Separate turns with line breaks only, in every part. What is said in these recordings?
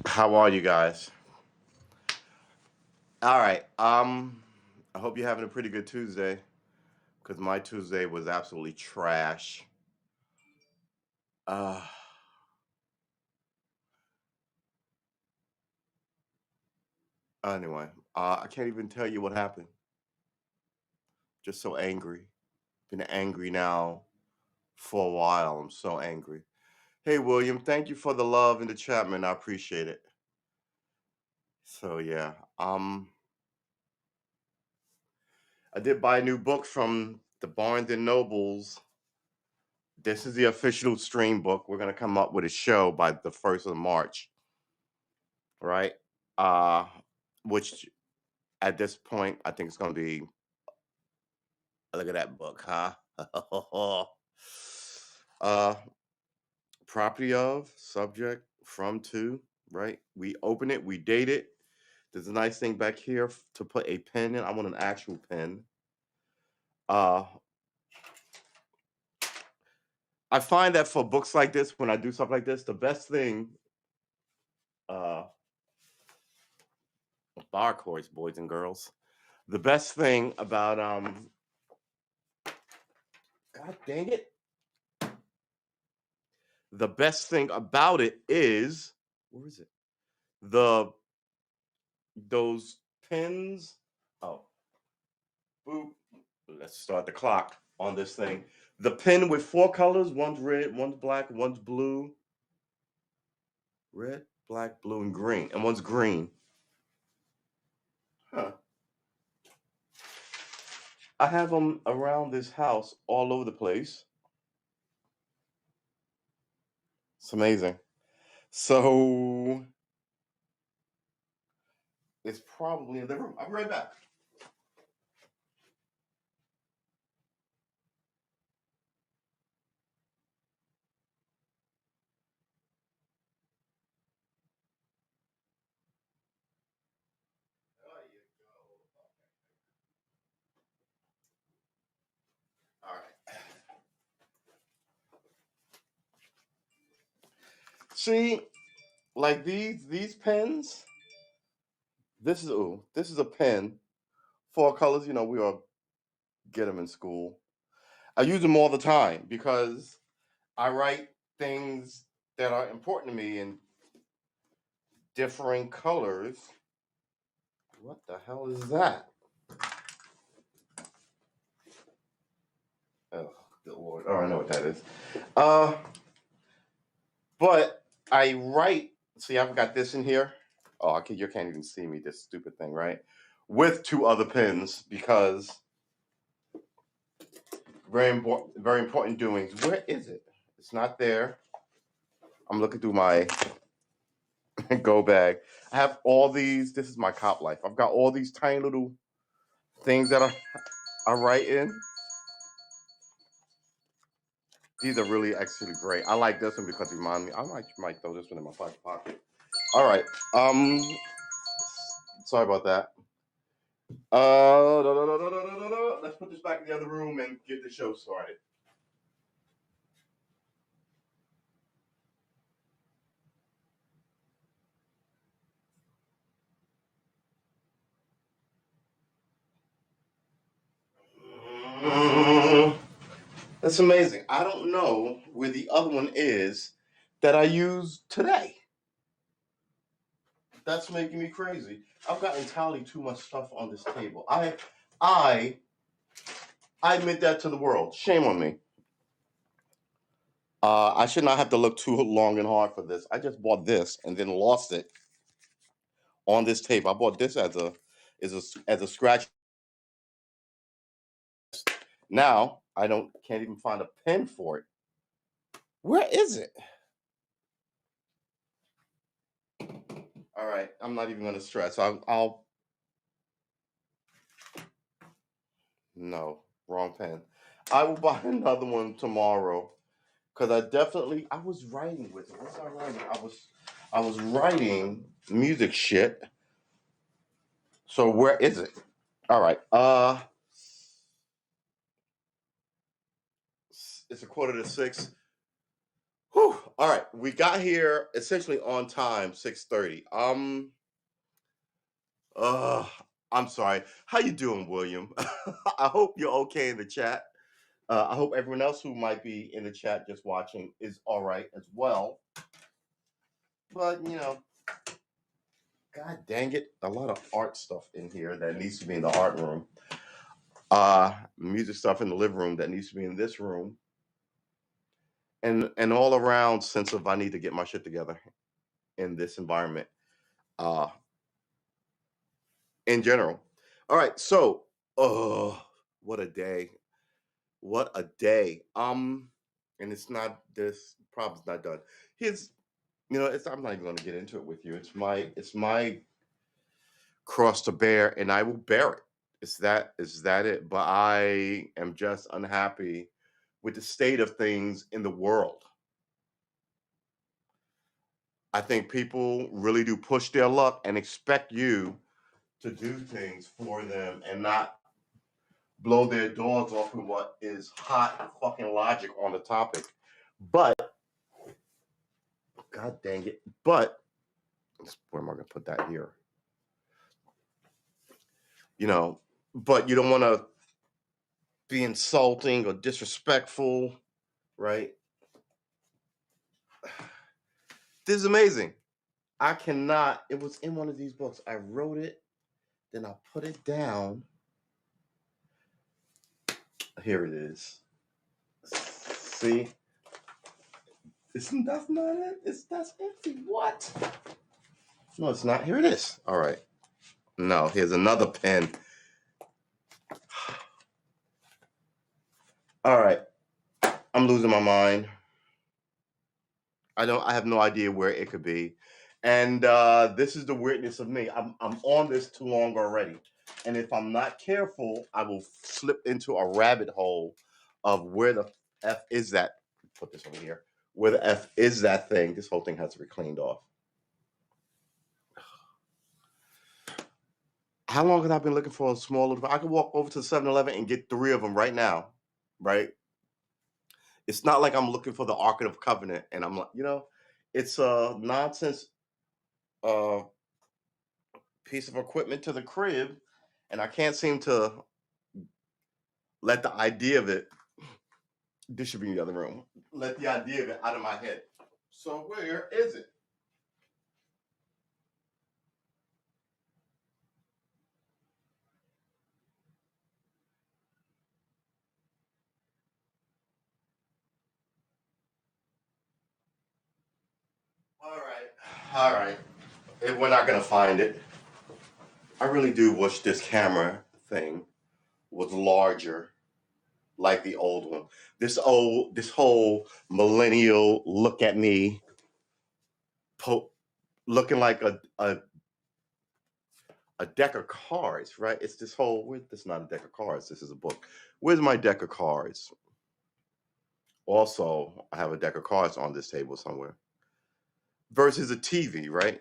How are you guys? All right. I hope you're having a pretty good Tuesday because my Tuesday was absolutely trash. Uh, anyway, I can't even tell you what happened. Just so angry. Been angry now for a while. I'm so angry. Hey, William, thank you for the love in the chat, man. I appreciate it. So yeah, I did buy a new book from the Barnes and Nobles. This is the official stream book. We're gonna come up with a show by the 1st of March, right? Uh, which at this point I think it's gonna be. Look at that book, huh? uh, property of subject from to, right? We open it, we date it. There's a nice thing back here to put a pen in. I want an actual pen. Uh, I find that for books like this, when I do stuff like this, the best thing, uh, bar chords, boys and girls. The best thing about God dang it. The best thing about it is, where is it? The those pins. Oh, boop. Let's start the clock on this thing. The pin with four colors, one's red, one's black, one's blue. Red, black, blue, and green. And one's green. Huh. I have them around this house all over the place. It's amazing. So it's probably in the room. I'll be right back. All right. See, like these pens. This is a pen. Four colors. We all get them in school. I use them all the time because I write things that are important to me in differing colors. What the hell is that? Oh, good lord! Oh, I know what that is. Uh, but I write. See, I've got this in here. Oh, you can't even see me. This stupid thing, right? With two other pens because very important doings. Where is it? It's not there. I'm looking through my go bag. I have all these. This is my cop life. I've got all these tiny little things that I write in. These are really actually great. I like this one because it reminds me. I might throw this one in my pocket. All right. Um. Sorry about that. Let's put this back in the other room and get the show started. That's amazing. I don't know where the other one is that I used today. That's making me crazy. I've got entirely too much stuff on this table. I admit that to the world. Shame on me. I should not have to look too long and hard for this. I just bought this and then lost it on this tape. I bought this as a scratch. Now I can't even find a pen for it. Where is it? All right, I'm not even going to stress. I'll no, wrong pen. I will buy another one tomorrow because I was writing with it. What was I writing? I was writing music shit. So where is it? All right. It's 5:45. Whew. All right, we got here essentially on time, 6:30. Uh, I'm sorry. How you doing, William? I hope you're okay in the chat. I hope everyone else who might be in the chat just watching is all right as well. But god dang it, a lot of art stuff in here that needs to be in the art room. Music stuff in the living room that needs to be in this room. And all around sense of I need to get my shit together in this environment. Uh in general. All right, so oh, what a day. What a day. And it's not this problem's not done. Here's it's I'm not even gonna get into it with you. It's my cross to bear and I will bear it. Is that it? But I am just unhappy with the state of things in the world. I think people really do push their luck and expect you to do things for them and not blow their doors off with what is hot fucking logic on the topic. But god dang it. But where am I gonna put that here? You know, but you don't want to be insulting or disrespectful, right? This is amazing. I cannot, it was in one of these books. I wrote it, then I put it down. Here it is. See? That's not it. That's empty. What? No, it's not. Here it is. All right. No, here's another pen. All right. I'm losing my mind. I have no idea where it could be. And this is the weirdness of me. I'm on this too long already. And if I'm not careful, I will slip into a rabbit hole of where the F is that. Put this over here. Where the F is that thing. This whole thing has to be cleaned off. How long have I been looking for a small little? I could walk over to the 7-Eleven and get 3 of them right now, right? It's not like I'm looking for the Ark of the Covenant, and I'm like, it's a nonsense uh, piece of equipment to the crib, and I can't seem to let the idea of it. This should be in the other room. Let the idea of it out of my head. So where is it? All right. We're not gonna find it. I really do wish this camera thing was larger, like the old one. This whole millennial look at me, looking like a deck of cards, right? It's this whole. This is not a deck of cards. This is a book. Where's my deck of cards? Also, I have a deck of cards on this table somewhere. Versus a TV, right?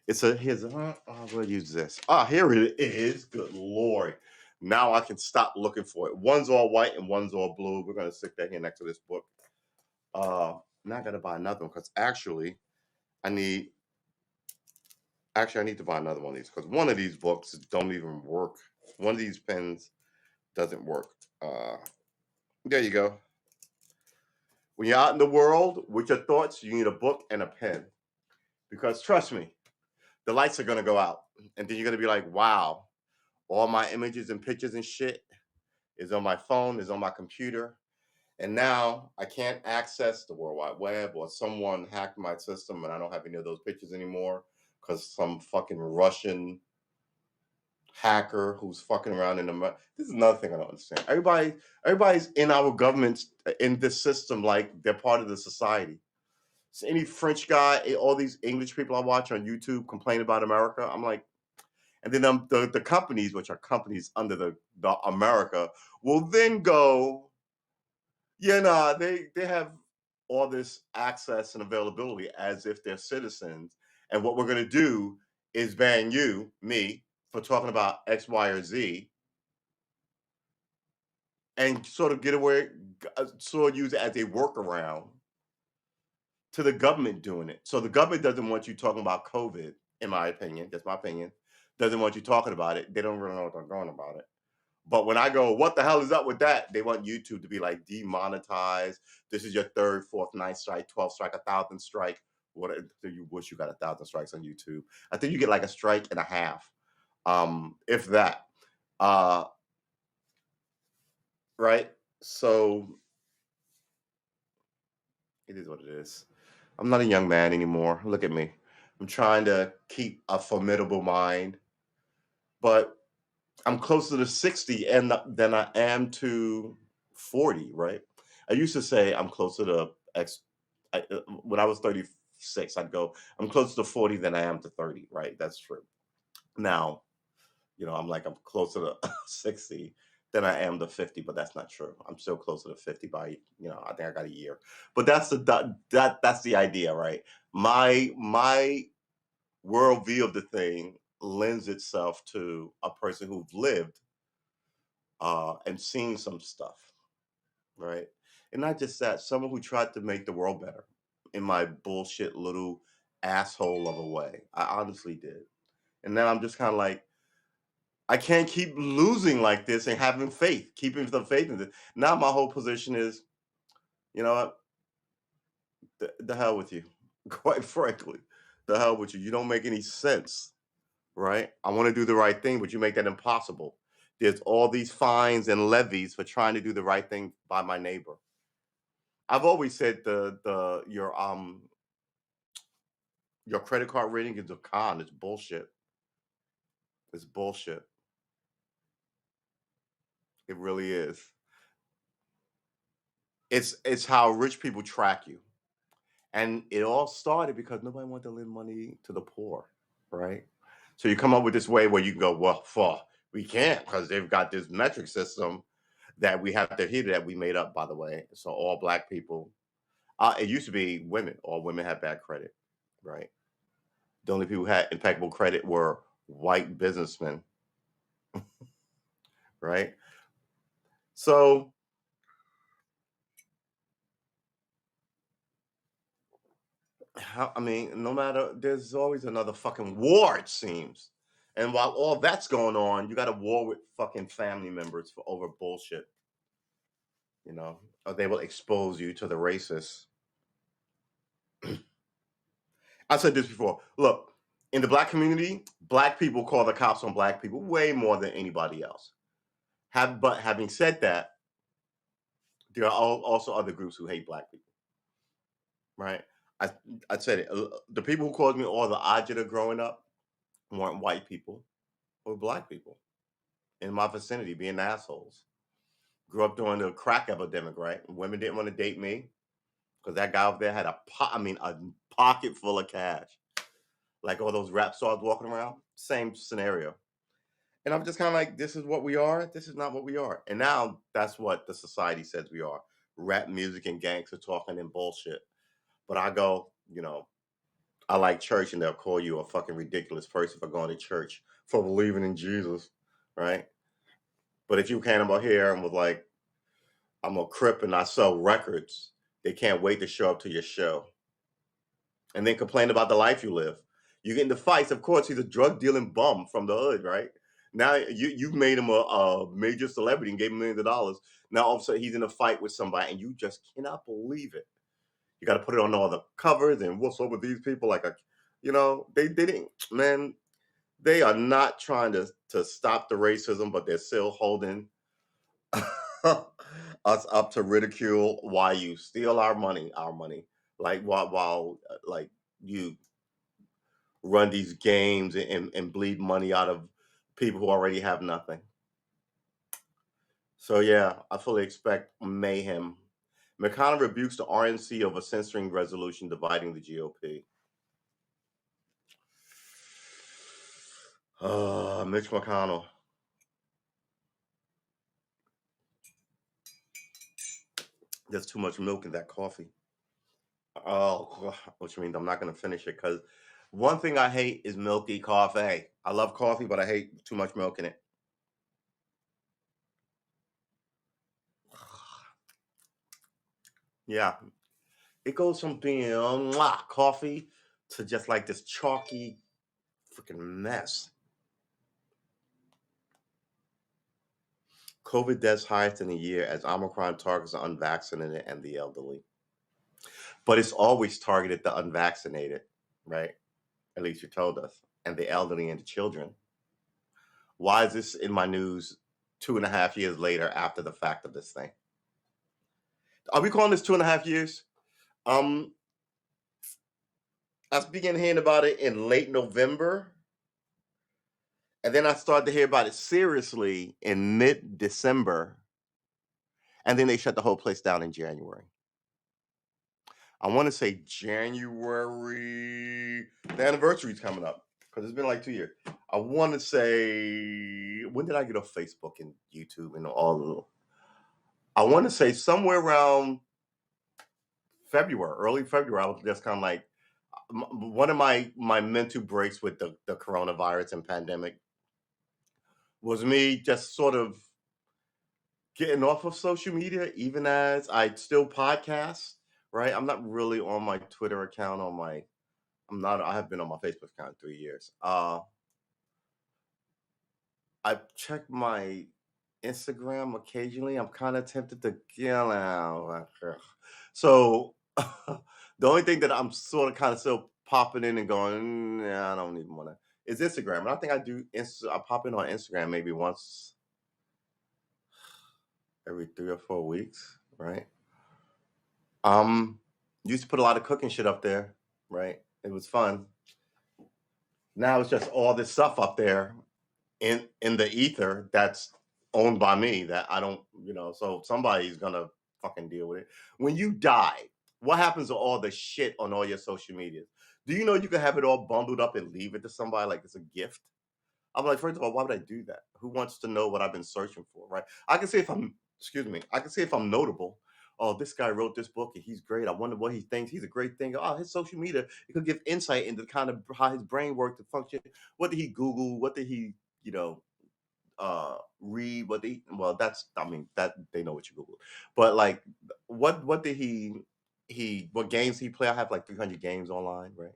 Here's we'll use this. Here it is. Good lord. Now I can stop looking for it. One's all white and one's all blue. We're gonna stick that here next to this book. Not gonna buy another one because actually I need to buy another one of these because one of these books don't even work. One of these pens doesn't work. There you go. When you're out in the world with your thoughts, you need a book and a pen. Because trust me, the lights are gonna go out. And then you're gonna be like, wow, all my images and pictures and shit is on my phone, is on my computer. And now I can't access the World Wide Web or someone hacked my system and I don't have any of those pictures anymore because some fucking Russian hacker who's fucking around in the. This is another thing I don't understand. Everybody's in our governments in this system like they're part of the society. So any French guy, all these English people I watch on YouTube complain about America. I'm like, and then the companies, which are companies under the America, will then go, they have all this access and availability as if they're citizens. And what we're going to do is ban me, for talking about X, Y, or Z, and sort of get away, sort of use it as a workaround to the government doing it. So the government doesn't want you talking about COVID, in my opinion. That's my opinion. Doesn't want you talking about it. They don't really know what they're going about it. But when I go, what the hell is up with that? They want YouTube to be like demonetized. This is your third, fourth, ninth strike, 12th strike, 1,000th strike. What do you wish you got 1,000 strikes on YouTube? I think you get like a strike and a half, if that. Uh, right? So it is what it is. I'm not a young man anymore. Look at me. I'm trying to keep a formidable mind, but I'm closer to 60 and than I am to 40, right? I used to say I'm closer to when I was 36, I'd go, I'm closer to 40 than I am to 30, right? That's true. Now, I'm like, I'm closer to 60 than I am to 50, but that's not true. I'm still closer to 50 by, I think I got a year. But that's the idea, right? My worldview of the thing lends itself to a person who's lived and seen some stuff, right? And not just that, someone who tried to make the world better in my bullshit little asshole of a way. I honestly did. And now I'm just kind of like, I can't keep losing like this and having faith, keeping the faith in this. Now my whole position is, you know what? The hell with you. Quite frankly, the hell with you. You don't make any sense, right? I want to do the right thing, but you make that impossible. There's all these fines and levies for trying to do the right thing by my neighbor. I've always said your credit card rating is a con. It's bullshit. It's bullshit. It really is. It's how rich people track you. And it all started because nobody wanted to lend money to the poor, right? So you come up with this way where you can go, well, we can't because they've got this metric system that we have to adhere to that we made up, by the way. So all black people, it used to be women. All women had bad credit, right? The only people who had impeccable credit were white businessmen, right? So I mean, no matter, there's always another fucking war, it seems. And while all that's going on, you got a war with fucking family members for over bullshit, or they will expose you to the racists. I said this before. Look, in the black community, black people call the cops on black people way more than anybody else. But having said that, there are also other groups who hate black people, right? I I said it. The people who called me all the agita growing up weren't white people or black people in my vicinity being assholes. Grew up during the crack epidemic, right? Women didn't want to date me because that guy over there had a pocket full of cash, like all those rap stars walking around. Same scenario. And I'm just kind of like, this is what we are. This is not what we are. And now that's what the society says we are: rap music and gangster talking and bullshit. But I go, I like church, and they'll call you a fucking ridiculous person for going to church, for believing in Jesus, right? But if you came about here and was like, I'm a Crip and I sell records, they can't wait to show up to your show and then complain about the life you live. You get into fights. Of course, he's a drug dealing bum from the hood, right? Now you've made him a major celebrity and gave him millions of dollars. Now all of a sudden he's in a fight with somebody, and you just cannot believe it. You got to put it on all the covers and what's up with these people? Like they didn't, man. They are not trying to stop the racism, but they're still holding us up to ridicule. Why you steal our money, like while like you run these games and bleed money out of people who already have nothing. So yeah, I fully expect mayhem. McConnell rebukes the RNC over censoring resolution dividing the GOP. Mitch McConnell. There's too much milk in that coffee. Oh, which means I'm not going to finish it because one thing I hate is milky coffee. I love coffee, but I hate too much milk in it. Yeah, It goes from being coffee to just like this chalky freaking mess. COVID deaths highest in a year as Omicron targets the unvaccinated and the elderly. But it's always targeted the unvaccinated, right? At least you told us, and the elderly and the children. Why is this in my news 2.5 years later after the fact of this thing? Are we calling this 2.5 years? I began hearing about it in late November. And then I started to hear about it seriously in mid-December. And then they shut the whole place down in January. I want to say January. The anniversary is coming up because it's been like 2 years. I want to say, when did I get off Facebook and YouTube and all of I want to say somewhere around February, early February. I was just kind of like, one of my mental breaks with the coronavirus and pandemic was me just sort of getting off of social media, even as I still podcast, right? I'm not really on my Twitter account, I have been on my Facebook account in 3 years. I check my Instagram occasionally. I'm kind of tempted to get out. So the only thing that I'm sort of kind of still popping in and going, I don't even want to, is Instagram. And I think I do, I pop in on Instagram maybe once every 3 or 4 weeks, right? Used to put a lot of cooking shit up there, right? It was fun. Now it's just all this stuff up there in the ether that's owned by me that I don't, so somebody's gonna fucking deal with it. When you die, what happens to all the shit on all your social media? Do you know you can have it all bundled up and leave it to somebody like it's a gift? I'm like, first of all, why would I do that? Who wants to know what I've been searching for, right? I can see if I'm, excuse me, I can see if I'm notable. Oh, this guy wrote this book and he's great. I wonder what he thinks. He's a great thinker. Oh, his social media, it could give insight into kind of how his brain worked to function. What did he Google? What did he, read? What they, well, that's, I mean, that they know what you Google. But like, what did what games he play? I have like 300 games online, right?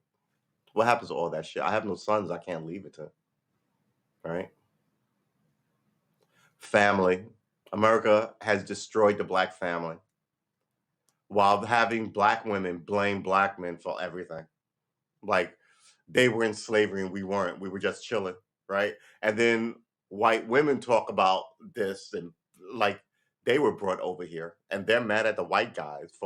What happens to all that shit? I have no sons. I can't leave it to, right? Family. America has destroyed the black family while having black women blame black men for everything. Like they were in slavery and we weren't. We were just chilling, right? And then white women talk about this and like they were brought over here and they're mad at the white guys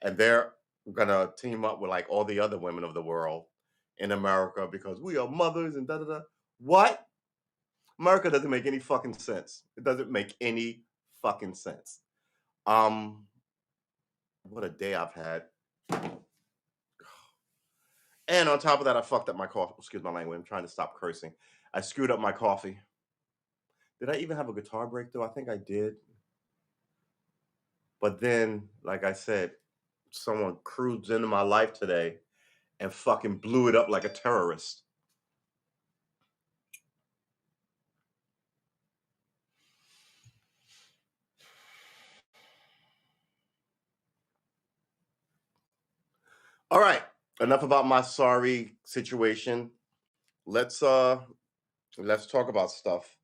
and they're gonna team up with like all the other women of the world in America because we are mothers and da da da. What? America doesn't make any fucking sense. It doesn't make any fucking sense. Um, what a day I've had. And on top of that, I fucked up my coffee. Excuse my language. I'm trying to stop cursing. I screwed up my coffee. Did I even have a guitar breakthrough? I think I did. But then, like I said, someone cruised into my life today and fucking blew it up like a terrorist. All right. Enough about my sorry situation. Let's talk about stuff.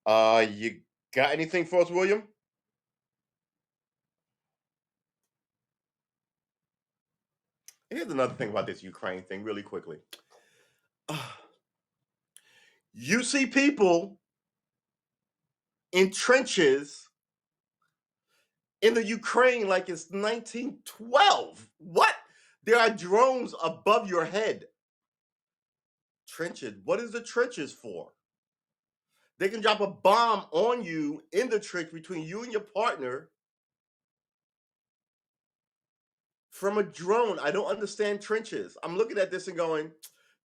You got anything for us, William? Here's another thing about this Ukraine thing, really quickly. You see people in trenches in the Ukraine like it's 1912. What? There are drones above your head. Trenches. What is the trenches for? They can drop a bomb on you in the trench between you and your partner from a drone. I don't understand trenches. I'm looking at this and going,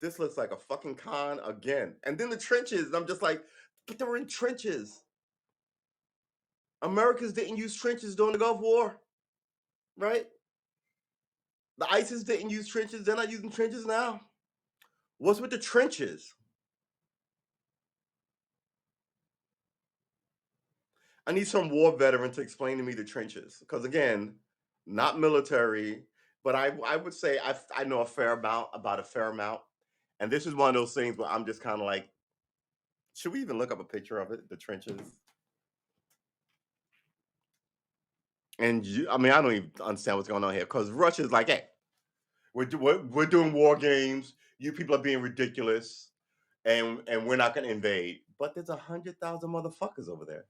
this looks like a fucking con again. And then the trenches, I'm just like, but they were in trenches. Americans didn't use trenches during the Gulf War, right? The ISIS didn't use trenches. They're not using trenches now. What's with the trenches? I need some war veteran to explain to me the trenches. Because again, not military, but I would say I know a fair amount about a fair amount. And this is one of those things where I'm just kind of like, should we even look up a picture of it? The trenches. And I mean, I don't even understand what's going on here because Russia's like, hey, we're doing war games. You people are being ridiculous, and we're not going to invade. But there's 100,000 motherfuckers over there.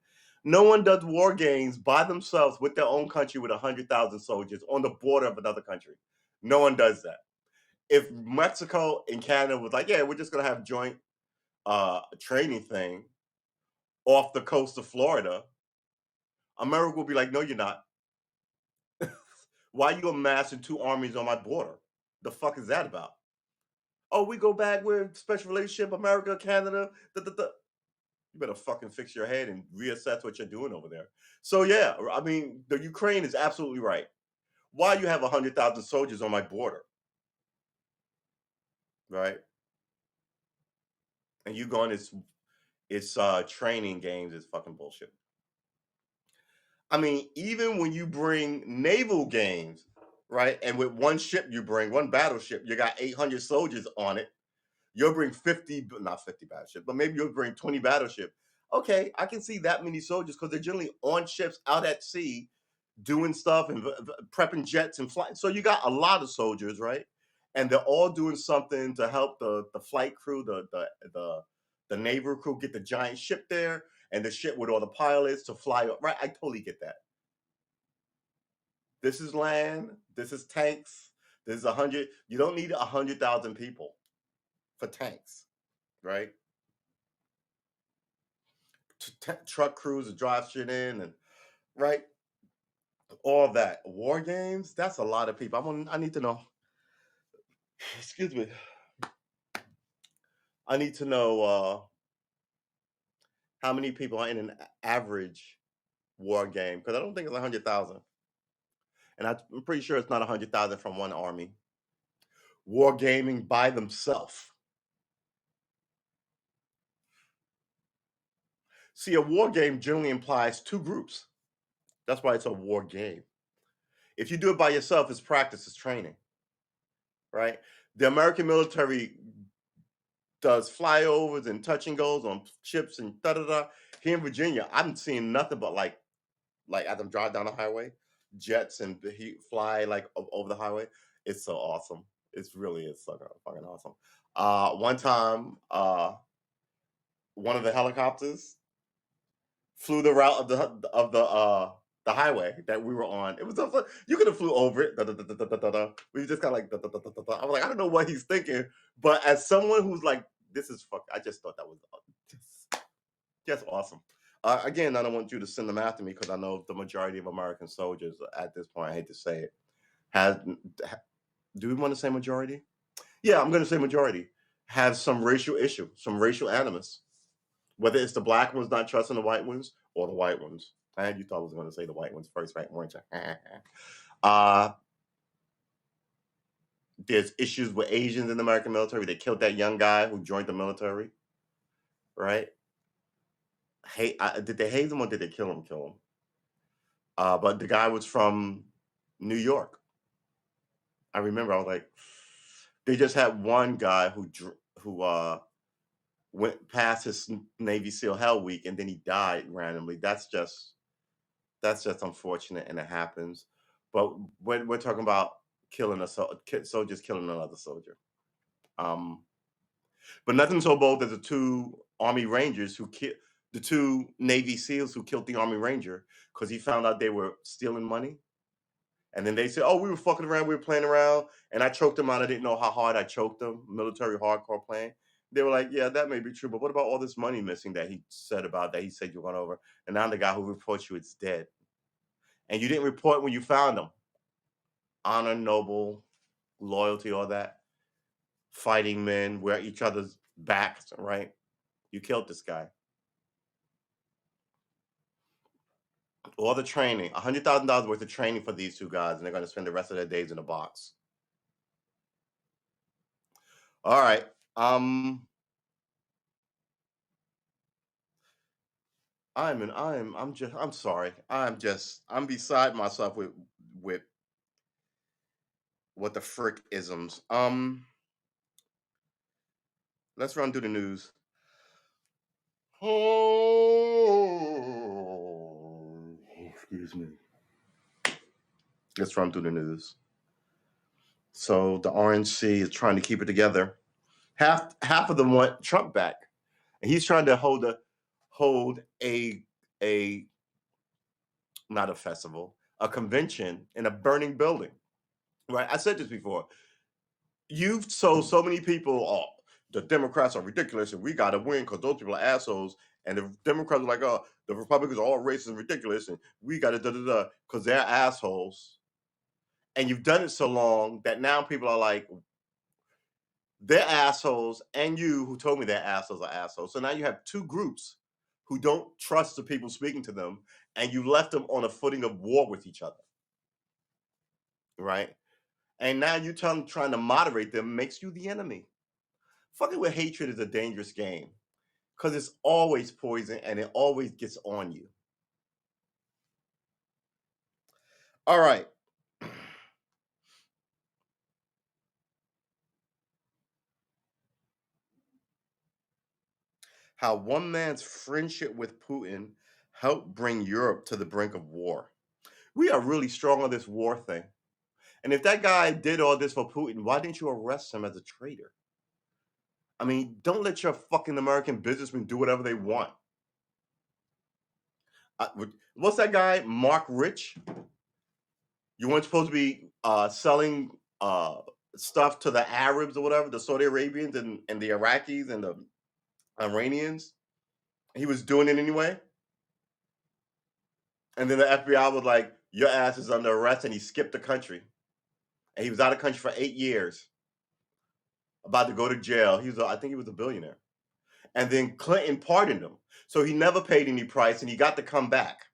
No one does war games by themselves with their own country with 100,000 soldiers on the border of another country. No one does that. If Mexico and Canada was like, yeah, we're just going to have joint training thing off the coast of Florida, America will be like, no, you're not. Why you amassing two armies on my border? The fuck is that about? Oh, we go back, we're in special relationship, America, Canada. Da, da, da. You better fucking fix your head and reassess what you're doing over there. So yeah, I mean, the Ukraine is absolutely right. Why you have 100,000 soldiers on my border, right? And you going it's training games is fucking bullshit. I mean, even when you bring naval games, right? And with one ship you bring, one battleship, you got 800 soldiers on it. You'll bring 50, not 50 battleships, but maybe you'll bring 20 battleships. Okay, I can see that many soldiers because they're generally on ships out at sea doing stuff and prepping jets and flying. So you got a lot of soldiers, right? And they're all doing something to help the flight crew, the naval crew get the giant ship there and the ship with all the pilots to fly up. Right? I totally get that. This is land. This is tanks. This is 100. You don't need 100,000 people for tanks, right? Truck crews to drive shit in and right, all that. War games. That's a lot of people. I need to know. Excuse me. I need to know how many people are in an average war game because I don't think it's 100,000, and I'm pretty sure it's not 100,000 from one army. War gaming by themselves. See, a war game generally implies two groups. That's why it's a war game. If you do it by yourself, it's practice, it's training, right? The American military does flyovers and touch and goes on ships and da da da. Here in Virginia, I'm seeing nothing but like as I'm driving down the highway, jets and he fly like over the highway. It's so awesome. It's really is so fucking awesome. One time, one of the helicopters flew the route of the highway that we were on. It was so fun. You could have flew over it. Da, da, da, da, da, da, da. We just kind of like da, da, da, da, da, da. I was like, I don't know what he's thinking, but as someone who's like, this is fuck. I just thought that was just awesome. Again, I don't want you to send them after me because I know the majority of American soldiers at this point, I hate to say it, has. Do we want to say majority? Yeah, I'm going to say majority have some racial issue, some racial animus. Whether it's the black ones not trusting the white ones or the white ones. And you thought I was going to say the white ones first, right? Weren't you? uh, there's issues with Asians in the American military. They killed that young guy who joined the military, right? Hey, did they haze him or did they kill him? Kill him. But the guy was from New York. I remember. I was like, they just had one guy who went past his Navy SEAL Hell Week and then he died randomly. That's just unfortunate and it happens. But when we're talking about killing soldiers killing another soldier, um, but nothing so bold as the two Army Rangers who killed the two Navy SEALs who killed the Army Ranger because he found out they were stealing money. And then they said, "Oh, we were fucking around, we were playing around, and I choked them out. I didn't know how hard I choked them. Military hardcore playing." They were like, "Yeah, that may be true, but what about all this money missing that he said about that he said you went over, and now the guy who reports you is dead, and you didn't report when you found him? Honor, noble, loyalty, all that. Fighting men, wear each other's backs, right? You killed this guy. All the training, $100,000 worth of training for these two guys, and they're going to spend the rest of their days in a box. All right. I'm sorry. I'm beside myself with what the frick isms. Let's run through the news. Oh, excuse me. Let's run through the news. So the RNC is trying to keep it together. Half of them want Trump back, and he's trying to hold a not a festival, a convention in a burning building. Right? I said this before. You've sold so many people, oh, the Democrats are ridiculous and we got to win because those people are assholes. And the Democrats are like, oh, the Republicans are all racist and ridiculous and we got to da da da because they're assholes. And you've done it so long that now people are like, they're assholes, and you who told me they're assholes are assholes. So now you have two groups who don't trust the people speaking to them, and you left them on a footing of war with each other. Right? And now you trying to moderate them makes you the enemy. Fucking with hatred is a dangerous game because it's always poison and it always gets on you. All right. How one man's friendship with Putin helped bring Europe to the brink of war. We are really strong on this war thing. And if that guy did all this for Putin, why didn't you arrest him as a traitor? I mean, don't let your fucking American businessmen do whatever they want. What's that guy, Mark Rich? You weren't supposed to be selling stuff to the Arabs or whatever, the Saudi Arabians and the Iraqis and the Iranians. He was doing it anyway. And then the FBI was like, your ass is under arrest, and he skipped the country. And he was out of country for 8 years, about to go to jail. I think he was a billionaire. And then Clinton pardoned him. So he never paid any price and he got to come back.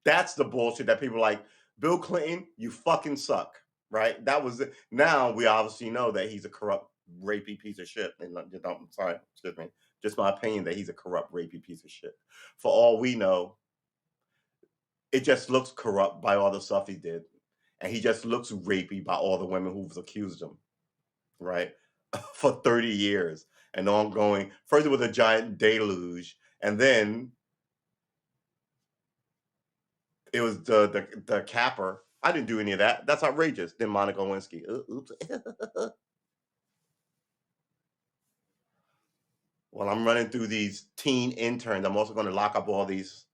That's the bullshit that people are like, Bill Clinton, you fucking suck. Right? That was it. Now we obviously know that he's a corrupt, rapey piece of shit. And I'm sorry, excuse me. Just my opinion that he's a corrupt, rapey piece of shit. For all we know, it just looks corrupt by all the stuff he did. And he just looks rapey by all the women who've accused him. Right? For 30 years. And ongoing. First it was a giant deluge. And then it was the capper. I didn't do any of that. That's outrageous. Then Monica Lewinsky. Oops. Well, I'm running through these teen interns. I'm also going to lock up all these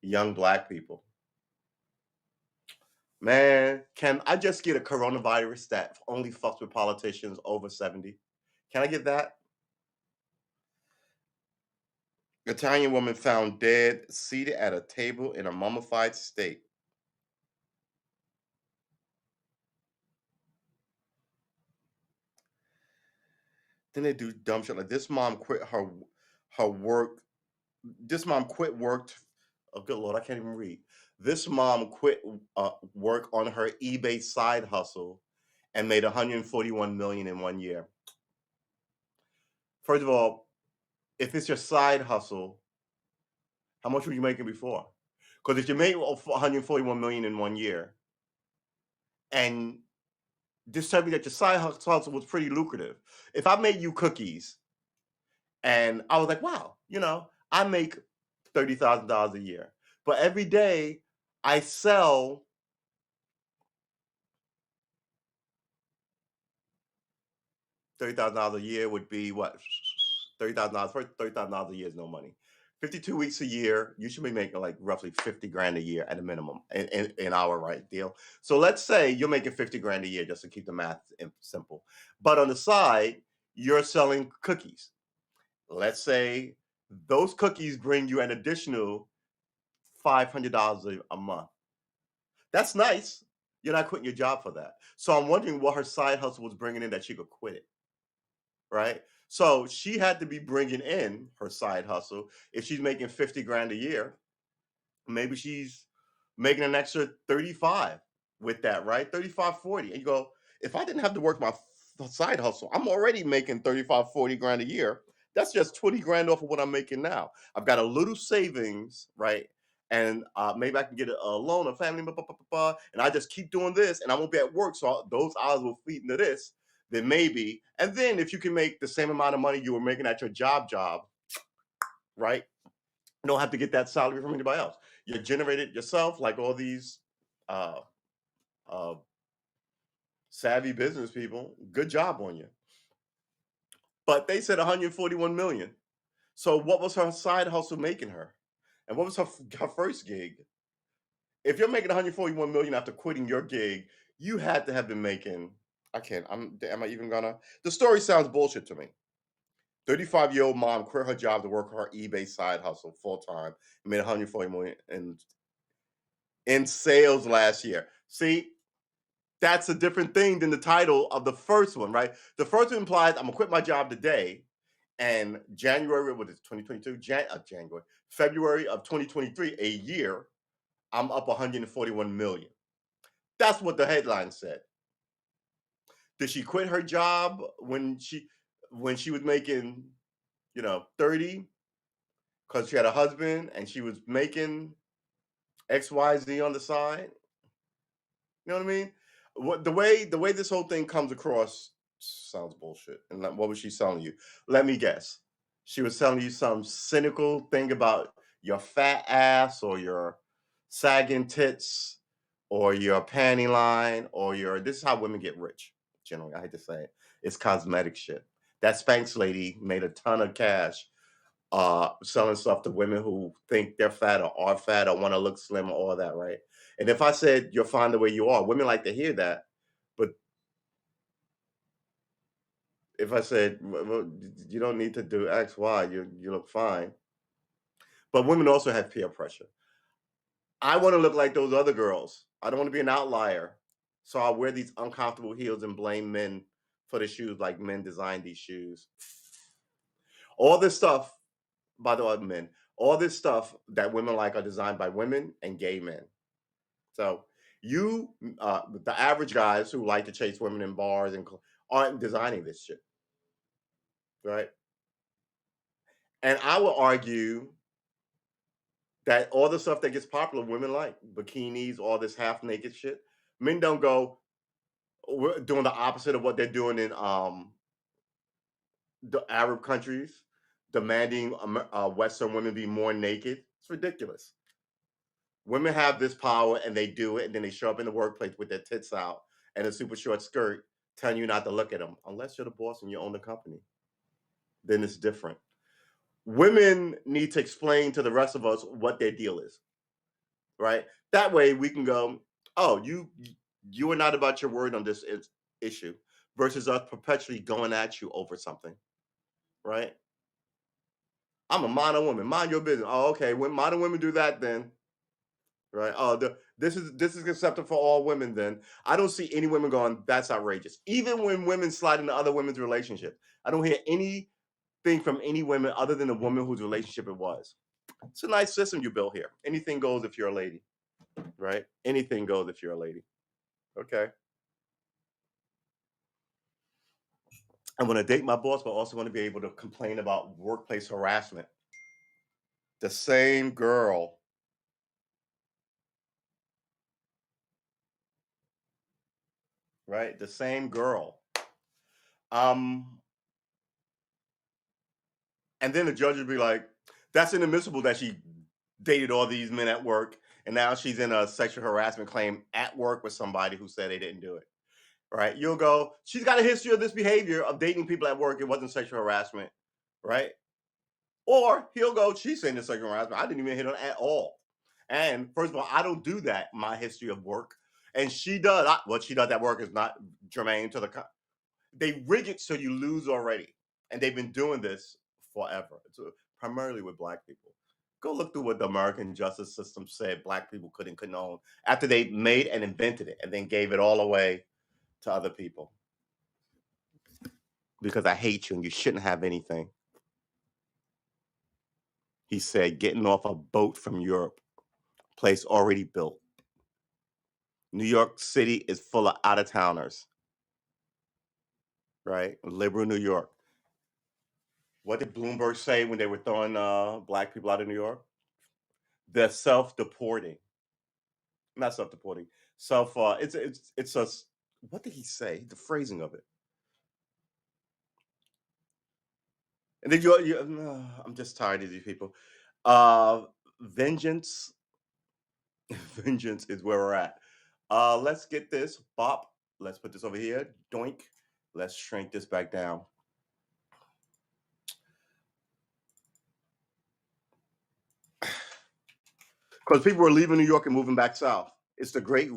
young black people. Man, can I just get a coronavirus that only fucks with politicians over 70? Can I get that? Italian woman found dead, seated at a table in a mummified state. Then they do dumb shit like this. Mom quit her work. This mom quit work. Oh, good lord, I can't even read. This mom quit work on her eBay side hustle and made 141 million in 1 year. First of all, if it's your side hustle, how much were you making before? Because if you made 141 million in 1 year, and this tells me that your side hustle was pretty lucrative. If I made you cookies, and I was like, wow, I make $30,000 a year, but every day I sell $30,000 a year would be what? $30,000. $30,000 a year is no money. 52 weeks a year, you should be making like roughly 50 grand a year at a minimum in our right deal. So let's say you're making 50 grand a year just to keep the math simple. But on the side, you're selling cookies. Let's say those cookies bring you an additional $500 a month. That's nice. You're not quitting your job for that. So I'm wondering what her side hustle was bringing in that she could quit it. Right? So she had to be bringing in her side hustle. If she's making 50 grand a year, maybe she's making an extra 35 with that, right? 35, 40. And you go, if I didn't have to work my side hustle, I'm already making 35, 40 grand a year. That's just 20 grand off of what I'm making now. I've got a little savings, right? and maybe I can get a loan, a family, blah, blah, blah, blah, and I just keep doing this, and I won't be at work, so those hours will feed into this. Then maybe, and then if you can make the same amount of money you were making at your job, right? You don't have to get that salary from anybody else. You generate it yourself, like all these uh, uh, savvy business people. Good job on you. But they said 141 million. So what was her side hustle making her? And what was her first gig? If you're making 141 million after quitting your gig, you had to have been making. I can't. Am I even gonna? The story sounds bullshit to me. 35-year-old mom quit her job to work her eBay side hustle full time and made 140 million in sales last year. See, that's a different thing than the title of the first one, right? The first one implies I'm gonna quit my job today, and January, what is it, 2022? January, February of 2023, a year, I'm up 141 million. That's what the headline said. Did she quit her job when she was making 30 because she had a husband and she was making XYZ on the side? You know what I mean? The way this whole thing comes across sounds bullshit. And what was she selling you? Let me guess. She was selling you some cynical thing about your fat ass or your sagging tits or your panty line or your. This is how women get rich. Generally, I hate to say it. It's cosmetic shit. That Spanx lady made a ton of cash selling stuff to women who think they're fat or are fat or want to look slim or all that, right? And if I said you're fine the way you are, women like to hear that. But if I said well, you don't need to do X, Y, you look fine. But women also have peer pressure. I want to look like those other girls. I don't want to be an outlier. So I wear these uncomfortable heels and blame men for the shoes, like men designed these shoes. All this stuff, by the way, men, all this stuff that women like are designed by women and gay men. So the average guys who like to chase women in bars and aren't designing this shit, right? And I will argue that all the stuff that gets popular, women like bikinis, all this half naked shit. Men don't go. We're doing the opposite of what they're doing in the Arab countries, demanding Western women be more naked. It's ridiculous. Women have this power and they do it, and then they show up in the workplace with their tits out and a super short skirt, telling you not to look at them unless you're the boss and you own the company. Then it's different. Women need to explain to the rest of us what their deal is, right? That way we can go, oh, you are not about your word on this issue, versus us perpetually going at you over something, right? I'm a modern woman. Mind your business. Oh, okay. When modern women do that, then right? Oh, this is acceptable for all women. Then I don't see any women going, that's outrageous. Even when women slide into other women's relationships, I don't hear anything from any women other than the woman whose relationship it was. It's a nice system you built here. Anything goes if you're a lady, right? Anything goes if you're a lady. Okay. I want to date my boss, but also want to be able to complain about workplace harassment. The same girl. Right? The same girl. Um, and then the judge would be like, that's inadmissible that she dated all these men at work, and now she's in a sexual harassment claim at work with somebody who said they didn't do it. Right? You'll go, she's got a history of this behavior of dating people at work. It wasn't sexual harassment, right? Or he'll go, she's saying it's sexual harassment. I didn't even hit on at all. And first of all, I don't do that. My history of work, and she does. What she does at work is not germane to the. They rig it so you lose already, and they've been doing this forever. It's primarily with black people. Go look through what the American justice system said black people couldn't own after they made and invented it, and then gave it all away to other people. Because I hate you, and you shouldn't have anything. He said, getting off a boat from Europe, place already built. New York City is full of out of towners, right? Liberal New York. What did Bloomberg say when they were throwing black people out of New York? They're self-deporting, not self-deporting. Self. It's a. What did he say? The phrasing of it. And then I'm just tired of these people. Uh, vengeance, vengeance is where we're at. Let's get this bop. Let's put this over here. Doink. Let's shrink this back down. Because people are leaving New York and moving back south. It's the great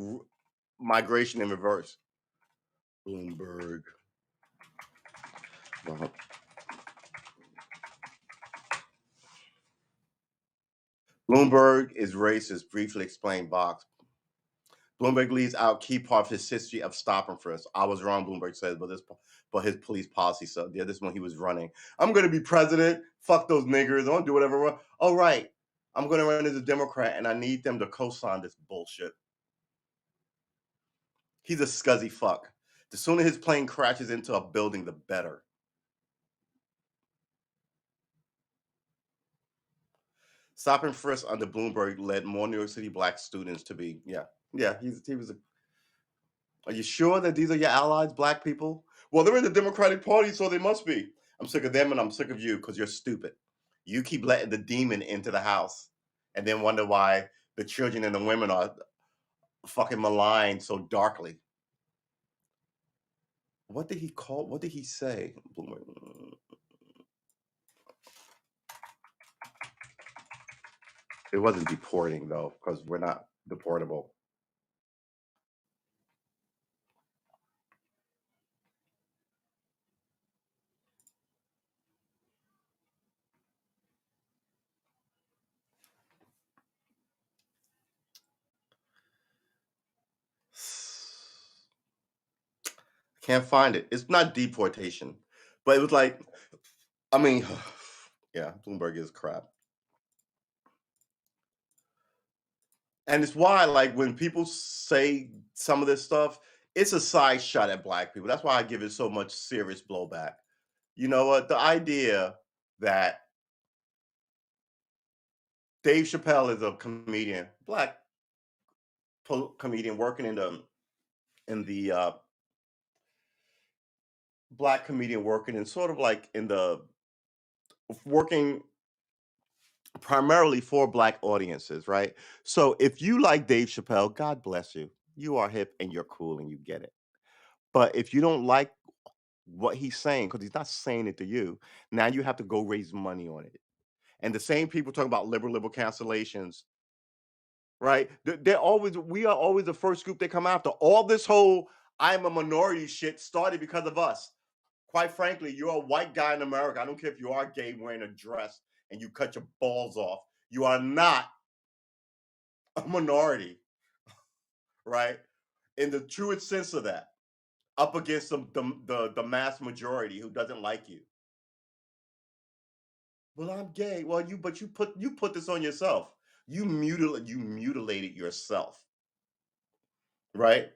migration in reverse. Bloomberg. Well, Bloomberg is racist, briefly explained Box. Bloomberg leaves out key part of his history of stop and frisk. I was wrong, Bloomberg says, but his police policy. So yeah, this is when he was running. I'm gonna be president. Fuck those niggers. I don't do whatever. Oh right. I'm gonna run as a Democrat and I need them to co-sign this bullshit. He's a scuzzy fuck. The sooner his plane crashes into a building, the better. Stop and frisk under Bloomberg led more New York City black students to be, yeah. He was. Are you sure that these are your allies, black people? Well, they're in the Democratic Party, so they must be. I'm sick of them, and I'm sick of you because you're stupid. You keep letting the demon into the house, and then wonder why the children and the women are fucking maligned so darkly. What did he call? What did he say? It wasn't deporting though, because we're not deportable. Can't find it. It's not deportation, but it was like, I mean, yeah, Bloomberg is crap. And it's why, like, when people say some of this stuff, it's a side shot at black people. That's why I give it so much serious blowback. You know what? The idea that Dave Chappelle is a comedian, black comedian working in the black comedian working in sort of like in the working primarily for black audiences, right? So if you like Dave Chappelle, God bless you. You are hip and you're cool and you get it. But if you don't like what he's saying, because he's not saying it to you, now you have to go raise money on it. And the same people talking about liberal cancellations, right? We are always the first group they come after. All this whole I'm a minority shit started because of us. Quite frankly, you're a white guy in America. I don't care if you are gay wearing a dress and you cut your balls off. You are not a minority, right? In the truest sense of that, up against the mass majority who doesn't like you. Well, I'm gay. Well, you put this on yourself. You mutilated yourself, right?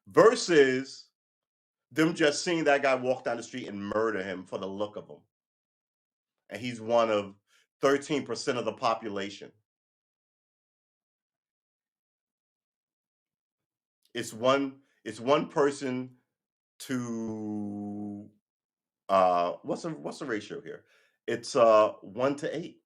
Versus them just seeing that guy walk down the street and murder him for the look of him, and he's one of 13% of the population. It's one person to what's the ratio here? It's 1 to 8,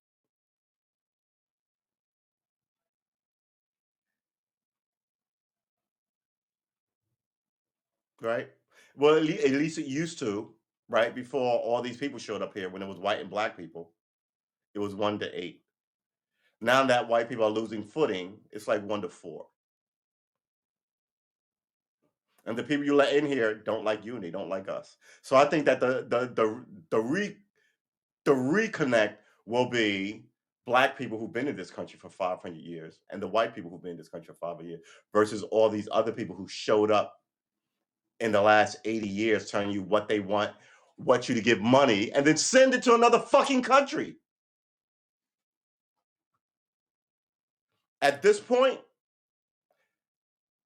right? Well, at least it used to, right? Before all these people showed up here, when it was white and black people, it was 1 to 8. Now that white people are losing footing, it's like 1 to 4. And the people you let in here don't like you and they don't like us. So I think that the reconnect will be black people who've been in this country for 500 years and the white people who've been in this country for 500 years versus all these other people who showed up in the last 80 years telling you what they want you to give money and then send it to another fucking country. At this point,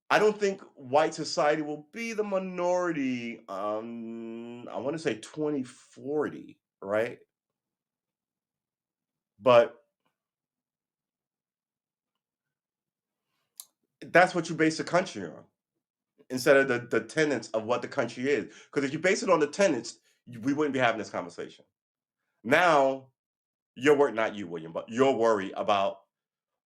I don't think white society will be the minority. I want to say 2040, right? But That's what you base the country on instead of the tenets of what the country is. Because if you base it on the tenets, we wouldn't be having this conversation. Now, you're worried, not you, William, but you're worried about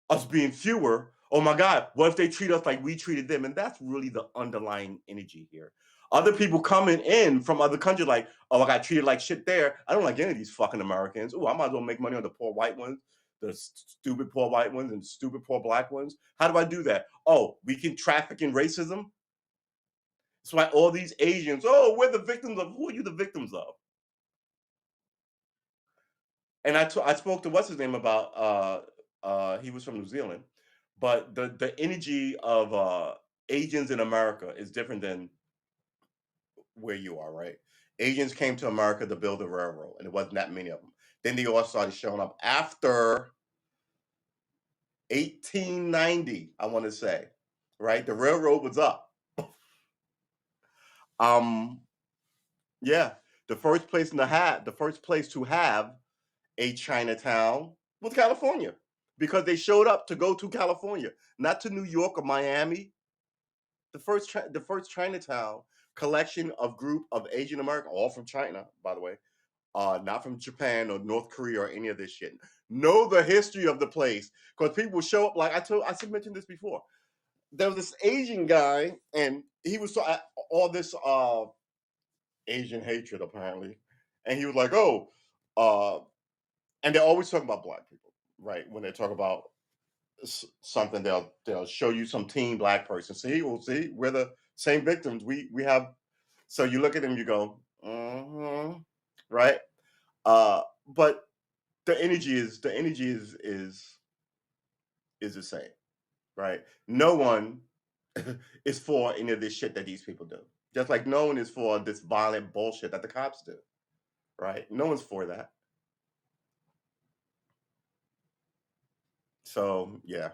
us being fewer. Oh my God, what if they treat us like we treated them? And that's really the underlying energy here. Other people coming in from other countries, like, oh, I got treated like shit there. I don't like any of these fucking Americans. Oh, I might as well make money on the poor white ones, the stupid poor white ones and stupid poor black ones. How do I do that? Oh, we can traffic in racism. That's why all these Asians, oh, we're the victims of. Who are you the victims of? And I spoke to what's his name about he was from New Zealand, but the energy of Asians in America is different than where you are, right? Asians came to America to build a railroad, and it wasn't that many of them. Then they all started showing up after 1890, I want to say, right? The railroad was up. Um, yeah, the first place to have a Chinatown was California because they showed up to go to California, not to New York or Miami. The first Chinatown collection of group of Asian American, all from China, by the way, not from Japan or North Korea or any of this shit. Know the history of the place because people show up. Like I mentioned this before. There was this Asian guy, and he was all this Asian hatred apparently, and he was like, "Oh, uh, and they're always talking about black people, right? When they talk about something, they'll show you some teen black person. See, well, see, we're the same victims. We have. So you look at them, you go, right? But the energy is the same, right? No one is for any of this shit that these people do. Just like no one is for this violent bullshit that the cops do, right? No one's for that. So yeah,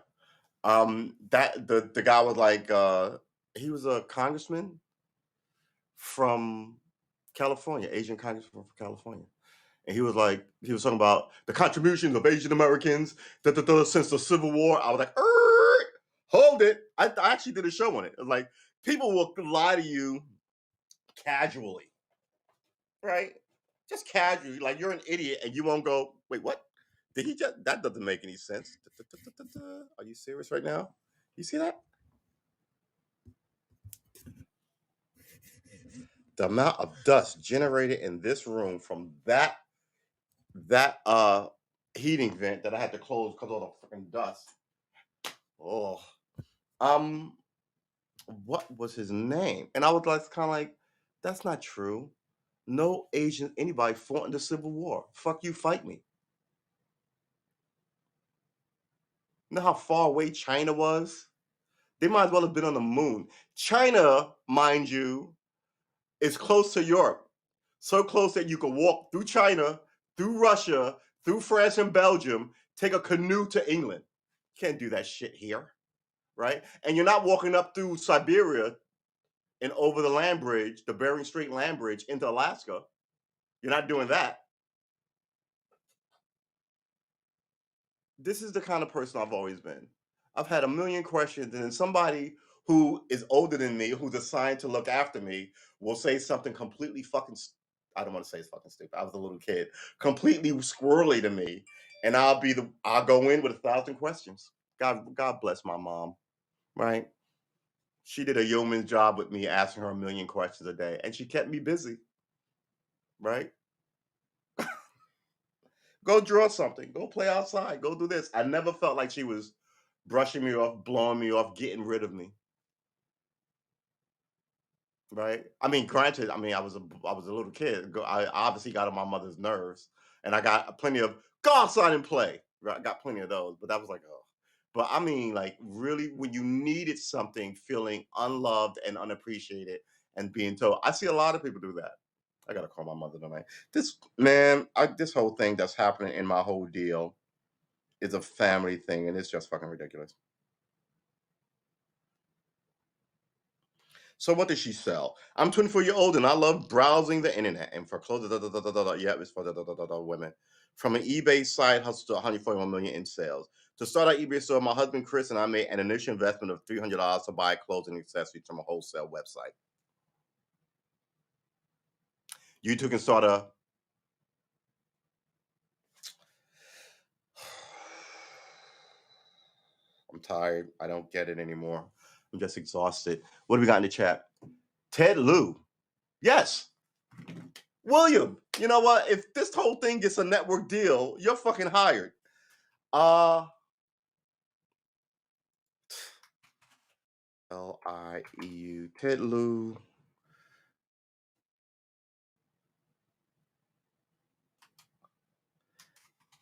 that the guy was like, he was a congressman from California, Asian congressman from California. And he was like, he was talking about the contributions of Asian Americans since the Civil War. I was like, hold it. I actually did a show on it. It was like, people will lie to you casually, right? Just casually, like you're an idiot and you won't go, wait, what? Did he just, that doesn't make any sense. Are you serious right now? You see that? The amount of dust generated in this room from that heating vent that I had to close because of the freaking dust. Oh, um, what was his name? And I was like, kind of like, that's not true. No Asian anybody fought in the Civil War. Fuck you, fight me. You know how far away China was? They might as well have been on the moon. China, mind you, is close to Europe. So close that you could walk through China, through Russia, through France and Belgium, take a canoe to England. You can't do that shit here, right? And you're not walking up through Siberia and over the land bridge, the Bering Strait land bridge into Alaska. You're not doing that. This is the kind of person I've always been. I've had a million questions, and then somebody who is older than me, who's assigned to look after me, will say something completely fucking. I don't want to say it's fucking stupid. I was a little kid, completely squirrely to me, and I'll go in with 1,000 questions. God bless my mom, right? She did a yeoman's job with me, asking her a million questions a day, and she kept me busy, right? Go draw something. Go play outside. Go do this. I never felt like she was brushing me off, blowing me off, getting rid of me. Right? I mean, granted, I was a little kid. I obviously got on my mother's nerves, and I got plenty of go outside and play. Right? I got plenty of those, but that was like, oh. But I mean, like, really, when you needed something, feeling unloved and unappreciated, and being told, I see a lot of people do that. I gotta call my mother tonight. This man, this whole thing that's happening in my whole deal is a family thing, and it's just fucking ridiculous. So what does she sell? I'm 24-year-old and I love browsing the internet and for clothes. Yeah, it's for women. From an eBay site hustle to 141 million in sales. To start our eBay store, my husband Chris and I made an initial investment of $300 to buy clothes and accessories from a wholesale website. You too can start a. I'm tired. I don't get it anymore. I'm just exhausted. What do we got in the chat? Ted Lieu. Yes. William, you know what? If this whole thing gets a network deal, you're fucking hired. Lieu. Ted Lieu.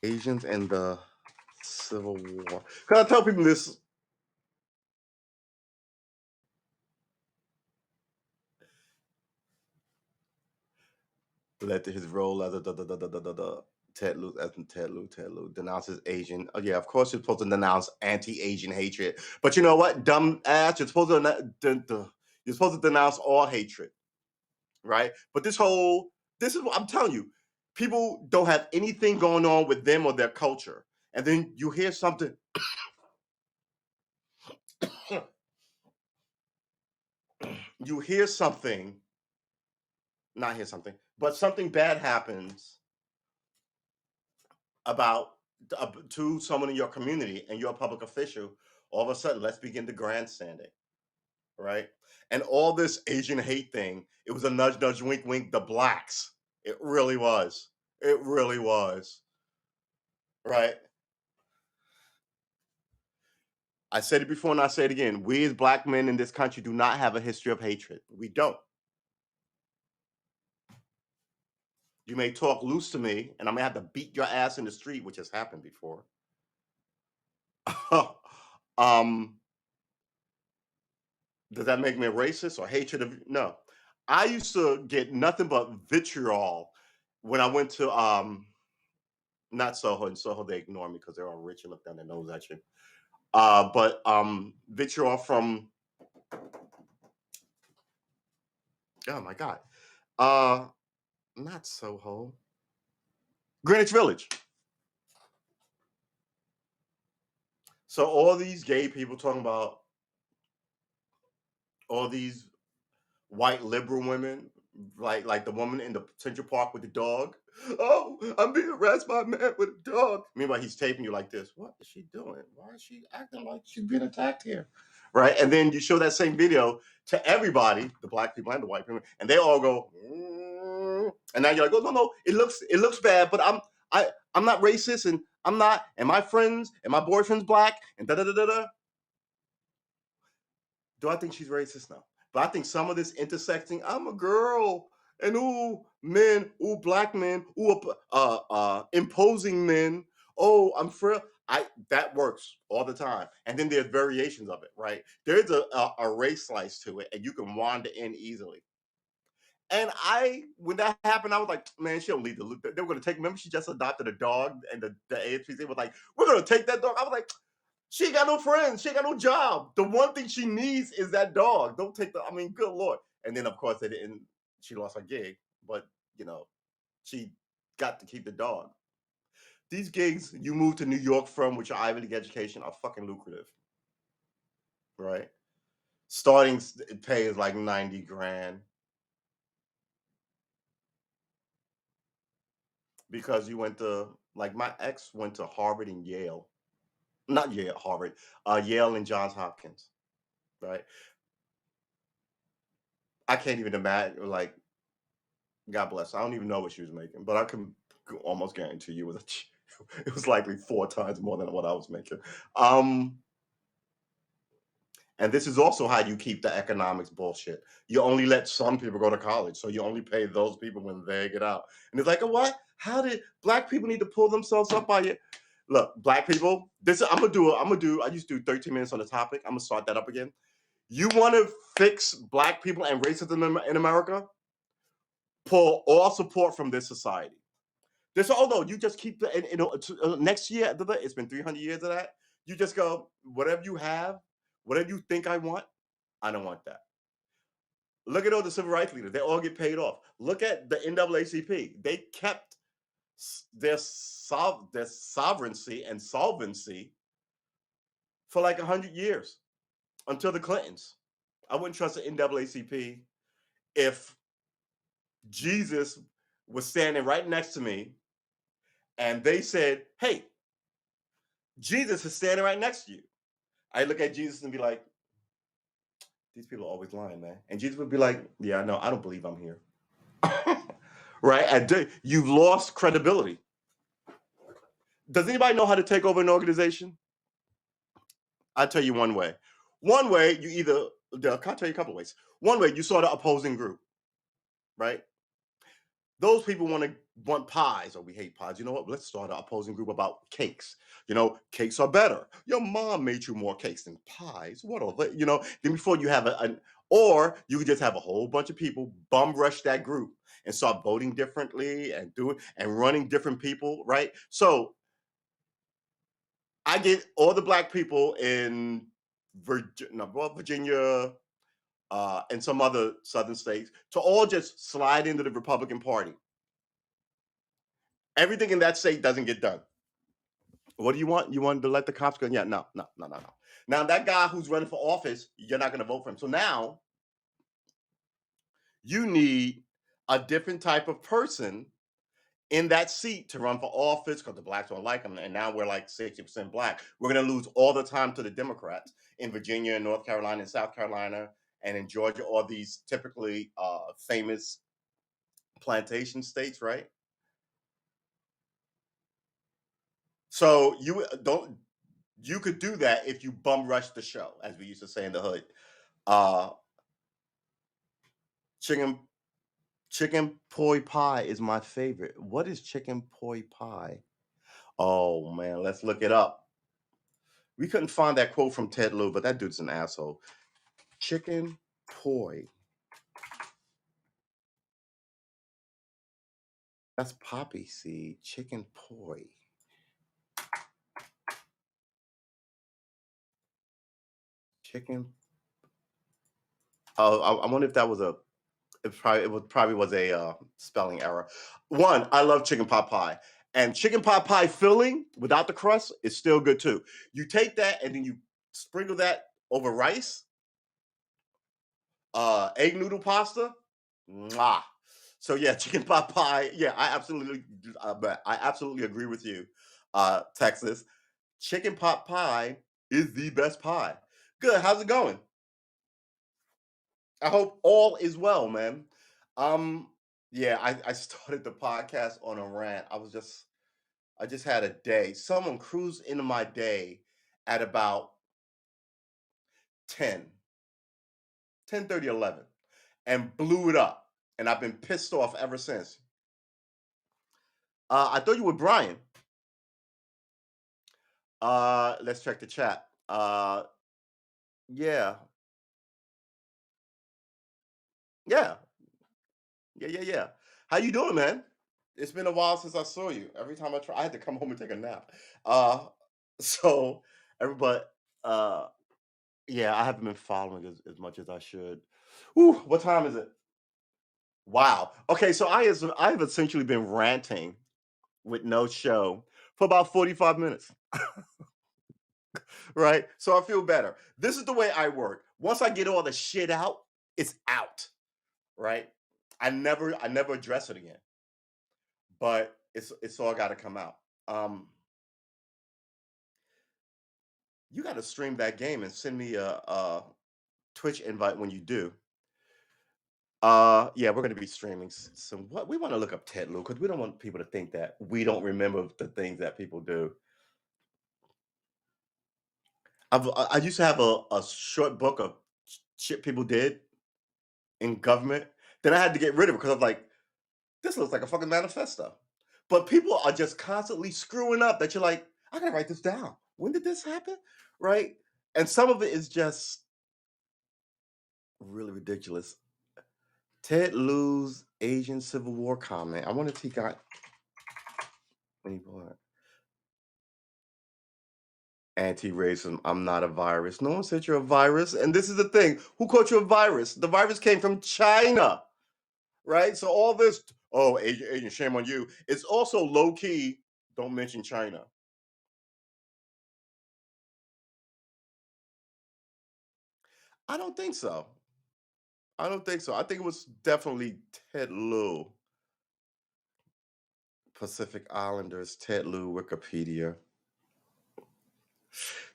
Asians and the Civil War. Can I tell people this? Let his role as a Ted Lieu denounces Asian. Oh yeah, of course you're supposed to denounce anti-Asian hatred, but you know what, dumb ass, you're supposed to denounce all hatred, right? But this is what I'm telling you. People don't have anything going on with them or their culture, and then you hear something. You hear something, not hear something, but something bad happens about to someone in your community and you're a public official. All of a sudden, let's begin the grandstanding, right? And all this Asian hate thing, it was a nudge, nudge, wink, wink, the blacks. It really was. It really was, right? I said it before and I say it again. We as black men in this country do not have a history of hatred. We don't. You may talk loose to me, and I'm gonna have to beat your ass in the street, which has happened before. um, does that make me a racist or hatred of? No. I used to get nothing but vitriol when I went to not Soho. In Soho, they ignore me because they're all rich and look down their nose at you. But vitriol from, oh my God, not Soho, Greenwich Village. So all these gay people talking about all these white liberal women, like the woman in the Central Park with the dog. Oh, I'm being harassed by a man with a dog. Meanwhile, he's taping you like this. What is she doing? Why is she acting like she's being attacked here? Right? And then you show that same video to everybody, the black people and the white people, and they all go, and now you're like, oh no, it looks bad, but I'm not racist, and I'm not, and my friends and my boyfriend's black, and da da da da da. Do I think she's racist? No. But I think some of this intersecting, I'm a girl, and ooh, men, ooh, black men, ooh, imposing men. Oh, I'm frail. That works all the time. And then there's variations of it, right? There's a race slice to it, and you can wander in easily. And when that happened, I was like, man, she don't need to look. They were going to take. Remember, she just adopted a dog, and the ASPCA was like, we're going to take that dog. I was like, she ain't got no friends. She ain't got no job. The one thing she needs is that dog. Don't take the. I mean, good lord. And then of course they didn't. She lost her gig, but you know, she got to keep the dog. These gigs you move to New York from, with your Ivy League education, are fucking lucrative, right? Starting pay is like 90 grand because you went to, like, my ex went to Harvard and Yale, not Yale, Harvard, Yale and Johns Hopkins, right? I can't even imagine, like, God bless. I don't even know what she was making, but I can almost guarantee you it was likely 4 times more than what I was making. And this is also how you keep the economics bullshit. You only let some people go to college, so you only pay those people when they get out. And it's like, what? How did black people need to pull themselves up by it? Look, black people. I'm gonna do. I used to do 13 minutes on the topic. I'm gonna start that up again. You want to fix black people and racism in America? Pull all support from this society. No, you just keep next year, it's been 300 years of that. You just go, whatever you have, whatever you think I want, I don't want that. Look at all the civil rights leaders. They all get paid off. Look at the NAACP. They kept their sovereignty and solvency for like 100 years until the Clintons. I wouldn't trust the NAACP if Jesus was standing right next to me and they said, "Hey, Jesus is standing right next to you." I look at Jesus and be like, "These people are always lying, man." And Jesus would be like, "Yeah, no, I don't believe I'm here." Right? You've lost credibility. Does anybody know how to take over an organization? I'll tell you one way. One way, you either, I'll tell you a couple of ways. One way, you saw the opposing group, right? Those people want pies, or we hate pies. You know what? Let's start an opposing group about cakes. Cakes are better. Your mom made you more cakes than pies. What are they? Then before you have or you could just have a whole bunch of people bum rush that group and start voting differently and running different people, right? So I get all the black people in Virginia, and some other southern states to all just slide into the Republican Party. Everything in that state doesn't get done. What do you want? You want to let the cops go? Yeah, no, no, no, no, no. Now that guy who's running for office, you're not going to vote for him. So now you need a different type of person in that seat to run for office because the blacks don't like him. And now we're like 60% black. We're going to lose all the time to the Democrats in Virginia and North Carolina and South Carolina and in Georgia, all these typically famous plantation states, right? So you could do that if you bum rush the show, as we used to say in the hood. Uh, chicken chicken poi pie is my favorite. What is chicken poi pie? Oh man, let's look it up. We couldn't find that quote from Ted Lieu, but that dude's an asshole. Chicken poi. That's poppy seed. Chicken poi. Chicken. Oh, I wonder if that was it probably was a spelling error. One, I love chicken pot pie, and chicken pot pie filling without the crust is still good too. You take that and then you sprinkle that over rice, egg noodle pasta. Mwah. So yeah, chicken pot pie. Yeah, I absolutely agree with you, Texas. Chicken pot pie is the best pie. Good. How's it going? I hope all is well, man. Um, yeah, I started the podcast on a rant. I just had a day. Someone cruised into my day at about 10, 10:30, 11, and blew it up. And I've been pissed off ever since. I thought you were Brian. Let's check the chat. Yeah, yeah, yeah. How you doing, man? It's been a while since I saw you. Every time I had to come home and take a nap. Uh, so everybody, uh, yeah, I haven't been following as much as I should. Ooh, what time is it? Wow. Okay, so I have essentially been ranting with no show for about 45 minutes, right? So I feel better. This is the way I work. Once I get all the shit out, it's out, right? I never address it again. But it's all got to come out. Um, you got to stream that game and send me a Twitch invite when you do. Yeah, we're gonna be streaming some. What we want to look up Ted Lieu because we don't want people to think that we don't remember the things that people do. I used to have a short book of shit people did in government. Then I had to get rid of it because I'm like, this looks like a fucking manifesto. But people are just constantly screwing up that you're like, I gotta write this down. When did this happen? Right? And some of it is just really ridiculous. Ted Lieu's Asian Civil War comment. I wonder if he got any more. Anti-racism. I'm not a virus. No one said you're a virus. And this is the thing. Who called you a virus? The virus came from China, right? So all this, oh, Asian, shame on you. It's also low key. Don't mention China. I don't think so. I don't think so. I think it was definitely Ted Lieu. Pacific Islanders, Ted Lieu, Wikipedia.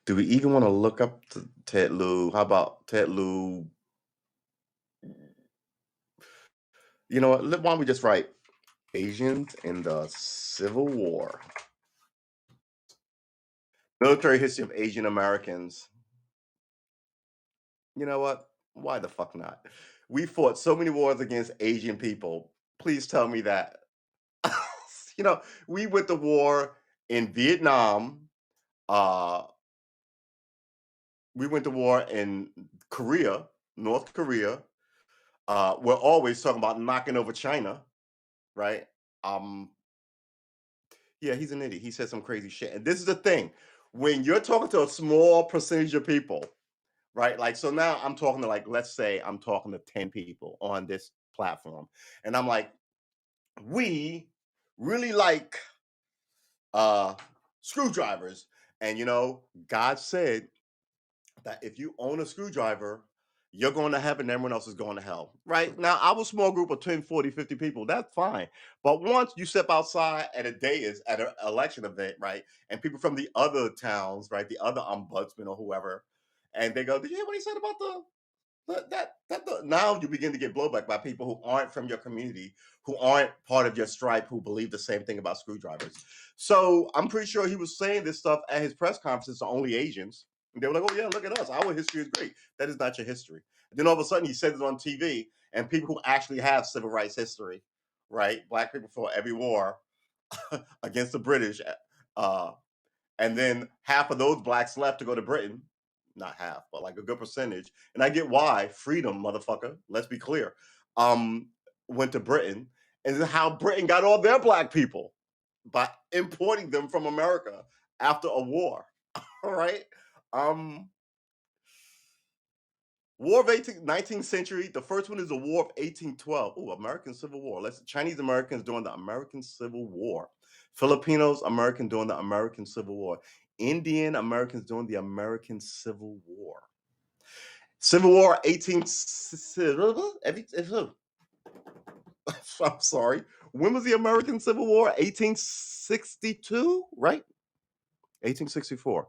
Do we even want to look up Ted Lieu? How about Ted Lieu? You know what? Why don't we just write Asians in the Civil War? Military history of Asian Americans. You know what? Why the fuck not? We fought so many wars against Asian people. Please tell me that. you know, we went to war in Vietnam. Uh, we went to war in Korea, North Korea. We're always talking about knocking over China, right? Um, yeah, he's an idiot. He said some crazy shit. And this is the thing: when you're talking to a small percentage of people, right? Like, so now I'm talking to, like, let's say I'm talking to 10 people on this platform, and I'm like, we really like uh screwdrivers, and God said that if you own a screwdriver, you're going to heaven, everyone else is going to hell. Right now, our small group of 10, 40, 50 people, that's fine. But once you step outside at a dais at an election event, right, and people from the other towns, right, the other ombudsman or whoever, and they go, did you hear what he said about now you begin to get blowback by people who aren't from your community, who aren't part of your stripe, who believe the same thing about screwdrivers. So I'm pretty sure he was saying this stuff at his press conferences to only Asians. And they were like, oh yeah, look at us. Our history is great. That is not your history. And then all of a sudden he says it on TV, and people who actually have civil rights history, right? Black people fought every war against the British. Uh, and then half of those blacks left to go to Britain. Not half, but like a good percentage. And I get why. Freedom, motherfucker. Let's be clear. Um, Went to Britain, and then how Britain got all their black people by importing them from America after a war. All right. Um, War of 19th century. The first one is the War of 1812. Oh, American Civil War. Let's Chinese Americans during the American Civil War. Filipinos American during the American Civil War. Indian Americans during the American Civil War. Civil War 18. I'm sorry. When was the American Civil War? 1862, right? 1864.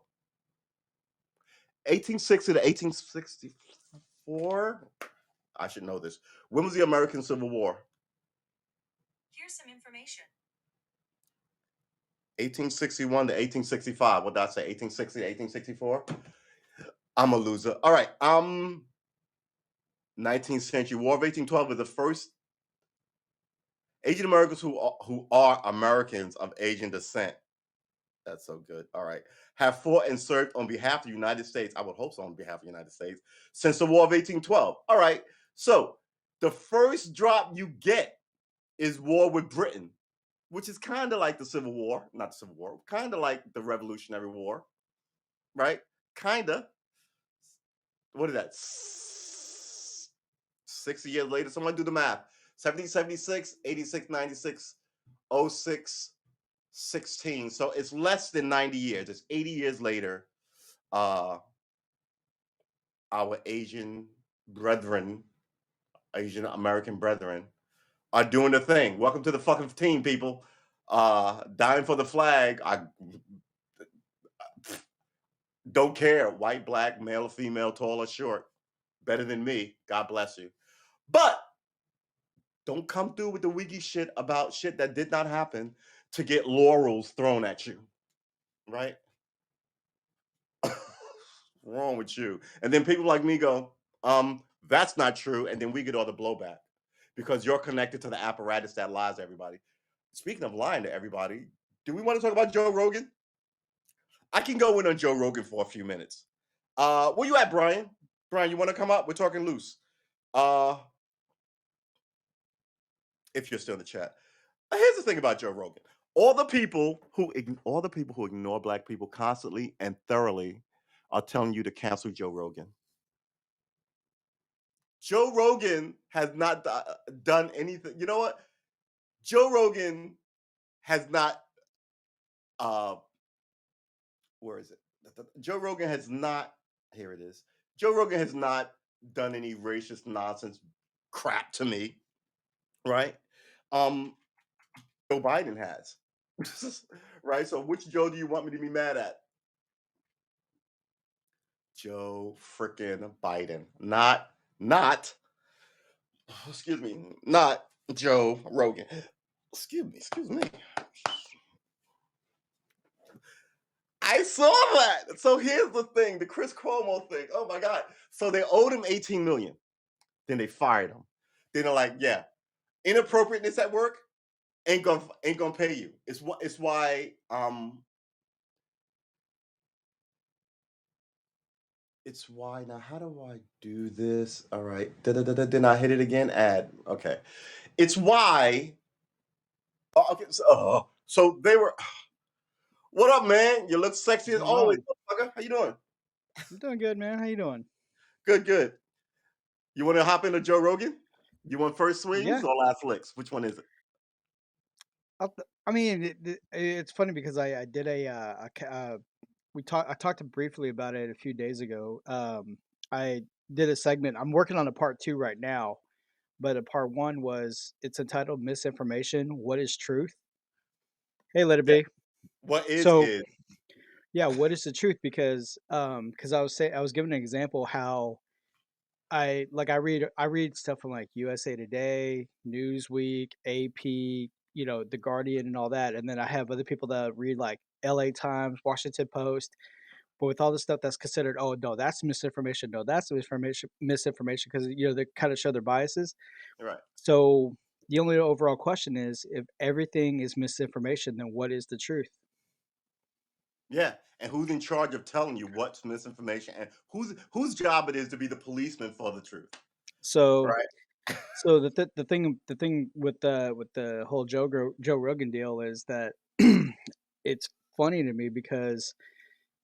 1860 to 1864. I should know this. When was the American Civil War?
Here's some information.
1861 to 1865. What did I say? 1860 to 1864? I'm a loser. All right. 19th century. War of 1812 is the first Asian Americans who are Americans of Asian descent. That's so good. All right. Have fought and served on behalf of the United States. I would hope so, on behalf of the United States since the War of 1812. All right. So the first drop you get is war with Britain, which is kind of like the Civil War, not the Civil War, kind of like the Revolutionary War, right? Kind of. What is that? 60 years later, someone do the math. 1776, 86, 96, 06, 16. So it's less than 90 years. It's 80 years later. Uh, our Asian brethren, Asian American brethren, are doing the thing. Welcome to the fucking team, people. Dying for the flag. I don't care. White, black, male or female, tall or short. Better than me. God bless you. But don't come through with the wiggy shit about shit that did not happen to get laurels thrown at you. Right? Wrong with you? And then people like me go, that's not true. And then we get all the blowback because you're connected to the apparatus that lies to everybody. Speaking of lying to everybody, do we want to talk about Joe Rogan? I can go in on Joe Rogan for a few minutes. Where you at, Brian? Brian, you want to come up? We're talking loose. Uh, if you're still in the chat. Here's the thing about Joe Rogan. All the people who ignore black people constantly and thoroughly are telling you to cancel Joe Rogan. Joe Rogan has not done anything. You know what? Joe Rogan has not where is it? Joe Rogan has not, here it is. Joe Rogan has not done any racist nonsense crap to me, right? Um, Joe Biden has. Right? So which Joe do you want me to be mad at? Joe freaking Biden. Not, excuse me, not Joe Rogan. Excuse me. I saw that. So here's the thing, the Chris Cuomo thing. Oh my God. So they owed him 18 million. Then they fired him. Then they're like, yeah, inappropriateness at work ain't gonna pay you. It's why it's why now how do I do this? All right. Then I hit it again. Add. Okay. It's why okay, so they were what up, man? You look sexy
What's
as
going
always,
on?
motherfucker. How you doing?
I'm doing good, man. How you doing?
Good, good. You want to hop into Joe Rogan? You want first swings
Yeah.
or last licks? Which one is it?
I mean, it's funny because I did I talked briefly about it a few days ago. I did a segment. I'm working on a part two right now, but a part one was it's entitled "Misinformation: What is Truth?" Hey, let it
Yeah.
be.
What
So
is
yeah, what is the truth? Because I was giving an example how I read stuff from like USA Today, Newsweek, AP, The Guardian and all that, and then I have other people that read like LA Times, Washington Post. But with all the stuff that's considered, oh no, that's misinformation. No, that's misinformation because they kind of show their biases.
right?
So the only overall question is if everything is misinformation, then what is the truth?
Yeah. And who's in charge of telling you what's misinformation and whose job it is to be the policeman for the truth?
So
Right.
so the thing with the whole Joe Rogan deal is that it's funny to me because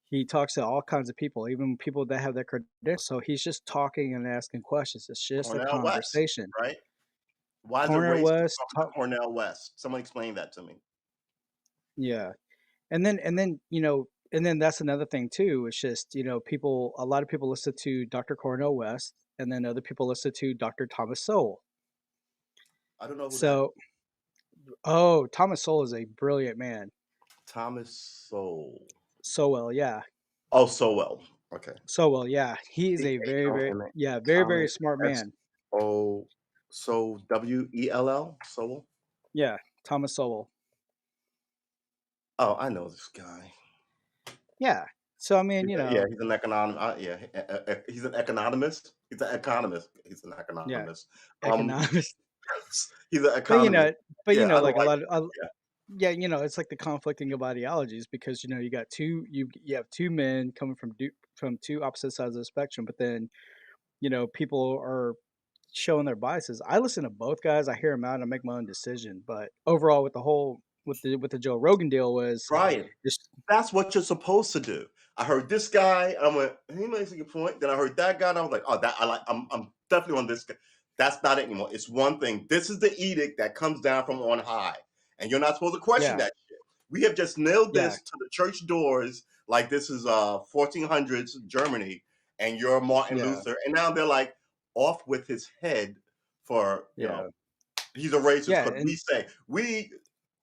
he talks to all kinds of people, even people that have their credentials. So he's just talking and asking questions. It's just a
Cornell West,
conversation.
right? Why is it
Corner
racist
West,
talking to Cornell West? Someone explain that to me.
yeah, and then that's another thing too. It's just a lot of people listen to Dr. Cornell West, and then other people listen to Dr. Thomas Sowell.
I don't know who that is.
So, oh, Thomas Sowell is a brilliant man.
Thomas Sowell.
Sowell, yeah.
Oh, Sowell. Okay.
Sowell, yeah. He is a very, very,
Sowell.
yeah, very, very
Thomas
smart
S
man.
O so Well Sowell.
Yeah, Thomas Sowell.
Oh, I know this guy.
Yeah. So I mean,
Yeah, he's an economic. Yeah, he's an economist. He's an economist. He's an
yeah,
economist. Um,
economist.
he's an
But
economist. Yeah, I don't
like a
like.
lot of
Yeah,
yeah, it's like the conflicting of ideologies because you have two men coming from two opposite sides of the spectrum, but then people are showing their biases. I listen to both guys. I hear them out and I make my own decision. But overall, with the Joe Rogan deal was
Brian.
just
That's what you're supposed to do. I heard this guy, and I went, he makes a good point. Then I heard that guy, and I was like, oh, that I like. I'm definitely on this guy. That's not it anymore. It's one thing. This is the edict that comes down from on high, and you're not supposed to question
yeah,
that shit. We have just nailed
yeah,
this to the church doors, like this is 1400s Germany, and you're Martin
yeah,
Luther, and now they're like off with his head for
yeah,
he's a racist
yeah,
because we
and
say we,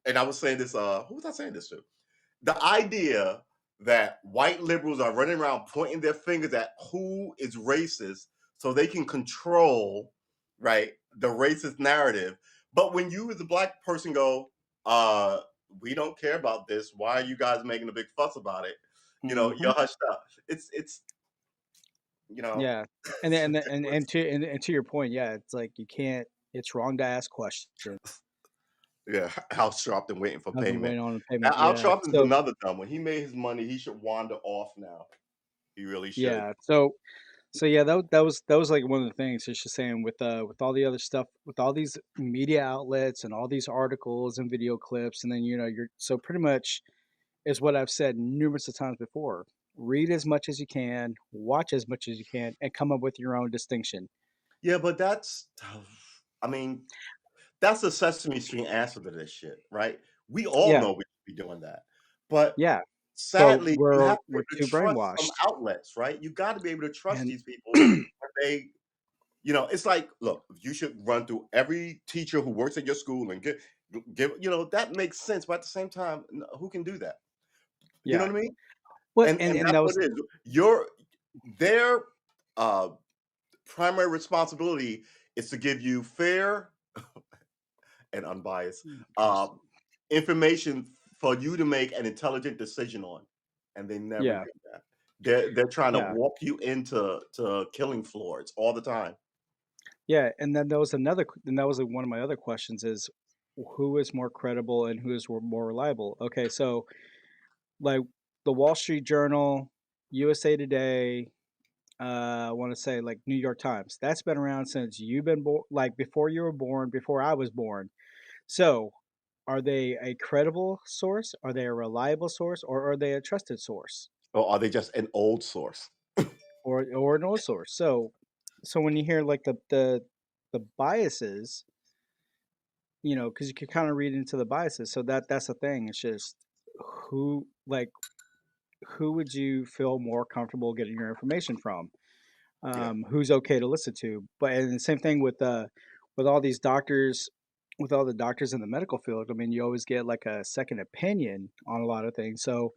and I was saying this. Who was I saying this to? The idea that white liberals are running around pointing their fingers at who is racist so they can control right the racist narrative, but when you as a black person go we don't care about this, why are you guys making a big fuss about it,
mhm,
you're hushed up. It's you know
yeah,
it's ridiculous.
and to your point, yeah, it's like you can't. It's wrong to ask questions.
Yeah, Al Sharpton waiting for
I've been
payment.
waiting on a payment.
Al
Yeah,
Sharpton's
so
another dumb one. He made his money, he should wander off now. He really should.
yeah, so yeah, that was like one of the things. It's just saying with all the other stuff, with all these media outlets and all these articles and video clips, and then you're so pretty much is what I've said numerous of times before. Read as much as you can, watch as much as you can, and come up with your own distinction.
Yeah, but that's I mean, that's the Sesame Street answer to this shit, right? We all
Yeah,
know we should be doing that. But
yeah. But
sadly, you have to be
we're
able to
too
trust some
brainwashed,
outlets, right? You got to be able to trust
and
these people when they It's like, look, you should run through every teacher who works at your school and give, that makes sense. But at the same time, who can do that? You know
Yeah.
what I mean?
What
And
and
that's
that
what
was
it is. Their uh, primary responsibility is to give you fair and unbiased uh,
just
information for you to make an intelligent decision on, and they never
yeah,
do that. They're trying to
yeah,
walk you into killing floors all the time.
yeah, and then there was and that was one of my other questions is who is more credible and who is more reliable? Okay, so like the Wall Street Journal, USA Today, I want to say like New York Times. That's been around since you've been born, like before you were born, before I was born. So, are they a credible source? Are they a reliable source, or are they a trusted source,
Or are they just an old source?
or no source? So when you hear like the biases, because you can kind of read into the biases. So that's the thing. It's just who like who would you feel more comfortable getting your information from?
Yeah.
Who's okay to listen to? But and the same thing with all these doctors, with all the doctors in the medical field. I mean, you always get like a second opinion on a lot of things. So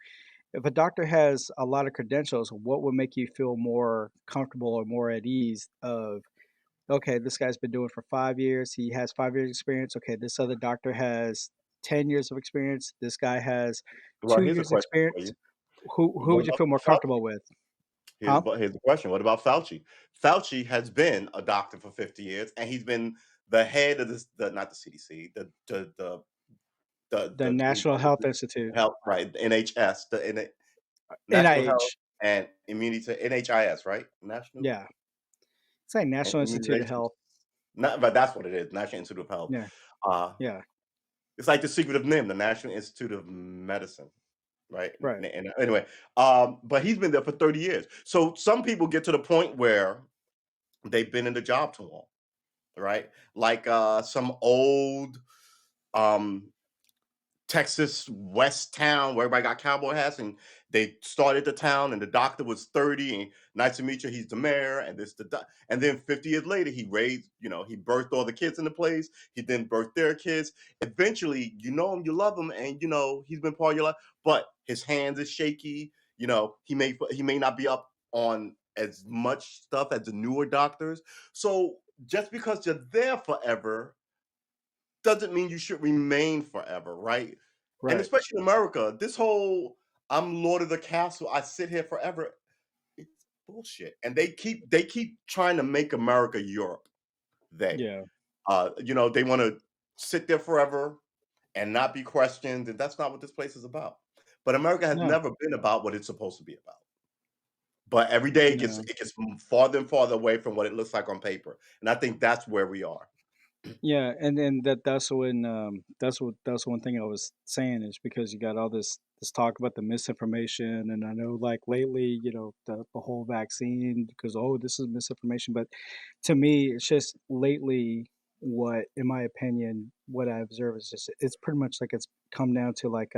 if a doctor has a lot of credentials, what would make you feel more comfortable or more at ease of, okay, this guy's been doing it for 5 years. He has 5 years experience. Okay, this other doctor has 10 years of experience. This guy has
Well,
two
here's a
years
question for
experience.
you.
Who
What
would you
about
feel more comfortable
Fauci?
with?
Here's
Huh?
but here's the question. What about Fauci? Fauci has been a doctor for 50 years, and he's been the head of this, the not the CDC,
The
the
National Health Institute,
health, right? The NHS, National Health
NIH.
and Immunity, NHIS, right? National
Yeah, it's like
and
National Institute of
Immunization.
Health.
Not, but that's what it is. National Institute of Health.
Yeah,
Uh,
yeah,
it's like the secret of NIM, the National Institute of Medicine, right?
right.
And anyway, but he's been there for 30 years. So some people get to the point where they've been in the job too long, right? Like some old um Texas West town where everybody got cowboy hats, and they started the town, and the doctor was 30, and nice to meet you, he's the mayor, and and then 50 years later, he raised, he birthed all the kids in the place, he then birthed their kids. Eventually, you know him, you love him, and he's been part of your life, but his hands is shaky, he may not be up on as much stuff as the newer doctors. So just because you're there forever doesn't mean you should remain forever, right? And
Right.
especially in America, this whole "I'm Lord of the Castle, I sit here forever," it's bullshit. And they keep trying to make America Europe. They,
Yeah.
they want to sit there forever and not be questioned, and that's not what this place is about. But America has
No.
never been about what it's supposed to be about. But every day
No.
it gets farther and farther away from what it looks like on paper, and I think that's where we are.
Yeah, and then that's one thing I was saying is because you got all this talk about the misinformation, and I know like lately, the whole vaccine because oh this is misinformation, but to me it's just lately what in my opinion what I observe is just it's pretty much like it's come down to like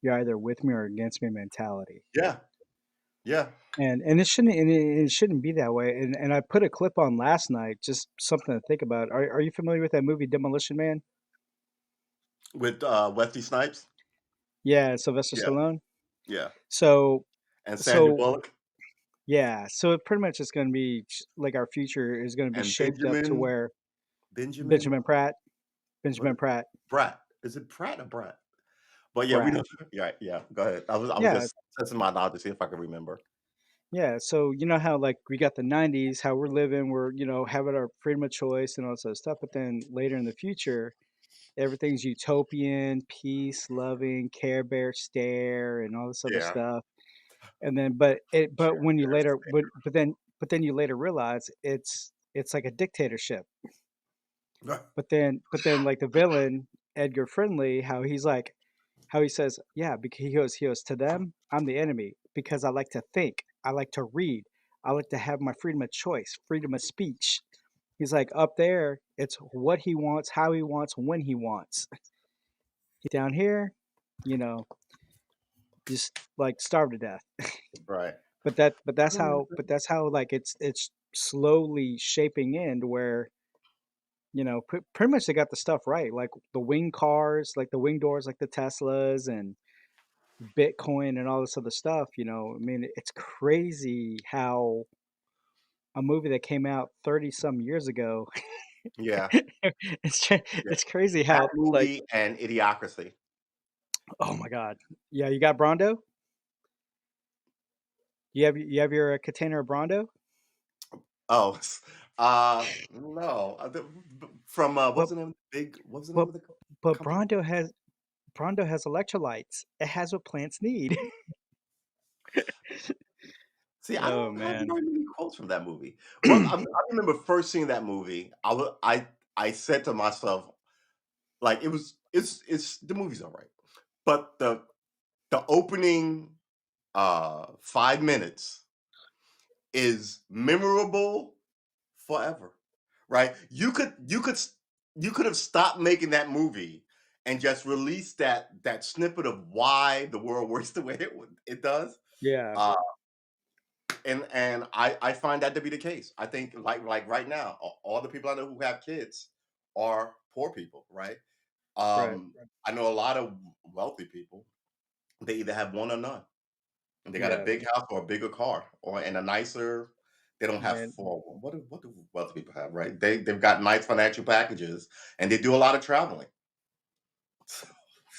you're either with me or against me mentality.
Yeah, yeah.
And it shouldn't be that way. And I put a clip on last night, just something to think about. Are you familiar with that movie Demolition Man?
With Wesley Snipes.
Yeah, Sylvester
Yeah,
Stallone.
yeah.
So
And Sandra
so
Bullock
yeah, so it pretty much is going to be like our future is going to be
and
shaped up to where
Benjamin
Benjamin Pratt,
what
Benjamin Pratt,
Brat. Is it Pratt or Brat? But yeah, we
Pratt.
know. Yeah, yeah. Go ahead. I was
Yeah,
just testing my knowledge to see if I could remember.
yeah. So you know how like we got the '90s, how we're living, we're having our freedom of choice and all this other stuff, but then later in the future everything's utopian, peace, loving, Care Bear stare, and all this other
Yeah.
stuff. And then, but
Sure.
when you later, but then you later realize it's like a dictatorship. But then, like the villain Edgar Friendly, how he says, yeah, because he goes to them, I'm the enemy because I like to think, I like to read, I like to have my freedom of choice, freedom of speech. He's like up there, it's what he wants, how he wants, when he wants. Down here, you know, just like starve to death.
Right.
But that's how like it's slowly shaping in to where, pretty much they got the stuff right, like the wing cars, like the wing doors, like the Teslas and Bitcoin and all this other stuff. I mean, it's crazy how a movie that came out 30 some years ago,
Yeah, yeah.
it's crazy
That
how like,
movie and Idiocracy.
oh my God. Yeah, you got Brondo? You have your container of Brondo?
Oh, no. From
But
what's the name? Big. What's the name
but
of the
but
company?
Brondo has electrolytes. It has what plants need.
See, I
Oh
don't have
man.
very many quotes from that movie. Well, I remember first seeing that movie. I said to myself, like, it's the movie's all right, but the opening 5 minutes is memorable forever, right? You could have stopped making that movie and just released that snippet of why the world works the way it does.
Yeah,
Uh, and I find that to be the case. I think like right now, all the people I know who have kids are poor people, right?
right.
I know a lot of wealthy people. They either have one or none. And they got a
Yeah,
big house or a bigger car or and a nicer. They don't have
man.
four. What do wealthy people have, right? They've got nice financial packages and they do a lot of traveling.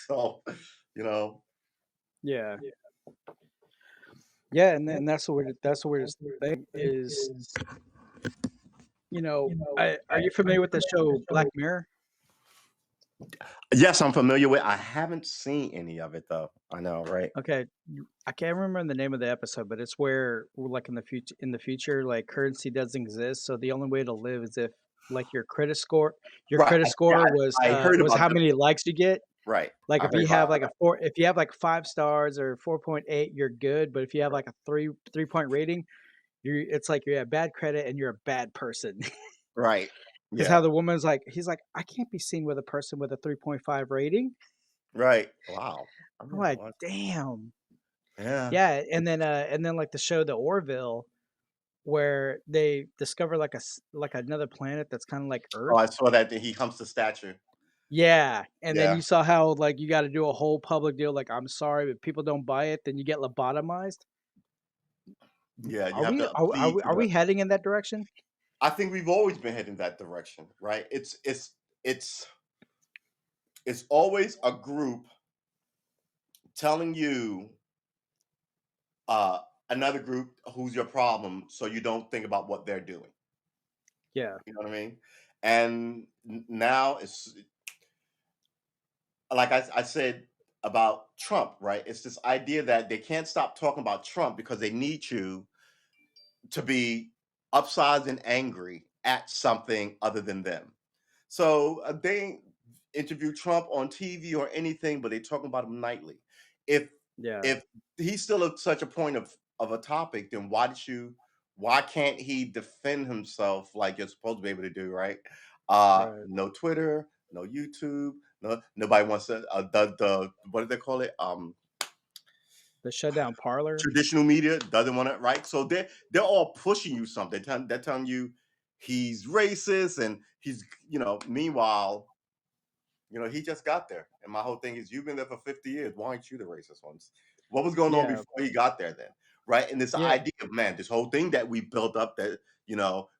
So, you know,
Yeah. Yeah, and that's the weirdest thing is, are you familiar with the show Black Mirror?
yes, I'm familiar with. I haven't seen any of it though. I know, right?
Okay, I can't remember the name of the episode, but it's where like in the future, like currency doesn't exist, so the only way to live is if like your
Right.
credit
Yeah,
score was
I heard
was
about
how
that.
many likes you get.
Right.
Like
I heard about that.
if you have like 5 stars or 4.8, you're good. But if you have like a 3 point rating, it's like you have bad credit and you're a bad person.
Right.
Because
Yeah.
how the woman's like, he's like, I can't be seen with a person with a 3.5 rating.
Right. Wow. I
I'm
mean,
like,
what?
damn.
Yeah.
Yeah, and then like the show The Orville, where they discover like another planet that's kind of like
Oh,
Earth.
I saw that he humps the statue.
Yeah, and then
Yeah.
you saw how like you got to do a whole public deal. Like, I'm sorry, but people don't buy it, then you get lobotomized.
Yeah. You
Are
have
we
to
are, are
plead
we
to
are
the
we heading in that direction?
I think we've always been heading that direction, right? It's it's always a group telling you uh another group who's your problem so you don't think about what they're doing.
Yeah,
You know what I mean? And now it's like I said about Trump, right? It's this idea that they can't stop talking about Trump because they need you to be upsized and angry at something other than them. So they interview Trump on TV or anything, but they talking about him nightly. If
yeah,
if he's still such a point of a topic, then why can't he defend himself like you're supposed to be able to do, right?
right.
No Twitter, no YouTube, nobody wants to the what do they call it?
The shutdown parlor.
Traditional media doesn't want it, right? So they're all pushing you something. They're telling you he's racist and he's meanwhile, he just got there. And my whole thing is you've been there for 50 years. Why aren't you the racist ones? What was going on
Yeah,
before he got there then? Right. And this
yeah,
idea of man, this whole thing that we built up that,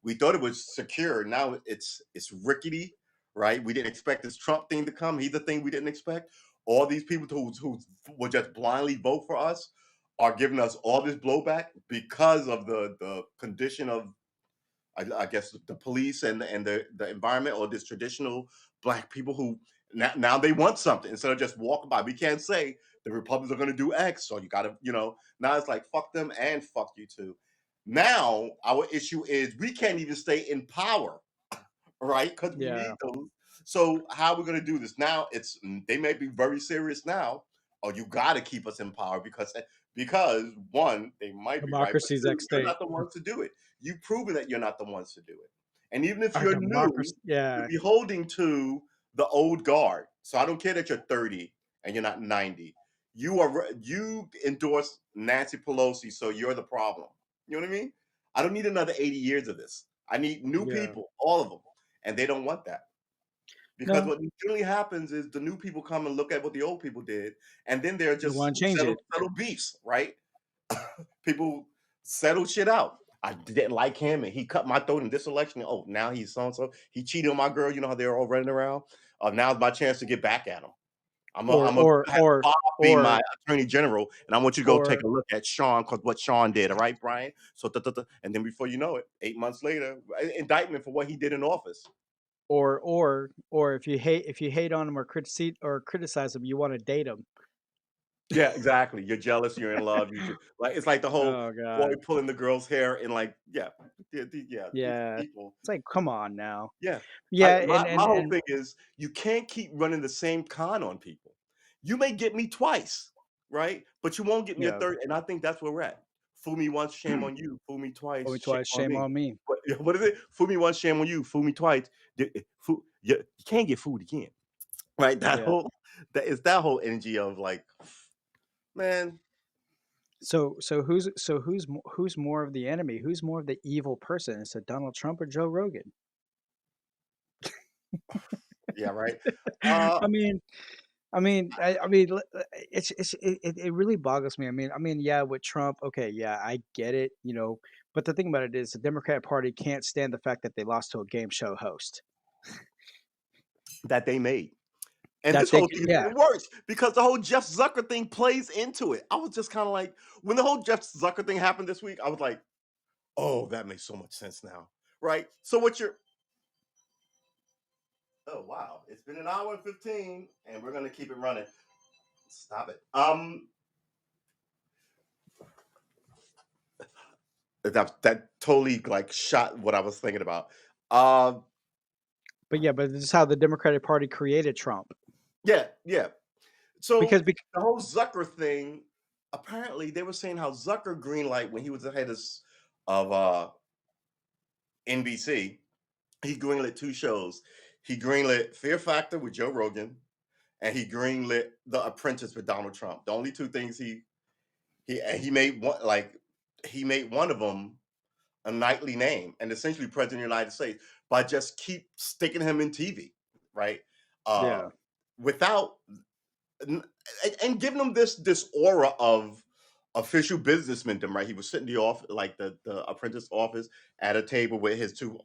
we thought it was secure. Now it's rickety, right? We didn't expect this Trump thing to come. He's the thing we didn't expect. All these people who would just blindly vote for us are giving us all this blowback because of the condition of I guess the police and the environment or this traditional black people who now they want something instead of just walking by. We can't say the Republicans are going to do X, so you got to now it's like fuck them and fuck you too. Now our issue is we can't even stay in power, right? Because we need
yeah.
those. So how are we going to do this now? They may be very serious now. Or you got to keep us in power because one, they might be right, but
Democracy's
two,
at
you're
stake.
not the ones to do it. You've proven that you're not the ones to do it. And even if
Our
you're new,
democracy.
you're
Yeah,
beholding to the old guard. So I don't care that you're 30 and you're not 90. You endorse Nancy Pelosi, so you're the problem. You know what I mean? I don't need another 80 years of this. I need new
Yeah.
people, all of them. And they don't want that. Because
No,
what generally happens is the new people come and look at what the old people did, and then they're
they
just
want to change it.
settle beefs, right? People settle shit out. I didn't like him, and he cut my throat in this election. Oh, now he's so and so. He cheated on my girl. You know how they're all running around. Now's my chance to get back at him.
Or
I'm a
or
have
or
Bob be my
or
attorney general, and I want you to go take
or
a look at Sean because what Sean did. All right, Brian. So, and then before you know it, 8 months later, indictment for what he did in office.
or if you hate on him or criticize him, you want to date him.
Yeah, exactly. You're jealous. You're in love. Like it's like the whole
Oh
boy
God.
pulling the girl's hair and like these
Yeah.
people.
It's like, come on now.
Yeah,
Yeah,
my whole
and
thing is you can't keep running the same con on people. You may get me twice, right? But you won't get me a
yeah.
third. And I think that's where we're at. Fool me once, shame on you. Fool me twice,
Only
shame
twice,
on
shame
me.
on me.
What is it? Fool me once, shame on you. Fool me twice. You can't get fooled again, right?
Yeah.
That whole energy of like, man,
So who's more of the enemy? Who's more of the evil person? Is it Donald Trump or Joe Rogan?
yeah, right. Uh,
I mean, it really boggles me. Yeah, with Trump, okay, yeah, I get it, but the thing about it is the Democratic Party can't stand the fact that they lost to a game show host.
that they made. And
That
this
they,
whole thing is
yeah,
even worse because the whole Jeff Zucker thing plays into it. I was just kind of like, when the whole Jeff Zucker thing happened this week, I was like, oh, that makes so much sense now. Right? So what you're oh wow, it's been an hour and 15, and we're gonna keep it running. Stop it. That totally like shot what I was thinking about. Um,
but this is how the Democratic Party created Trump
yeah. So
because
the whole Zucker thing, apparently they were saying how Zucker greenlight when he was the head of NBC, he greenlit two shows. He greenlit Fear Factor with Joe Rogan, and he greenlit The Apprentice with Donald Trump. The only two things he made one of them a nightly name and essentially president of the United States by just keep sticking him in TV, right? Uh,
yeah,
without and giving him this aura of official businessman, right? He was sitting the apprentice office at a table with his two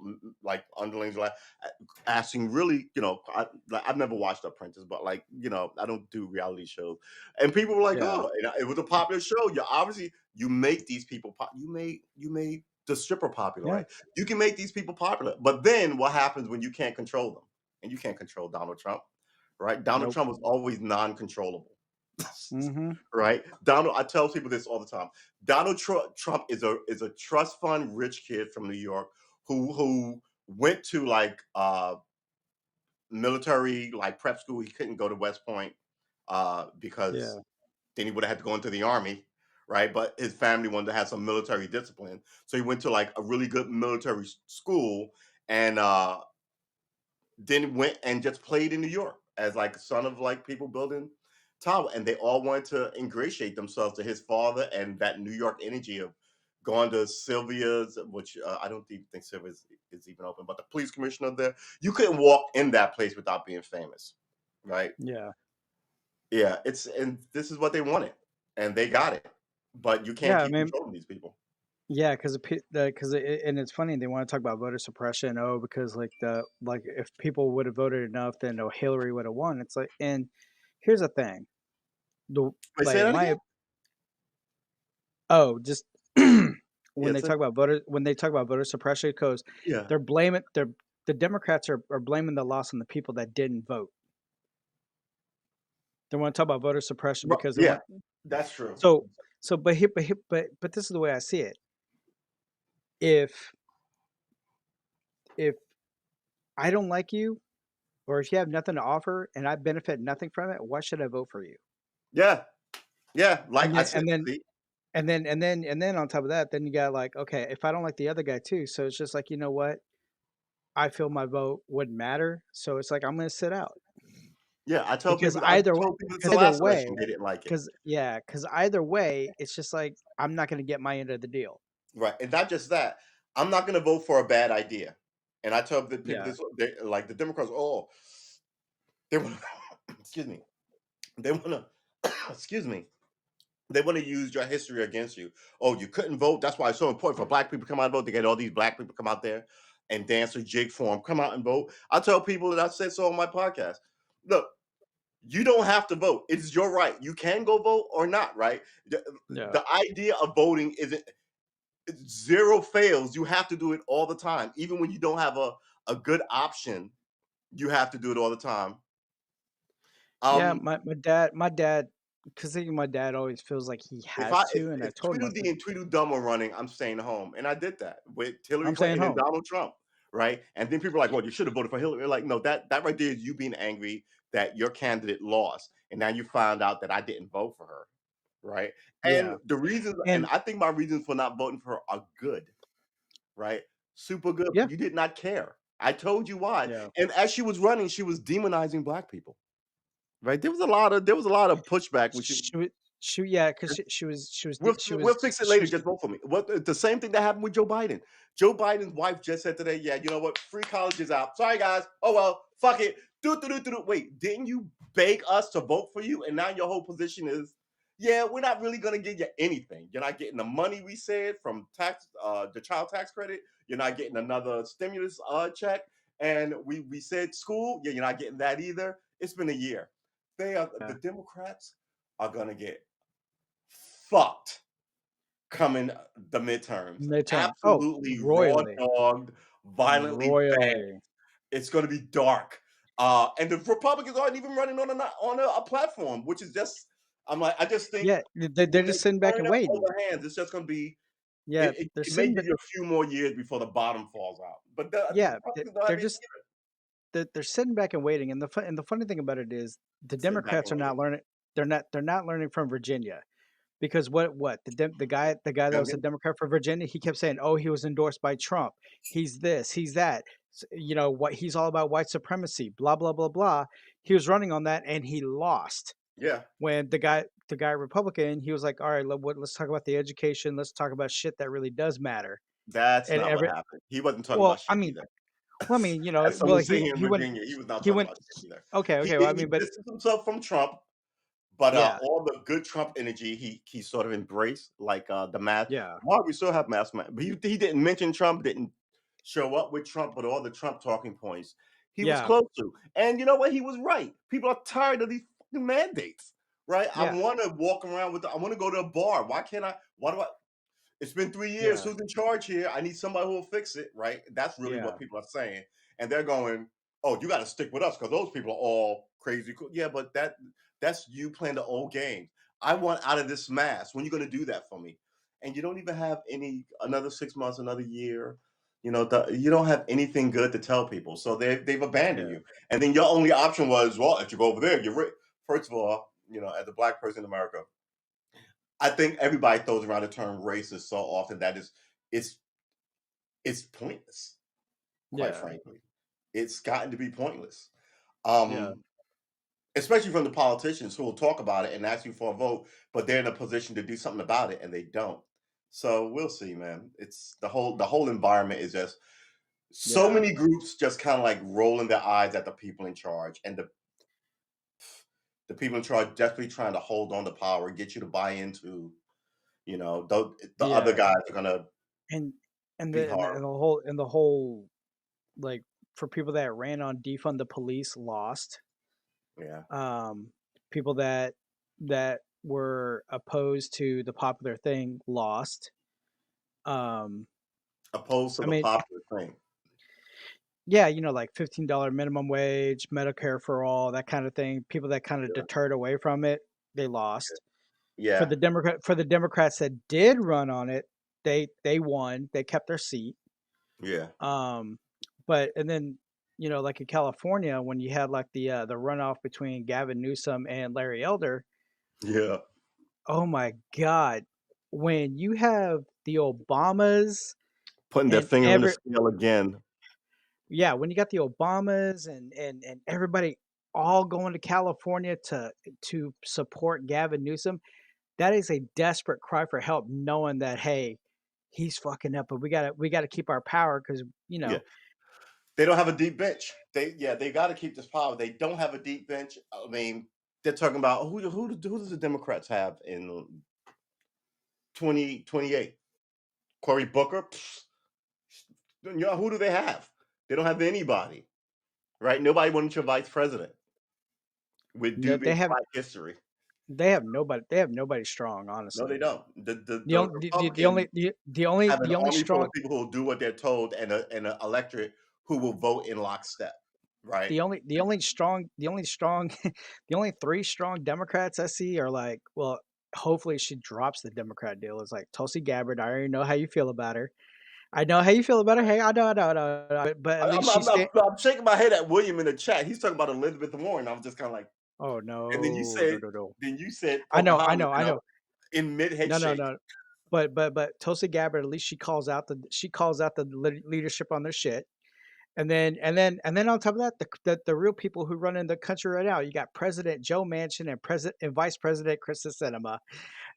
like underlings, like asking really, I've never watched Apprentice, but like, I don't do reality shows, and people were like,
yeah,
oh, it was a popular show. You make these people you made the stripper popular,
yeah,
right? You can make these people popular, but then what happens when you can't control them? And you can't control Donald Trump, right? Donald
nope,
Trump was always non-controllable.
mm-hmm,
Right? I tell people this all the time. Trump is a trust fund rich kid from New York who went to like military like prep school. He couldn't go to West Point because
yeah,
then he would have had to go into the army, right? But his family wanted to have some military discipline, so he went to like a really good military school and then went and just played in New York as like son of like people building tower, and they all wanted to ingratiate themselves to his father and that New York energy of going to Sylvia's, which I don't even think Sylvia's is even open, but the police commissioner there, you couldn't walk in that place without being famous, right?
yeah,
Yeah, and this is what they wanted, and they got it, but you can't
yeah. I
keep
mean,
controlling these people.
yeah, because and it's funny they want to talk about voter suppression. Oh, because like if people would have voted enough, then Hillary would have won. It's like, and here's the thing, the
Wait, say
like
that
my
again.
oh just
Yeah, it's
when they talk about voter suppression, because
yeah,
the Democrats are blaming the loss on the people that didn't vote. They want to talk about voter suppression because they
yeah,
want
that's true.
so but this is the way I see it. If if I don't like you, or if you have nothing to offer and I benefit nothing from it, why should I vote for you?
Yeah, yeah, like
And
I
then
said,
and then
see,
and then on top of that, then you got like, okay, if I don't like the other guy too, so it's just like, you know what? I feel my vote wouldn't matter, so it's like I'm gonna sit out
yeah,
because
I told people this the
either
last
way,
election, they didn't like it.
because either way, it's just like I'm not gonna get my end of the deal.
right, and not just that, I'm not gonna vote for a bad idea. And I tell the people
Yeah.
this, they like the Democrats, oh, they wanna excuse me, they wanna excuse me, they wanna use your history against you. Oh, you couldn't vote. That's why it's so important for black people to come out and vote. To get all these black people come out there and dance a jig for them. Come out and vote. I tell people that I said so on my podcast. Look, you don't have to vote. It's your right. You can go vote or not, right?
Yeah.
The idea of voting isn't zero fails. You have to do it all the time. Even when you don't have a good option, you have to do it all the time.
Yeah,
Um,
my dad, because my dad always feels like he has to, and I
if
told him, I
Tweedledee
said,
and Tweedledum were running, I'm staying home, and I did that with Hillary
I'm staying
Clinton and
home.
Donald Trump, right? And then people are like, "Well, you should have voted for Hillary." Like, no, that right there is you being angry that your candidate lost, and now you found out that I didn't vote for her, right? And
Yeah.
the reasons, and
And
I think my reasons for not voting for her are good, right? Super good.
yeah,
You did not care. I told you why.
yeah.
And as she was running, she was demonizing black people, right? There was a lot of pushback when
She would yeah, because
we'll fix it
she
later.
was
Just vote for me. What the same thing that happened with Joe Biden. Joe Biden's wife just said today, "Yeah, you know what? Free college is out. Sorry, guys. Oh well, fuck it. Do. Wait, didn't you beg us to vote for you? And now your whole position is, yeah, we're not really gonna give you anything. You're not getting the money we said from the child tax credit. You're not getting another stimulus check. And we said school. Yeah, you're not getting that either. It's been a year. The
yeah,
Democrats are gonna get fucked coming the midterms.
midterm. Oh,
Absolutely raw
royally,
dogged, violently bad.
royally.
It's going to be dark. And the Republicans aren't even running on a platform, which is just. I'm like, I just think
Yeah, they're
when they
just sitting back
turn
and
up
waiting.
over hands, it's just going to be.
Yeah,
It may give you a few more years before the bottom falls out, but the
yeah,
Republicans don't
they're
have any
just they're sitting back and waiting. And the funny thing about it is the
sitting back
Democrats
and
are not
waiting.
learning. They're not learning from Virginia. Because the guy that was a
Youngin?
Democrat for Virginia, he kept saying, "Oh, he was endorsed by Trump. He's this, he's that. What he's all about white supremacy, blah blah blah blah." He was running on that, and he lost.
Yeah,
When the guy Republican, he was like, "All right, let's talk about the education. Let's talk about shit that really does matter."
that's
And
not what happened. He wasn't talking about
well, I
shit
mean,
either.
well, I mean,
As
well,
someone sitting
he
here in
he went
Virginia, he was not
he
talking
went
about shit either.
okay,
He
okay. Well, I
he
mean, but
distanced himself from Trump. But
yeah,
all the good Trump energy he sort of embraced, like the mask.
yeah,
Why we still have mask man. But he didn't mention Trump, didn't show up with Trump, but all the Trump talking points he was
yeah,
close to. And you know what? He was right. People are tired of these fucking mandates, right? I
yeah,
want to walk around I want to go to a bar. Why can't I? Why do I? It's been 3 years.
yeah,
Who's in charge here? I need somebody who will fix it, right? That's really
yeah,
what people are saying. And they're going, oh, you got to stick with us because those people are all crazy. Yeah, but that's you playing the old game. I want out of this mess. When are you going to do that for me? And you don't even have another 6 months, another year. You don't have anything good to tell people. So they've abandoned
yeah,
you. And then your only option was, well, if you go over there, you're rich. First of all, as a black person in America, I think everybody throws around the term racist so often that it's it's pointless, quite
yeah,
frankly. It's gotten to be pointless.
yeah,
Um, Especially from the politicians who will talk about it and ask you for a vote, but they're in a position to do something about it and they don't. So we'll see, man. It's the whole environment is just so
yeah.
many groups just kind of like rolling their eyes at the people in charge, and the people in charge definitely trying to hold on to power, get you to buy into, the other
Yeah,
guys are gonna
and and
be
the and the, and
horrible.
the whole like for people that ran on defund the police lost.
Yeah.
Um, people that were opposed to the popular thing lost. Um,
Opposed to
I
the
mean,
popular thing.
yeah, like $15 minimum wage, Medicare for all, that kind of thing. People that kind of
Yeah.
deterred away from it, they lost. For
Yeah.
the Democrats that did run on it, they won. They kept their seat.
Yeah.
Um, but and then like in California, when you had like the runoff between Gavin Newsom and Larry Elder,
Yeah.
oh my God, when you have the Obamas
Putting their
and
finger in the scale again.
yeah, when you got the Obamas and everybody all going to California to support Gavin Newsom, that is a desperate cry for help, knowing that hey, he's fucking up, but we gotta keep our power because
Yeah. They don't have a deep bench. They got to keep this power. They don't have a deep bench. I mean, they're talking about who does the Democrats have in 2028? Cory Booker. Pfft, you know, who do they have? They don't have anybody, right? Nobody wants your vice president with
no,
dubious Black history.
they have nobody strong,
No, they
honestly.
don't. The the,
The
the
only
Republicans have an
the only
army full
strong
of people who will do what they're told, and an electorate who will vote in lockstep, right?
the only strong the only 3 strong Democrats I see are like, well, hopefully she drops the Democrat deal, is like Tulsi Gabbard. I already know how you feel about her. I know how you feel about her. Hey, I know, but at
I'm,
least she
I'm, I'm,
stand.
I'm shaking my head at William in the chat. He's talking about Elizabeth Warren. I'm just kind of like,
Oh
and
no, no, no, no.
then you said
I
Pocahontas,
know, I know.
in mid head
No, no,
shake.
no. But Tulsi Gabbard, at least she calls out the leadership on their shit. And then on top of that, the real people who run in the country right now, you got President Joe Manchin and President and Vice President Kristen Sinema.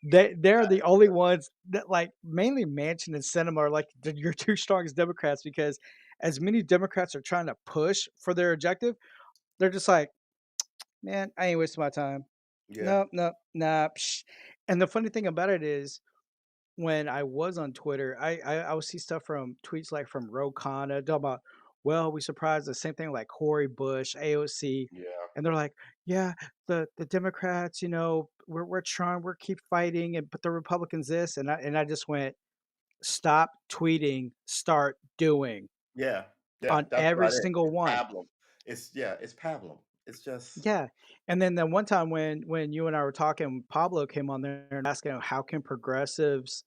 They're the only ones that, like, mainly Manchin and Sinema are like your 2 strongest Democrats, because as many Democrats are trying to push for their objective, they're just like, man, I ain't wasting my time.
Yeah,
No, no, nah. Psh. And the funny thing about it is, when I was on Twitter, I would see stuff from tweets like from Ro Khanna talking about, well, we surprised the same thing like Cory Bush, AOC,
yeah,
and they're like, yeah, the Democrats, we're trying, we're keep fighting, and but the Republicans this, and I just went, stop tweeting, start doing
yeah, yeah.
on
That's
every
about it.
single
It's
one.
pablum. It's pablum. It's just
Yeah, and then the one time when you and I were talking, Pablo came on there and asking how can progressives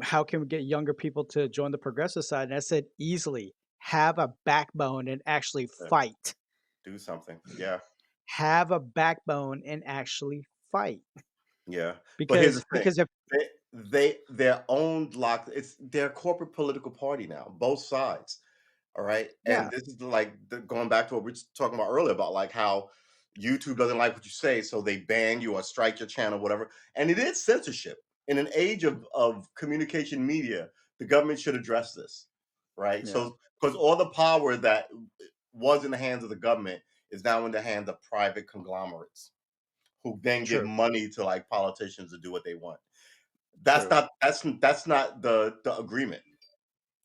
how can we get younger people to join the progressive side? And I said, easily, have a backbone and actually
uh,
fight.
do something. Yeah,
Have a backbone and actually fight.
yeah. But here's
Because
the thing.
because if
They're owned locked. It's their corporate political party now, both sides. All right. And
yeah,
this is like going back to what we were talking about earlier about like how YouTube doesn't like what you say, so they ban you or strike your channel, whatever. And it is censorship. In an age of communication media, the government should address this, right?
yeah,
So because all the power that was in the hands of the government is now in the hands of private conglomerates who then give
true,
money to like politicians to do what they want.
true.
That's not the agreement,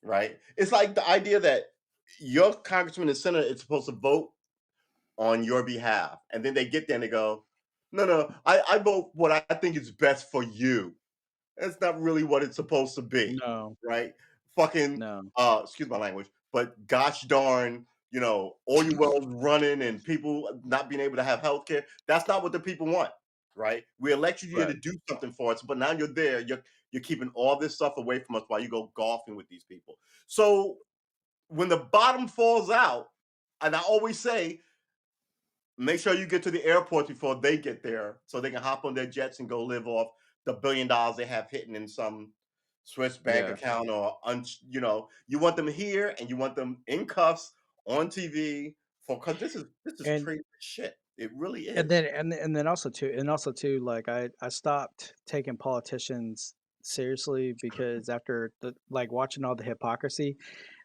right? It's like the idea that your congressman and senator is supposed to vote on your behalf, and then they get there and they go, "No, no, I vote what I think is best for you." That's not really what it's supposed to be,
No,
right? Fucking,
no.
excuse my language, but gosh darn, oil wells running and people not being able to have health care. That's not what the people want, right? We elected you to
Right.
do something for us, but now you're there. You're keeping all this stuff away from us while you go golfing with these people. So when the bottom falls out, and I always say, make sure you get to the airport before they get there so they can hop on their jets and go live off the $1 billion they have hidden in some Swiss bank
Yeah.
account or you want them here and you want them in cuffs on TV for because this is
And
crazy shit. It really
and
is.
then and then also too, like I stopped taking politicians seriously because after watching all the hypocrisy,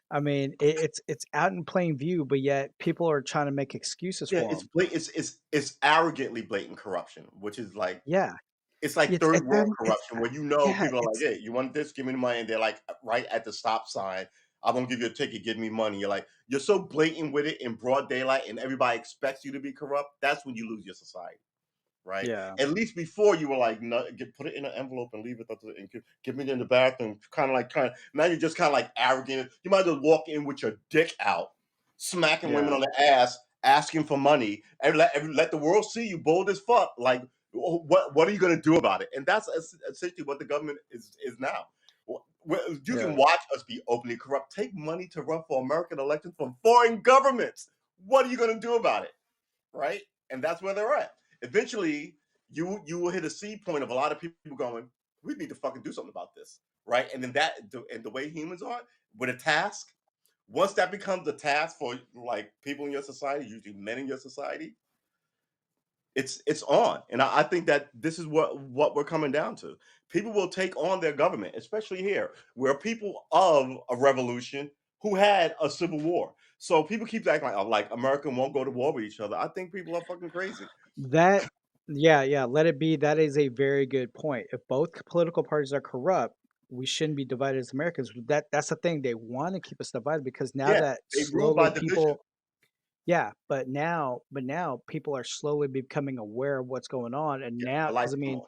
I mean, it's out in plain view, but yet people are trying to make excuses
Yeah,
for
it's
them.
it's arrogantly blatant corruption, which is like
Yeah.
it's like third
It's
world corruption where
yeah,
people are like, "Hey, you want this? Give me the money." And they're like right at the stop sign. I'm gonna give you a ticket. Give me money. You're like, you're so blatant with it in broad daylight, and everybody expects you to be corrupt. That's when you lose your society, right?
yeah,
At least before you were like, no, put it in an envelope and leave it and give me it in the bathroom. Kind of. Now you're just kind of like arrogant. You might as well walk in with your dick out, smacking women
yeah,
on the ass, asking for money, and let the world see you bold as fuck. Like, what are you going to do about it? And that's essentially what the government is now. You
yeah,
can watch us be openly corrupt. Take money to run for American elections from foreign governments. What are you going to do about it? Right? And that's where they're at. Eventually, you will hit a seed point of a lot of people going, we need to fucking do something about this, right? And then and the way humans are with a task, once that becomes a task for like people in your society, usually men in your society, It's on, and I think that this is what we're coming down to. People will take on their government, especially here, where people of a revolution who had a civil war. So people keep acting like America won't go to war with each other. I think people are fucking crazy.
That yeah, yeah, let it be. That is a very good point. If both political parties are corrupt, we shouldn't be divided as Americans. That's the thing. They want to keep us divided because now
Yeah,
that
they rule by
slowly
division.
people yeah, but now people are slowly becoming aware of what's going on. And
Yeah,
now,
the
because
lights
I
come
mean,
on.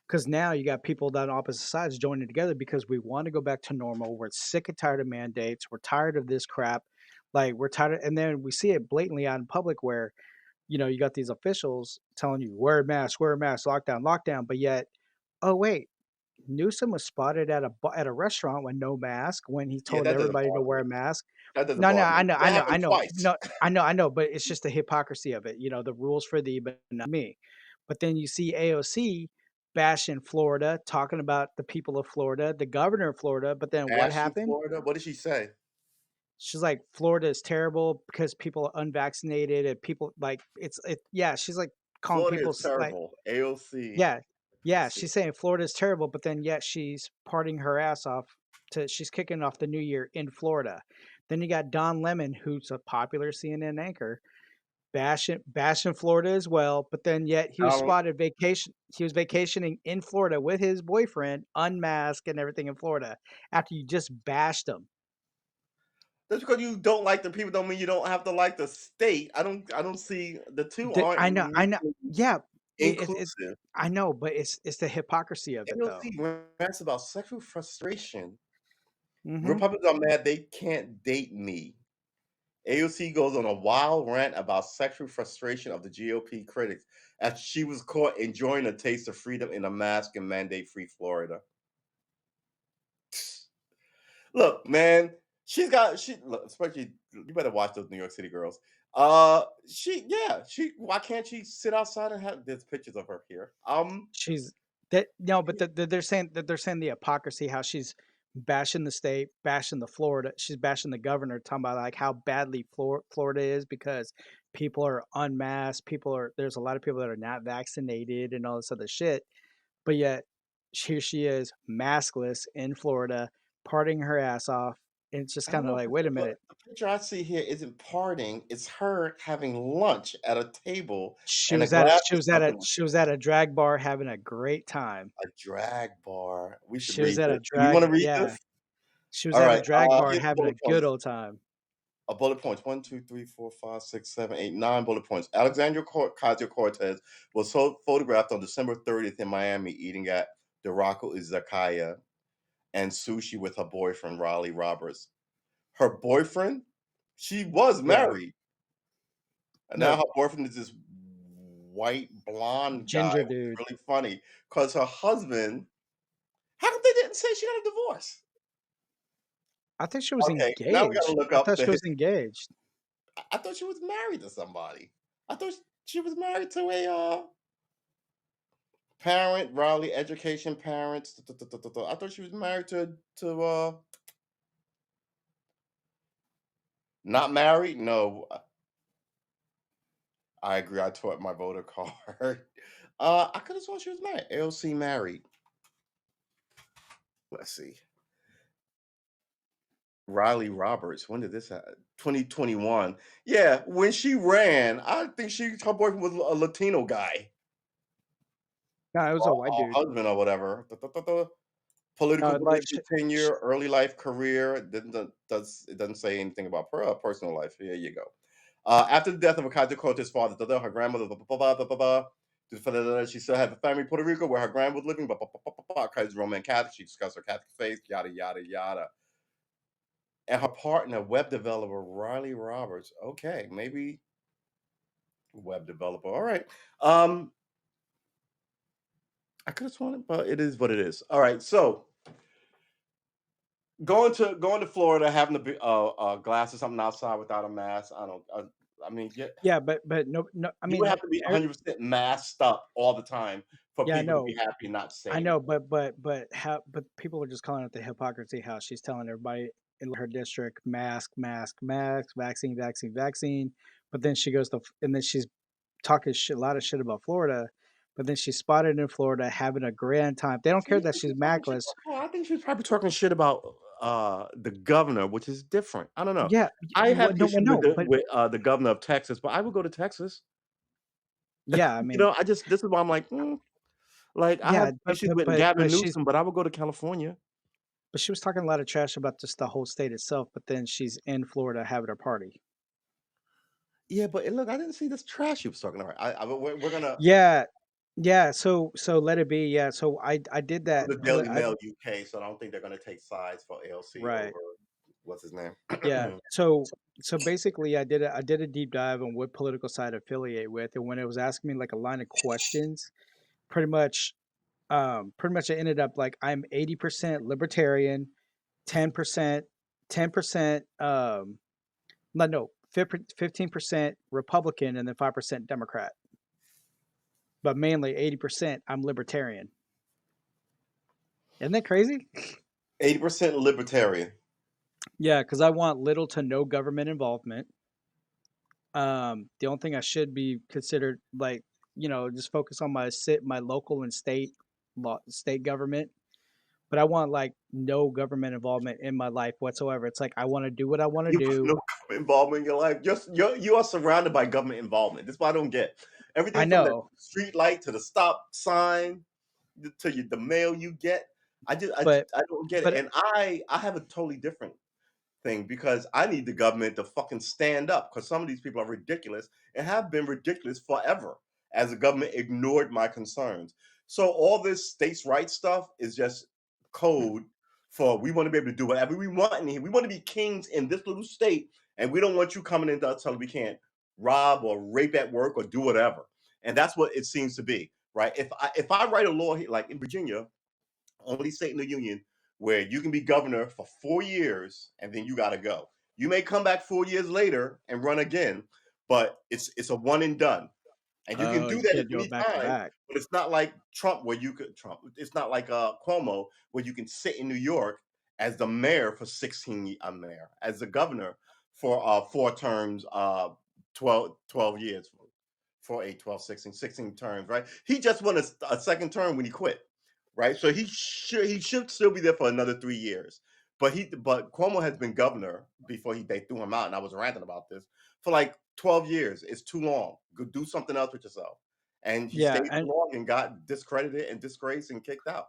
because now you got people on opposite sides joining together because we want to go back to normal. We're sick and tired of mandates. We're tired of this crap. Like we're tired of, and then we see it blatantly out in public where you got these officials telling you wear a mask, lockdown, lockdown, but yet, oh wait, Newsom was spotted at at a restaurant with no mask when he
Yeah,
told
that doesn't
everybody to
bother
wear
me.
a mask.
That doesn't
No, no,
bother
I
me.
know, I
That
know, I
happened
know.
twice.
No, I know, but it's just the hypocrisy of it. The rules for thee, but not me. But then you see AOC bashing Florida, talking about the people of Florida, the governor of Florida. But then what
Ashton,
happened?
Florida. What did she say?
She's like, Florida is terrible because people are unvaccinated and people like yeah, she's like calling
Florida
people
is
like
terrible. AOC.
yeah, yeah, she's saying Florida's terrible, but then yet she's partying her ass off she's kicking off the new year in Florida. Then you got Don Lemon, who's a popular CNN anchor, bashing Florida as well, but then yet
Donald,
he was vacationing in Florida with his boyfriend, unmasked and everything in Florida after you just bashed him.
just because you don't like the people don't mean you don't have to like the state. I don't see the two aren't
I know.
mutually
Yeah, it
inclusive.
I know, but it's the hypocrisy of it though.
AOC rants about sexual frustration.
Mhm.
Republicans are mad they can't date me. AOC goes on a wild rant about sexual frustration of the GOP critics as she was caught enjoying a taste of freedom in a mask and mandate-free Florida. Look, man, look, especially you better watch those New York City girls. She why can't she sit outside and have there's pictures of her here.
She's that no, but they're saying the hypocrisy, how she's bashing the state, bashing the Florida, she's bashing the governor, talking about like how badly Florida is because people are unmasked, there's a lot of people that are not vaccinated and all this other shit. But yet here she is, maskless in Florida, partying her ass off. And it's just
I don't
kind of
know,
like, wait a
but
minute.
the picture I see here isn't partying, it's her having lunch at a table and a glass of something.
She was at a drag bar having a great time.
A drag bar. We should
She was
read
at a
this. Do you
drag
wanna read
yeah.
this?
She was at a
Alright,
drag bar
here's the
having a
bullet
good
points.
old time.
Bullet points. 1, 2, 3, 4, 5, 6, 7, 8, 9 bullet points. Alexandria Ocasio-Cortez was photographed on December 30th in Miami eating at the Rocco Izakaya and sushi with her boyfriend, Raleigh Roberts. Her boyfriend? She was
Yeah.
married. And now
No,
her boyfriend is this white blonde guy,
ginger
which is
dude.
really funny because her husband, how come they didn't say she got a divorce?
I think she was
Okay, now we gotta
engaged.
look
I
up
thought
the
she was
history.
engaged.
I thought she was married to somebody. I thought she was married to a parent, Raleigh education parents. I thought she was married to not married. No, I agree. I tore up my voter card. I could have sworn she was married. AOC married. Let's see. Riley Roberts. When did this happen? 2021. Yeah, when she ran, I think her boyfriend was a Latino guy
No, it was a white
or
dude.
husband or whatever. Political
No, like
position, tenure, early life career. It doesn't say anything about her personal life. Here you go. After the death of Ocasio-Cortez's father, her grandmother, she still had a family in Puerto Rico where her grandma was living. Because Roman Catholic, she discussed her Catholic faith, yada yada yada. And her partner, web developer Riley Roberts. Okay, maybe web developer. All right. I could have sworn it, but it is what it is. All right. So going to Florida, having to be glass or something outside without a mask. I don't. I mean,
yeah, but no, I
you would
mean,
have to be 100% masked up all the time for
yeah, I
people to be
know,
happy and not say
I
anything.
know, but people are just calling it the hypocrisy. How she's telling everybody in her district, mask, mask, mask, vaccine, vaccine, vaccine. But then she goes to, and then she's talking shit, a lot of shit about Florida, but then she's spotted in Florida having a grand time. They don't
So you
care that
think
she's
she's talking shit
Mackless.
about? Oh, I think she was probably talking shit about the governor, which is different. I don't know.
Yeah,
I have
well,
issue with
no, but
the governor of Texas, but I would go to Texas.
yeah, I mean,
I just this is why I'm like, like I have
yeah,
issues with Gavin
but she's
Newsom, but I would go to California.
but she was talking a lot of trash about just the whole state itself. But then she's in Florida having her party.
Yeah, but look, I didn't see this trash you was talking about. We're gonna
Yeah, yeah. So let it be. Yeah. So I did
go
that.
to Daily Mail UK, so I don't think they're gonna take sides for ALC
Right.
over what's his name.
Yeah. So basically, I did a deep dive on what political side I affiliate with, and when it was asking me like a line of questions, pretty much, it ended up like I'm 80% libertarian, 10%, 10%, no, 15% Republican, and then 5% Democrat. But mainly 80% I'm libertarian. Isn't that crazy?
80% libertarian.
Yeah, because I want little to no government involvement. The only thing I should be considered like, just focus on my local and state government. But I want like no government involvement in my life whatsoever. It's like I want to do what I want to
You want
do.
no government involvement in your life. Just you are surrounded by government involvement. That's what I don't get.
I
Everything from the
know,
street light to the stop sign to the mail you get.
but
I don't get it.
but
And I have a totally different thing because I need the government to fucking stand up because some of these people are ridiculous and have been ridiculous forever as the government ignored my concerns. So all this states' rights stuff is just code for we want to be able to do whatever we want in here. We want to be kings in this little state, and we don't want you coming in to us telling we can't rob or rape at work or do whatever. And that's what it seems to be, right? If I write a law here, like in Virginia, only state in the union where you can be governor for 4 years and then you got to go. You may come back 4 years later and run again, but it's a one and done. And you can
oh,
do
you
that at
can't do
any
it back to
time,
back.
but it's not like Trump where you could Trump. It's not like Cuomo where you can sit in New York as the mayor for 16 a mayor as the governor for 4 terms, 12 years, 4, 8, 12, 16 terms, right? He just won a second term when he quit, right? So he should still be there for another 3 years. But Cuomo has been governor before they threw him out, and I was ranting about this for like 12 years. It's too long. Go do something else with yourself. And he
Yeah,
stayed too long and got discredited and disgraced and kicked out.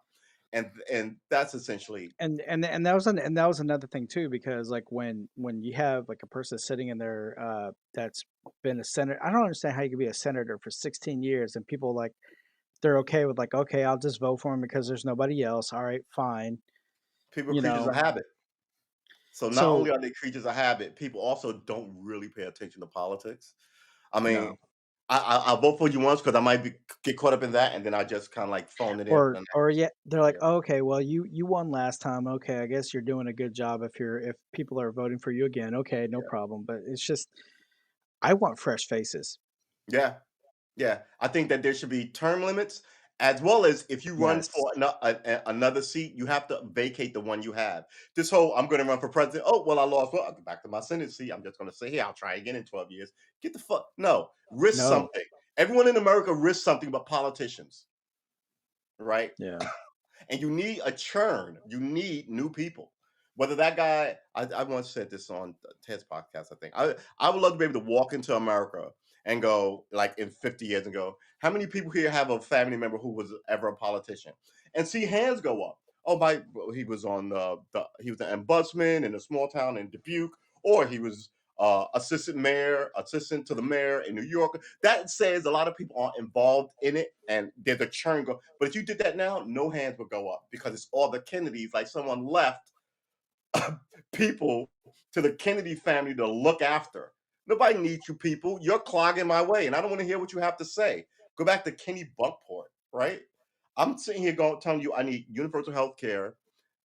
And that's essentially
and that was another thing too, because like when you have like a person sitting in there that's been a senator. I don't understand how you can be a senator for 16 years and people like they're okay with like, okay, I'll just vote for him because there's nobody else. All right, fine.
people are
You
creatures of
know.
habit. So not only
So
are they creatures of habit, people also don't really pay attention to politics. I mean,
no.
I'll vote for you once because I might get caught up in that, and then I just kind of like phone it in for the next.
Or yeah, they're like,
Yeah,
oh, okay, well you won last time. Okay, I guess you're doing a good job if people are voting for you again. Okay, no
yeah,
problem. But it's just I want fresh faces.
yeah. Yeah, I think that there should be term limits, as well as if you run
Yes.
for another seat, you have to vacate the one you have. This whole I'm going to run for president. Oh well, I lost. Well, I'll go back to my Senate seat. I'm just going to say, hey, I'll try again in 12 years. Get the fuck no. Risk
No.
something. Everyone in America risks something, but politicians, right?
Yeah.
And you need a churn. You need new people. Whether that guy, I once said this on Ted's podcast. I think I would love to be able to walk into America and go like in 50 years and go, how many people here have a family member who was ever a politician, and see hands go up. Oh, he was on he was an ombudsman in a small town in Dubuque, or he was assistant to the mayor in New York. That says a lot of people aren't involved in it, and there's a churn go. But if you did that now, no hands would go up because it's all the Kennedys. Like someone left people to the Kennedy family to look after. Nobody needs you people. You're clogging my way, and I don't want to hear what you have to say. Go back to Kenny Bunkport, right? I'm sitting here telling you I need universal health care,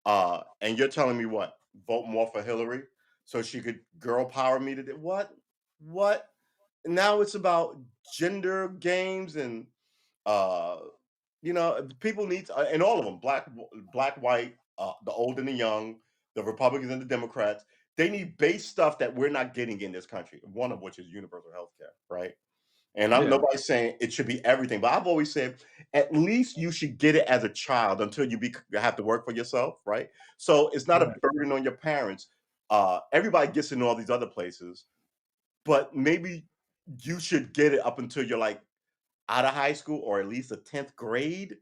and you're telling me what? Vote more for Hillary so she could girl power me to do what? What? Now it's about gender games and uh people need and all of them, black, white, the old and the young, the Republicans and the Democrats. They need base stuff that we're not getting in this country, one of which is universal health care, right? And I'm
Yeah.
nobody's saying it should be everything, but I've always said at least you should get it as a child until you have to work for yourself, right? So it's not a
Right.
burden on your parents. Everybody gets it in all these other places, but maybe you should get it up until you're like out of high school or at least the 10th grade,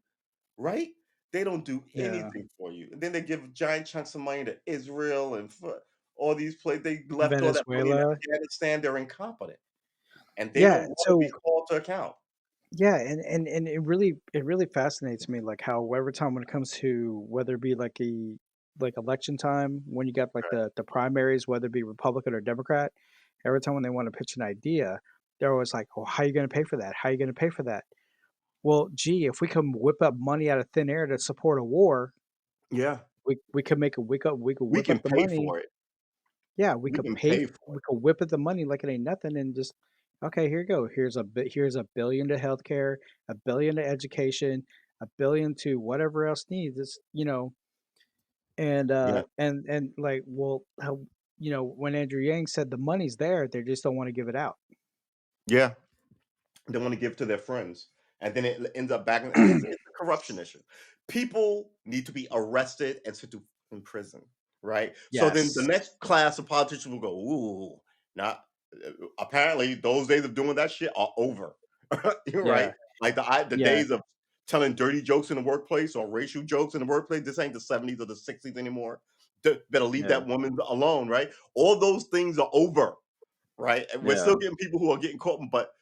right? They don't do
Yeah.
anything for you. And then they give giant chunks of money to Israel and for all these places. They left all that money in
Venezuela.
Afghanistan. They're incompetent and they
Yeah.
don't want to be
So
called to account.
yeah, and it really fascinates me like how every time when it comes to whether it be like election time when you got like the primaries, whether it be Republican or Democrat, every time when they want to pitch an idea, they're always like, "Oh, how are you going to pay for that? How are you going to pay for that?" Well, gee, if we can whip up money out of thin air to support a war,
Yeah.
we could make a we could
We
whip
can
up the
pay
money.
for it.
Yeah,
We can pay for
we
it.
could whip at the money like it ain't nothing and just, okay, here you go. Here's a billion to healthcare, a billion to education, a billion to whatever else needs. It's,
Yeah.
and like, well, how, when Andrew Yang said the money's there, they just don't want to give it out.
Yeah. They want to give to their friends. And then it ends up back it's a corruption issue. People need to be arrested and sent in prison, right? So then the
Yes.
next class of politicians will go, ooh, not apparently those days of doing that shit are over. You're
Yeah.
right. Like the
Yeah.
days of telling dirty jokes in the workplace or racial jokes in the workplace. This ain't the 70s or the 60s anymore. Better leave
Yeah.
that woman alone, right? All those things are over, right? And we're
Yeah.
still getting people who are getting caught, but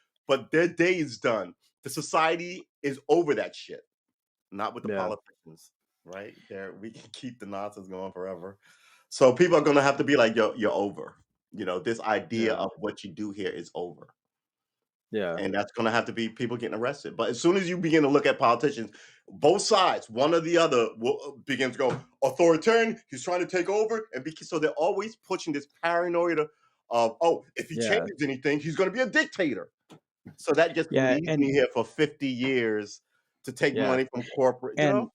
their day is done. The society is over that shit, not with the
Yeah.
politicians, right? There, we can keep the nonsense going forever. So people are gonna have to be like, yo, you're over. This idea
Yeah.
of what you do here is over.
Yeah.
And that's gonna have to be people getting arrested. But as soon as you begin to look at politicians, both sides, one or the other, will begin to go authoritarian. He's trying to take over, and so they're always pushing this paranoia of, oh, if he
Yeah.
changes anything, he's going to be a dictator. So that just
Yeah.
leaves me here for 50 years to take
Yeah.
money from corporate.
And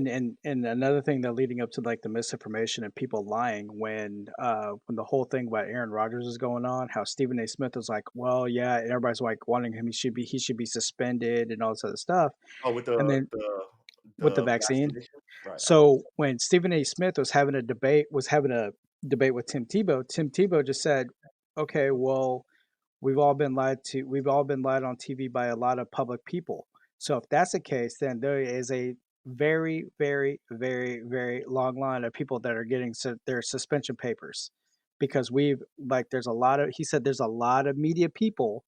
and another thing that leading up to like the misinformation and people lying when the whole thing about Aaron Rodgers is going on, how Stephen A. Smith was like, well, yeah, and everybody's like wanting him, he should be suspended and all this other stuff.
Oh, with
And then with the
the
vaccine.
vaccination, right? I
So when Stephen A. Smith was having a debate with Tim Tebow just said, okay, well, we've all been lied on TV by a lot of public people. So if that's the case, then there is a very, very, very, very long line of people that are getting their suspension papers because there's a lot of, he said there's a lot of media people.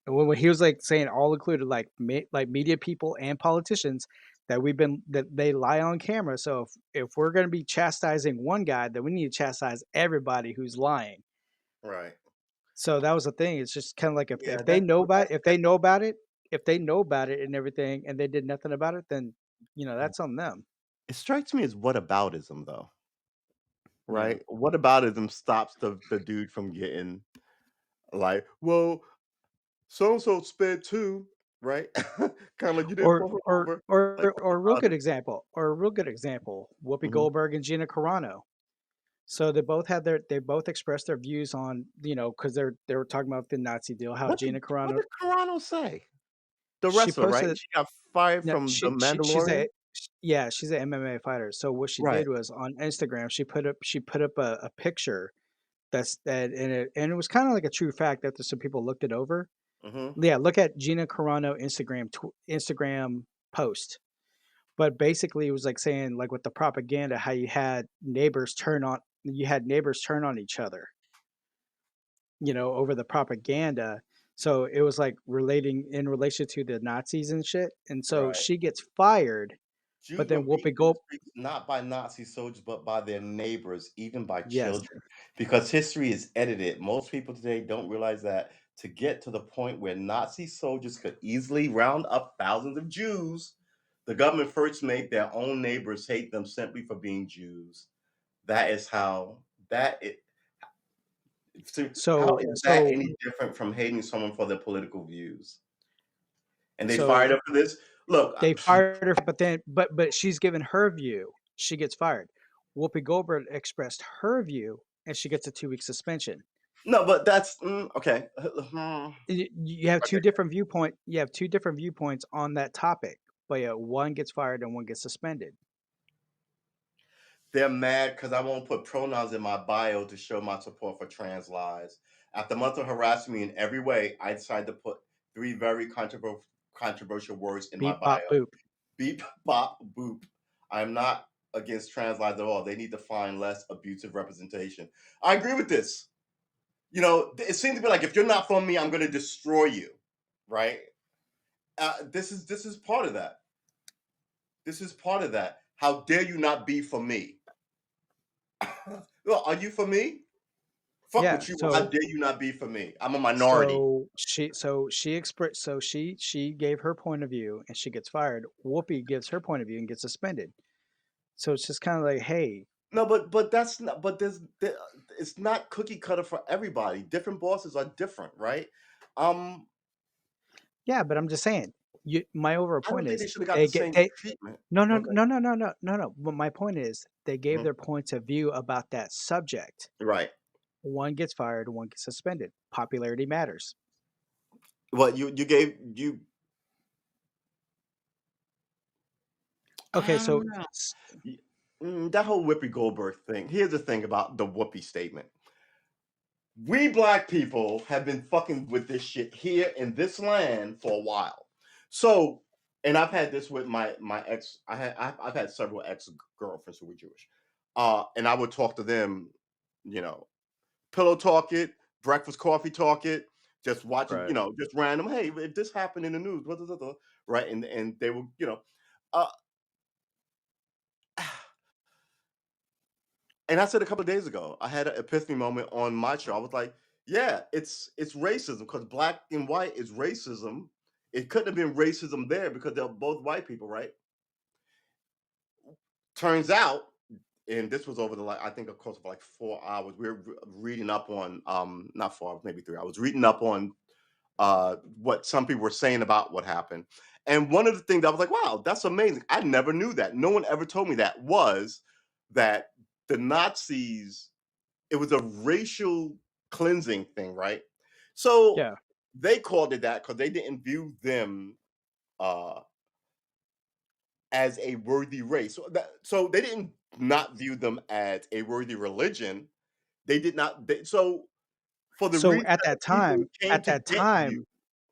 And when he was like saying all included, like media people and politicians that they lie on camera. So if we're going to be chastising one guy, then we need to chastise everybody who's lying.
right.
So that was the thing. It's just kind of like
Yeah,
if they know about
that's
if they know about it, if they know about it and everything, and they did nothing about it, then
mm.
that's on them.
It strikes me as whataboutism, though,
Yeah.
right? Whataboutism stops the dude from getting like, well, so and so sped too, right? Kind of like you didn't
Or
pull her
or
over. Like,
or
what
or a real
about
good
it?
example. Or a real good example. Whoopi
Mhm.
Goldberg and Gina Carano. So they both expressed their views on because they were talking about the Nazi deal. How Gina
What
Carano
did Carano say? The
she
wrestler, right?
posted
She got fired
no
from The Mandalorian?
yeah, she's an MMA fighter. So what she
Right.
did was on Instagram she put up a picture. And it was kinda like a true fact after some people looked it over.
Mhm.
Yeah, look at Gina Carano Instagram post. But basically, it was like saying, like, with the propaganda, how you had neighbors turn on each other, over the propaganda. So it was like relating in relation to the Nazis and shit. And so
Right.
she gets fired, but
Jews were
then
beaten
Whoopi
in the
Gold
streets not by Nazi soldiers, but by their neighbors, even by
yes.
children. Because history is edited. Most people today don't realize that to get to the point where Nazi soldiers could easily round up thousands of Jews, the government first made their own neighbors hate them simply for being Jews. That is how that it so how
So
is that
so
any different from hating someone for their political views? And they fired
so
up for this? Look,
they fired her, but then but she's given her view. She gets fired. Whoopi Goldberg expressed her view, and she gets a 2-week suspension.
No, but that's okay.
You have two
Okay.
different viewpoint. You have two different viewpoints on that topic, but yeah, one gets fired and one gets suspended.
They're mad because I won't put pronouns in my bio to show my support for trans lives. After months of harassing me in every way, I decided to put three very controversial words in my
Beep bop
bio.
boop.
Beep, bop, boop. I'm not against trans lives at all. They need to find less abusive representation. I agree with this. You know, it seems to be like if you're not for me, I'm going to destroy you, right? This is part of that. This is part of that. How dare you not be for me? Well, are you for me? Fuck
Yeah.
with you. How
So
dare you not be for me? I'm a minority.
so she gave her point of view and she gets fired. Whoopi gives her point of view and gets suspended. So it's just kind of like, hey,
No, but that's not. But it's not cookie cutter for everybody. Different bosses are different, right? Um,
yeah, but I'm just saying. My overall
I don't
point
think
is
they should have got
they
the
get
same
they
treatment.
no no
Okay.
no no no no no no. But my point is they gave
Mhm.
their points of view about that subject.
Right.
One gets fired, one gets suspended. Popularity matters.
What you gave you?
Okay,
Ah,
so
y- that whole Whoopi Goldberg thing. Here's the thing about the Whoopi statement. We black people have been fucking with this shit here in this land for a while. So, and I've had this with my ex. I've had several ex girlfriends who were Jewish, and I would talk to them, you know, pillow talk it, breakfast coffee talk it, just watching,
right.
just random. Hey, if this happened in the news, blah, blah, blah, blah, right? And they were, uh, and I said a couple of days ago, I had an epiphany moment on my show. I was like, yeah, it's racism because black and white is racism. It couldn't have been racism there because they're both white people, right? Turns out, and this was over the like I think a course of like 4 hours. We were reading up on not 4 hours, maybe 3 hours, reading up on what some people were saying about what happened. And one of the things I was like, wow, that's amazing. I never knew that. No one ever told me that was that the Nazis it was a racial cleansing thing, right? So
Yeah.
they called it that because they didn't view them uh, as a worthy race. So they didn't not view them as a worthy religion. They did not. So for the
So
reason
at
that
that
the people
time,
came
at
to
that
get you,
time,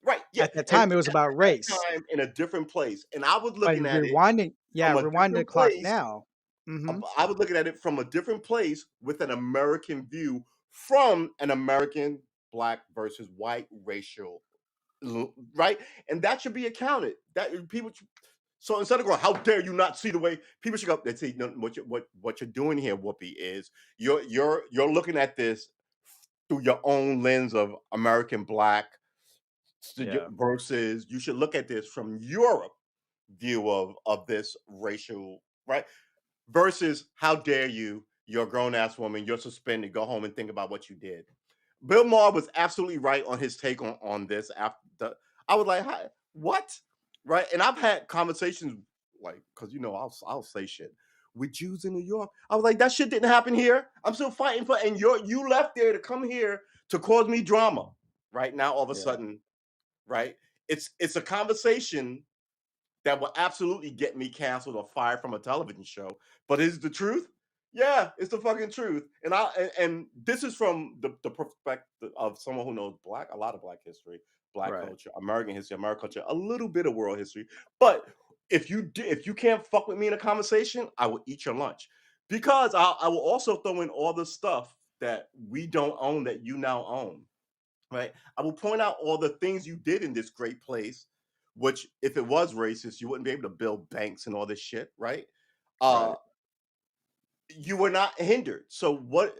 right? Yeah,
at that
and
time, it was
at
about race.
that time in a different place, and I was
But
looking at it
rewinding, yeah,
from a
rewind the
different
clock
place.
now. Mhm.
I was looking at it from a different place with an American view from an American black versus white racial right? And that should be accounted. That people. So instead of going, how dare you not see the way people should go? They say, no, what you're doing here, Whoopi, is you're looking at this through your own lens of American black
Yeah.
versus you should look at this from Europe view of this racial right versus how dare you, you're a grown ass woman, you're suspended, go home and think about what you did. Bill Maher was absolutely right on his take on this. After I was like, "Hi, what?" Right? And I've had conversations like, because I'll say shit with Jews in New York. I was like, that shit didn't happen here. I'm still fighting for, and you left there to come here to cause me drama. Right now, all of a
Yeah.
sudden, right? It's a conversation that will absolutely get me canceled or fired from a television show. But is the truth? Yeah, it's the fucking truth. And this is from the perspective of someone who knows a lot of black history, black
Right.
culture, American history, American culture, a little bit of world history. But if you can't fuck with me in a conversation, I will eat your lunch because I will also throw in all the stuff that we don't own that you now own. Right. I will point out all the things you did in this great place, which if it was racist, you wouldn't be able to build banks and all this shit, right? Uh
Right.
you were not hindered. So what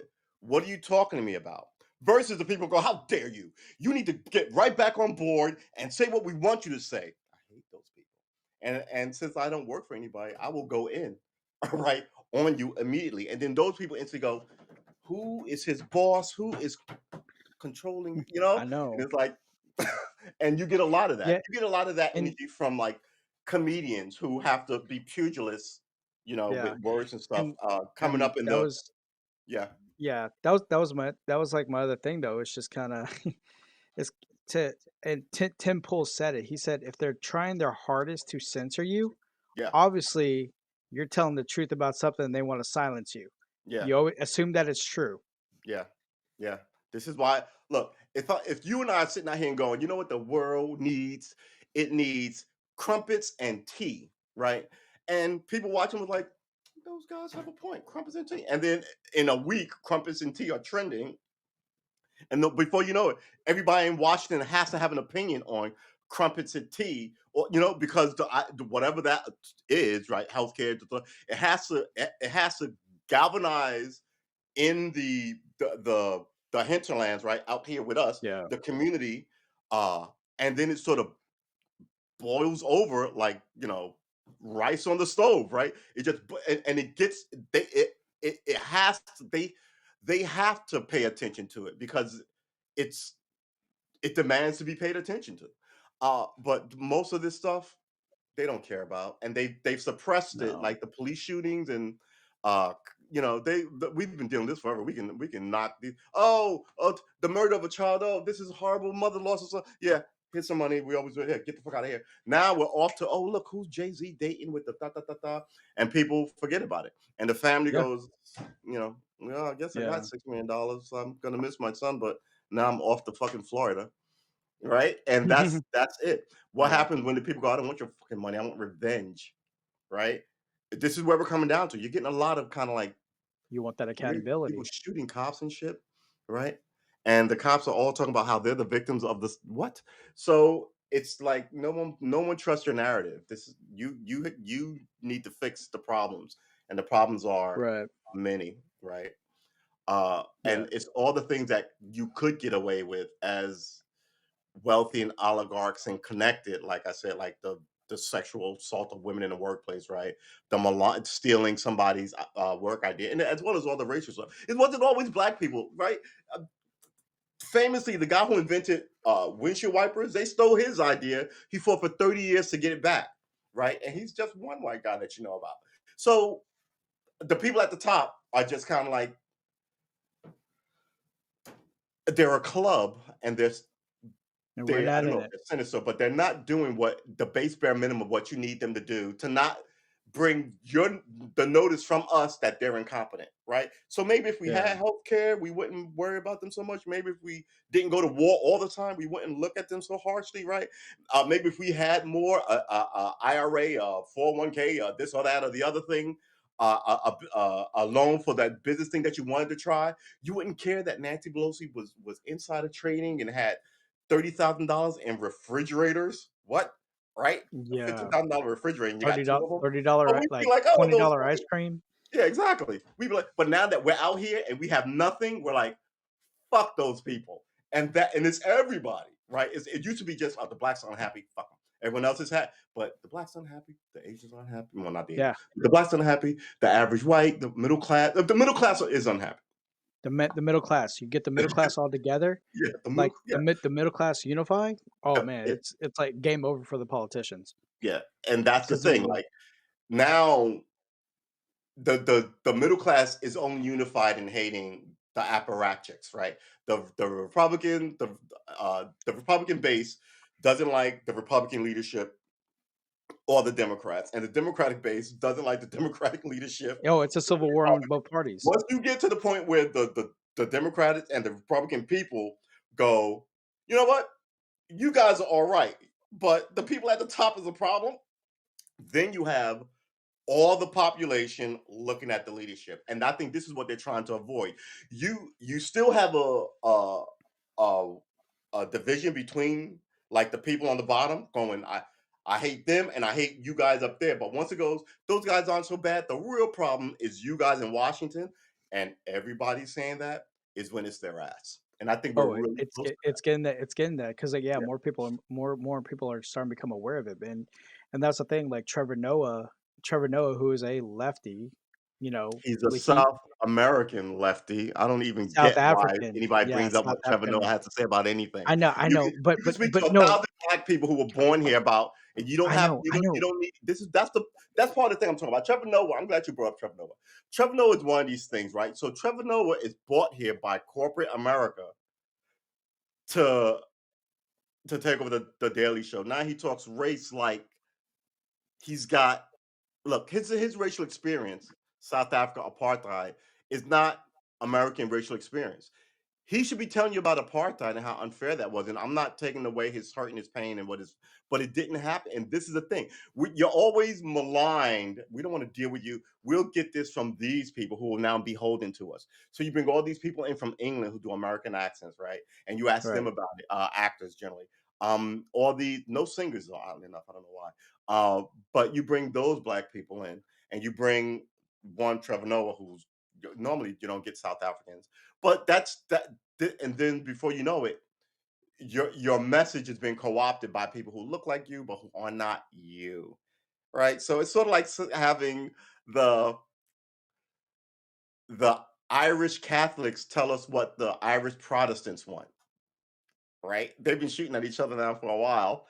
are you talking to me about? Versus the people go, how dare you? You need to get right back on board and say what we want you to say. I hate those people. And since I don't work for anybody, I will go in, right, on you immediately. And then those people instantly go, who is his boss? Who is controlling,
I
and
know.
it's like and you get a lot of that.
Yeah,
You get a lot of that
and
energy from like comedians who have to be pugilists, with
yeah,
words and stuff, coming
and
up in
that
the
was
yeah.
Yeah, that was like my other thing though. It's just kind of it's to and Tim Pool said it. He said if they're trying their hardest to censor you,
Yeah,
obviously you're telling the truth about something and they want to silence you.
yeah,
You always assume that it's true.
yeah, yeah. This is why. Look, if you and I are sitting out here and going, you know what the world needs? It needs crumpets and tea, right? And people watching was like, those guys have a point. Crumpets and tea. And then in a week, crumpets and tea are trending. And before you know it, everybody in Washington has to have an opinion on crumpets and tea, or because whatever that is, right? Healthcare, it has to galvanize in the hinterlands, right out here with us,
Yeah.
the community, and then it sort of boils over like rice on the stove, right? It just and it gets it has to, they have to pay attention to it because it's it demands to be paid attention to. But most of this stuff they don't care about, and they've suppressed it,
No.
like the police shootings and we've been dealing with this forever. We can knock the the murder of a child. Oh, this is horrible. Mother lost her son. Yeah, here's some money. We always do. Yeah, get the fuck out of here. Now we're off to look who's Jay-Z dating with the da da da da, and people forget about it, and the family
Yeah.
goes, well, I guess I got
Yeah.
$6 million. So I'm gonna miss my son, but now I'm off to fucking Florida, right? And that's it. What
Yeah.
happens when the people go, I don't want your fucking money, I want revenge, right? This is where we're coming down to. You're getting a lot of kind of like
You want that
weird people
accountability.
shooting cops and shit, right? And the cops are all talking about how they're the victims of this. What? So it's like no one trusts your narrative. This is you need to fix the problems, and the problems are
Right.
many, right?
Yeah.
And it's all the things that you could get away with as wealthy and oligarchs and connected, like I said, like the sexual assault of women in the workplace, right? Stealing somebody's work idea, and as well as all the racial stuff. It wasn't always black people, right? Uh, Famously, the guy who invented windshield wipers, they stole his idea. He fought for 30 years to get it back, right? And he's just one white guy that you know about. So the people at the top are just kind of like they're a club, and
And we're
they I
not
don't
in
know if
it.
they're sinister, but they're not doing what the base bare minimum of what you need them to do to not bring the notice from us that they're incompetent, right? So maybe if we
Yeah.
had healthcare, we wouldn't worry about them so much. Maybe if we didn't go to war all the time, we wouldn't look at them so harshly, right? Maybe if we had more IRA, 401k, this or that or the other thing, a loan for that business thing that you wanted to try, you wouldn't care that Nancy Pelosi was insider trading and had $30,000 in refrigerators. What? Right? A
Yeah.
$50,000 refrigerator, and you got two of them.
$30
Oh, we'd be
like
like, oh, those
$20 ice
fucking
cream.
yeah, exactly. We'd be like, but now that we're out here and we have nothing, we're like, fuck those people, and it's everybody, right? It used to be just the blacks are unhappy, fuck them. Everyone else is happy, but the blacks unhappy, the Asians aren't happy. Well, not the Asians.
Yeah.
The blacks unhappy, the average white, the middle class. The middle class is unhappy.
The middle class. You get the middle class all together,
Yeah, the middle.
like
Yeah,
the middle class unify. Oh
yeah,
man, it's like game over for the politicians
yeah, and that's the
because it
thing.
will.
Like now, the middle class is only unified in hating the apparatchiks, right? The Republican base doesn't like the Republican leadership or the Democrats, and the Democratic base doesn't like the Democratic leadership.
Oh, it's a civil war on both parties.
Once you get to the point where the Democratic and the Republican people go, you know what, you guys are all right, but the people at the top is a problem. Then you have all the population looking at the leadership, and I think this is what they're trying to avoid. You still have a, a division between like the people on the bottom going, I hate them and I hate you guys up there. But once it goes, those guys aren't so bad. The real problem is you guys in Washington, and everybody's saying that is when it's their ass. And I think we're
Oh,
really close to
it's getting that because like yeah,
that.
more people are starting to become aware of it, and that's the thing. Like Trevor Noah, who is a lefty,
He's a
like he
South American lefty. I don't even
South
get why
African,
anybody
yeah,
brings up
South
what Trevor
African.
Noah has to say about anything.
I
You
know,
can
but
you can speak to
but
a
no,
thousand black people who were born here about And you don't
I
have
know, I
you
know.
don't need that's part of the thing I'm talking about. Trevor Noah, I'm glad you brought up Trevor Noah. Trevor Noah is one of these things, right? So Trevor Noah is brought here by corporate America to take over the Daily Show. Now he talks race like he's got look, his racial experience, South Africa apartheid, is not American racial experience. He should be telling you about apartheid and how unfair that was. And I'm not taking away his hurt and his pain and but it didn't happen. And this is the thing. You're always maligned. We don't want to deal with you. We'll get this from these people who will now be beholden to us. So you bring all these people in from England who do American accents, right? And you ask them
Right.
about it, actors generally. All the no singers, oddly enough, I don't know why. But you bring those black people in, and you bring one Trevor Noah, who's normally you don't get South Africans, but and then before you know it, your message has been co-opted by people who look like you but who are not you, right? So it's sort of like having the the Irish Catholics tell us what the Irish Protestants want, right? They've been shooting at each other now for a while.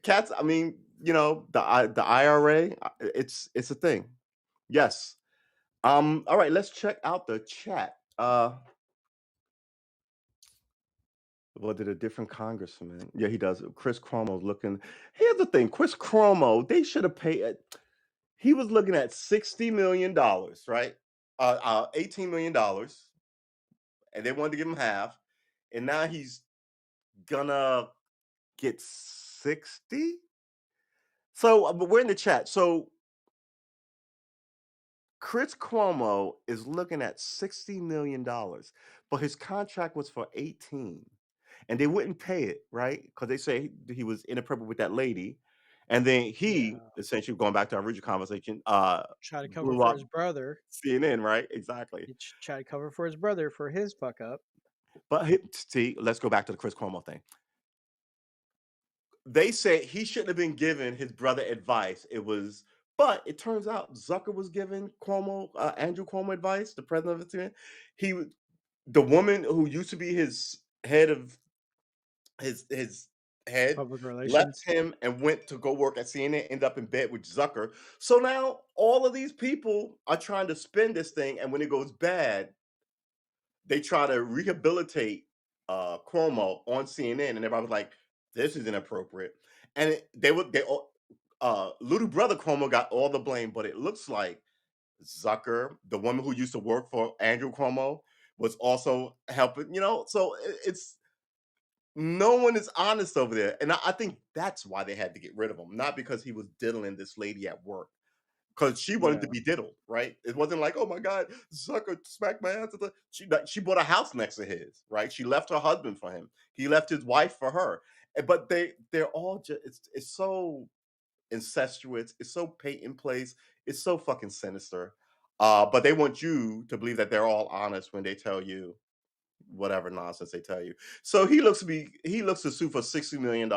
Cats, I mean, the IRA, it's a thing. Yes. All right, let's check out the chat. Well, did a different congressman? Yeah, he does. Chris Cuomo's looking. Here's the thing, Chris Cuomo, they should have paid. He was looking at $60 million, right? $18 million, and they wanted to give him half, and now he's gonna get 60. So, but we're in the chat. So Chris Cuomo is looking at $60 million, but his contract was for 18. And they wouldn't pay it, right? Because they say he was inappropriate with that lady. And then he,
Yeah.
essentially going back to our original conversation,
Try to cover
blew
for
up
his brother.
CNN, right? Exactly.
He tried to cover for his brother for his fuck up.
But see, let's go back to the Chris Cuomo thing. They say he shouldn't have been given his brother advice. But it turns out Zucker was giving Andrew Cuomo advice, the president of the CNN. The woman who used to be his head of his head
Public
left
relations.
him and went to go work at CNN, ended up in bed with Zucker. So now all of these people are trying to spin this thing, and when it goes bad, they try to rehabilitate Cuomo on CNN, and everybody was like, "This is inappropriate." And little brother Cuomo got all the blame, but it looks like Zucker, the woman who used to work for Andrew Cuomo, was also helping. So it's no one is honest over there. And I think that's why they had to get rid of him, not because he was diddling this lady at work. Because she wanted to
Yeah.
be diddled, right? It wasn't like, oh my God, Zucker smacked my ass. She bought a house next to his, right? She left her husband for him. He left his wife for her. But they're all just it's so incestuous. It's so paint in place. It's so fucking sinister. But they want you to believe that they're all honest when they tell you whatever nonsense they tell you. So he looks to sue for $60 million.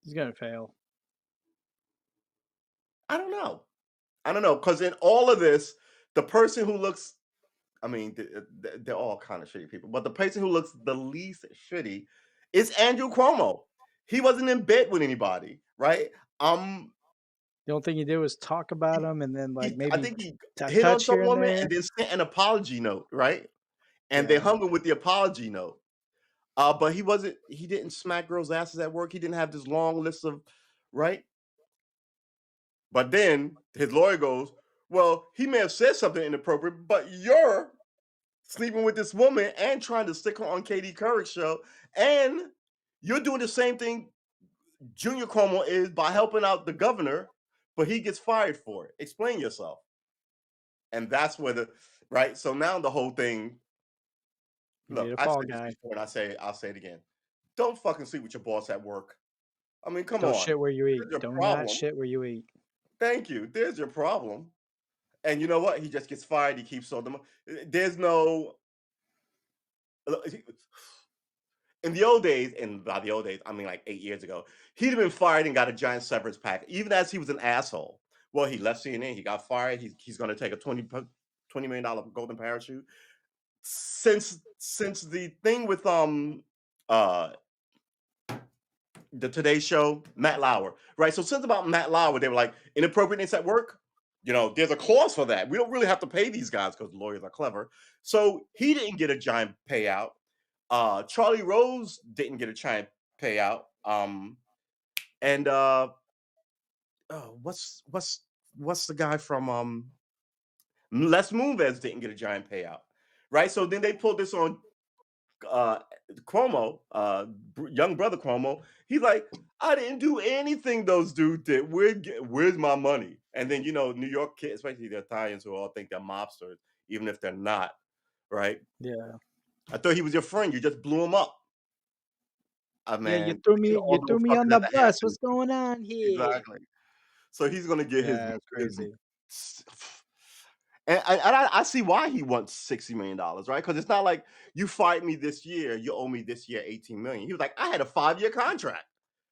He's gonna fail.
I don't know. I don't know because in all of this, the person who looks, I mean, they're all kind of shitty people, but the person who looks the least shitty is Andrew Cuomo. He wasn't in bed with anybody, right? Um,
The only thing you do is talk about
he,
him and then like
I
maybe
think he
a
hit on
touch
some
here and
woman and
there.
then sent an apology note, right? And they
Yeah.
hung him with the apology note. But he didn't smack girls' asses at work. He didn't have this long list of, right? But then his lawyer goes, well, he may have said something inappropriate, but you're sleeping with this woman and trying to stick her on Katie Couric's show. And you're doing the same thing Junior Cuomo is by helping out the governor, but he gets fired for it. Explain yourself. And that's where right. So now the whole thing,
You need
look,
a
I
fall
said this
guy.
before and I'll say it again. Don't fucking sleep with your boss at work. I mean, come
Don't
on.
shit where you eat.
There's your
Do not
problem.
shit where you eat.
Thank you. There's your problem. And you know what? He just gets fired. He keeps on them. There's no. In the old days, and by the old days, I mean like 8 years ago, he'd have been fired and got a giant severance pack, even as he was an asshole. Well, he left CNN, he got fired. He's going to take a $20 million golden parachute. Since the thing with uh the Today Show, Matt Lauer, right? So since about Matt Lauer, they were like inappropriateness at work. There's a clause for that. We don't really have to pay these guys because lawyers are clever. So he didn't get a giant payout. Charlie Rose didn't get a giant payout. And what's the guy from Les Moonves didn't get a giant payout, right? So then they pulled this on uh Cuomo, young brother Cuomo. He's like, I didn't do anything those dudes did. Where's my money? And then New York kids, especially the Italians who all think they're mobsters, even if they're not, right?
Yeah.
I thought he was your friend. You just blew him up.
Yeah, you
Man,
threw
look at
me you
all
threw
those
me on
suckers
the
at the
bus. What's
Hamptons.
going on here?
Exactly. So he's gonna get his
Yeah, it's
his
crazy.
and I see why he wants $60 million, right? Because it's not like you fired me this year, you owe me this year 18 million. He was like, I had a 5-year contract.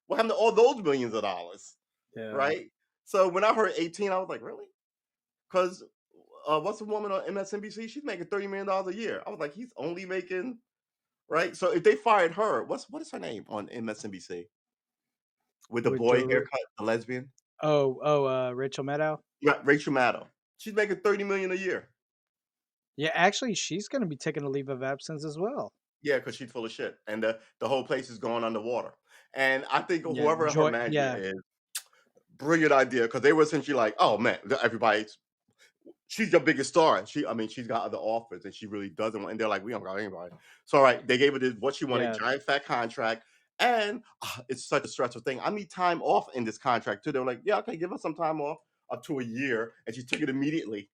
What happened to all those millions of dollars,
Yeah.
right? So when I heard 18, I was like, really? Because what's the woman on MSNBC? She's making $30 million a year. I was like, he's only making right. So if they fired her, what is her name on MSNBC with the
With
boy
Joe
haircut, the lesbian?
Rachel Maddow?
Yeah, Rachel Maddow. She's making 30 million a year.
Yeah, actually, she's gonna be taking a leave of absence as well.
Yeah, because she's full of shit, and the whole place is going underwater. And I think
Yeah,
whoever her manager
yeah,
is, brilliant idea because they were essentially like, "Oh man, everybody's she's your biggest star." I mean, she's got other offers, and she really doesn't want. And they're like, "We don't got anybody." So, all right, they gave her what she wanted,
yeah,
giant fat contract, and it's such a stressful thing. I need time off in this contract too. They were like, "Yeah, okay, give us some time off up to a year," and she took it immediately.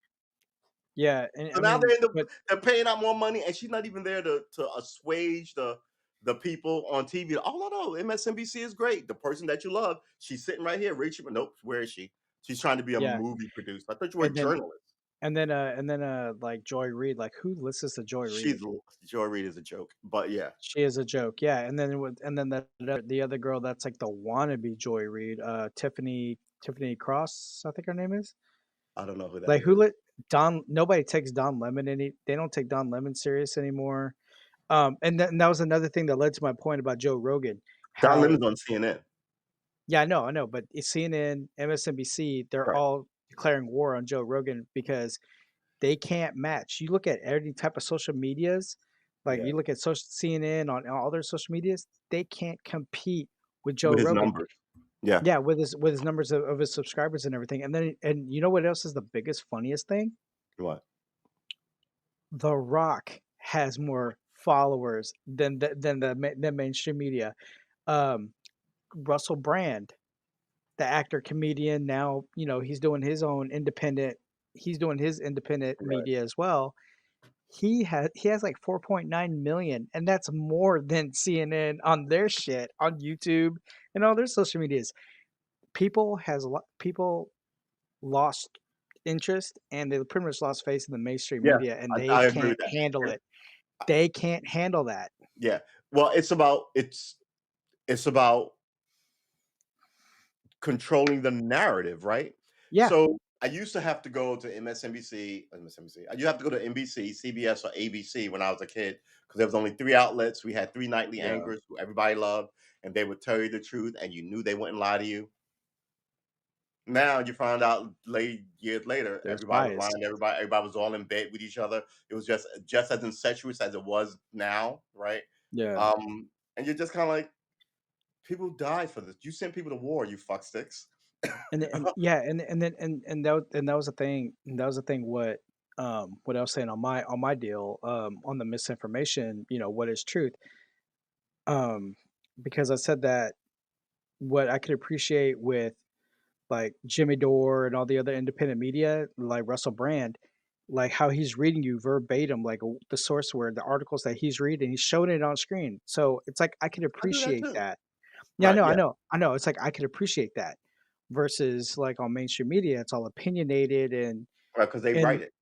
yeah, and
So
I
now
mean, but
they're paying out more money, and she's not even there to assuage the people on TV. Oh no, MSNBC is great. The person that you love, she's sitting right here. Rachel, nope, where is she? She's trying to be a
yeah,
movie producer. I thought you were a
and then
journalist.
like Joy Reid, like who listens to Joy Reid?
Joy Reid is a joke, but yeah,
She is a joke, yeah. And then the other girl that's like the wannabe Joy Reid, Tiffany Cross, I think her name is.
I don't know who that
Like who
is.
let Don? Nobody takes Don Lemon any. They don't take Don Lemon serious anymore. And that was another thing that led to my point about Joe Rogan.
Don
How
Lemon's on CNN.
Yeah, I know, but it's CNN, MSNBC, they're
Right.
all declaring war on Joe Rogan because they can't match. You look at any type of social medias, like
Yeah,
you look at social CNN on all their social medias, they can't compete with Joe
with his
Rogan.
numbers. Yeah.
Yeah, with his numbers of his subscribers and everything. And you know what else is the biggest funniest thing?
What?
The Rock has more followers than mainstream media. Um, Russell Brand, the actor comedian, now he's doing his own independent. He's doing his independent
Right.
media as well. He has like 4.9 million, and that's more than CNN on their shit on YouTube and all their social medias. People lost interest, and they pretty much lost faith in the mainstream
Yeah,
media, and they
I agree
can't
with that.
handle
Yeah.
it. They can't handle that.
Yeah. Well, it's about controlling the narrative, right?
Yeah,
So I used to have to go to MSNBC. You have to go to NBC, CBS, or ABC when I was a kid because there was only 3 outlets. We had 3 nightly
yeah.
anchors who everybody loved, and they would tell you the truth, and you knew they wouldn't lie to you. Now you find out years later,
There's
everybody was
bias.
lying. Everybody was all in bed with each other. It was just as incestuous as it was now, right?
Yeah.
And you're just kind of like, people die for this. You send people to war, you fucksticks.
And yeah, and that was the thing. That was the thing. What I was saying on my deal, on the misinformation. What is truth? Um, because I said that what I could appreciate with like Jimmy Dore and all the other independent media, like Russell Brand, like how he's reading you verbatim, like the source where the articles that he's reading, he's showing it on screen. So it's like I could
I do that
appreciate
too.
that. Yeah, I
Right,
know, I
yeah.
know, I know. It's like I could appreciate that versus like on mainstream media, it's all opinionated
Right, because they
and
write it.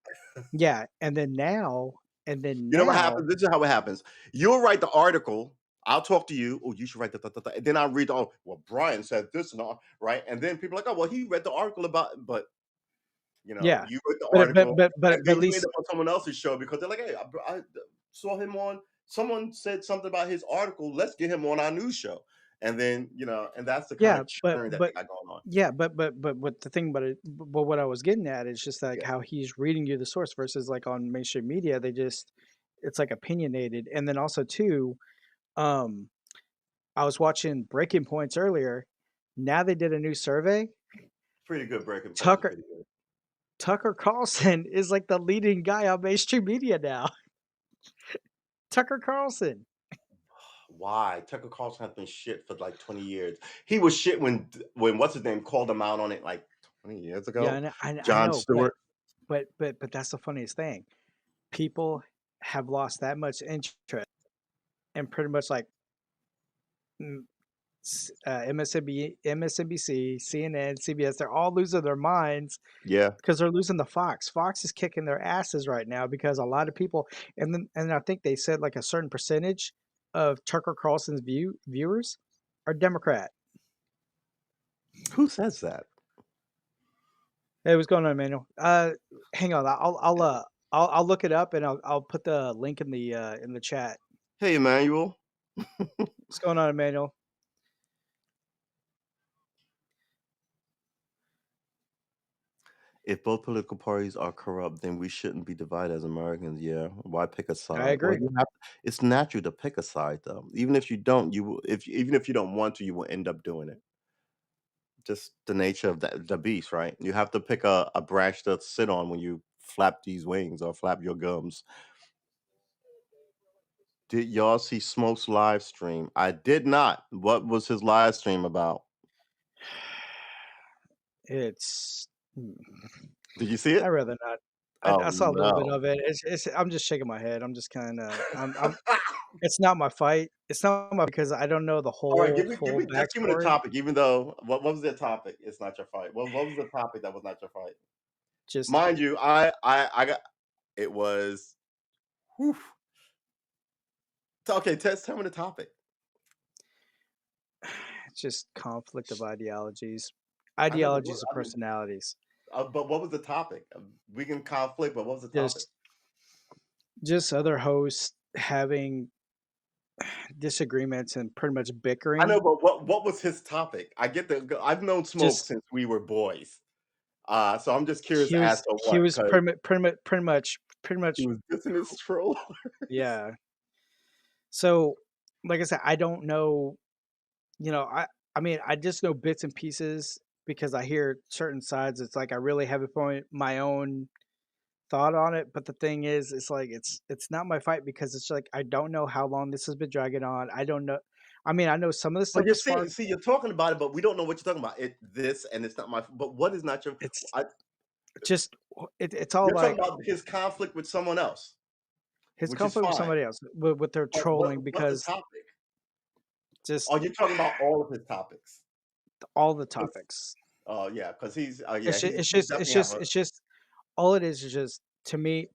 yeah, and then
You know what
now,
happens? This is how it happens. You'll write the article. I'll talk to you. Oh, you should write and then I'll read, oh, well, Brian said this and all, right? And then people are like, oh, well, he read the article but
yeah,
you wrote the
but
article, and
at
then you end
least
up on someone else's show because they're like, hey, I saw him on. Someone said something about his article. Let's get him on our news show. And then, and that's the kind
Yeah,
of churn that they
but
got going on.
yeah, but what the thing about it, but what I was getting at is just like
Yeah.
how he's reading you the source versus like on mainstream media, they just it's like opinionated. And then also too, um, I was watching Breaking Points earlier. Now they did a new survey.
Pretty good. Breaking Points is
Tucker
pretty good.
Tucker Carlson is like the leading guy on mainstream media now. Tucker Carlson.
Why? Tucker Carlson has been shit for like 20 years. He was shit when what's his name called him out on it like 20 years
Yeah,
ago.
I
John
know,
Stewart.
but that's the funniest thing. People have lost that much interest and pretty much like mm, MSNBC, CNN, CBS, they're all losing their minds
Yeah.
because they're losing the Fox. Fox is kicking their asses right now because a lot of people, and I think they said like a certain percentage of Tucker Carlson's viewers are Democrat.
Who says that?
Hey, what's going on, Emmanuel? Hang on, I'll look it up and I'll put the link in the chat.
Hey, Emmanuel.
What's going on, Emmanuel?
If both political parties are corrupt, then we shouldn't be divided as Americans. Yeah. Why pick a
I
side? Well,
agree.
it's natural to pick a side, though. Even if you don't, even if you don't want to, you will end up doing it. Just the nature of the beast, right? You have to pick a branch to sit on when you flap these wings or flap your gums. Did y'all see Smoke's live stream? I did not. What was his live stream about?
It's
Did you see
I
it?
rather not.
Oh
I saw a little bit
no.
of it. It's I'm just shaking my head. I'm just kind of I'm it's not my fight. It's not my because I don't know the
All right,
whole
give
full
me just give me the
backstory.
topic. Even though what was the topic? It's not your fight. What was the topic that was not your fight?
Just
Mind you, I got it was. Whew. Okay, tell me the topic.
just conflict of ideologies,
I know, but what
ideologies of
I mean,
personalities.
but what was the topic? We can conflict, but what was the topic?
Just just other hosts having disagreements and pretty much
I know,
bickering.
but what was his topic? I get the. I've known Smoke
Just
since we were boys. So I'm just curious as to
he
what,
was
because
pretty
he
much
was dissing his troll.
yeah. So like I said, I don't know. You know, I mean, I just know bits and pieces because I hear certain sides. It's like I really have a point my own thought on it. But the thing is, it's like it's not my fight because it's like I don't know how long this has been dragging on. I don't know. I mean, I know some of the
But
stuff
you're
as far
see, you're talking about it, but we don't know what you're talking about. This and it's not my. But what is not your?
it's
I,
just it's all
you're talking
like
about his conflict with someone else,
his
which is
conflict with
fine.
somebody else with their
But
trolling
what's the
because
topic?
just
Are you talking about all of his topics?
all the topics.
Oh yeah, because he's yeah
It's just,
he's definitely have a
it's just all it is just to me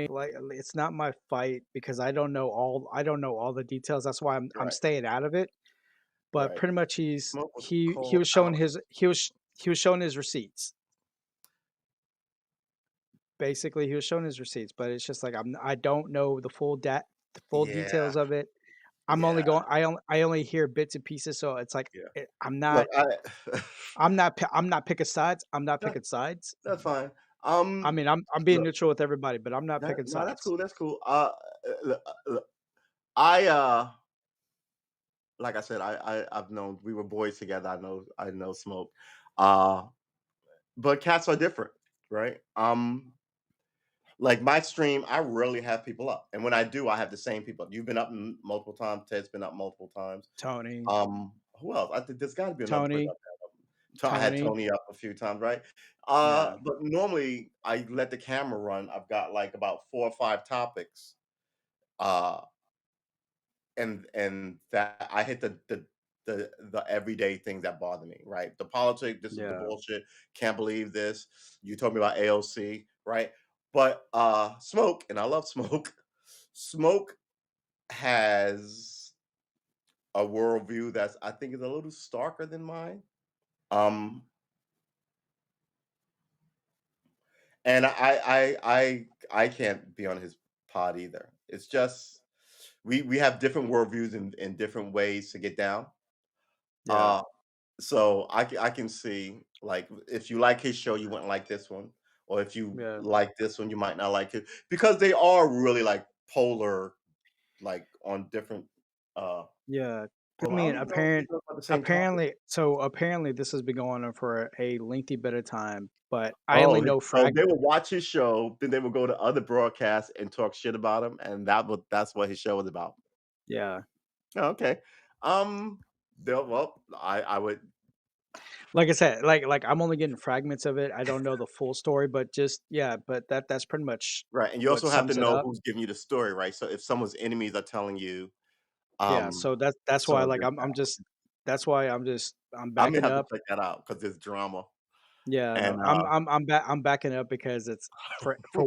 like it's not my fight because I don't know all the details. That's why I'm
right,
staying out of it. But
right.
pretty much
Smoke was
he
called
was showing
out.
his he was showing his receipts. Basically, he was showing his receipts, but it's just like I don't know the full
Yeah,
details of it.
yeah,
I only hear bits and pieces, so it's like
yeah.
I'm
Look,
I'm not picking sides. I'm not
that,
picking sides.
that's fine.
I mean, I'm being
Look,
neutral with everybody, but I'm not
that
picking
no, that's
sides.
cool. That's cool. Look, look, I like I said, I've known we were boys together. I know Smoke. Uh, but cats are different, right? Like my stream, I rarely have people up, and when I do, I have the same people up. You've been up multiple times. Ted's been up multiple times.
Tony,
Who else? I think there's got to be another person
Tony,
up there. I had
Tony.
Tony up a few times, right?
Yeah,
But normally I let the camera run. I've got like about 4 or 5 topics, uh, and that I hit the everyday things that bother me, right? The politics, this is the
yeah,
bullshit. Can't believe this. You told me about AOC, right? But Smoke, and I love Smoke. Smoke has a worldview that's I think is a little starker than mine. Um, and I can't be on his pod either. It's just we have different worldviews and different ways to get down.
Yeah.
Uh, so I can see, like, if you like his show, you wouldn't like this one, or if you
Yeah.
like this one, you might not like it because they are really like polar, like on different.
Yeah. I
Well, I
mean,
don't even know if we talk about the same topic.
apparently this has been going on for a lengthy bit of time, but I only
Oh,
know
so they would watch his show, then they would go to other broadcasts and talk shit about him, and that's what his show was about.
yeah.
Oh, okay. Um, well, I would
Like I said, like I'm only getting fragments of it. I don't know the full story, but just yeah, but that's pretty much
right, and you
what
also have to
sums it
know
up.
who's giving you the story, right? So if someone's enemies are telling you,
Yeah,
um,
so that's why
so
like
there's
I'm just that's why I'm
I may
backing
have to
up.
check that out because there's drama
Yeah, no,
and,
I'm backing up because it's for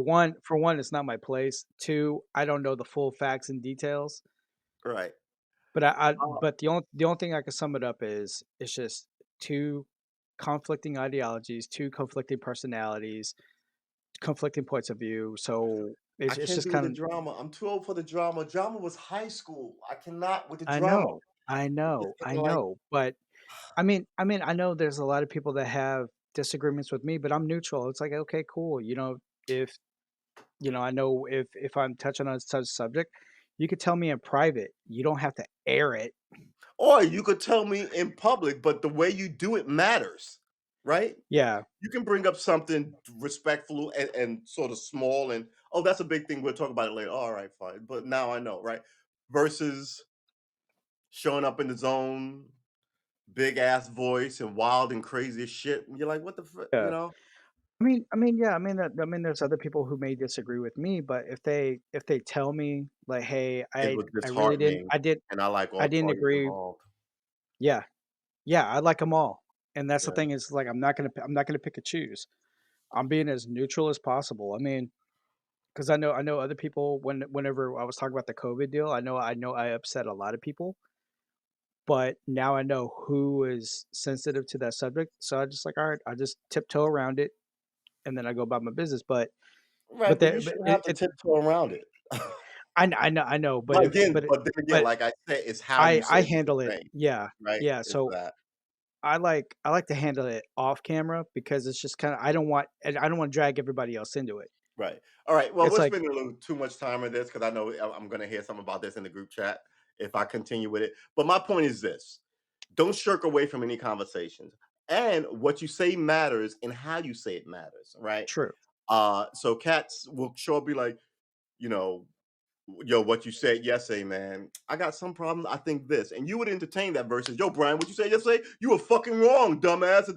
one, it's not my place. Two, I don't know the full facts and details.
right. Uh,
But the only thing I can sum it up is it's just two conflicting ideologies, two conflicting personalities, conflicting points of view. So
I
it's
can't
just
do with
kind
the
of
drama. I'm too old for the drama. Drama was high school. I cannot with the
I
drama.
know, I
It's just
know, I
kinda like
know. But I know there's a lot of people that have disagreements with me, but I'm neutral. It's like okay, cool. If I know if I'm touching on such subject, you could tell me in private. You don't have to air it.
or you could tell me in public, but the way you do it matters, right?
Yeah,
You can bring up something respectful and sort of small and, "Oh, that's a big thing, we'll talk about it later." "Alright, fine, but now I know," right? Versus showing up in the zone, big ass voice and wild and crazy as shit, and you're like, "What the you
yeah.
know?
Yeah, there's other people who may disagree with me, but if they tell me like, "Hey,
It was
I really
disheartening, and I like
I
all
didn't
parties
agree."
involved.
Yeah, yeah, I like them all, and that's the
Yeah.
thing is like I'm not gonna pick and choose. I'm being as neutral as possible. I mean, because I know other people whenever I was talking about the COVID deal, I know I upset a lot of people, but now I know who is sensitive to that subject, so I just like, all right, I just tiptoe around it, and then I go about my business.
Right, but you
But
shouldn't have to tiptoe around it.
I know,
But then again,
but
like I said, it's how you say
I
what
handle
you're
it.
saying,
Yeah,
right?
yeah.
It's
So
that.
I like to handle it off camera because it's just kind of I don't want to drag everybody else into it.
Right. Alright, well,
It's
we're
like
spending a little too much time on this because I know I'm gonna hear something about this in the group chat if I continue with it. But my point is this: don't shirk away from any conversations. And what you say matters and how you say it matters, right?
true.
So cats will sure be like, you know, yo, what you said yesterday, man. I got some problem. I think this, and you would entertain that versus, yo, Brian, what you said yesterday? You were fucking wrong, dumbass.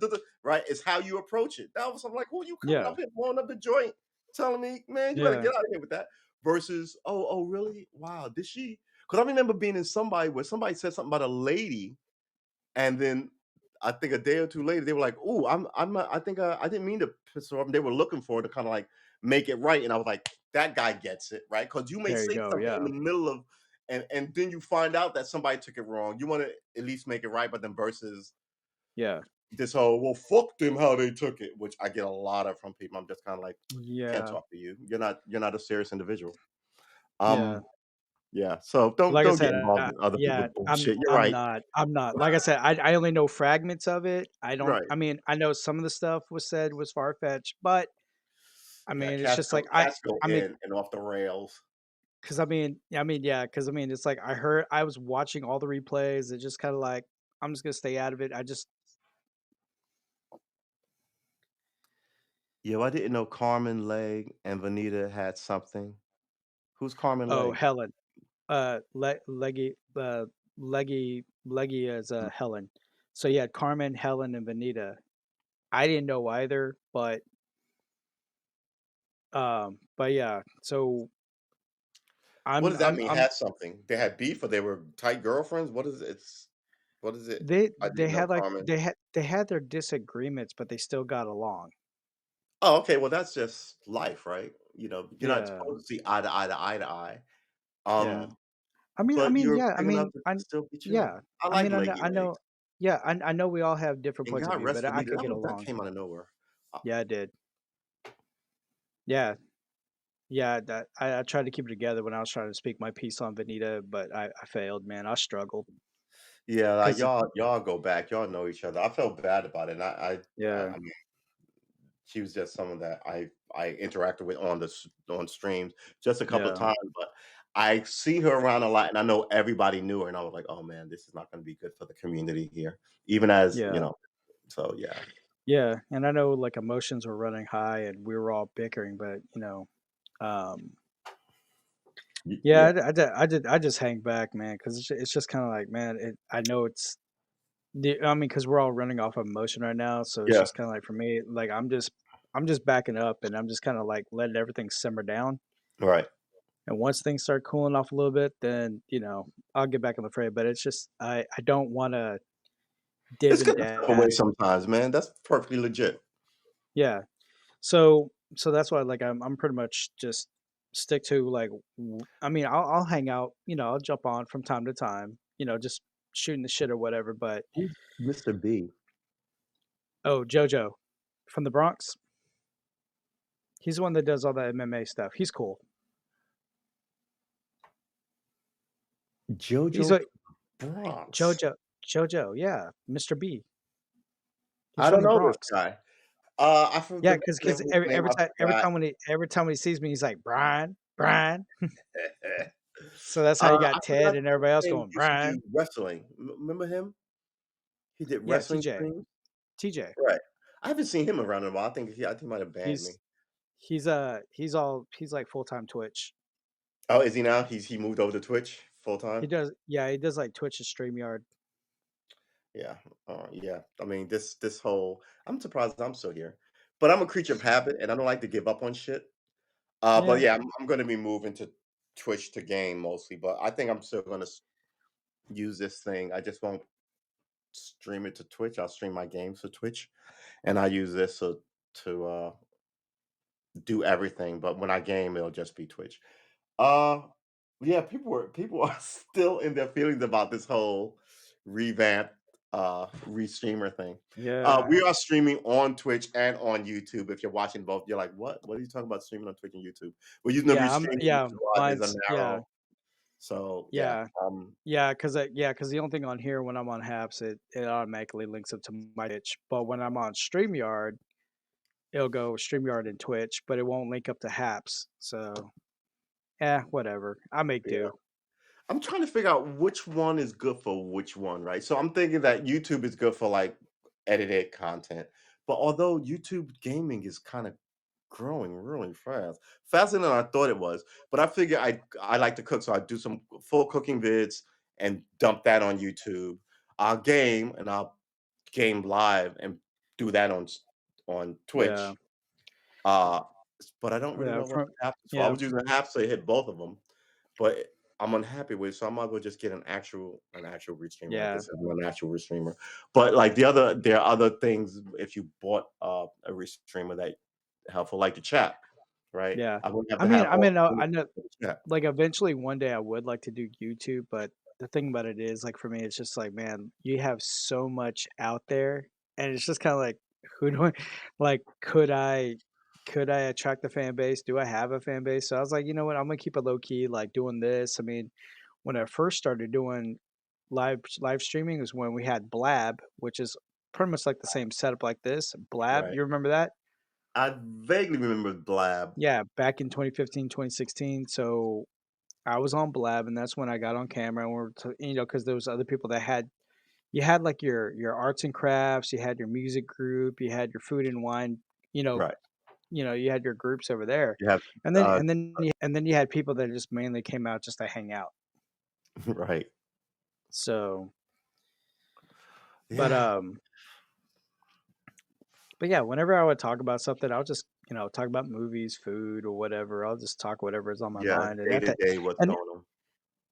Right? It's how you approach it. That was I'm like, who you coming
Yeah,
up here blowing up the joint, telling me, man, you better
yeah,
get out of here with that. Versus, oh, really? Wow, did she? Because I remember being in somebody where somebody said something about a lady, and then I think a day or two later, they were like, "Ooh, I think I didn't mean to piss her off." And they were looking for her to kind of like make it right, and I was like, "That guy gets it, right?" Because you may
there you
say
go.
something in
Yeah,
the middle of, and then you find out that somebody took it wrong. You want to at least make it right, but then versus
yeah,
this whole, "Well, fuck them, how they took it," which I get a lot of from people. I'm just kind of like, can't
yeah,
talk to you. You're not a serious individual.
yeah.
Um, yeah. So
Like I
don't get
said,
involved in other
yeah,
people's bullshit. You're right.
I'm not. Like I said, I only know fragments of it. I don't.
Right.
I mean, I know some of the stuff was said was far fetched, but I
Yeah,
mean, it's just like
cats go
I mean,
in and off the rails.
because yeah, because it's like I was watching all the replays. It's just kind of like I'm just gonna stay out of it. I just
Yo, I didn't know Carmen Leg and Vanita had something. Who's Carmen
oh
Leg?
Helen, Leggy as
Mm.
Helen. So yeah, Carmen, Helen, and Vanita. I didn't know either, but yeah. So
What does that mean?
I'm
Had something? They had beef or they were tight girlfriends? What is it? What is it? I
they
didn't know
had like
Carmen.
they had their disagreements, but they still got along.
Oh, okay. Well, that's just life, right? You're not
Yeah,
supposed to see eye to eye to eye to eye.
yeah.
Um, but you're big enough to still be chill.
Yeah.
I like leggy
I
legs.
know. Yeah, I know we all have different
And
points of
God
view, but
rest
I
Vanita.
could get
That
along.
came out of nowhere. Uh,
Yeah, I did. Yeah, yeah. That I tried to keep it together when I was trying to speak my piece on Vanita, but I failed, man. I struggled.
Yeah, like
Cause
y'all go back. Y'all know each other. I felt bad about it. And
yeah,
I mean, she was just someone that I interacted with on on streams just a couple of
yeah,
times, but I see her around a lot, and I know everybody knew her, and I was like, "Oh man, this is not going to be good for the community here." Even as
yeah,
so yeah,
yeah, and I know, like, emotions were running high and we were all bickering, but, um, yeah,
yeah,
I just hang back, man, 'cause it's just kinda like, man, I know it's I mean, because 'cause we're all running off of emotion right now, so it's
yeah,
just kinda like for me, like, I'm just backing up and I'm just kinda, like, letting everything simmer down,
right.
and once things start cooling off a little bit, then, I'll get back in the fray, but it's just I don't wanna dib
It's
and
good to step away
dab.
sometimes, man. That's perfectly legit.
Yeah. So that's why, like, I'm pretty much just stick to, like, I mean, I'll hang out, I'll jump on from time to time, just shooting the shit or whatever, but
Who's Mr. B?
oh, JoJo from the Bronx, he's the one that does all the MMA stuff. He's cool. He's
JoJo
a
Bronx.
JoJo, yeah, Mr. B. He's
I
from
don't
the
know this
Bronx.
guy. I forget
Yeah,
the
because
rest of his name. I forgot.
every time when he sees me, he's like, "Brian, Brian." So that's how you
I
got Ted
forgot
and
his
everybody else
name.
going,
Used to do
"Brian."
wrestling. Remember him? He did
Yeah,
wrestling
TJ.
streams.
TJ.
Right. I haven't seen him around in a while. I think he might have banned me.
He's he's like full-time Twitch.
Oh, is he now? He moved over to Twitch full
He
time.
does yeah, he does like Twitch and StreamYard.
Yeah. Yeah. I mean, this whole. I'm surprised I'm still here, but I'm a creature of habit, and I don't like to give up on shit. But
Yeah.
yeah, I'm going to be moving to Twitch to game mostly, but I think I'm still going to use this thing. I just won't stream it to Twitch. I'll stream my games to Twitch, and I use this to do everything. But when I game, it'll just be Twitch. Uh, yeah, people are still in their feelings about this whole revamp restreamer thing.
Yeah.
We are streaming on Twitch and on YouTube. If you're watching both, you're like, "What are you talking about streaming on Twitch and YouTube?" We're using the restreamer
Yeah,
because there's a
mine's yeah,
narrow. So yeah,
yeah. Yeah, cause the only thing on here when I'm on Haps, it automatically links up to my Twitch, but when I'm on StreamYard, it'll go StreamYard and Twitch, but it won't link up to Haps, so, whatever. I make
yeah.
do.
I'm trying to figure out which one is good for which one, right? So I'm thinking that YouTube is good for like edited content, but although YouTube gaming is kind of growing really fast, faster than I thought it was. But I figure I like to cook, so I do some full cooking vids and dump that on YouTube. I'll game and I'll game live and do that on
Yeah,
Twitch. But I don't really
yeah,
know what apps for. I
yeah,
was using apps to hit both of them, but I'm unhappy with it, so I might as well just get an actual restreamer, like I
yeah,
said, I'm an actual restreamer. But, like, there are other things if you bought, a restreamer that helpful, like the chat, right?
yeah.
I wouldn't have
I
to
mean
have
I
all
mean,
the
I know
for the chat.
like, eventually, one day, I would like to do YouTube, but the thing about it is, like, for me, it's just like, man, you have so much out there, and it's just kinda like, who do I like, could I attract the fan base? Do I have a fan base? So I was like, "You know what? I'm gonna keep it low key, like, doing this." I mean, when I first started doing live streaming was when we had Blab, which is pretty much like the same setup like this. Blab,
Right.
you remember that?
I vaguely remember Blab.
Yeah, back in 2015, 2016. So I was on Blab, and that's when I got on camera, and because there was other people that had you had like your arts and crafts, you had your music group, you had your food and wine, you know,
Right.
you had your groups over there,
You have,
and then
uh
you had people that just mainly came out just to hang out.
right.
So, but
Yeah.
but yeah, whenever I would talk about something, I'll just talk about movies, food, or whatever. I'll just talk whatever is on my
Yeah,
mind, and
day
at
to
that,
day, what's
and
going on.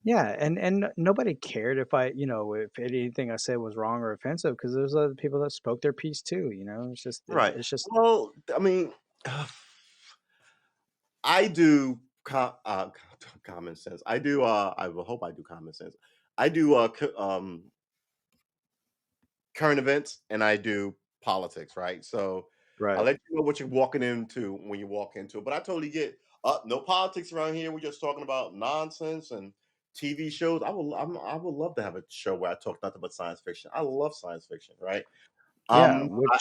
yeah, and nobody cared if if anything I said was wrong or offensive because there's other people that spoke their piece too, It's just
Right.
it's just
Well, I mean, I do common sense. I do, I will hope I do common sense. I do, current events and I do politics, right? So I
right.
let you know what you're walking into when you walk into it. But I totally get no politics around here. We're just talking about nonsense and TV shows, I would love to have a show where I talk nothing but science fiction. I love science fiction, right?
Yeah,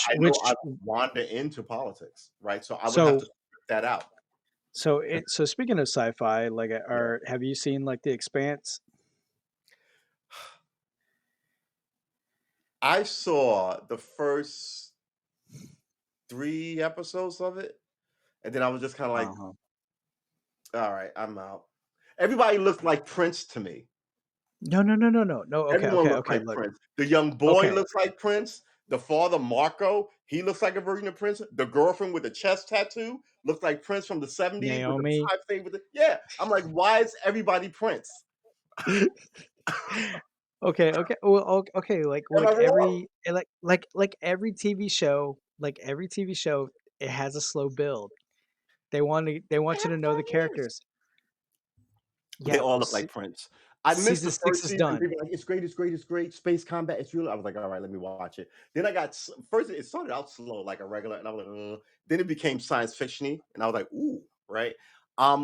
I know I don't wander into politics, right? So I would have to
so
strip that out.
so speaking of sci-fi, like,
Yeah.
are have you seen like The Expanse?
I saw the first 3 episodes of it, and then I was just kinda like,
Uh-huh.
"Alright, I'm out." Everybody looked like Prince to me.
No, no, no, no, no, no. Okay,
Everyone
okay,
looks
okay.
like
Look,
Prince. The young boy
okay,
looks like Prince. The father, Marco, he looks like a version of Prince. The girlfriend with the chest tattoo looks like Prince from the '70s with the
Naomi.
side thing with the yeah. I'm like, why is everybody Prince?
Okay, okay. Well, okay.
Am I wrong?
Like every TV show, it has a slow build. They want you to know the
5 years.
characters.
They
Yeah,
all look like Prince. I missed
season
the
six
first
is
season.
done.
People were like, it's great, it's great, it's great. Space combat, it's real. I was like, all right, let me watch it. Then I got first. It started out slow, like a regular, and I was like, ugh. Then it became science fictiony, and I was like, ooh, right.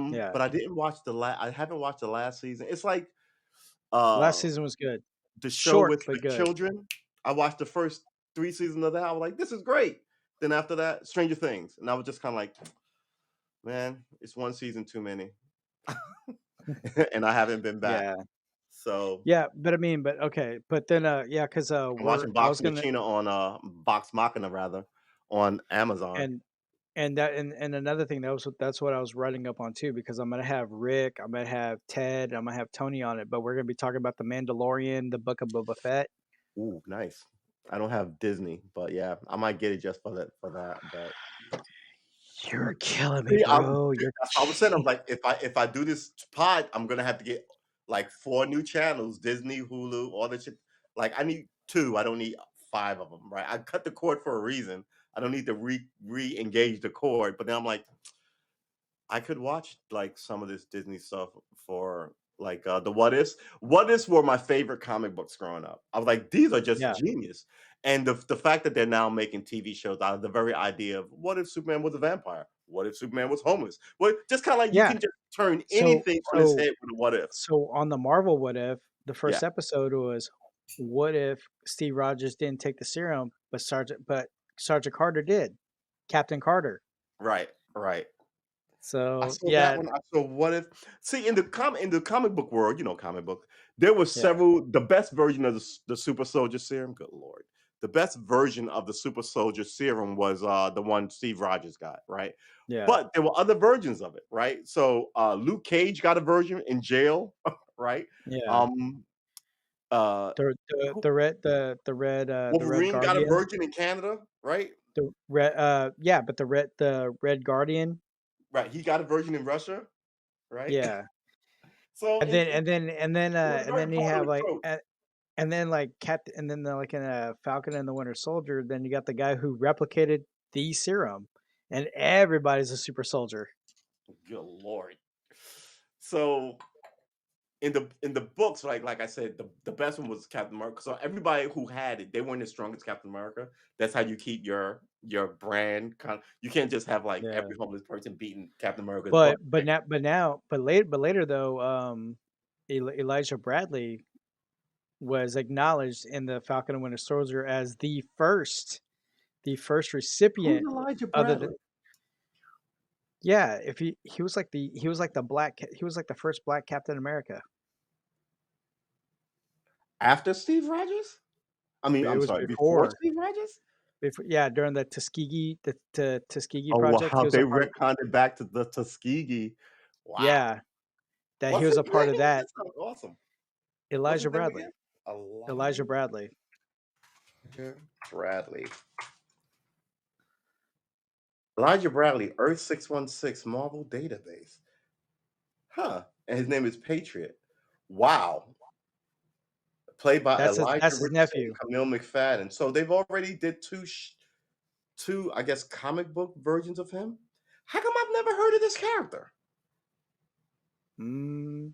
Yeah,
But I didn't watch the last. I haven't watched the last season. It's like
last
uh
season was good.
the show
Short
with
but
the
good.
children. I watched the first 3 seasons of that. I was like, this is great. Then after that, Stranger Things, and I was just kind of like, man, it's one season too many, and I haven't been back.
Yeah,
So
yeah. But I mean, but okay. But then, yeah, because
I'm
we're
watching
I
Vox
was gonna
Machina on Vox Machina rather on Amazon.
and and another thing that's what I was writing up on too because I'm gonna have Rick, I'm gonna have Ted, I'm gonna have Tony on it, but we're gonna be talking about the Mandalorian, the Book of Boba Fett.
Ooh, nice. I don't have Disney, but yeah, I might get it just for that. But
You're killing me,
see,
bro. You're
that's what I was saying. I was like, if I do this pod, I'm gonna have to get like 4 new channels: Disney, Hulu, all that shit. Like I need two. I don't need 5 of them, right? I cut the cord for a reason. I don't need to re-engage the cord. But then I'm like, I could watch like some of this Disney stuff for like the What Ifs. What Ifs were my favorite comic books growing up. I was like, these are just
yeah,
genius. And the fact that they're now making TV shows out of the very idea of what if Superman was a vampire? What if Superman was homeless? Well, just kind of like you
yeah.
can just turn
So
anything on its
so
head with a what if.
so on the Marvel What If, the
Yeah,
first episode was what if Steve Rogers didn't take the serum, but Sergeant Carter did, Captain Carter.
right, right. I
So
saw that
yeah,
one. I saw what if. See, in the comic book world, comic book, there were
yeah,
several. The best version of the super soldier serum. Good lord, the best version of the super soldier serum was the one Steve Rogers got, right?
yeah,
But there were other versions of it, right? So Luke Cage got a version in jail, right?
yeah.
Um, uh, who-
The Red
Wolverine got a
Guardian,
version in Canada, right?
yeah, but the Red Guardian,
Right. He got a version in Russia, right?
yeah.
So
And then
it was
and
very
then you have
important
like
trope.
and then like like in Falcon and the Winter Soldier, then you got the guy who replicated the serum, and everybody's a super soldier.
Good lord. So in the books, like I said, the best one was Captain America. So everybody who had it, they weren't as strong as Captain America. That's how you keep your brand you can't just have like
Yeah.
every homeless person beating Captain America's butt.
But later though, Elijah Bradley was acknowledged in the Falcon and Winter Soldier as the first
Who's
recipient
Elijah
other than
Bradley?
yeah, if he was like he was like the first black Captain America.
After Steve Rogers? I mean,
It
I'm
was
sorry, before
before,
Steve Rogers?
yeah, during the Tuskegee
Oh wow,
project, he was
they
a part of
retconned it back to the Tuskegee. Wow.
yeah, that he
What's
was
his
a part of
name?
that.
That sounds awesome. What's his
Elijah
name again?
Bradley. Elijah Bradley.
Elijah Bradley. Elijah Bradley, Earth 616 Marvel Database. Huh. And his name is Patriot. Wow. Played by Elijah
That's his
Richardson and
nephew.
Camille McFadden. So they've already did two, I guess, comic book versions of him. How come I've never heard of this character?
Mm,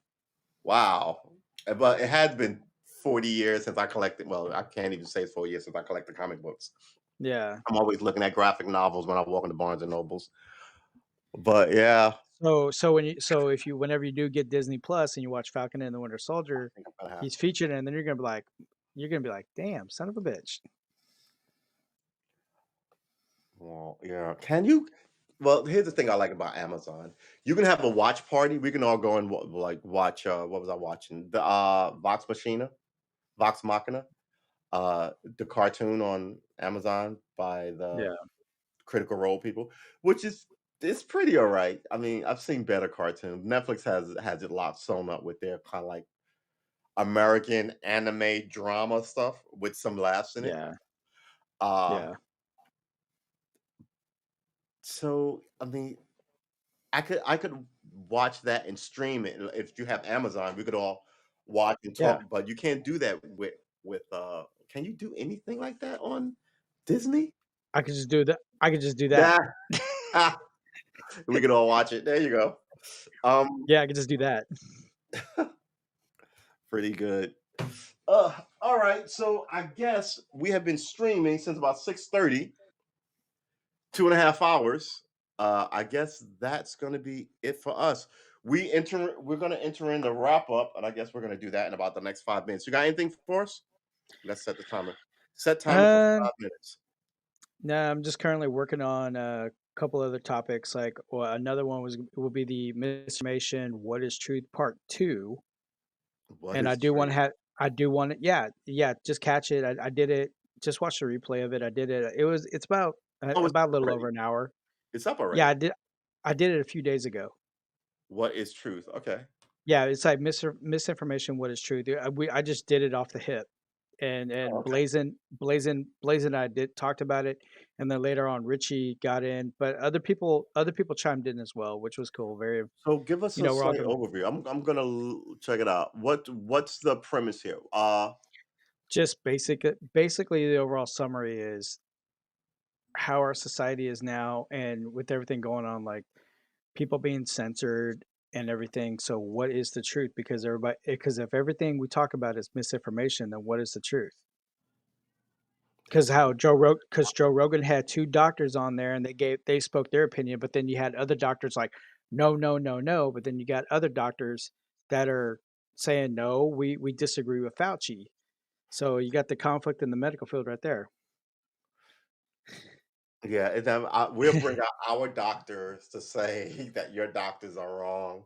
Wow. But it has been 40 years since I collected. Well, I can't even say it's 4 years since I collected comic books.
yeah.
I'm always looking at graphic novels when I walk into Barnes and Nobles. But yeah,
So if you whenever you do get Disney Plus and you watch Falcon and the Winter
I
Soldier,
think I'm gonna have
he's
to.
featured, and then you're gonna be like, damn, son of a bitch.
Well, yeah. Can you? Well, here's the thing I like about Amazon. You can have a watch party. We can all go and like watch. What was I watching? The Vox Machina, the cartoon on Amazon by the
Yeah.
Critical Role people, which is it's pretty all right. I mean, I've seen better cartoons. Netflix has it locked sewn up with their kind of like American anime drama stuff with some laughs in it.
Yeah.
Uh,
Yeah.
so I mean, I could watch that and stream it. If you have Amazon, we could all watch and
Yeah.
talk, but you can't do that with can you do anything like that on Disney?
I could just do that.
Nah. We could all watch it. There you go. Um
Yeah, I could just do that.
Pretty good. All right. So I guess we have been streaming since about 6:30, 2.5 hours. I guess that's gonna be it for us. We're gonna enter in the wrap up, and I guess we're gonna do that in about the next 5 minutes. You got anything for us? Let's set the timer. Set timer for
Um,
5 minutes.
no, I'm just currently working on a couple other topics. Like, well, another one will be the misinformation. What is truth? Part two.
What
And I
is
do want
true?
to have. I do want to. Yeah, yeah. Just catch it. I did it. Just watch the replay of it. I did it. It's
Oh, it's
about a
up
little
already.
over an hour.
It's up
Yeah,
already.
I did it a few days ago.
What is truth? Okay.
Yeah, it's like misinformation. What is true? I just did it off the hip,
Oh,
and
okay.
Blazin and I did talked about it, and then later on Richie got in, but other people chimed in as well, which was cool. Very,
So give us
you
a
know, we're all
slight
going
overview. I'm gonna check it out. What's the premise here?
just basically the overall summary is how our society is now, and with everything going on, like people being censored and everything. So what is the truth? Because if everything we talk about is misinformation, then what is the truth?
That's a good.
Because Joe Rogan had 2 doctors on there and they spoke their opinion, but then you had other doctors like, "No, no, no, no," but then you got other doctors that are saying, "No, we disagree with Fauci." So you got the conflict in the medical field right there.
Yeah, and then we'll bring out our doctors to say that your doctors are wrong.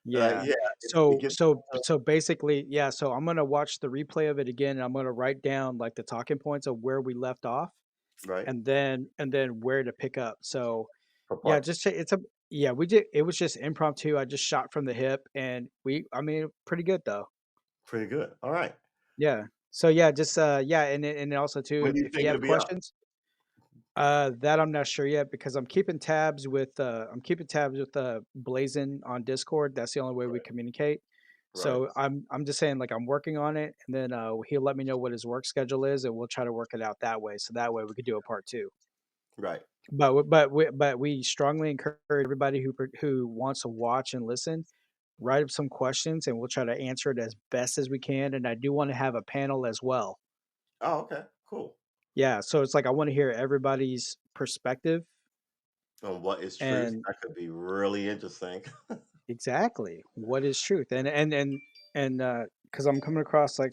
Yeah.
Yeah, it gets
So basically, yeah, so I'm gonna watch the replay of it again, and I'm gonna write down, like, the talking points of where we left off,
right
and then where to pick up. So
for
yeah,
part two.
it's a yeah, we did it was just impromptu. I just shot from the hip and I mean, pretty good though.
Pretty good. All right.
Yeah. So yeah, just yeah, and also too,
When do you
if you
think it'll
have
be up?
questions, that I'm not sure yet because I'm keeping tabs with Blazin on Discord. That's the only way we
Right.
communicate.
Right.
So I'm just saying like I'm working on it and then he'll let me know what his work schedule is and we'll try to work it out that way. So that way we could do a part 2.
Right.
But we strongly encourage everybody who wants to watch and listen, write up some questions, and we'll try to answer it as best as we can, and I do wanna have a panel as well.
Oh, okay. Cool.
Yeah, so it's like I wanna hear everybody's perspective
And what is truth?
and
That could be really interesting.
exactly, what is truth? Because 'cause I'm coming across, like,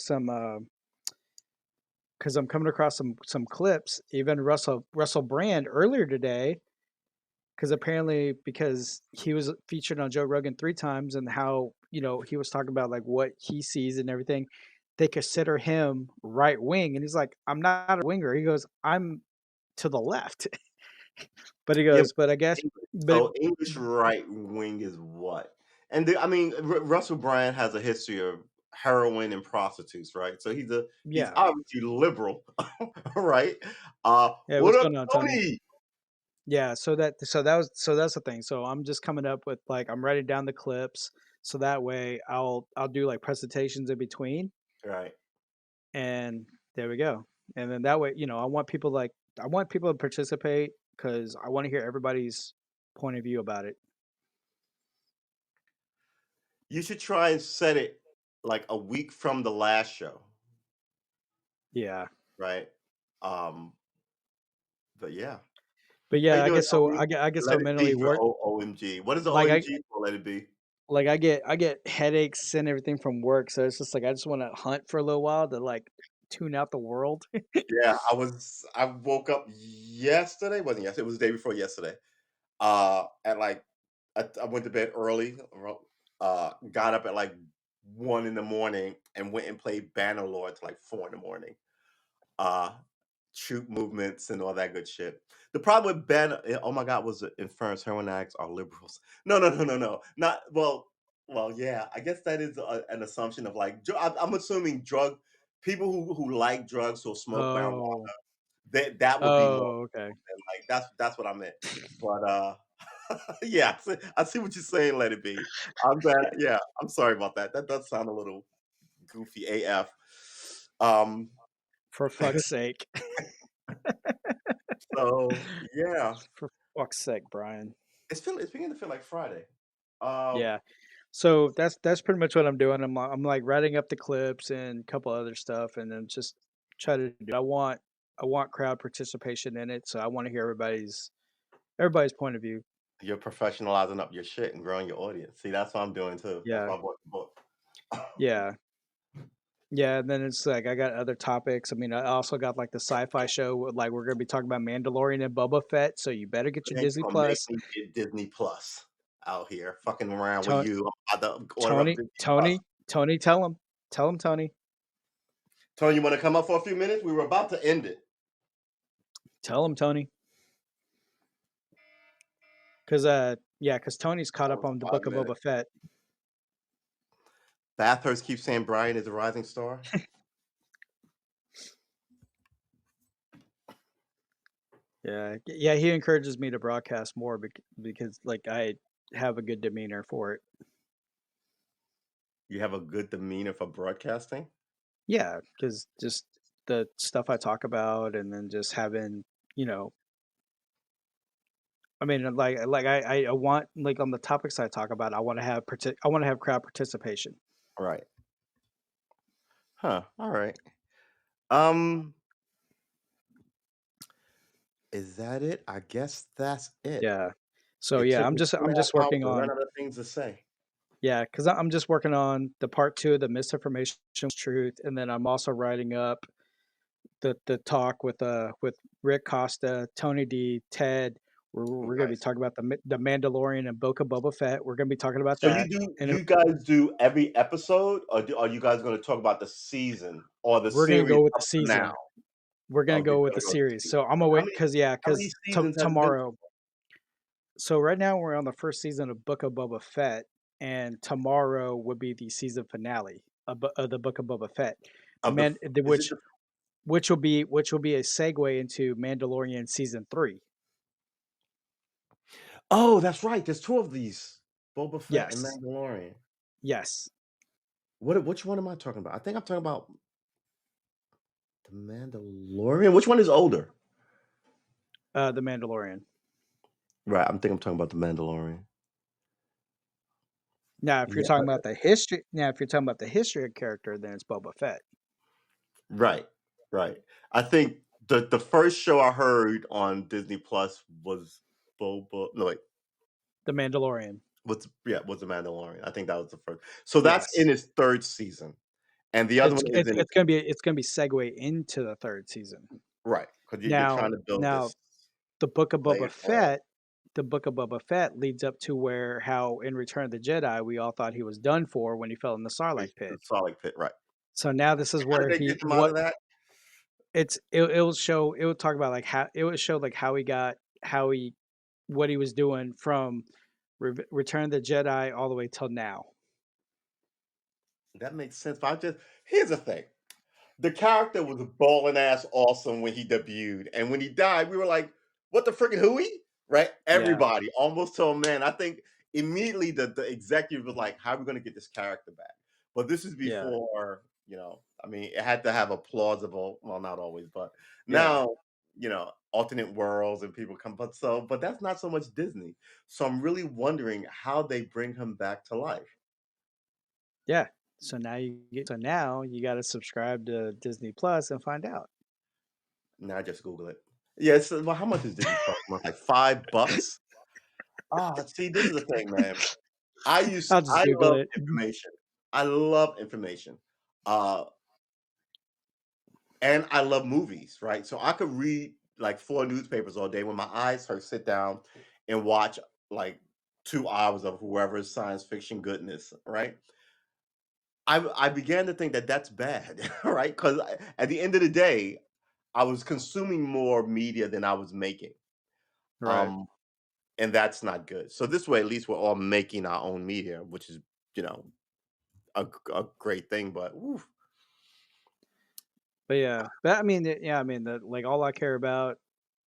because I'm coming across some clips, even Russell Brand earlier today. Because apparently because he was featured on Joe Rogan 3 times and how, he was talking about, like, what he sees and everything, they consider him right wing, and he's like, "I'm not a winger." He goes, "I'm to the left." But he
Yeah.
goes, "But I guess."
English.
But
So English right wing is what? And I mean, Russell Brand has a history of heroin and prostitutes, right? So he's
yeah.
obviously liberal, right?
Yeah,
What
what's
up,
going on, Tony?
Tony?
Yeah, so that's the thing. So I'm just coming up with, like, I'm writing down the clips, so that way I'll do, like, presentations in between.
Right.
And there we go. And then that way, I want people to participate because I want to hear everybody's point of view about it.
You should try and set it like a week from the last show,
Yeah.
right? Um, but yeah.
But
How you
yeah, I
doing,
get so
Tony?
I get
Let
so
it be
mentally
for
work
OMG. What is the
like I
OMG for? Let it be.
like I get headaches and everything from work, so it's just like I just want to hunt for a little while to like tune out the world.
Yeah, I woke up yesterday, wasn't yesterday, it was the day before yesterday. At like I went to bed early, got up at like 1 in the morning and went and played Bannerlord till like 4 in the morning. Uh Troop movements and all that good shit. The problem with oh my god, was it Inference heroin addicts are liberals? No, no, no, no, no. Not well, yeah. I guess that is an assumption of like I'm assuming drug people who like drugs who smoke marijuana.
Oh,
That would be more
oh, okay.
and like that's what I meant. But yeah, I see what you're saying. Let it be. I'm glad. Yeah, I'm sorry about that. That does sound a little goofy AF. Um.
For fuck's sake.
So yeah,
For fuck's sake, Brian.
it's beginning to feel like Friday. Um.
Yeah. So that's pretty much what I'm doing. I'm like writing up the clips and a couple other stuff, and then just try to do. I want crowd participation in it, so I want to hear everybody's point of view.
You're professionalizing up your shit and growing your audience. See, that's what I'm doing too. That's
Yeah,
why I bought the book.
yeah, yeah. And then it's like I got other topics. I mean, I also got like the sci-fi show. Like we're gonna be talking about Mandalorian and Boba Fett, so you better get your
They
Disney
gonna make
Plus.
me get Disney Plus out here, fucking around with
Tony,
you. I'm about to order up
Tony,
Disney Plus.
Tony, Tony, tell him, Tony,
Tony, you want to come up for a few minutes? We were about to end it.
tell him, Tony. Yeah, because Tony's caught
That
up
was
on the Book
5
of Boba
minutes.
Fett.
Bathurst keeps saying Brian is a rising star.
Yeah, yeah, he encourages me to broadcast more because like I have a good demeanor for it.
You have a good demeanor for broadcasting.
Yeah, because just the stuff I talk about, and then just having, you know, I mean, I want like on the topics I talk about, I want to have crowd participation.
Right. Huh. All right. Um, is that it? I guess that's it.
Yeah. So
It
yeah,
took me two and
I'm
a half
just
hours
working
to run
on
out of things to say.
yeah, because I'm just working on the part two of the misinformation truth, and then I'm also writing up the talk with Rick Costa, Tony D, Ted. We're gonna be
Nice.
talking about the Mandalorian and Boba Fett. We're gonna be talking about
So
that, and
you guys do every episode, or are you guys going to talk about the season or the
we're gonna
series
go with the
up to now?
season. We're gonna
Okay,
go
you're
with
gonna
the
go with the
series.
season.
So I'm gonna wait
How many
because
seasons has it been?
tomorrow. So right now we're on the first season of Book of Boba Fett, and tomorrow would be the season finale of the Book of Boba Fett. The
Of the
man,
is it the
which will be a segue into Mandalorian season 3.
Oh, that's right. There's two of these. Boba Fett and
Yes,
Mandalorian.
yes,
Which one am I talking about? I think I'm talking about the Mandalorian. Which one is older?
the Mandalorian.
Right, I'm talking about the Mandalorian. Yeah,
Now if you're talking about the history of character, then it's Boba Fett,
right, right. I think the first show I heard on Disney Plus was Boba. No, wait,
the Mandalorian.
was the Mandalorian. I think that was the first. So that's
Yes,
in its third season, and the other one is in its
it's gonna be segue into the third season.
right because you're
Now
trying to build
now
this
the Book of Boba
layered world.
Fett, the Book of Boba Fett leads up to where how in Return of the Jedi we all thought he was done for when he fell in the Sarlacc
The
pit.
Solid Pit, right?
So now this is
How did
where
they
he
get him out
what
of that?
it will show it will talk about like how it would show like how he what he was doing from Return of the Jedi all the way till now.
That makes sense. But here's the thing. The character was balling ass awesome when he debuted, and when he died, we were like, "What the freaking hooey?" Right?
Yeah,
Everybody, almost to a man. I think immediately the executive was like, "How are we going to get this character back?" But this is
yeah,
before, I mean, it had to have a plausible. Well, not always, but
yeah,
now, alternate worlds and people come. But that's not so much Disney. So I'm really wondering how they bring him back to life.
yeah. So now you got to subscribe to Disney Plus and find out.
Now just Google it. Yeah, so well, how much is Disney Plus a month? Like $5? Ah, see, this is the thing, man.
I'll just
I
Google
love
it.
information. I love information. Uh, and I love movies, right? So I could read like 4 newspapers all day when my eyes hurt, sit down and watch like 2 hours of whoever's science fiction goodness, right? I began to think that that's bad, right? 'Cause at the end of the day, I was consuming more media than I was making.
Right.
Um, and that's not good. So this way, at least we're all making our own media, which is, you know, a great thing. But oof,
But yeah, but I mean, yeah, I mean, like all I care about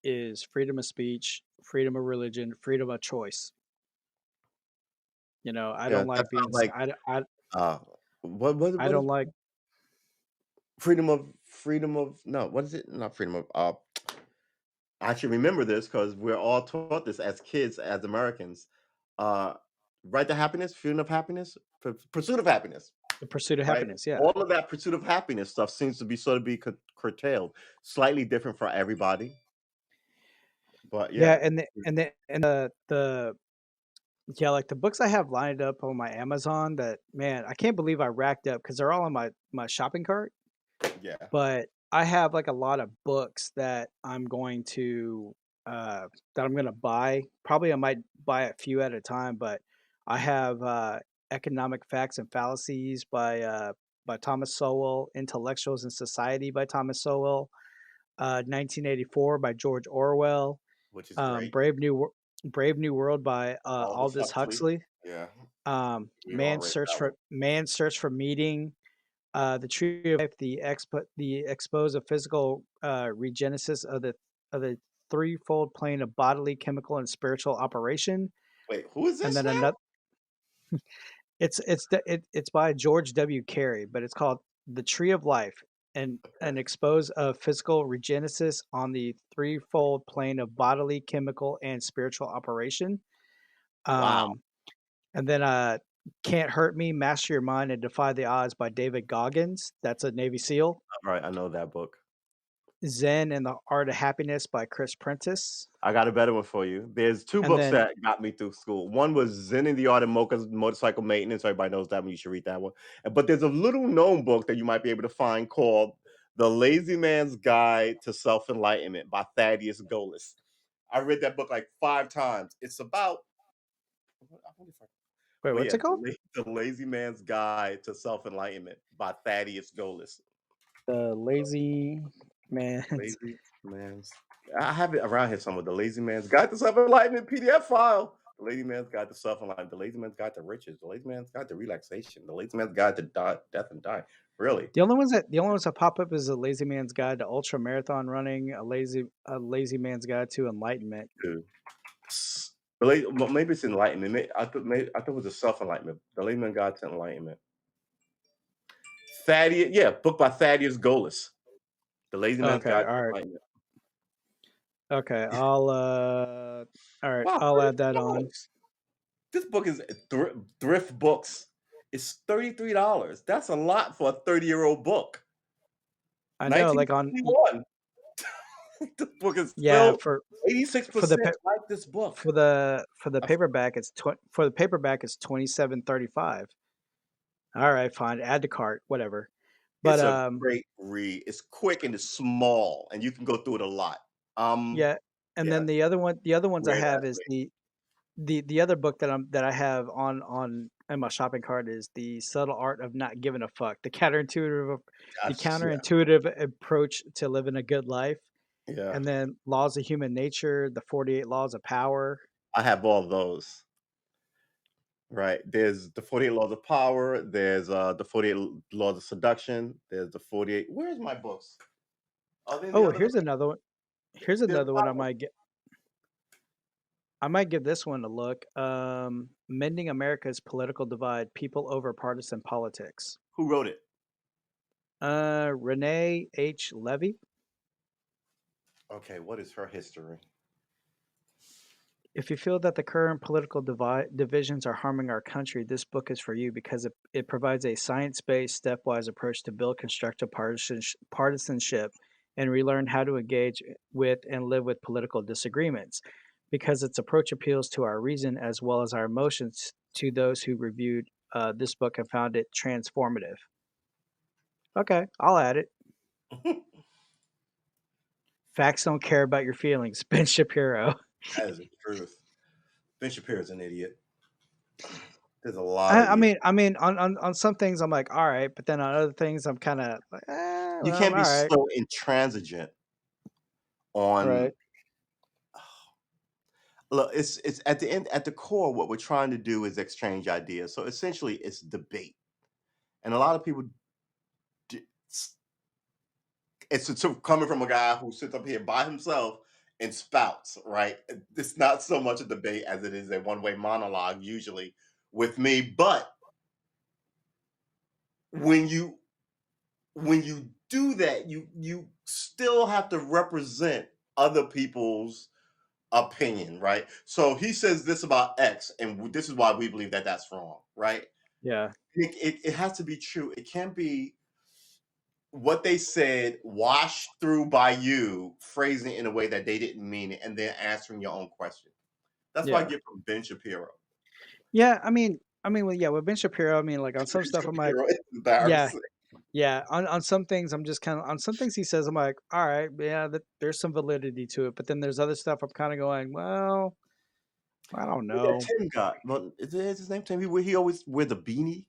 is freedom of speech, freedom of religion, freedom of choice. You know, I
yeah,
don't
that
like being,
sounds like uh,
I
what is
don't like
freedom of no, what is it? Not freedom of I should remember this because we're all taught this as kids, as Americans. Uh, right to happiness, freedom of happiness, pursuit of happiness.
the pursuit of
Right?
happiness. Yeah.
All of that pursuit of happiness stuff seems to be sort of be curtailed, slightly different for everybody, but
Yeah.
yeah.
And the yeah, like the books I have lined up on my Amazon that, man, I can't believe I racked up because they're all in my shopping cart.
Yeah.
But I have like a lot of books that uh I'm gonna buy. Probably I might buy a few at a time, but I have Economic Facts and Fallacies by Thomas Sowell, Intellectuals and Society by Thomas Sowell, 1984 by George Orwell,
Which is
um,
great.
Brave New Wor- Brave New World by
Aldous
Aldous
Huxley.
Huxley,
Yeah, we've all read that one.
Man's Search for Meaning, The Tree of Life, the expose of physical regenesis of the threefold plane of bodily, chemical, and spiritual operation,
Wait, who is
and
this
then
now?
another. It's by George W. Carey, but it's called The Tree of Life, and an expose of physical regenesis on the threefold plane of bodily, chemical, and spiritual operation.
Wow.
Um, and then Can't Hurt Me, Master Your Mind, and Defy the Odds by David Goggins. That's a Navy SEAL.
All right, I know that book.
Zen and the Art of Happiness by Chris Prentice.
I got a better one for you. There's 2
And
books
then,
that got me through school. One was Zen and the Art of Motorcycle Maintenance. Everybody knows that one. You should read that one. But there's a little known book that you might be able to find called The Lazy Man's Guide to Self Enlightenment by Thaddeus Golis. I read that book like 5 times. It's about, I wonder if I,
wait,
but
what's
yeah,
it called?
The Lazy Man's Guide to Self Enlightenment by Thaddeus Golis.
The Lazy Man's.
Lazy Man's. I have it around here somewhere. The Lazy Man's Guide to Self Enlightenment PDF file. The Lazy Man's Guide to Self Enlightenment. The Lazy Man's Guide to Riches. The Lazy Man's Guide to Relaxation. The Lazy Man's Guide to Death and Dying. Really?
The only ones that pop up is a Lazy Man's Guide to Ultra Marathon Running, a Lazy Man's Guide to Enlightenment.
Dude. Well, maybe it's Enlightenment. I thought it was a Self Enlightenment. The Lazy Man's Guide to Enlightenment. Thaddeus, yeah, book by Thaddeus Golis. The Lazy Man's
Okay,
Guide
all
to
right.
Enlightenment.
Okay, all right,
Wow,
I'll add that on.
$33. This book is thrift books. It's $33. That's a lot for a 30-year-old book.
I know, like on
1961. This book is
yeah,
still
for the
86% like this book.
for the
That's
paperback it's 27.35. All right, fine. Add to cart, whatever. But
it's a great read. It's quick and it's small, and you can go through it a lot.
yeah, and
Yeah,
then the other ones I
wear that
have is
way.
the other book that I have on in my shopping cart is The Subtle Art of Not Giving a Fuck. The
Yeah,
counterintuitive approach to living a good life.
yeah.
And then Laws of Human Nature, The 48 Laws of Power.
I have all those. Right. There's the 48 Laws of Power. There's the 48 Laws of Seduction. There's the 48. Where's my books? Are they in the
Oh,
other room?
here's another one. Here's
There's
another one
five.
I might give this one a look. Mending America's Political Divide: People Over Partisan Politics.
Who wrote it?
Renee H. Levy.
Okay, what is her history?
If you feel that the current political divisions are harming our country, this book is for you because it provides a science-based, stepwise approach to build constructive partisanship and relearn how to engage with and live with political disagreements because its approach appeals to our reason as well as our emotions to those who reviewed this book and found it transformative. Okay, I'll add it. Facts don't care about your feelings. Ben Shapiro.
That is the truth. Ben Shapiro's an idiot. There's a lot
I,
of
I
you.
mean, I mean, on some things I'm like, all right, but then on other things I'm kind of like,
You
well,
can't
all
be
right,
so intransigent on.
right,
Look, it's at the end, at the core, what we're trying to do is exchange ideas. So essentially, it's debate, and a lot of people. d- s- It's coming from a guy who sits up here by himself and spouts. Right? It's not so much a debate as it is a one-way monologue usually with me. But when you when you do that, you still have to represent other people's opinion, right? So he says this about X, and this is why we believe that that's wrong, right?
yeah,
It has to be true. It can't be what they said washed through by you, phrasing it in a way that they didn't mean it, and then answering your own question. That's what I
yeah,
get from Ben Shapiro.
yeah. Well, yeah, with Ben Shapiro, I mean, like on some
Ben
stuff, I'm like,
Shapiro is
yeah,
embarrassing.
yeah. On some things, I'm just kind of on some things he says, I'm like, all right, yeah, there's some validity to it, but then there's other stuff I'm kind of going, well, I don't
Who that
know.
Tim got? Well, is his name Tim? He always wear the beanie.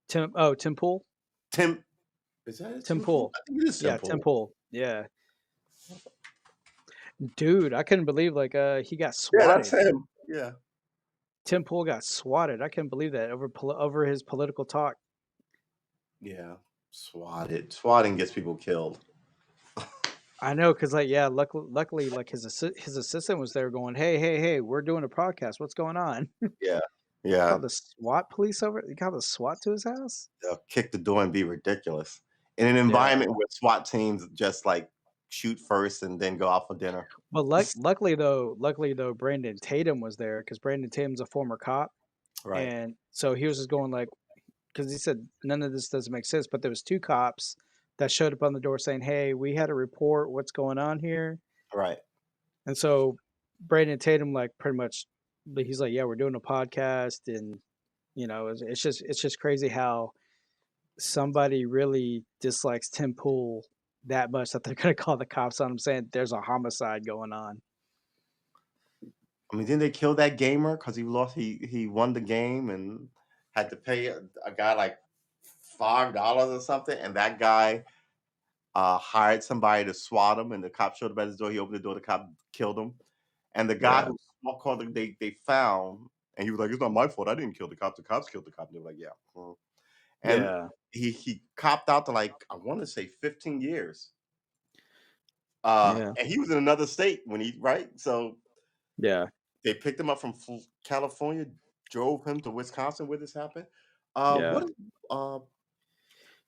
Tim Pool,
Tim, is that it?
Tim
Tim Pool?
Pool,
I think it is Tim
yeah, Tim
Pool.
Pool, yeah, dude, I couldn't believe like he got
Yeah, that's
swatted.
him. Yeah.
Tim Pool got swatted. I couldn't believe that over his political talk.
Yeah, swatted. Swatting gets people killed.
I know, cause like, yeah, luckily, like his assistant was there going, "Hey, hey, hey, we're doing a podcast. What's going on?"
Yeah,
They
yeah.
called the SWAT police over. They called the SWAT to his house.
They'll kick the door and be ridiculous in an
Yeah.
environment where SWAT teams just like shoot first and then go out for dinner.
But luckily though, Brandon Tatum was there because Brandon Tatum's a former cop,
Right,
and so he was just going like, because he said none of this doesn't make sense. But there was two cops that showed up on the door saying, "Hey, we had a report. What's going on here?"
right.
And so Brandon Tatum, like, pretty much, he's like, "Yeah, we're doing a podcast," and it's just crazy how somebody really dislikes Tim Pool that much that they're gonna call the cops on him, saying there's a homicide going on.
I mean, didn't they kill that gamer because he lost? He won the game and had to pay a guy like $5 or something, and that guy hired somebody to swat him, and the cop showed up at his door. He opened the door. The cop killed him, and the guy
Yeah,
who called him, they found, and he was like, "It's not my fault. I didn't kill the cop. The cops killed the cop." And they were like, "Yeah." And
yeah,
he copped out to like I want to say 15 years.
yeah,
And he was in another state when he right. So
yeah,
they picked him up from California, drove him to Wisconsin where this happened.
yeah,
What is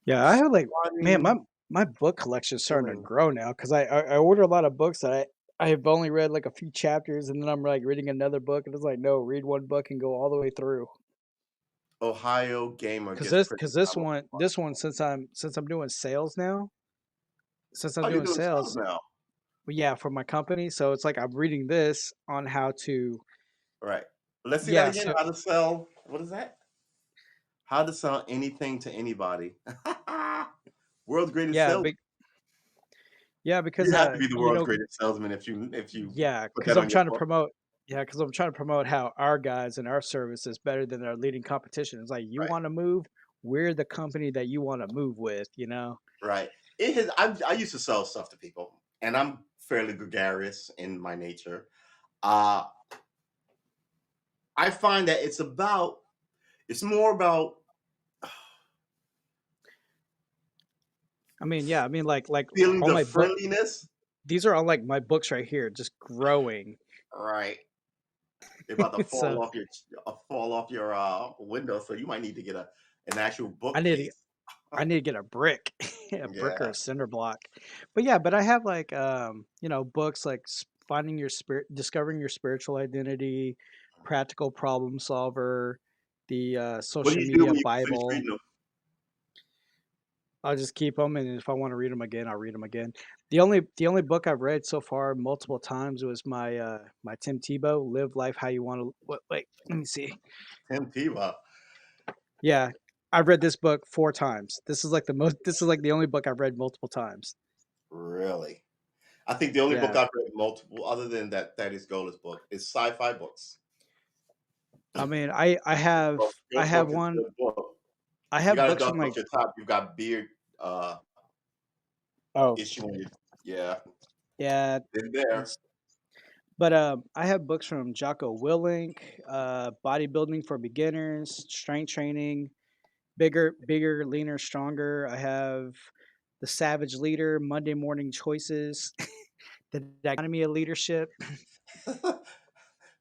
yeah. I have like, man, my
swatting
my book collection's starting to
doing?
grow now because I order a lot of books that I have only read like a few chapters, and then I'm like reading another book, and it's like, no, read one book and go all the way through.
Ohio gamer
Cause
gets
this,
prison
cause this
time over
one,
swat.
this one, since I'm doing sales now, since I'm
Oh, you're
doing
doing sales
sales,
now,
yeah, for my company. So it's like I'm reading this on how to,
right? Let's see that
yeah,
again.
so
How to sell? What is that? How to sell anything to anybody? World's greatest
yeah,
salesman.
big, yeah,
You
because
have to be the world's greatest salesman if you
yeah,
put
because
that
I'm
on your
trying to
book.
promote, yeah, because I'm trying to promote how our guys and our service is better than our leading competition. It's like you
Right.
want to move, we're the company that you want to move with.
Right. It has. I used to sell stuff to people, and I'm fairly gregarious in my nature. Uh, I find that it's more about
I mean, yeah, I mean, like
feeling
all
the
my book,
friendliness.
these are all like my books right here, just growing.
Right. They're about to
So
fall off your window, so you might need to get an actual
I need to
bookcase.
I need to get a brick, a brick or
Yeah.
a cinder block. But yeah, but I have like books like finding your spirit, discovering your spiritual identity, practical problem solver, the
What do
social
you do
media
when you finish
Bible.
reading them?
I'll just keep them, and if I want to read them again, I'll read them again. The only book I've read so far multiple times was my Tim Tebow "Live Life How You Want to." What? Wait, let me see.
Tim Tebow.
Yeah, I've read this book 4 times. This is like the most. This is like the only book I've read multiple times.
Really? I think the only book
Yeah,
I've read multiple, other than that Thaddeus Golas book, is sci-fi books.
I mean, I
Your
have
book is a
one.
good book.
I
You
have
got to
books
dust
from
off
like
your top. You've got beard
oh
issue on your, yeah,
yeah,
in there.
it's but I have books from Jocko Willink, Bodybuilding for Beginners, Strength Training, Bigger, Leaner, Stronger. I have The Savage Leader, Monday Morning Choices, The Dichotomy of Leadership.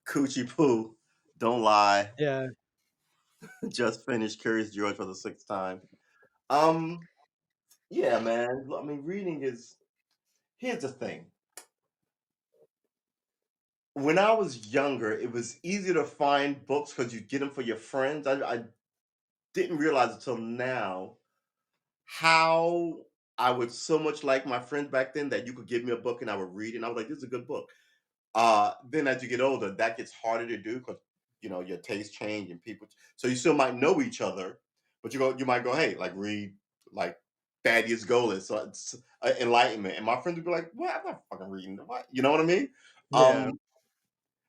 Coochie Poo. Don't lie.
Yeah,
Just finished Curious George for the sixth time. Um, yeah, man. I mean, reading is. Here's the thing. When I was younger, it was easy to find books because you get them for your friends. I didn't realize until now how I would so much like my friends back then that you could give me a book and I would read it and I was like, this is a good book. Then as you get older, that gets harder to do because your tastes change and people. So you still might know each other, but you might go, hey, like read like Thaddeus Golas, so it's Enlightenment, and my friends would be like, what? I'm not fucking reading what? You know what I mean?
yeah.
Um,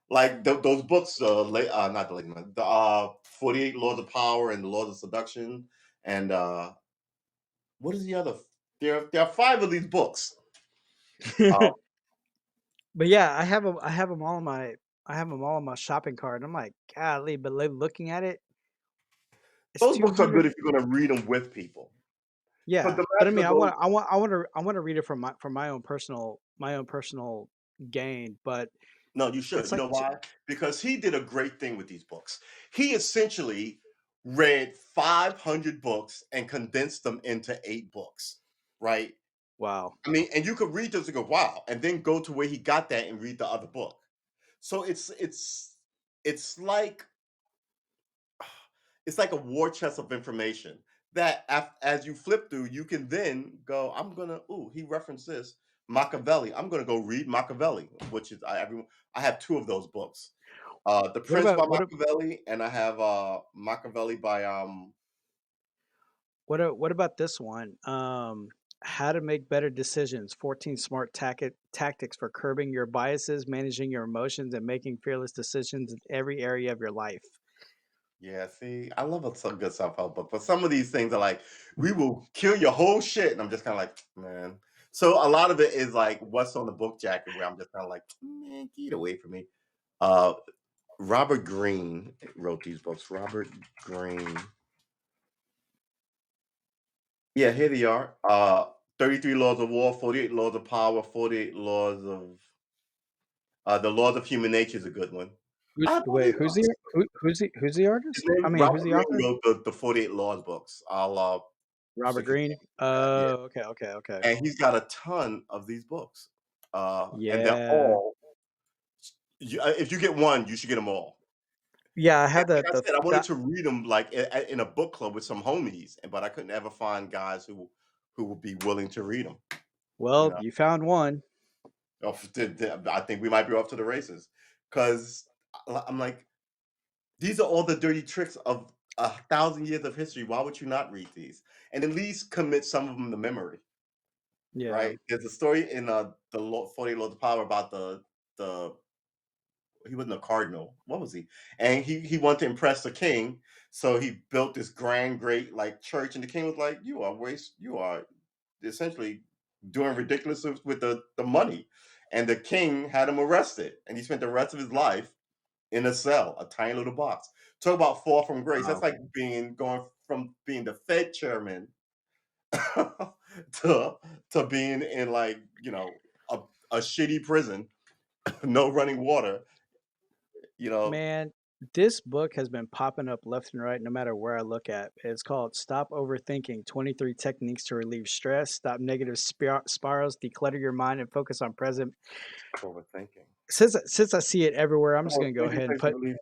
like those books, not the Enlightenment, the 48 Laws of Power and the Laws of Seduction, and what is the other? There are five of these books. Uh,
But yeah, I have them all in my shopping cart. I'm like, golly, but like looking at it, it's
those books are
200.
good if you're going to read them with people. Because
Yeah,
the
but I
magic
mean,
of those.
I want to read it for my own personal gain. But
No, you
it's
should. You
like,
know why? Because he did a great thing with these books. He essentially read 500 books and condensed them into 8 books, right?
wow,
I mean, and you could read this and go, wow, and then go to where he got that and read the other book. So it's like it's like a war chest of information that as you flip through, you can then go, I'm gonna, ooh, he referenced this Machiavelli. I'm gonna go read Machiavelli, which is I have 2 of those books. The
what
Prince
about
by Machiavelli, and I have Machiavelli by
what about this one? How to make better decisions: 14 smart tactics for curbing your biases, managing your emotions, and making fearless decisions in every area of your life.
yeah, see, I love some good self-help book, but some of these things are like, we will kill your whole shit. And I'm just kind of like, man. So a lot of it is like what's on the book jacket where I'm just kind of like, man, get away from me. Uh Robert Greene wrote these books. Robert Greene. Yeah, here they are. 33 Laws of War, 48 Laws of Power, 48 Laws of the Laws of Human Nature is a good one. I have all these
Wait,
books.
who's the
His
artist? I
name
mean, who's
Robert
the
Greene
author?
wrote the 48 Laws books. I'll
Robert
stick his
Greene.
name in that. Yeah.
Oh, okay.
And he's got a ton of these books. And they're
Yeah,
all if you get one, you should get them all.
yeah. I
And
had
like I said, I wanted to read them like in a book club with some homies, but I couldn't ever find guys who would be willing to read them. You
well,
know,
you found one.
I think we might be off to the races because I'm like, these are all the dirty tricks of 1,000 years of history. Why would you not read these and at least commit some of them to memory?
Yeah.
Right? There's a story in the 40 Laws of Power about the he wasn't a cardinal. What was he? And he wanted to impress the king, so he built this grand, great like church. And the king was like, "You are waste. You are essentially doing ridiculous with the money." And the king had him arrested, and he spent the rest of his life in a cell, a tiny little box. Talk about fall from grace. That's
Wow.
like going from being the Fed chairman to being in like a shitty prison, no running water. You know,
Man, this book has been popping up left and right no matter where I look at. It's called Stop Overthinking: 23 Techniques to Relieve Stress, Stop Negative Spirals, Declutter Your Mind, and Focus on Present.
overthinking.
Since I see it everywhere, I'm just gonna go
Overthinking
ahead and
takes
put
relief.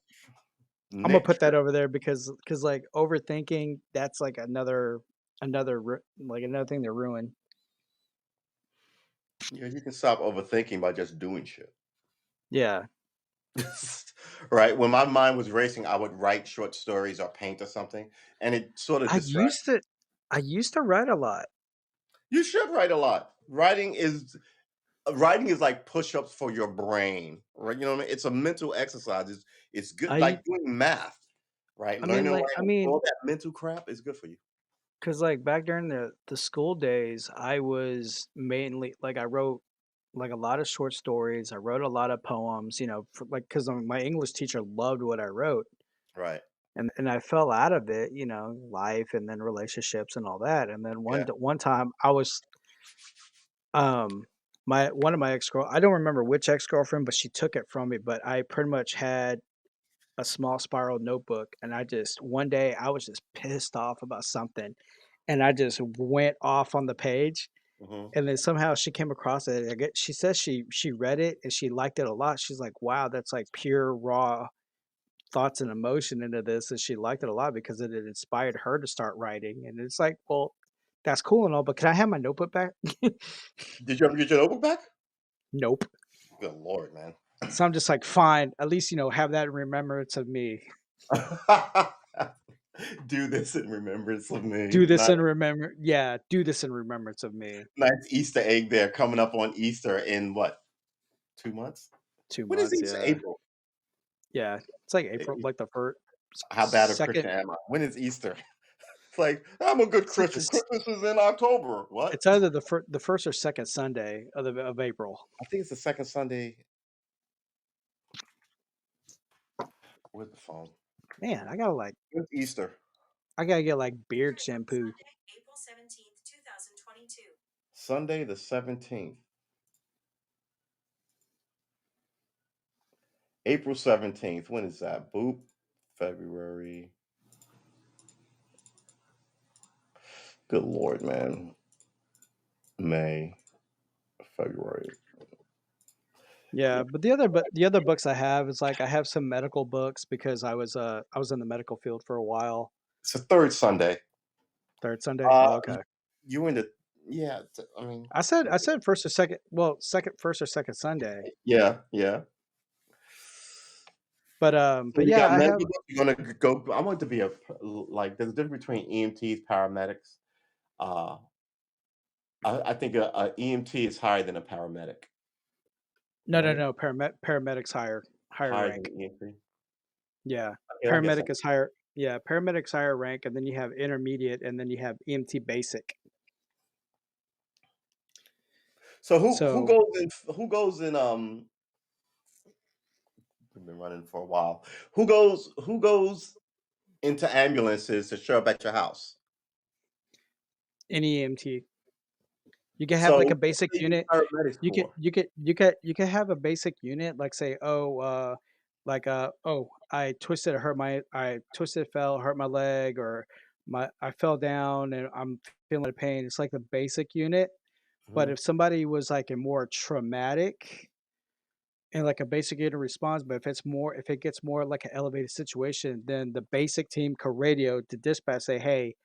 I'm gonna
Nick
put that
Tripp.
over there because like overthinking, that's like another thing to ruin.
Yeah, you can stop overthinking by just doing shit.
Yeah.
Right? When my mind was racing, I would write short stories or paint or something, and it sort of
I
distracts.
used to I used to write a lot.
You should write a lot. Writing is like push-ups for your brain, right? You know what I mean? It's a mental exercise. It's good
I
like doing math, right?
I
Learning
mean,
to
like,
write
I mean,
all that mental crap is good for you.
cause like, back during the school days, I was mainly like, I wrote, like, a lot of short stories, I wrote a lot of poems, you know, for like, 'cause, my English teacher loved what I wrote,
Right.
and I fell out of it, you know, life and then relationships and all that, and then
Yeah.
one time I was, um my one of my ex-girl I don't remember which ex-girlfriend, but she took it from me, but I pretty much had a small spiral notebook, and I just one day, I was just pissed off about something, and I just went off on the page,
Mhm.
and then somehow she came across it. I get she says she read it and she liked it a lot. She's like, "Wow, that's like pure raw thoughts and emotion into this," and she liked it a lot because it had inspired her to start writing, and it's like, "Well, that's cool and all, but can I have my notebook back?"
Did you ever get your notebook back?
Nope.
Good lord, man.
So I'm just like, "Fine, at least, you know, have that in remembrance of me.
Do this in remembrance of me.
Do this in remember yeah, do this in remembrance of me."
Nice Easter egg there coming up on Easter in what, 2 months?
2
When is
months,
Easter?
yeah.
April.
Yeah, it's like
E
April,
e
like the first,
How bad a
second.
Christian am I? When is Easter? It's like, "I'm a good
It's like
Christian.
this.
Christmas is in October." What?
It's either the 1st or 2nd Sunday of April.
I think it's the 2nd Sunday. Where's the phone?
Man,
When's Easter?
I gotta get, like, beard
Saturday,
shampoo.
Sunday, April 17th, 2022.
Sunday the 17th. April 17th. When is that? Boop. February. Good lord, man. May, February.
Yeah,
Yeah.
but the other books I have is, like, I have some medical books because I was in the medical field for a while.
It's the 3rd Sunday.
3rd Sunday?
Uh,
Oh,
y
okay.
you in the yeah, I mean,
I said 1st or 2nd, well, 2nd 1st or 2nd Sunday.
yeah, yeah. So
But
you
yeah,
got
I have
medical books, you're gonna go I want to be a p like, there's a difference between EMTs, paramedics. Uh, I think a EMT is higher than a paramedic,
no, no,
right?
no, paramedics higher
Higher than
rank.
an EMT?
Yeah,
Okay, I guess I'm
paramedics higher rank, and then you have intermediate, and then you have EMT basic.
so
So,
who goes in, we've been running for a while. Who goes into ambulances to show up at your house?
any EMT. You can have,
So,
like, a
what do
basic
they use
unit.
paramedics for?
You can have a basic unit, like, say, "Oh, oh, I twisted, fell, hurt my leg," or I fell down and I'm feeling the pain." It's like the basic unit, but
Mhm.
if somebody was, like, a more traumatic and like a basic unit response, but if it gets more like an elevated situation, then the basic team could radio to dispatch, say, "Hey,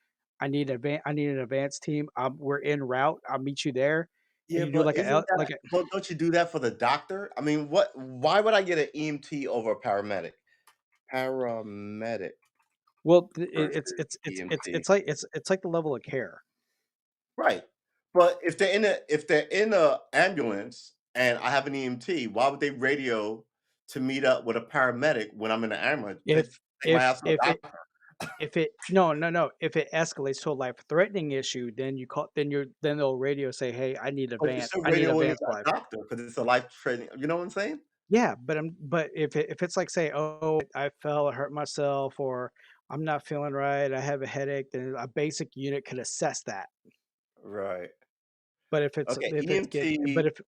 I need an advanced team. We're en route. I'll meet you there." And
Yeah,
you do
but
like a
isn't that
like a
but don't you do that for the doctor? I mean, why would I get an EMT over a paramedic? Paramedic
well,
versus EMT.
it's like the level of care.
Right. But if they're in a ambulance and I have an EMT, why would they radio to meet up with a paramedic when I'm in the ambulance? They
If
take my ass to a
if it
doctor.
if it no no no if it escalates to a life threatening issue, then they'll radio say, "Hey,
But you're still
I need
radioing
advanced
a
life."
doctor because it's a life training. You know what I'm saying?
Yeah, but if it's like, say, "Oh, I fell, I hurt myself," or "I'm not feeling right, I have a headache," then a basic unit could assess that.
Right.
But
Okay.
if it's get but
EMT,
if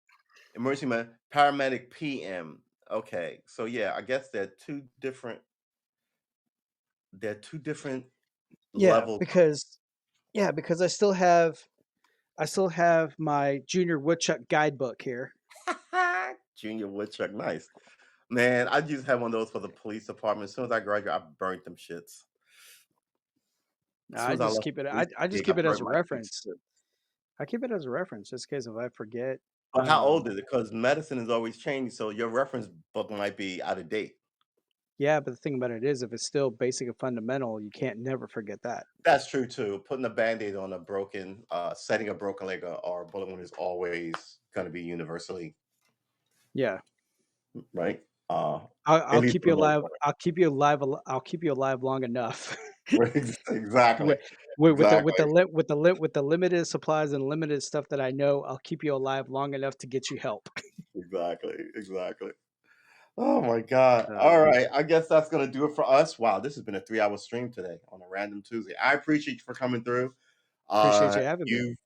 emergency man, paramedic, PM. Okay. So yeah, I guess they're two different
yeah,
levels.
because I still have my Junior Woodchuck guidebook here.
Junior Woodchuck, nice. Man, I used to have one of those for the police department. As soon as I graduated, I burnt them shits. As soon as I left the police
I just
gig, I
keep it as
burnt
a
my police
reference.
shit.
I keep it as a reference just in case if I forget.
But how old
Um,
is it? Because medicine is always changing, so your reference book might be out of date.
yeah, but the thing about it is, if it's still basic and fundamental, you can't never forget that.
That's true too. Putting a Band-Aid on a broken, setting a broken leg or a bullet wound is always going to be universally
Yeah,
right. At
I'll
least
keep
for
you
the most
alive.
part.
I'll keep you alive. I'll keep you alive long enough.
Exactly.
with
Exactly.
with the limited supplies and limited stuff that I know, I'll keep you alive long enough to get you help.
Exactly. Exactly. Oh my God. All
So
right. I guess that's gonna do it for us. Wow, this has been a 3-hour stream today on a random Tuesday. I appreciate you for coming through.
appreciate you having me.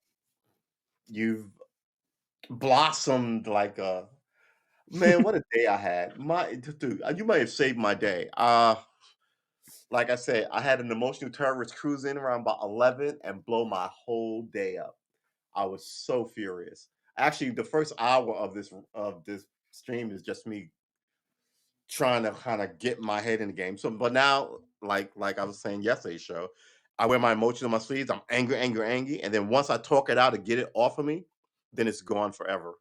You've blossomed like a man. What a day I had. Dude, you might have saved my day. Like I said, I had an emotional terrorist cruise in around about 11 and blow my whole day up. I was so furious. Actually, the first hour of this stream is just me trying to kind of get my head in the game. So, but now, like I was saying yesterday's show, I wear my emotions on my sleeves. I'm angry, angry, angry, and then once I talk it out to get it off of me, then it's gone forever.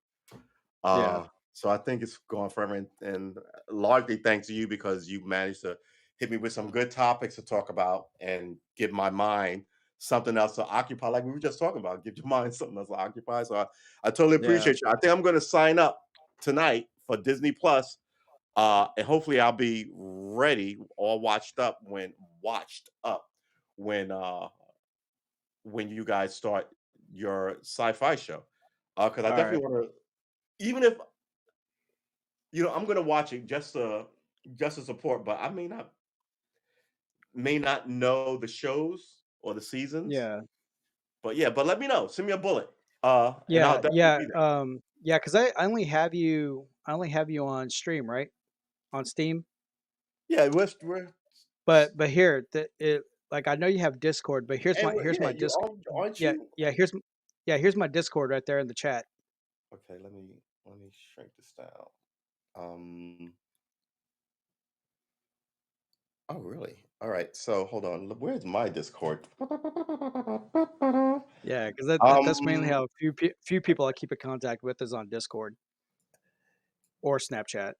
Yeah.
So I think it's gone forever, and largely thanks to you because you managed to hit me with some good topics to talk about and give my mind something else to occupy, like we were just talking about. Give your mind something else to occupy. So I totally
Yeah.
appreciate you. I think I'm going to sign up tonight for Disney Plus, and hopefully I'll be ready, all watched up when when you guys start your sci-fi show. Because I
All right.
definitely want to, even if I'm gonna watch it just to support, but I may not know the shows or the seasons.
Yeah.
But yeah, but let me know. Send me a bullet. And I'll
Yeah.
definitely
Yeah.
be there.
Yeah. Because I only have you on stream, right? On Steam.
Yeah, we're
But here, like I know you have Discord, but
and
here's
yeah,
my
you
Discord.
aren't
Yeah.
you?
Here's my Discord right there in the chat.
Okay, let me shrink this down. Um oh really? All right, so hold on. Where's my Discord?
Yeah, because that's mainly
Um
how few people I keep in contact with is on Discord or Snapchat.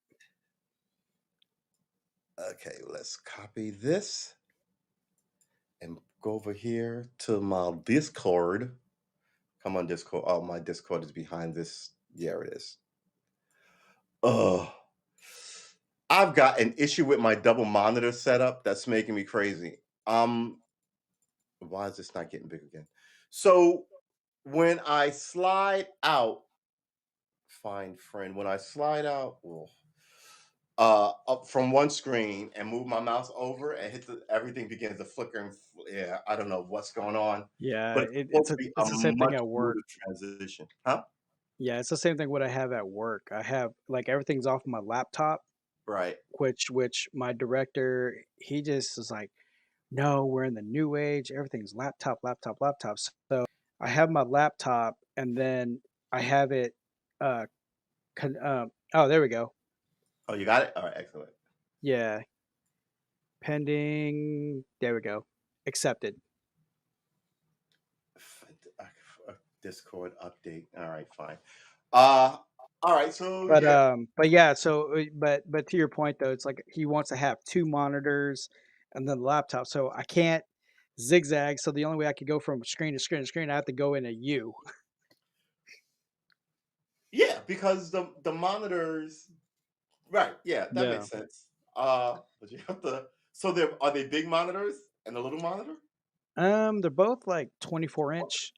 okay, let's copy this and go over here to my Discord. Come on, Discord. Oh, my Discord is behind this. There it is. Oh, I've got an issue with my double monitor setup that's making me crazy. Why is this not getting big again? So when I slide out, find friend. When I slide out, up from one screen and move my mouse over and everything begins to flicker yeah, I don't know what's going on,
Yeah,
but it's supposed to be a
it's the same thing
much
at work.
smoother transition, huh?
Yeah, it's the same thing what I have at work. I have like everything's off my laptop,
Right.
which my director he just is like, no, we're in the new age. Everything's laptop, laptop, laptop. So I have my laptop, and then I have it. Uh, oh, there we go.
Oh, you got it? All right, excellent.
Yeah, pending. There we go. Accepted.
F- uh, Discord update. All right, fine. Uh, all right. So yeah,
But yeah, so but to your point though, it's like he wants to have two monitors and then the laptop. So I can't zigzag. So the only way I could go from screen to screen to screen, I have to go in a U.
yeah, because the monitors. Right. Yeah, that
Yeah.
makes sense. But you have to. So are they big monitors and a little monitor?
They're both like 24-inch.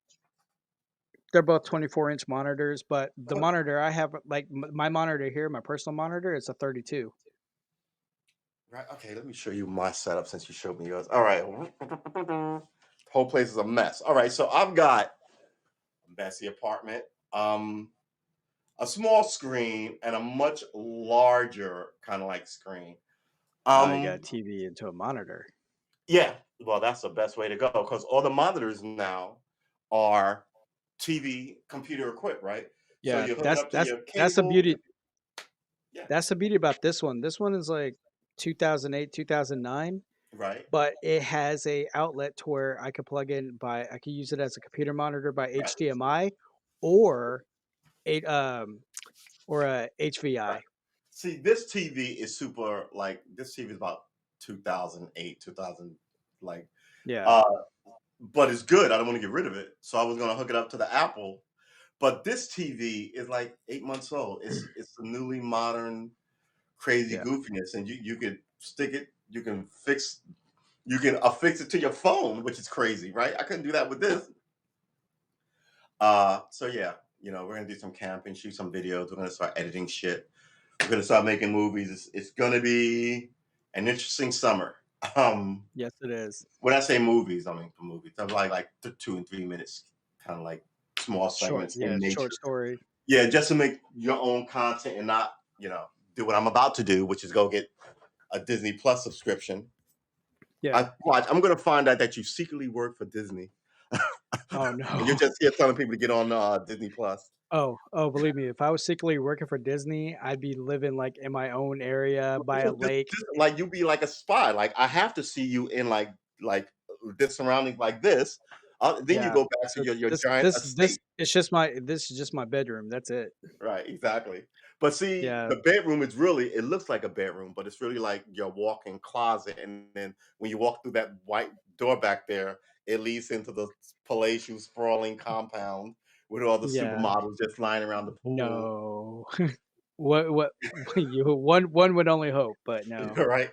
They're both 24-inch monitors, but the
But
monitor I have, like my monitor here, my personal monitor, is a 32.
right. Okay. Let me show you my setup since you showed me yours. All right. Whole place is a mess. All right. So I've got a messy apartment. Um, a small screen and a much larger kind of like screen.
Oh, you got a
Um,
TV into a monitor.
yeah, well, that's the best way to go because all the monitors now are TV computer equipped, right? So
Yeah,
you hook it up to your
that's the
cable.
beauty.
Yeah,
That's the beauty about this one. This one is like 2008, 2009.
right,
But it has a outlet to where I could plug in by I could use it as a computer monitor by
right.
HDMI, or eight or a
Right.
HVI.
See, this TV is super like this TV is about 2008, 2000 like
Yeah.
uh but it's good. I don't want to get rid of it. So I was gonna hook it up to the Apple. But this TV is like 8 months old. It's a newly modern, crazy
Yeah.
goofiness, and you could stick it, you can affix it to your phone, which is crazy, right? I couldn't do that with this. So yeah, we're gonna do some camping, shoot some videos. We're gonna start editing shit. We're gonna start making movies. It's gonna be an interesting summer. Um,
Yes, it is.
when I say movies, I mean for movies. I'm like 2 and 3 minutes, kind of like small
Short,
segments
yeah,
in
short
nature.
story.
Yeah, just to make your own content and not, do what I'm about to do, which is go get a Disney Plus subscription.
Yeah.
I'm gonna find out that you secretly work for Disney.
Oh
And you're
no.
just here telling people to get on Disney Plus.
Oh, believe me, if I was secretly working for Disney, I'd be living like in my own area by a lake.
Like you be like a spy. Like I have to see you in like this surroundings like this. Then you
Yeah.
go back to
So
your
this
giant
this this
estate.
it's just my this is just my bedroom. That's it.
Right, exactly. But see,
Yeah.
the bedroom is really it looks like a bedroom, but it's really like your walk-in closet. And then when you walk through that white door back there, it leads into the palatial sprawling compound with all the
Yeah.
supermodels just lying around the pool.
No. What you one would only hope, but no.
Right.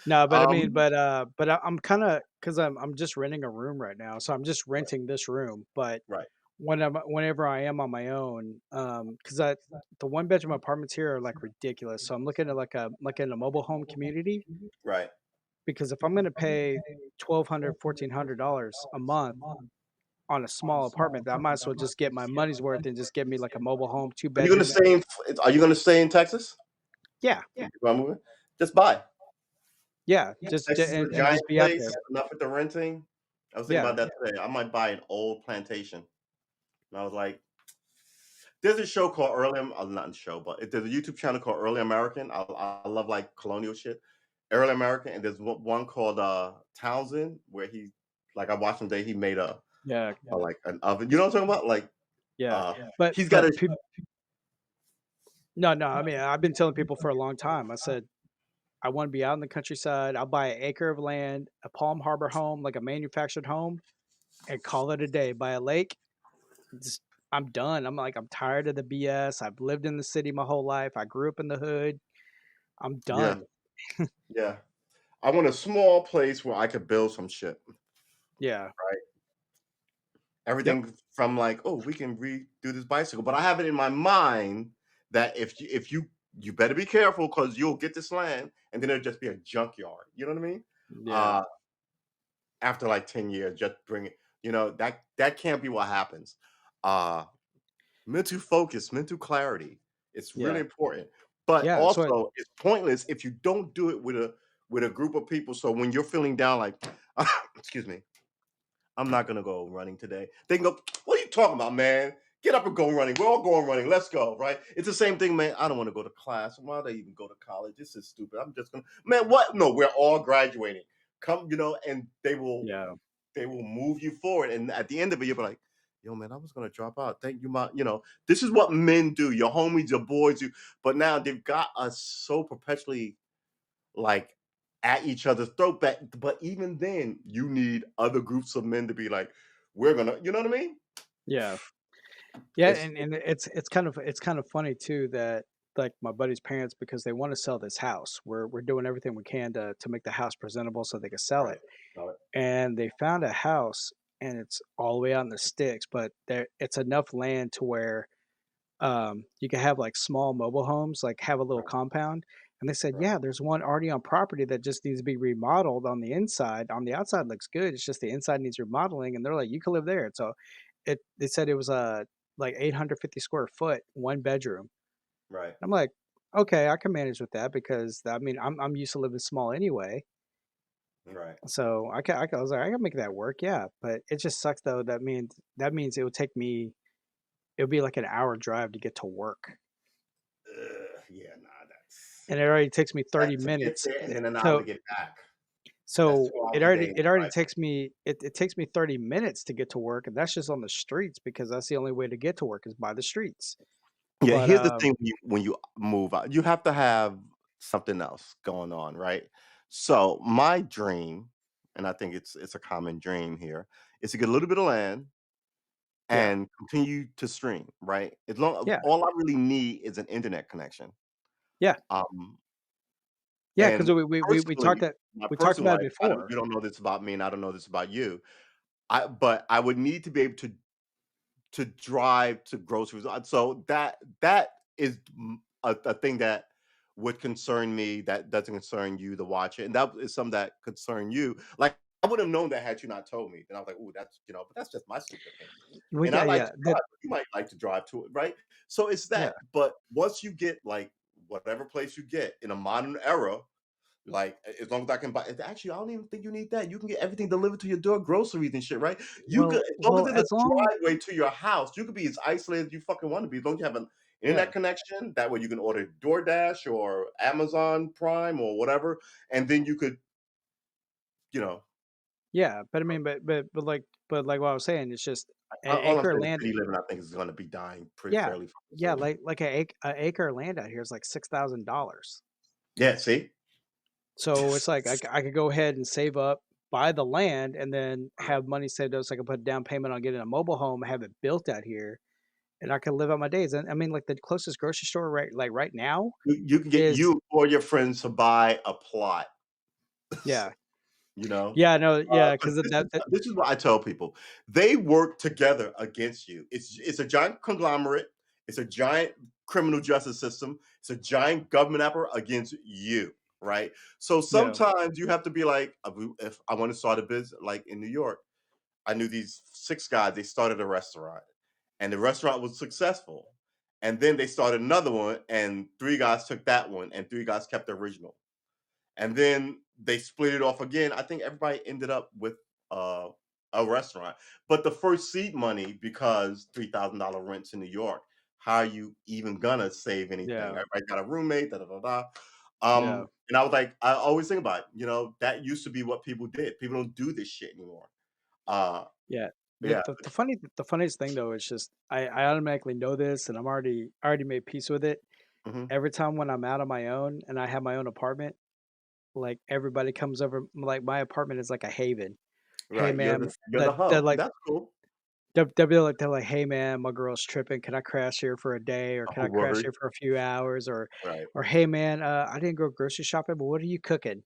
No, but I mean,
Um,
but I'm kinda 'cause I'm just renting a room right now, so I'm just renting this room, but
right,
whenever I am on my own, 'cause I the one-bedroom apartments here are, like, ridiculous, so I'm looking at, like, in a mobile home community,
right.
because if I'm gonna pay $1,200, $1,400 a month on a small apartment, I might as well just get my money's worth and just get me, like, a mobile home,
Are you gonna
two-bedroom.
stay in are you gonna stay in Texas?
Yeah,
If you are moving? Just buy.
yeah,
Texas is a
and
giant
just be out
place,
there.
enough with the renting. I was thinking
Yeah,
about that today. I might buy an old plantation. And I was like, there's a show called not a show, but there's a YouTube channel called Early American. I love like colonial shit. Early American, and there's one called Townsend where he like I watched him today. He made
yeah,
like an oven. You know what I'm talking about? Like
yeah,
uh
but
he's got
but
a
peop no, I mean, I've been telling people for a long time, I said, "I wanna be out in the countryside, I'll buy an acre of land, a Palm Harbor home, like a manufactured home, and call it a day by a lake." Just I'm done, I'm tired of the BS, I've lived in the city my whole life, I grew up in the hood, I'm
yeah,
done.
yeah. I want a small place where I could build some shit.
Yeah. Yep.
Everything from like, oh, we can redo this bicycle, but I have it in my mind that if you better be careful because you'll get this land and then it'll just be a junkyard. You know what I mean?
Yeah.
Uh, after like 10 years, just bring it. That can't be what happens. Uh, mental focus, mental clarity. It's really
Yeah.
important, but
Yeah, that's what
also it's pointless if you don't do it with a group of people. So when you're feeling down, like, excuse me, I'm not gonna go running today. They can go, what are you talking about, man? Get up and go running. We're all going running. Let's go, right? It's the same thing, man. I don't want to go to class. Why do they even go to college? This is stupid. I'm just gonna, man, what? No, we're all graduating. Come, and
yeah.
they will move you forward. And at the end of it, you'll be like, yo, man, I was gonna drop out. Thank you, my, this is what men do. Your homies, your boys do. But now they've got us so perpetually like at each other's throat. But even then, you need other groups of men to be like, we're gonna, you know what I mean?
Yeah. Yeah,
It's
and it's kind of funny too that, like, my buddy's parents, because they wanna sell this house, we're doing everything we can to make the house presentable so they can sell
right.
it,
Got it.
and they found a house, and it's all the way out in the sticks, but it's enough land to where, you can have, like, small mobile homes, like, have a little
Right.
compound, and they said,
Right.
"Yeah, there's one already on property that just needs to be remodeled on the inside. On the outside looks good, it's just the inside needs remodeling," and they're like, "You can live there." So, they said it was, like, 850 square foot, 1 bedroom.
Right.
I'm like, "Okay, I can manage with that," because, I mean, I'm used to living small anyway,
Right.
so I was like, "I can make that work, yeah," but it just sucks though, that means it would take me it would be like an hour drive to get to work.
Yeah, nah,
And it already takes me 30
that's to get
minutes.
there and then an hour to
So
get back. That's
So
2 hours
it
a
already
day in
it already
driving.
takes me it takes me 30 minutes to get to work, and that's just on the streets because that's the only way to get to work is by the streets.
Yeah,
But
here's the thing when you move out, you have to have something else going on, right? So, my dream, and I think it's a common dream here, is to get a little bit of land
yeah,
and continue to stream, right? As long
yeah,
all I really need is an internet connection.
yeah,
Um,
yeah. Because
and
we talked
personally,
that
my
we talked
personal
about it
life, I don't
before.
you don't know this about me, and I don't know this about you. But I would need to be able to drive to groceries. So that is a thing that would concern me. That doesn't concern you to watch it, and that is something that concern you. Like I would have known that had you not told me. Then I was like, "Oh, that's but that's just my stupid opinion."
Well,
And I
yeah,
like
yeah,
to
that
drive. But you might like to drive to it, right? So it's
yeah.
that. But once you get like whatever place you get in a modern era, like, as long as I can buy actually, I don't even think you need that. You can get everything delivered to your door, groceries and shit, right? You could as long as there's a
As long
driveway to your house, you could be as isolated as you fucking wanna be. As long as you have an internet
yeah.
connection, that way you can order DoorDash or Amazon Prime or whatever, and then you could, you know
Yeah, but I mean, but like what I was saying, it's just an
all I'm
acre of
saying is
land.
city living, I think, is gonna be dying pretty
Yeah,
fairly fucking
yeah,
soon.
like a acre of land out here is like $6,000.
Yeah, see?
So it's like I could go ahead and save up, buy the land, and then
Right.
have money saved up so I can put a down payment on getting a mobile home, have it built out here, and I can live out my days. And I mean, like the closest grocery store right now
You can get
is
you or your friends to buy a plot,
yeah,
you know?
yeah, no, yeah,
'Cause
because that
this is what I tell people. They work together against you. It's a giant conglomerate. It's a giant criminal justice system. It's a giant government effort against you, right? So
yeah,
sometimes you have to be like, if I want to start a business, like in New York, I knew these 6 guys. They started a restaurant, and the restaurant was successful. And then they started another one, and 3 guys took that one, and 3 guys kept the original. And then they split it off again. I think everybody ended up with uh, a restaurant. But the first seed money, because $3,000 rents in New York, how are you even gonna save anything?
yeah,
Everybody got a roommate, da da da da.
yeah,
And I was like, I always think about, that used to be what people did. People don't do this shit anymore. Uh,
yeah.
yeah.
The funniest thing though is just I automatically know this, and I already made peace with it.
Mhm.
Every time when I'm out on my own and I have my own apartment, like everybody comes over, like my apartment is like a haven. Hey
Right.
man,
You're the
they're
hub.
like
That's cool.
they're like, "Hey, man, my girl's tripping. Can I crash here for a day, or can
Oh,
I crash
word.
here for a few hours?"
Right.
Or "Hey, man, I didn't go grocery shopping, but what are you cooking?"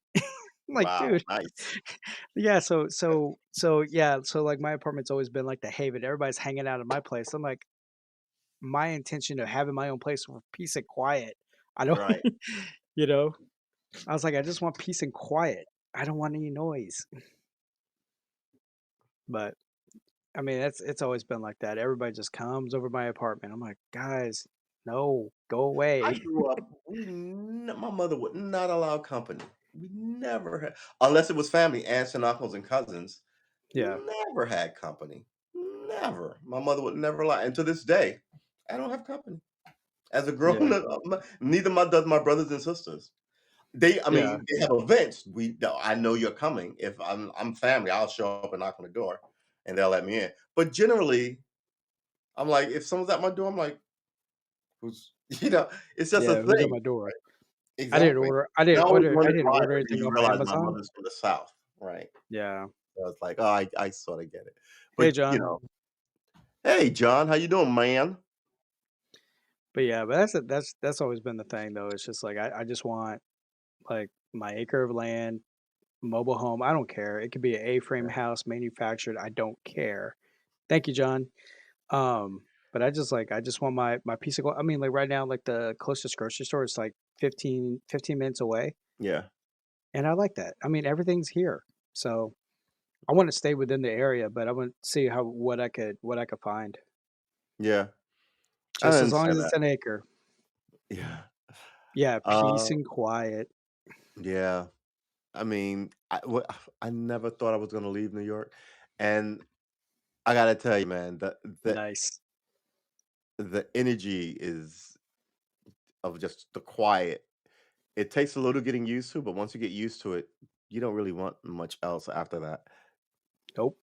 I'm like,
Wow.
"Dude."
Nice.
Yeah, yeah, so, like, my apartment's always been like the haven. Everybody's hanging out at my place. I'm like, my intention of having my own place for peace and quiet. I don't
Right.
you know? I was like, "I just want peace and quiet. I don't want any noise." But I mean, it's always been like that. Everybody just comes over my apartment. I'm like, "Guys, no, go
I
away."
grew up, my mother would not allow company. We never had, unless it was family, aunts and uncles and cousins.
Yeah,
Never had company. Never. My mother would never allow. And to this day, I don't have company. As a grown
yeah,
up, neither does my brothers and sisters. I
yeah,
mean, they have events. I know you're coming. If I'm family, I'll show up and knock on the door, and they'll let me in. But generally, I'm like, if someone's at my door, I'm like, who's, it's just a
yeah, who's at
thing.
my door?
Exactly. And
I
wonder
didn't
why,
order
but then
anything
you
off of
realize my
Amazon.
mother's from the South, right?
Yeah.
So it's like, oh, I sorta get it.
Hey,
But,
John.
"Hey, John, how you doing, man?"
But yeah, but that's always been the thing though. It's just like I just want like my acre of land, mobile home. I don't care. It could be an A-frame
Yeah,
house manufactured. I don't care. Thank you, John. But I just want my piece of I mean, like right now, like the closest grocery store is like 15 minutes away.
yeah,
And I like that. I mean, everything's here. So I want to stay within the area, but I want to see how what I could find.
yeah. I
Just as long as
understand
it's
that.
an acre.
Yeah.
Yeah, peace
Uh,
and quiet.
yeah. I mean, I never thought I was gonna leave New York, and I gotta tell you, man,
Nice.
the energy is of just the quiet. It takes a little getting used to, but once you get used to it, You don't really want much else after that.
Nope.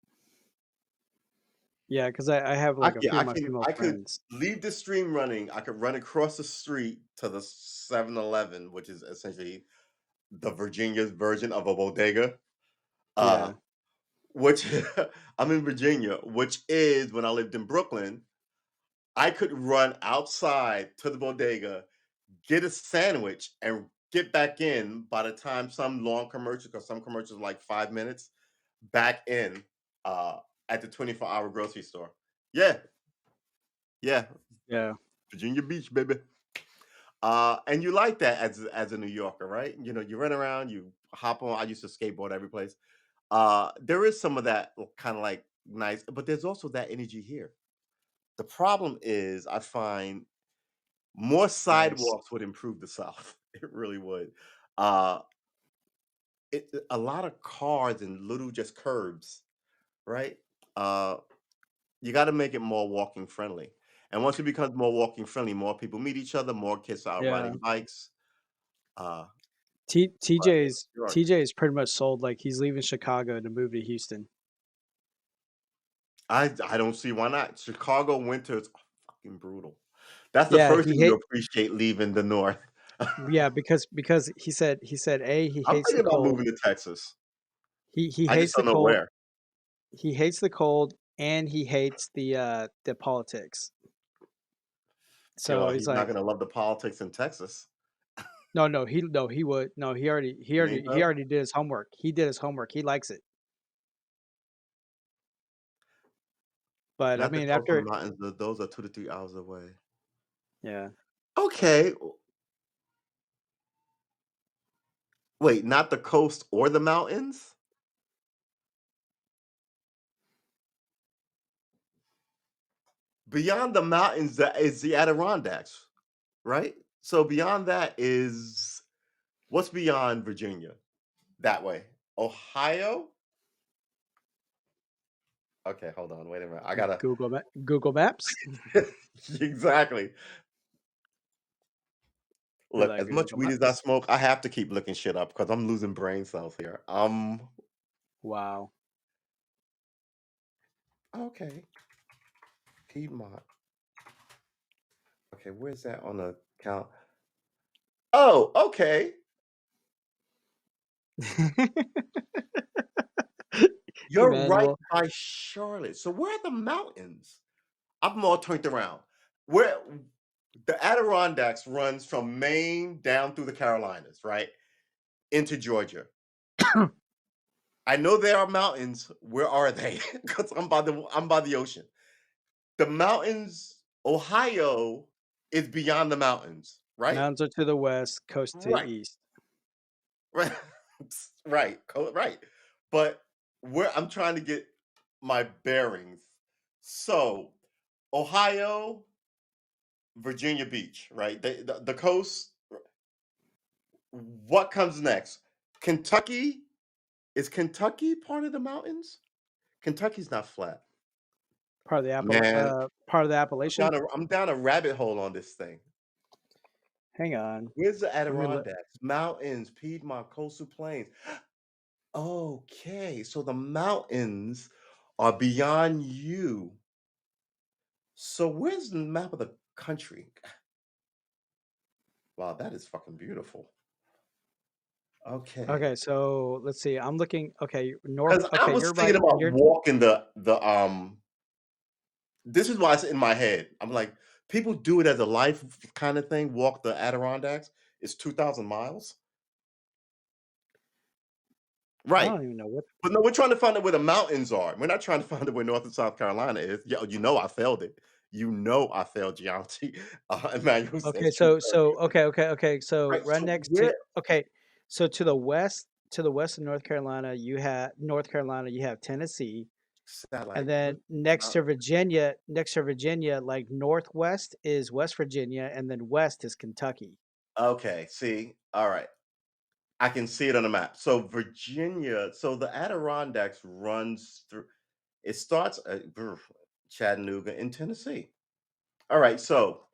Yeah, because I have like a few of my female
I could
friends.
leave the stream running. I could run across the street to the 7-Eleven, which is essentially the Virginia's version of a bodega. Uh,
Yeah.
which I'm in Virginia, which is when I lived in Brooklyn, I could run outside to the bodega, get a sandwich, and get back in by the time some long commercial, because some commercials are like 5 minutes, back in uh, at the 24-hour grocery store. Yeah, yeah,
Yeah.
Virginia Beach, baby. And you like that as a New Yorker, right? You know, you run around, you hop on. I used to skateboard every place. There is some of that kind of like nice, but there's also that energy here. The problem is, I find more
Yes.
sidewalks would improve the South. It really would. Uh, a lot of cars and little just curbs, right? Uh, you got to make it more walking friendly. And once it becomes more walking friendly, more people meet each other, more kids are
Yeah.
riding bikes. Uh,
T
but
TJ's
New York,
TJ is pretty much sold. Like he's leaving Chicago to move to Houston.
I don't see why not. Chicago winters are fucking brutal. That's the
Yeah,
first
he
thing you
hate.
appreciate leaving the North.
Yeah, because he said a he
I'm
hates the
thinking about
cold.
moving to Texas.
He
I just
hates the
don't know
cold.
where.
He hates the cold, and he hates the politics. So
Yo,
he's
he's not
like,
gonna love the politics in Texas.
no, he would. No, he already he
You
already
think
he
so?
already did his homework. He did his homework. He likes it. But I
Not the
mean,
Coastal
after
Mountains, those are 2 to 3 hours away.
yeah,
Okay, wait, not the coast or the mountains? Beyond the mountains, that is the Adirondacks, right? So beyond that is what's beyond Virginia? That way. Ohio? Okay, hold on, wait a minute. I gotta
Google Maps.
exactly.
Be
Look,
like
as much
Google
weed as I
Maps.
smoke, I have to keep looking shit up because I'm losing brain cells here.
Wow.
Okay. Piedmont. Okay, where's that on the count? Oh, okay. You're right
Emmanuel.
by Charlotte. So where are the mountains? I'm all turned around. Where the Adirondacks runs from Maine down through the Carolinas, right? Into Georgia. I know there are mountains. Where are they? Because I'm by the ocean. The mountains, Ohio is beyond the mountains, right?
Mountains are to the west, coast to the
Right.
east.
Right. Right. Right. But where I'm trying to get my bearings. So, Ohio, Virginia Beach, right? The coast. What comes next? Kentucky? Is Kentucky part of the mountains? Kentucky's not flat. Man,
Part of the Appalachian.
I'm down a rabbit hole on this thing.
Hang on.
Where's the
Let me look.
Adirondacks? Mountains, Piedmont, coastal plains. Okay, so the mountains are beyond you. So where's the map of the country? Wow, that is fucking beautiful. Okay.
Okay, so let's see. I'm looking. Okay, north.
Because I
Okay,
was
you're
thinking
right.
about
You're
walking the this is why it's in my head. I'm like, people do it as a life kind of thing, walk the Adirondacks. It's 2,000 miles.
I
Right.
don't even know what.
But no, we're trying to find out where the mountains are. We're not trying to find out where North and South Carolina is. Yeah, you know I failed it. You know I failed geology. Emmanuel
Okay,
says
so okay. So
right.
right
So
next to
where
okay, so to the west of North Carolina, you have Tennessee, and
satellite?
then
Where's Mount-
next to Virginia, like northwest is West Virginia, and then west is Kentucky.
Okay, see, all right. I can see it on the map. So Virginia, so the Adirondacks runs through. It starts at Chattanooga in Tennessee. All right, so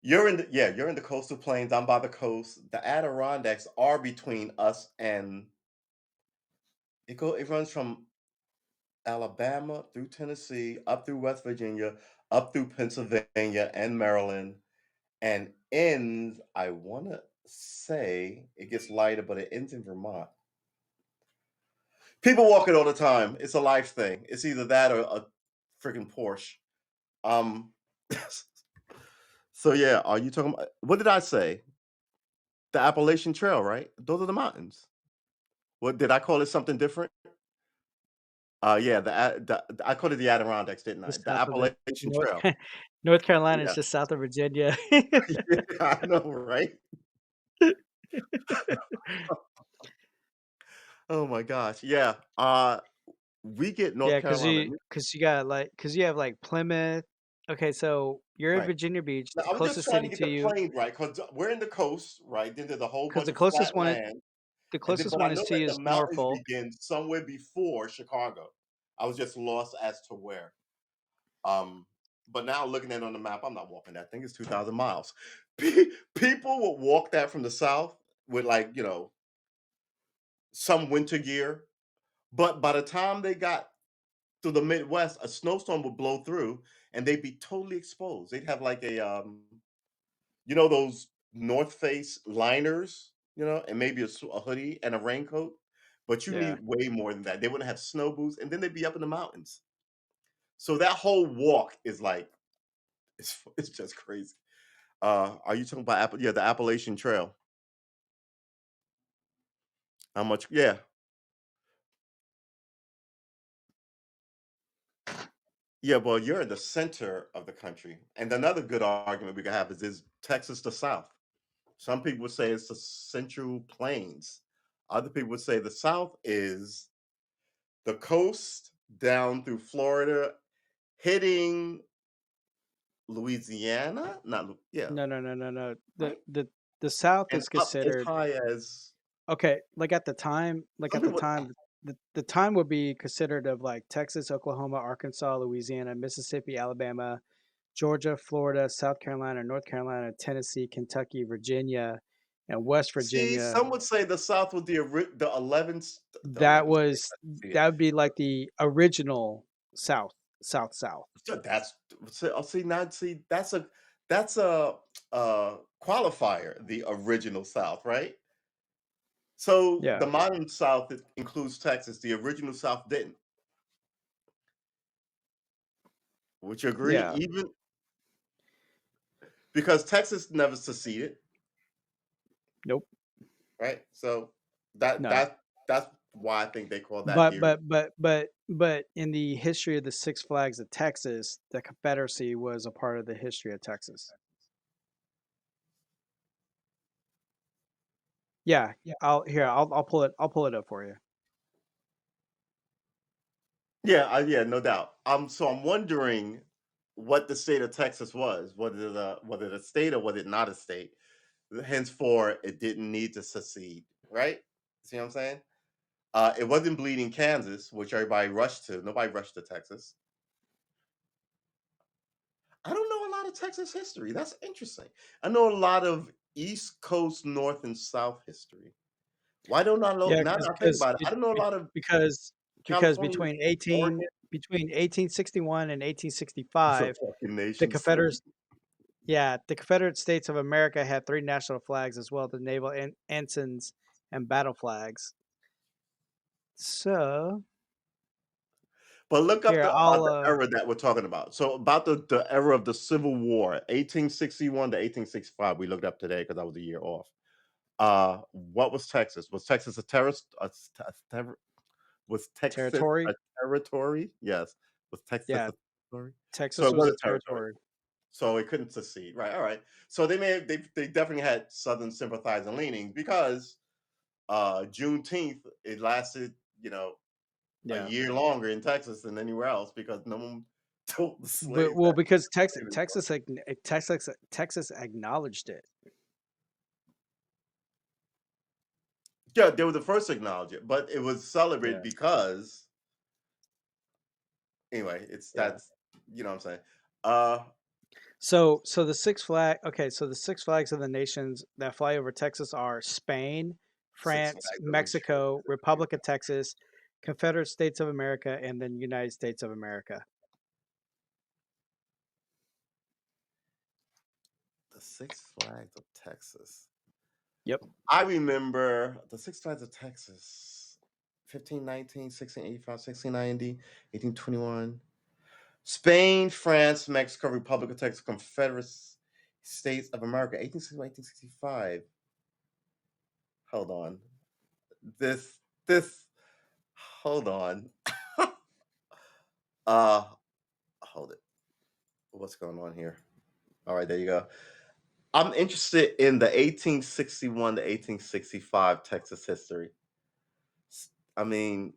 you're in the coastal plains. I'm by the coast. The Adirondacks are between us and it runs from Alabama through Tennessee, up through West Virginia, up through Pennsylvania and Maryland, and ends, I wanna say it gets lighter, but it ends in Vermont. People walk it all the time. It's a life thing. It's either that or a freaking Porsche. Um, so yeah, are you talking about what did I say? The Appalachian Trail, right? Those are the mountains. What did I call it something different? Yeah, I called it the Adirondacks, didn't I?
Just
The
south of it.
Appalachian
North
Trail.
North Carolina is
Yeah.
just south of Virginia.
Yeah, I know, right? Oh my gosh. Yeah. We get North
Yeah, cause
Carolina.
you cause you got, like cause you have, like, Plymouth. Okay, so you're in
Right.
Virginia Beach,
Now,
the
I was just
closest
trying to
city
get
to
the
you,
plain right because we're in the coast, right? Then there's a whole
cause
bunch of flat land.
the
And then,
closest
but I
one
know
is to
that
you
the
is
mountains
Norfolk.
begin somewhere before Chicago. I was just lost as to where. Um, but now looking at it on the map, I'm not walking that thing. It's 2,000 miles. People would walk that from the south with like, some winter gear. But by the time they got to the Midwest, a snowstorm would blow through and they'd be totally exposed. They'd have like those North Face liners, and maybe a hoodie and a raincoat. But you
Yeah.
need way more than that. They wouldn't have snow boots, and then they'd be up in the mountains. So that whole walk is like it's just crazy. Are you talking about Yeah, the Appalachian Trail. How much? Yeah, yeah. Well, you're in the center of the country, and another good argument we can have is Texas the South? Some people would say it's the Central Plains. Other people would say the South is the coast down through Florida, hitting Louisiana. Not Yeah,
No, no, no, no, no.
right,
The South
and
is
up as
considered
high as
okay, like
some
at the
people.
time, the time would be considered of, like, Texas, Oklahoma, Arkansas, Louisiana, Mississippi, Alabama, Georgia, Florida, South Carolina, North Carolina, Tennessee, Kentucky, Virginia, and West
See,
Virginia.
some would say the South was the 11th, the
That
11th state.
was
I see it.
that would be like the original South, South, South.
So that's see now. See, that's a qualifier. The original South, right? So
Yeah,
the modern South includes Texas. The original South didn't. Would you agree?
yeah.
Even because Texas never seceded,
Nope,
right? So that
no.
that that's why I think they call that
But
the
but but but but in the history of the Six Flags of Texas, the Confederacy was a part of the history of Texas. Yeah, I'll pull it up for you.
yeah, no doubt. So I'm wondering what the state of Texas was. Was it a state or was it not a state? Henceforth, it didn't need to secede, right? See what I'm saying? It wasn't bleeding Kansas, which everybody rushed to. Nobody rushed to Texas. I don't know a lot of Texas history. That's interesting. I know a lot of East Coast, North and South history. Why don't I know?
Yeah,
Now that I think about it, I don't know a lot of
because
California, Oregon.
between 1861 and
It's a
1865,
fucking
the
nation state.
Confederates yeah, the Confederate States of America had 3 national flags as well, the naval ensigns and battle flags. So,
But look up
here,
about
I'll,
the era that we're talking about. So about the era of the Civil War, 1861 to 1865. We looked up today because I was a year off. What was Texas? Was Texas a terrorist? Was Texas a
territory.
territory? Yes. Was Texas
Yeah,
a territory? So
Texas
it
was
was
a
a territory.
territory.
So it couldn't secede. Right. All right. So they definitely had Southern sympathizing leanings because Juneteenth it lasted, a
Yeah.
year longer in Texas than anywhere else because no one told the
But
slaves
well,
that
because
slavery was.
Texas acknowledged it.
Yeah, they were the first to acknowledge it, but it was celebrated
Yeah,
because anyway,
yeah.
that's what I'm saying. Uh
So the so the Six Flags of the nations that fly over Texas are Spain,
Six
France,
Flags of Detroit.
Mexico, Republic of Texas, Confederate States of America, and then United States of America.
The Six Flags of Texas.
Yep.
I remember the Six Flags of Texas, 1519, 1685, 1690, 1821. Spain, France, Mexico, Republic of Texas, Confederate States of America, 1865. Hold on. This, hold on. uh, hold it. What's going on here? All right, there you go. I'm interested in the 1861 to 1865 Texas history. I mean,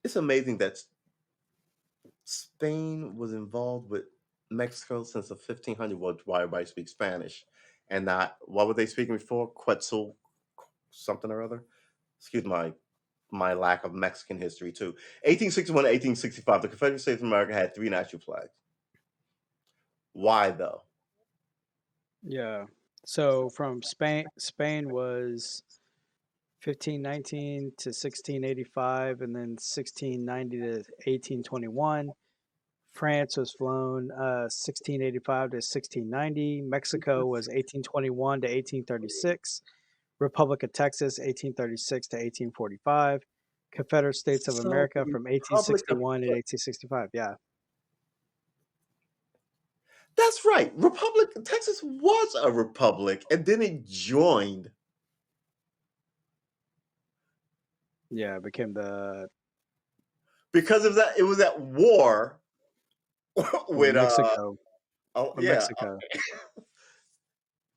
it's amazing that Spain was involved with Mexico since the 1500s, why everybody speaks Spanish, and not what were they speaking before? Quetzal, something or other. Excuse my lack of Mexican history too. 1861 to 1865, the Confederate States of America had three national flags. Why though?
Yeah. So from Spain was 1519 to 1685, and then 1690 to 1821. France was flown 1685 to 1690. Mexico was 1821 to 1836. Republic of Texas 1836 to 1845. Confederate States of
So
America
the
from
Republic of
1861 to 1865. Yeah.
That's right. Republic Texas was a republic, and then it joined
Yeah, it became the
because of that. It was at war with
Mexico.
oh
With
yeah,
Mexico.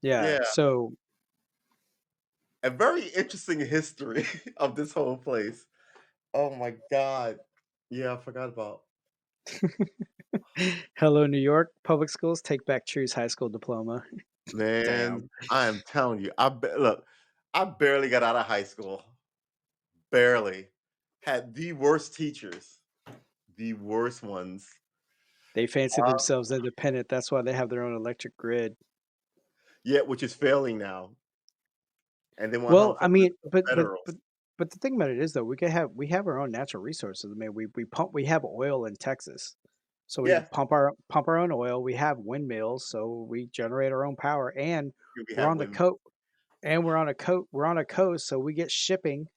Yeah.
yeah,
So
a very interesting history of this whole place. Oh my god. Yeah, I forgot about.
hello, New York public schools, take back True's high school diploma.
Man,
Damn.
I am telling you, look, I barely got out of high school. Barely. Had the worst teachers, the worst ones.
They fancy
Uh,
themselves independent. That's why they have their own electric grid.
yeah, which is failing now. And then went home
Well, I
for
mean,
the federals.
but the thing about it is though, we have our own natural resources. I mean, we have oil in Texas. So we
Yes,
pump our own oil. We have windmills, so we generate our own power, and
we
we're
have
on the
women.
coast, we're on a coast, so we get shipping.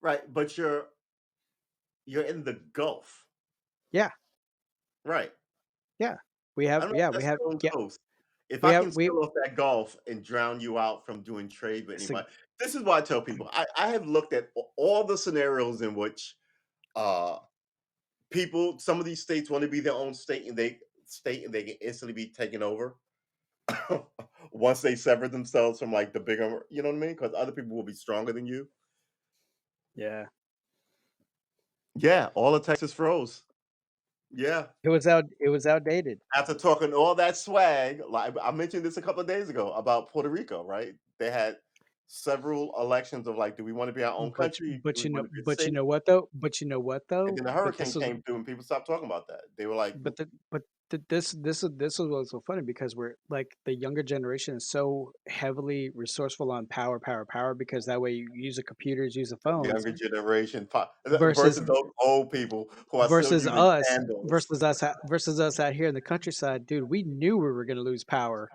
Right, but you're in the Gulf.
Yeah,
Right.
yeah.
I don't know if that's your own
Yeah,
coast. If I can
we
sail off that Gulf and drown you out from doing trade with
it's a
anybody, this is why I tell people I have looked at all the scenarios in which uh some of these states want to be their own state and they can instantly be taken over once they sever themselves from like the bigger, you know what I mean? Because other people will be stronger than you.
yeah.
Yeah, all of Texas froze. Yeah.
It was outdated.
After talking all that swag, like I mentioned this a couple of days ago about Puerto Rico, right? They had several elections of like, do we want to be our own country? Do we want to be a
But you
state?
know what though? But you know what
And
though?
then the
But
hurricane
this was
came through and people stopped talking about that. They were like,
but this is what's so funny because we're like the younger generation is so heavily resourceful on power because that way you use the computers, use the phones
younger generation
versus
versus those old people who are still using candles.
versus us out here in the countryside, dude. We knew we were gonna lose power.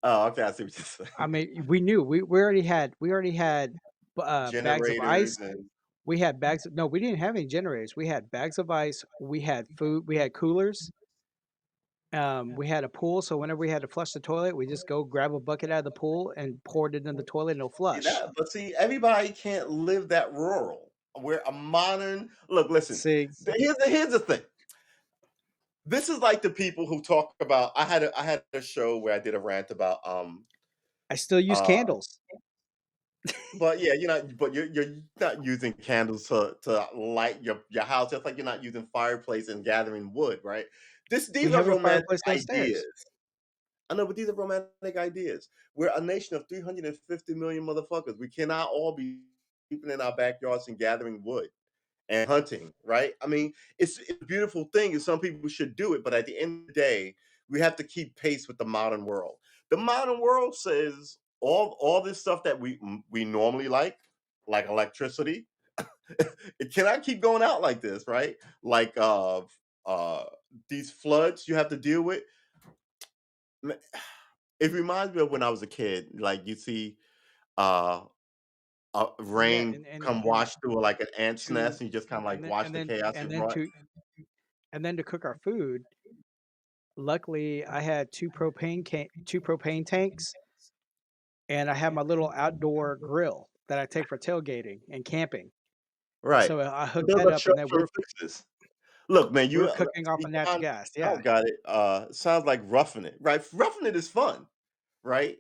Oh, okay, I see what you're
I
saying.
mean, we knew we already had bags of
Generators
ice.
and
We had bags of, no, we didn't have any generators. We had bags of ice. We had food. We had coolers. We had a pool, so whenever we had to flush the toilet, we just go grab a bucket out of the pool and poured it in the toilet, and it'll
see
flush.
that, but see, everybody can't live that rural. We're a modern look. Listen,
See,
here's the thing. This is like the people who talk about. I had a show where I did a rant about
I still use
uh
candles.
but yeah, you're not using candles to light your house, just like you're not using fireplace and gathering wood, right? These
We
are
have a
romantic
fireplace downstairs.
ideas. I know, but these are romantic ideas. We're a nation of 350 million motherfuckers. We cannot all be sleeping in our backyards and gathering wood and hunting, right? I mean, it's a beautiful thing, and some people should do it, but at the end of the day, we have to keep pace with the modern world. The modern world says all this stuff that we normally like electricity, it cannot keep going out like this, right? Like uh these floods you have to deal with. Ma- It reminds me of when I was a kid. Like you see uh
Yeah,
rain come wash through like an ant's
to
nest, and you just kind of like
and then
watch
and
the
then
chaos it
and then
brought.
to cook our food. Luckily, I had two propane tanks, and I had my little outdoor grill that I take for tailgating and camping.
Right.
So I
But
hooked
those
that
are
up, and then
short-term fixes. Look, man,
we
you
were cooking off
you
of natural
kind
gas.
I
Yeah,
got it. Sounds like roughing it, right? Roughing it is fun, right?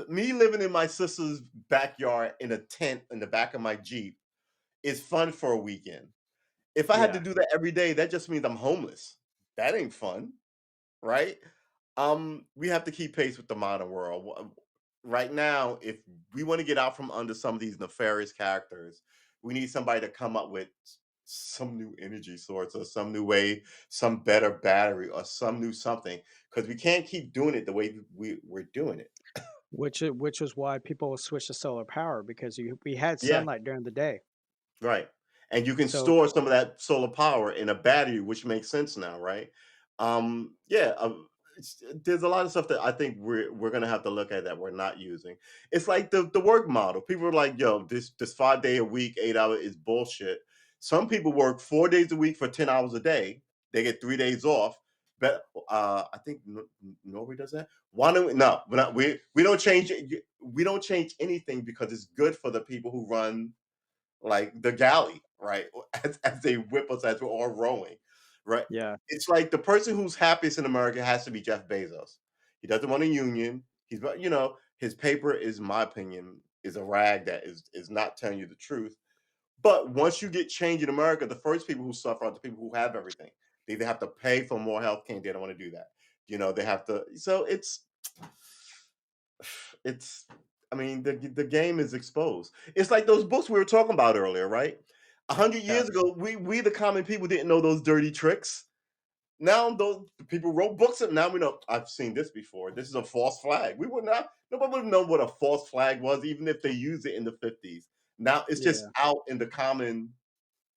Me living in my sister's backyard in a tent in the back of my Jeep is fun for a weekend. If I had to
yeah.
do that every day, that just means I'm homeless. That ain't fun, right? We have to keep pace with the modern world. Right now, if we want to get out from under some of these nefarious characters, we need somebody to come up with some new energy source or some new way, some better battery or some new something, because we can't keep doing it the way we're doing it.
Which is why people switch to solar power because we had
Yeah.
sunlight during the day.
Right. And you can
So
store some of that solar power in a battery, which makes sense now, right? Yeah, there's a lot of stuff that I think we're gonna have to look at that we're not using. It's like the work model. People are like, "Yo, this 5 day a week, 8 hour is bullshit." Some people work 4 days a week for 10 hours a day. They get 3 days off. But I think Norway does that. Why don't we? No, we don't change it. We don't change anything because it's good for the people who run like the galley, right? As they whip us as we're all rowing, right?
yeah,
It's like the person who's happiest in America has to be Jeff Bezos. He doesn't want a union. His paper is, my opinion, is a rag that is not telling you the truth. But once you get change in America, the first people who suffer are the people who have everything. They either have to pay for more health care, they don't want to do that. They have to. So it's I mean, the game is exposed. It's like those books we were talking about earlier, right? 100
yeah,
years ago, we the common people didn't know those dirty tricks. Now those people wrote books and now we know I've seen this before. This is a false flag. We would not Nobody would know what a false flag was, even if they used it in the 50s. Now it's just
yeah,
out in the common,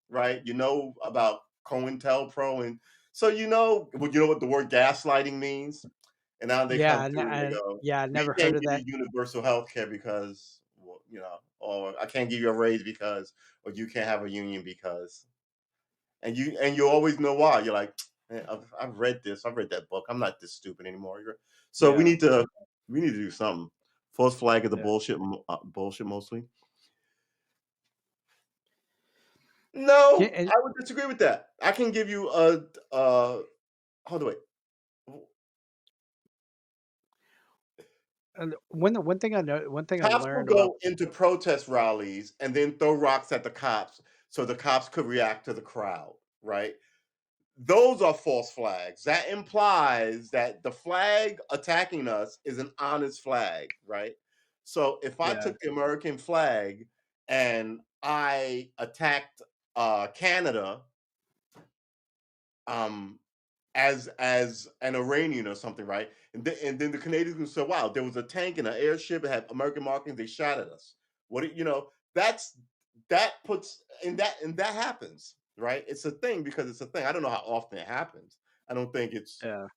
right? You know about COINTELPRO, and so you know what the word gaslighting means. And now they
yeah.
come through and they go,
Yeah, I
"We
never
can't
heard of
give
that.
you universal health care because, well, or I can't give you a raise because, or you can't have a union because." And you always know why. You're like, "Man, I've read this. I've read that book. I'm not this stupid anymore." So we
Yeah,
need to we need to do something. False flag is the
yeah.
bullshit mostly. No,
And
I would disagree with that. I can give you a hold on, wait.
one thing I
Cops will
learned about.
go into protest rallies and then throw rocks at the cops so the cops could react to the crowd, right? Those are false flags. That implies that the flag attacking us is an honest flag, right? So if I
Yeah,
took the American flag and I attacked Canada, um, as an Iranian or something, right? And then the Canadians would say, "Wow, there was a tank and an airship. It had American markings. They shot at us." What do you know? That puts and that happens, right? It's a thing because it's a thing. I don't know how often it happens. I don't think
yeah,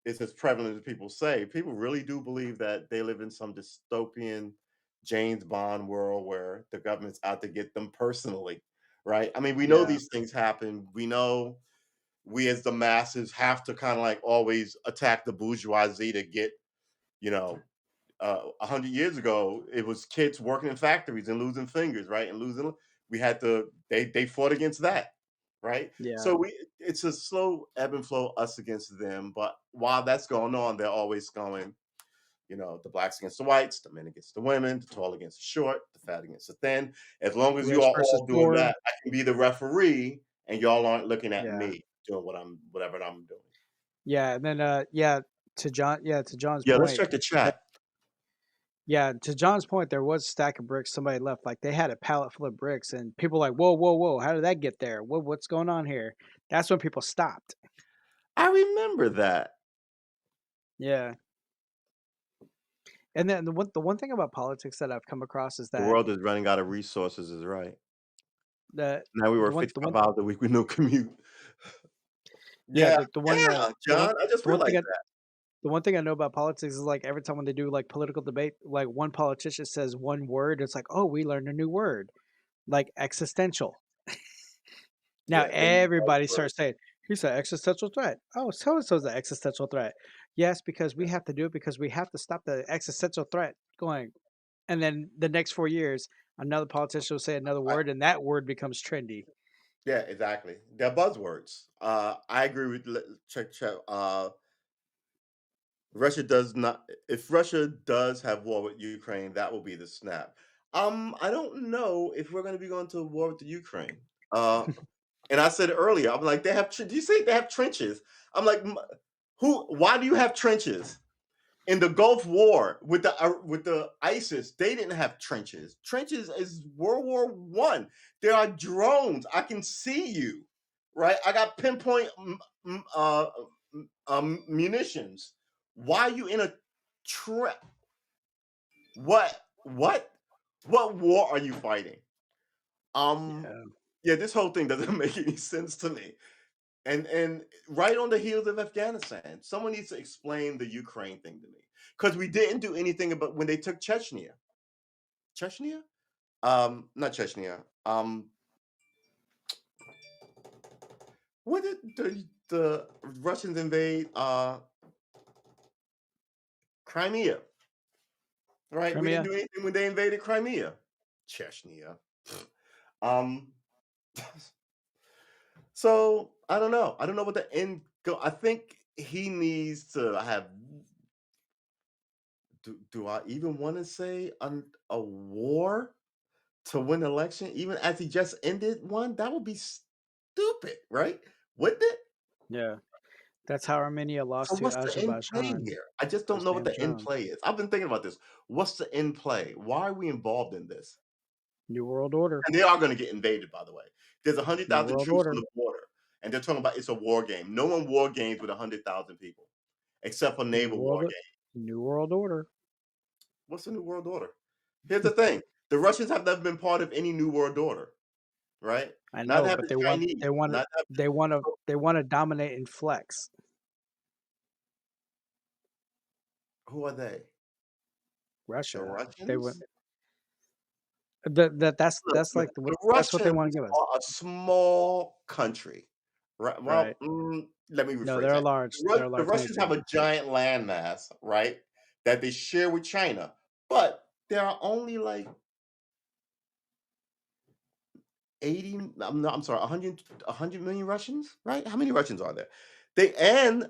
it's as prevalent as people say. People really do believe that they live in some dystopian James Bond world where the government's out to get them personally, right? I mean, we know
yeah,
these things happen. We know we as the masses have to kind of like always attack the bourgeoisie to get, you know, 100 years ago, it was kids working in factories and losing fingers, right? And losing, we had to, they fought against that, right?
yeah.
So it's a slow ebb and flow, us against them. But while that's going on, they're always going, the blacks against the whites, the men against the women, the tall against the short, the fat against the thin. As long as you
Rich
are
versus
all doing
poor.
that, I can be the referee, and y'all aren't looking at
Yeah,
me doing whatever I'm doing.
yeah. And then to John's
Yeah, let's
point.
check the
That
chat.
Yeah, to John's point, there was a stack of bricks somebody left. Like they had a pallet full of bricks, and people were like, "Whoa, whoa, whoa! How did that get there? What's going on here?" That's when people stopped.
I remember that.
Yeah, and then the one thing about politics that I've come across is
The
that
world is running out of resources, is right.
the
Now we
the
work
one the
55
one
hours a week with no commute.
yeah
Yeah, yeah,
the one
John, I just
the one thing
realized
I
that.
the one thing I know about politics is like every time when they do like political debate, like one politician says one word, it's like, oh, we learned a new word, like existential. Now
Yeah, they need
everybody
buzzwords.
starts saying, "He's an existential threat." Oh, so and so's an existential threat. Yes, because we have to do it because we have to stop the existential threat going. And then the next 4 years, another politician will say another
I
word, and that word becomes trendy.
Yeah, exactly. They're buzzwords. I agree with check. Russia does not. If Russia does have war with Ukraine, that will be the snap. I don't know if we're going to be going to war with the Ukraine. Uh, and I said earlier, I'm like, they have. Do you say they have trenches? I'm like, who? Why do you have trenches? In the Gulf War with the ISIS, they didn't have trenches. Trenches is World War I. There are drones. I can see you, right? I got pinpoint munitions. Why are you in a tre- what what what war are you fighting? Um,
Yeah,
yeah, this whole thing doesn't make any sense to me. And right on the heels of Afghanistan, someone needs to explain the Ukraine thing to me because we didn't do anything about when they took Chechnya. Chechnya? Not Chechnya. What did the Russians invade? Crimea. Right? We didn't
Crimea.
do anything when they invaded Crimea. Chechnya. um. So I don't know. I don't know what the end go. I think he needs to have do I even want to say a war to win an election, even as he just ended one? That would be stupid, right? Wouldn't it?
Yeah, that's how Armenia
So
lost to
what's the end play
Azerbaijan.
here? I just
The
don't know what
same
the end
drum.
play is. I've been thinking about this. What's the end play? Why are we involved in this?
New World Order.
And they are going to get invaded, by the way. There's
New
100,000
World
troops on
Order.
the border, and they're talking about it's a war game. No one war games with 100,000 people, except for
New
naval war
World.
games.
New World Order.
What's the new world order? Here's the thing: the Russians have never been part of any new world order, right?
I
Not
know,
have
but
the
they want
Chinese,
they want to
not have.
they want to
So
they want to dominate and flex.
who are they? The
Russia. They want
Russians? Look,
that's
man,
like
the
that's what they want
Russians
to give us.
are a small country, right? Well,
Right.
let me
No,
rephrase
they're
that.
large. They're a
The
large
Russians have
nation.
a giant landmass, right? That they share with China, but there are only like 80. I'm sorry, 100 million Russians, right? How many Russians are there? And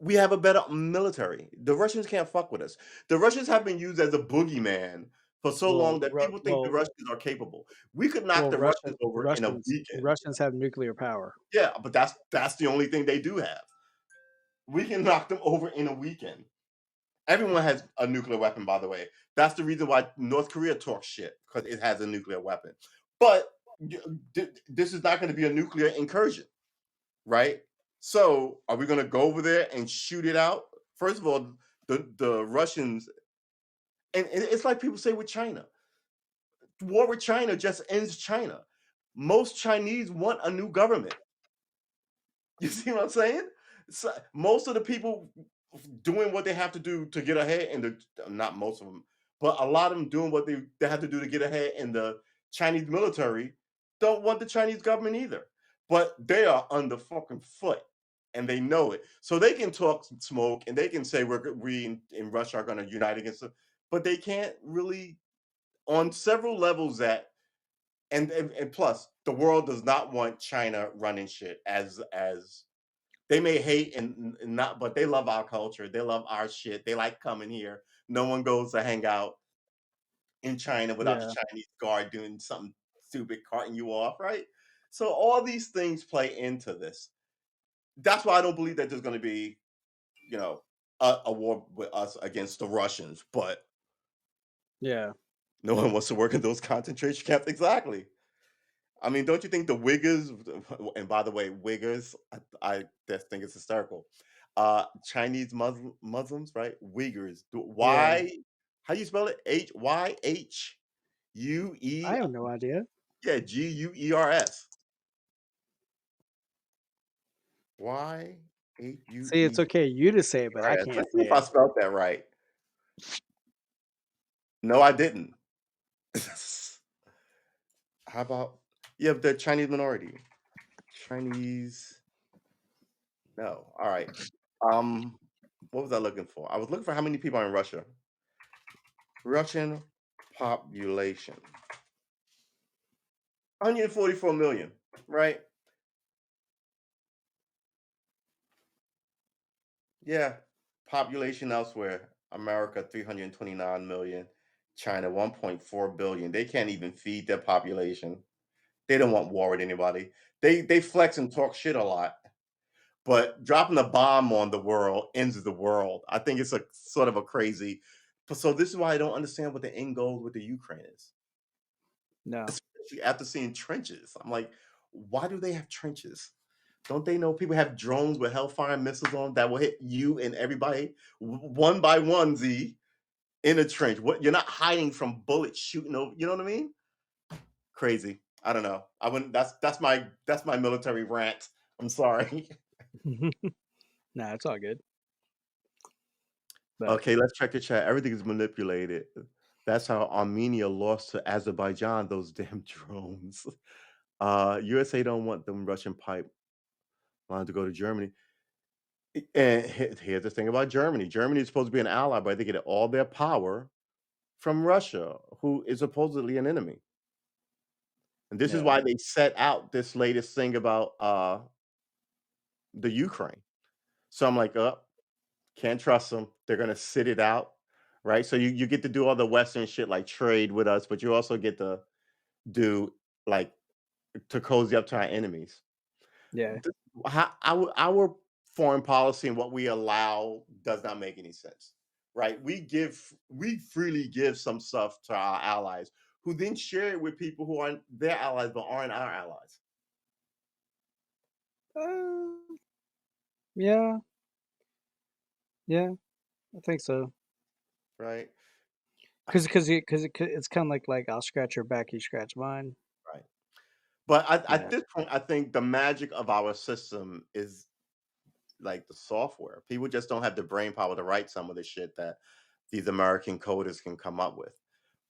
we have a better military. The Russians can't fuck with us. The Russians have been used as a boogeyman for so
Well,
long that people think the Russians are capable. We could knock the Russians over in a weekend.
Russians have nuclear power.
Yeah, but that's the only thing they do have. We can knock them over in a weekend. Everyone has a nuclear weapon, by the way. That's the reason why North Korea talks shit because it has a nuclear weapon. But this is not going to be a nuclear incursion, right? So, are we going to go over there and shoot it out? First of all, the Russians, and it's like people say with China, war with China just ends China. Most Chinese want a new government. You see what I'm saying? So, most of the people doing what they have to do to get ahead, and not most of them, but a lot of them doing what they have to do to get ahead in the Chinese military don't want the Chinese government either. But they are on the fucking foot, and they know it. So they can talk some smoke, and they can say we in Russia are going to unite against them, but they can't really on several levels that and plus the world does not want China running shit as they may hate and not, but they love our culture. They love our shit. They like coming here. No one goes to hang out in China without the
Yeah.
Chinese guard doing something stupid, carting you off, right? So all these things play into this. That's why I don't believe that there's going to be, you know, a war with us against the Russians. But
Yeah.
No one wants to work in those concentration camps. Exactly. I mean, don't you think the Uyghurs, and by the way, Uyghurs, I just think it's hysterical. Chinese Muslims, right? Uyghurs.
Yeah.
Why? How do you spell it?
I
Huyurs.
have no idea.
Yeah, Guers.
See, it's okay you to say it, but I
Huyurs.
can't
Let's see
say
if I
it.
spelled that right. No, I didn't. How about the Chinese minority? Chinese. No. All right. Um, what was I looking for? I was looking for how many people are in Russia. Russian population. 144 million, right? Yeah. Population elsewhere. America 329 million. China 1.4 billion. They can't even feed their population. They don't want war with anybody. They flex and talk shit a lot. But dropping a bomb on the world ends the world. I think it's a sort of a crazy. So this is why I don't understand what the end goal with the Ukraine is.
No.
Especially after seeing trenches, I'm like, why do they have trenches? Don't they know people have drones with Hellfire missiles on that will hit you and everybody one by one? Z in a trench. What you're not hiding from bullets shooting over. You know what I mean? Crazy. I don't know. I wouldn't. That's my military rant. I'm sorry.
Nah, it's all good. But
Okay, let's check the chat. Everything is manipulated. That's how Armenia lost to Azerbaijan, those damn drones. USA don't want them Russian pipeline to go to Germany. And here's the thing about Germany. Germany is supposed to be an ally, but they get all their power from Russia, who is supposedly an enemy. And this is
yeah.
why they set out this latest thing about the Ukraine. So I'm like, can't trust them. They're gonna sit it out, right? So you get to do all the Western shit like trade with us, but you also get to do like to cozy up to our enemies.
Yeah.
Th- our foreign policy and what we allow does not make any sense, right? We freely give some stuff to our allies, who then share it with people who aren't their allies but aren't our allies,
Uh, yeah. Yeah. I think so.
right?
Cause it's kind of like I'll scratch your back, you scratch mine.
Right. But at
Yeah.
this point, I think the magic of our system is like the software. People just don't have the brain power to write some of the shit that these American coders can come up with.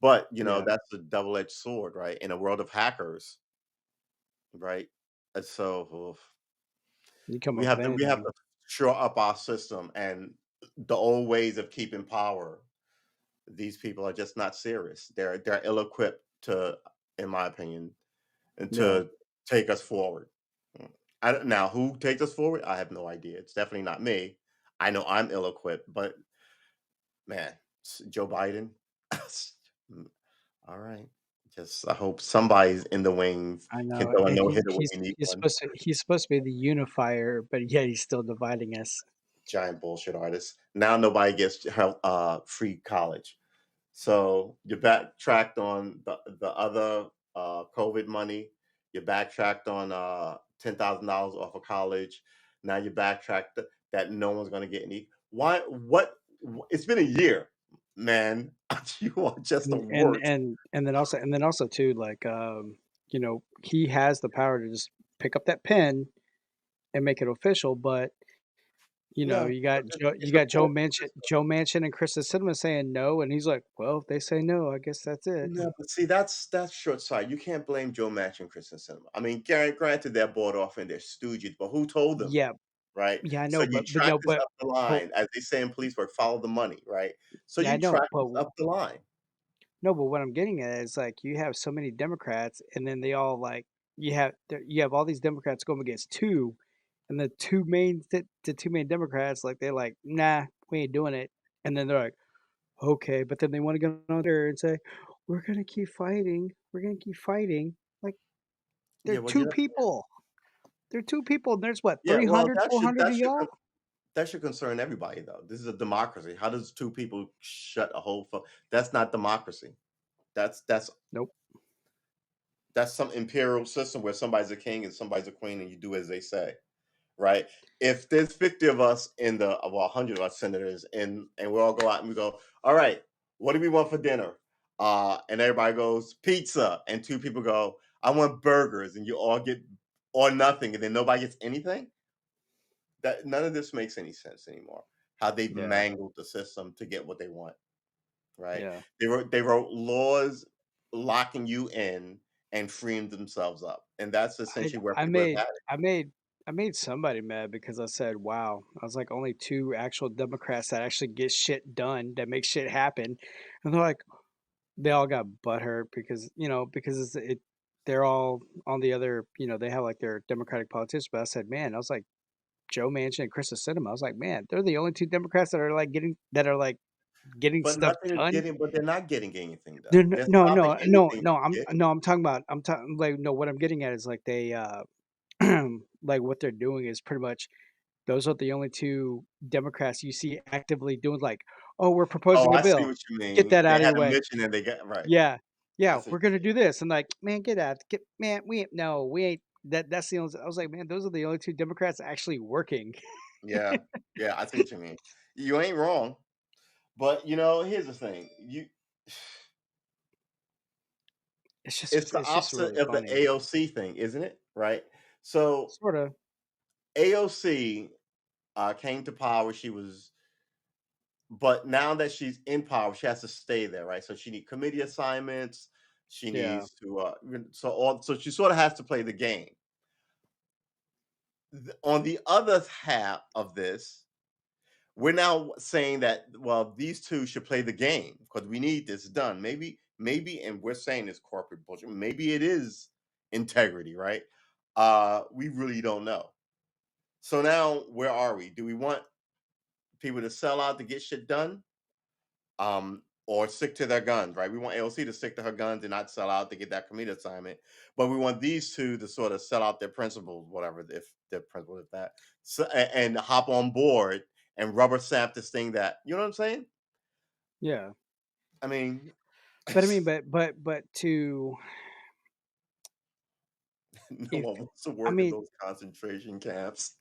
But
Yeah.
that's a double-edged sword, right? In a world of hackers, right? And so
You come
we
up with
have to we have
anything.
to shore up our system and the old ways of keeping power. These people are just not serious. They're ill-equipped to, in my opinion, and
Yeah.
to take us forward. I don't now who takes us forward? I have no idea. It's definitely not me. I know I'm ill-equipped, but man, Joe Biden. Mm, all right. Just I hope somebody's in the wings
I
can
know.
throw a
And
no
he
hitter when we need one.
he's supposed to be the unifier, but yet he's still dividing us.
Giant bullshit artist. Now nobody gets free college. So you backtracked on the other COVID money. You backtracked on $10,000 off of college. Now you backtracked that no one's going to get any. Why? What? It's been a year, man. You are just the worst.
And then also too, like he has the power to just pick up that pen and make it official, but
Yeah,
You
it's a
got
poor system.
Joe Manchin and Kristen Sinema saying no, and he's like, "Well, if they say no, I guess that's it."
No, but see, that's short sight. You can't blame Joe Match and Kristen Cinema. I mean, granted, they're bought off and they're stooges, but who told them?
Yeah,
Right?
yeah, I
So
know,
you
but
track
no,
this up the
but
line, as they say in police work, follow the money, right? So
yeah, I
you
know,
track this up the line.
no, but what I'm getting at is like you have so many Democrats, and then they all like you have all these Democrats going against two, and the two main Democrats like they're like, nah, we ain't doing it, and then they're like, okay, but then they want to get on there and say, we're gonna keep fighting, like they're
Yeah, well,
two people. They're two people, and there's what,
yeah, well,
300, 400 of y'all?
That should concern everybody, though. This is a democracy. How does two people shut a whole? That's not democracy. That's that's
Nope.
that's some imperial system where somebody's a king and somebody's a queen, and you do as they say, right? If there's 50 of us in the, well, 100 of us senators, and we all go out and we go, all right, what do we want for dinner? And everybody goes pizza, and two people go, I want burgers, and you all get or nothing, and then nobody gets anything. That none of this makes any sense anymore. How they've
Yeah.
mangled the system to get what they want, right?
Yeah.
They wrote laws locking you in and freeing themselves up, and that's
I
essentially where
I
people have
made
had it.
I made I made somebody mad because I said, "Wow." I was like, "Only 2 actual Democrats that actually get shit done, that make shit happen." And they're like they all got butthurt because, because they're all on the other, they have, like, their Democratic politicians, but I said, "Man," I was like, Joe Manchin and Krista Sinema, I was like, "Man, they're the only 2 Democrats that are, like, getting
But
stuff
nothing is
done."
getting, but they're not getting anything
No,
done.
no,
They're
no,
stopping
no, no,
anything
no,
from
I'm
getting.
no, I'm talking like, no, what I'm getting at is, like, they, like, what they're doing is pretty much those are the only 2 Democrats you see actively doing, like, "Oh, we're
Oh,
proposing a
I see
bill.
what you
Get
mean.
that
They
out of
had
your
a
way."
mission and they got right.
Yeah.
I
Yeah,
see what
"We're gonna
you
do this." And like, "Man, get out. Get man, we ain't no, we ain't that's the only." I was like, "Man, those are the only 2 Democrats actually working."
mean. Yeah, yeah, I see what you mean. You ain't wrong, but here's the thing. It's the
It's just
opposite
really
of the
funny.
AOC thing, isn't it? Right. So
Sorta.
AOC came to power. But now that she's in power, she has to stay there, right? So she needs committee assignments. She
Yeah.
needs to, so she sort of has to play the game. On the other half of this, we're now saying that, well, these two should play the game because we need this done. Maybe, and we're saying it's corporate bullshit. Maybe it is integrity, right? We really don't know. So now, where are we? Do we want people to sell out to get shit done, or stick to their guns, right? We want AOC to stick to her guns and not sell out to get that committee assignment, but we want these two to sort of sell out their principles, whatever, if their principles, if that, so, and hop on board and rubber stamp this thing. That, you know what I'm saying?
Yeah.
I mean,
But I mean, but to
no
if
one wants to
I
work in
mean,
those concentration camps.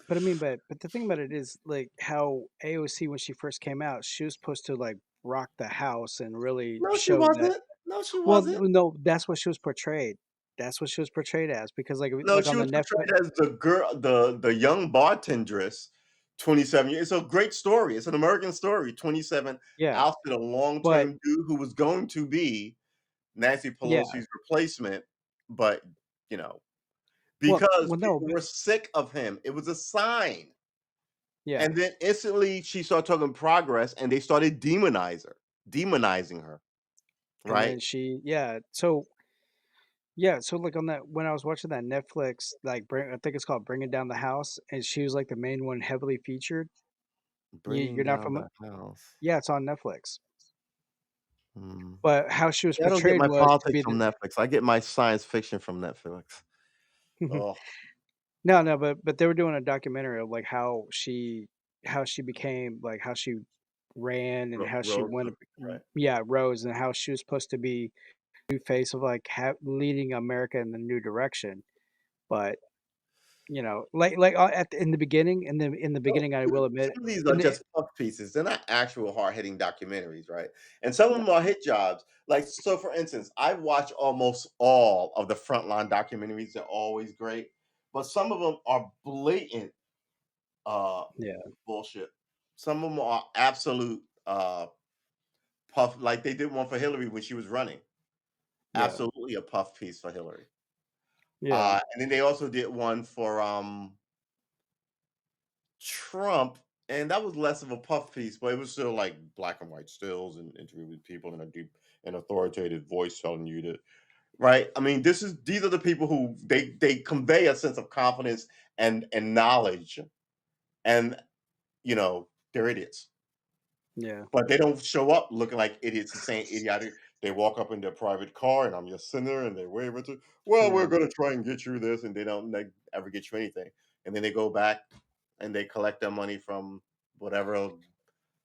but I mean, but the thing about it is, like, how AOC, when she first came out, she was supposed to, like, rock the house and really
No, she
show that.
wasn't. No, she
Well,
wasn't.
no, that's what she was portrayed. That's what she was portrayed as because, like,
No,
like
she
on the
was
Netflix.
portrayed as the girl, the young bartendress, 27 years. It's a great story. It's an American story. 27,
Yeah,
ousted a
but
long-term dude who was going to be Nancy
yeah.
Pelosi's replacement, but, you know, because
Well, no,
people
but
were sick of him. It was a sign.
yeah,
And then instantly she started talking progress and they started demonizing her,
and
right?
then so, like, on that when I was watching that Netflix, like, I think it's called Bringing Down the House, and she was, like, the main one heavily featured.
Bringing
You're not
down
from
the house.
Yeah, it's on Netflix.
Hmm.
But how she was
I don't get
portrayed
my
was to
politics
be
from
the
Netflix. I get my science fiction from Netflix. Oh,
No, no, but they were doing a documentary of, like, how she became like, how she ran and how she
Rose,
went
right?
yeah, rose, and how she was supposed to be new face of, like, leading America in the new direction. But, at in the beginning
No,
I will admit
some of these are
in the
just puff pieces. They're not actual hard-hitting documentaries, right? And some of
no
them are hit jobs. Like, so for instance, I've watched almost all of the Frontline documentaries. They're always great, but some of them are blatant uh
yeah,
bullshit. Some of them are absolute puff, like they did one for Hillary when she was running.
yeah,
Absolutely a puff piece for Hillary.
yeah,
And then they also did one for Trump, and that was less of a puff piece, but it was still like black and white stills and interview with people in a deep and authoritative voice telling you that, right. I mean, these are the people who they convey a sense of confidence and knowledge, and they're idiots,
yeah,
but they don't show up looking like idiots and saying idiotic. They walk up in their private car, and I'm your senator, and they wave it to, well, we're
yeah,
going to try and get you this, and they don't, like, ever get you anything, and then they go back. and they collect their money from whatever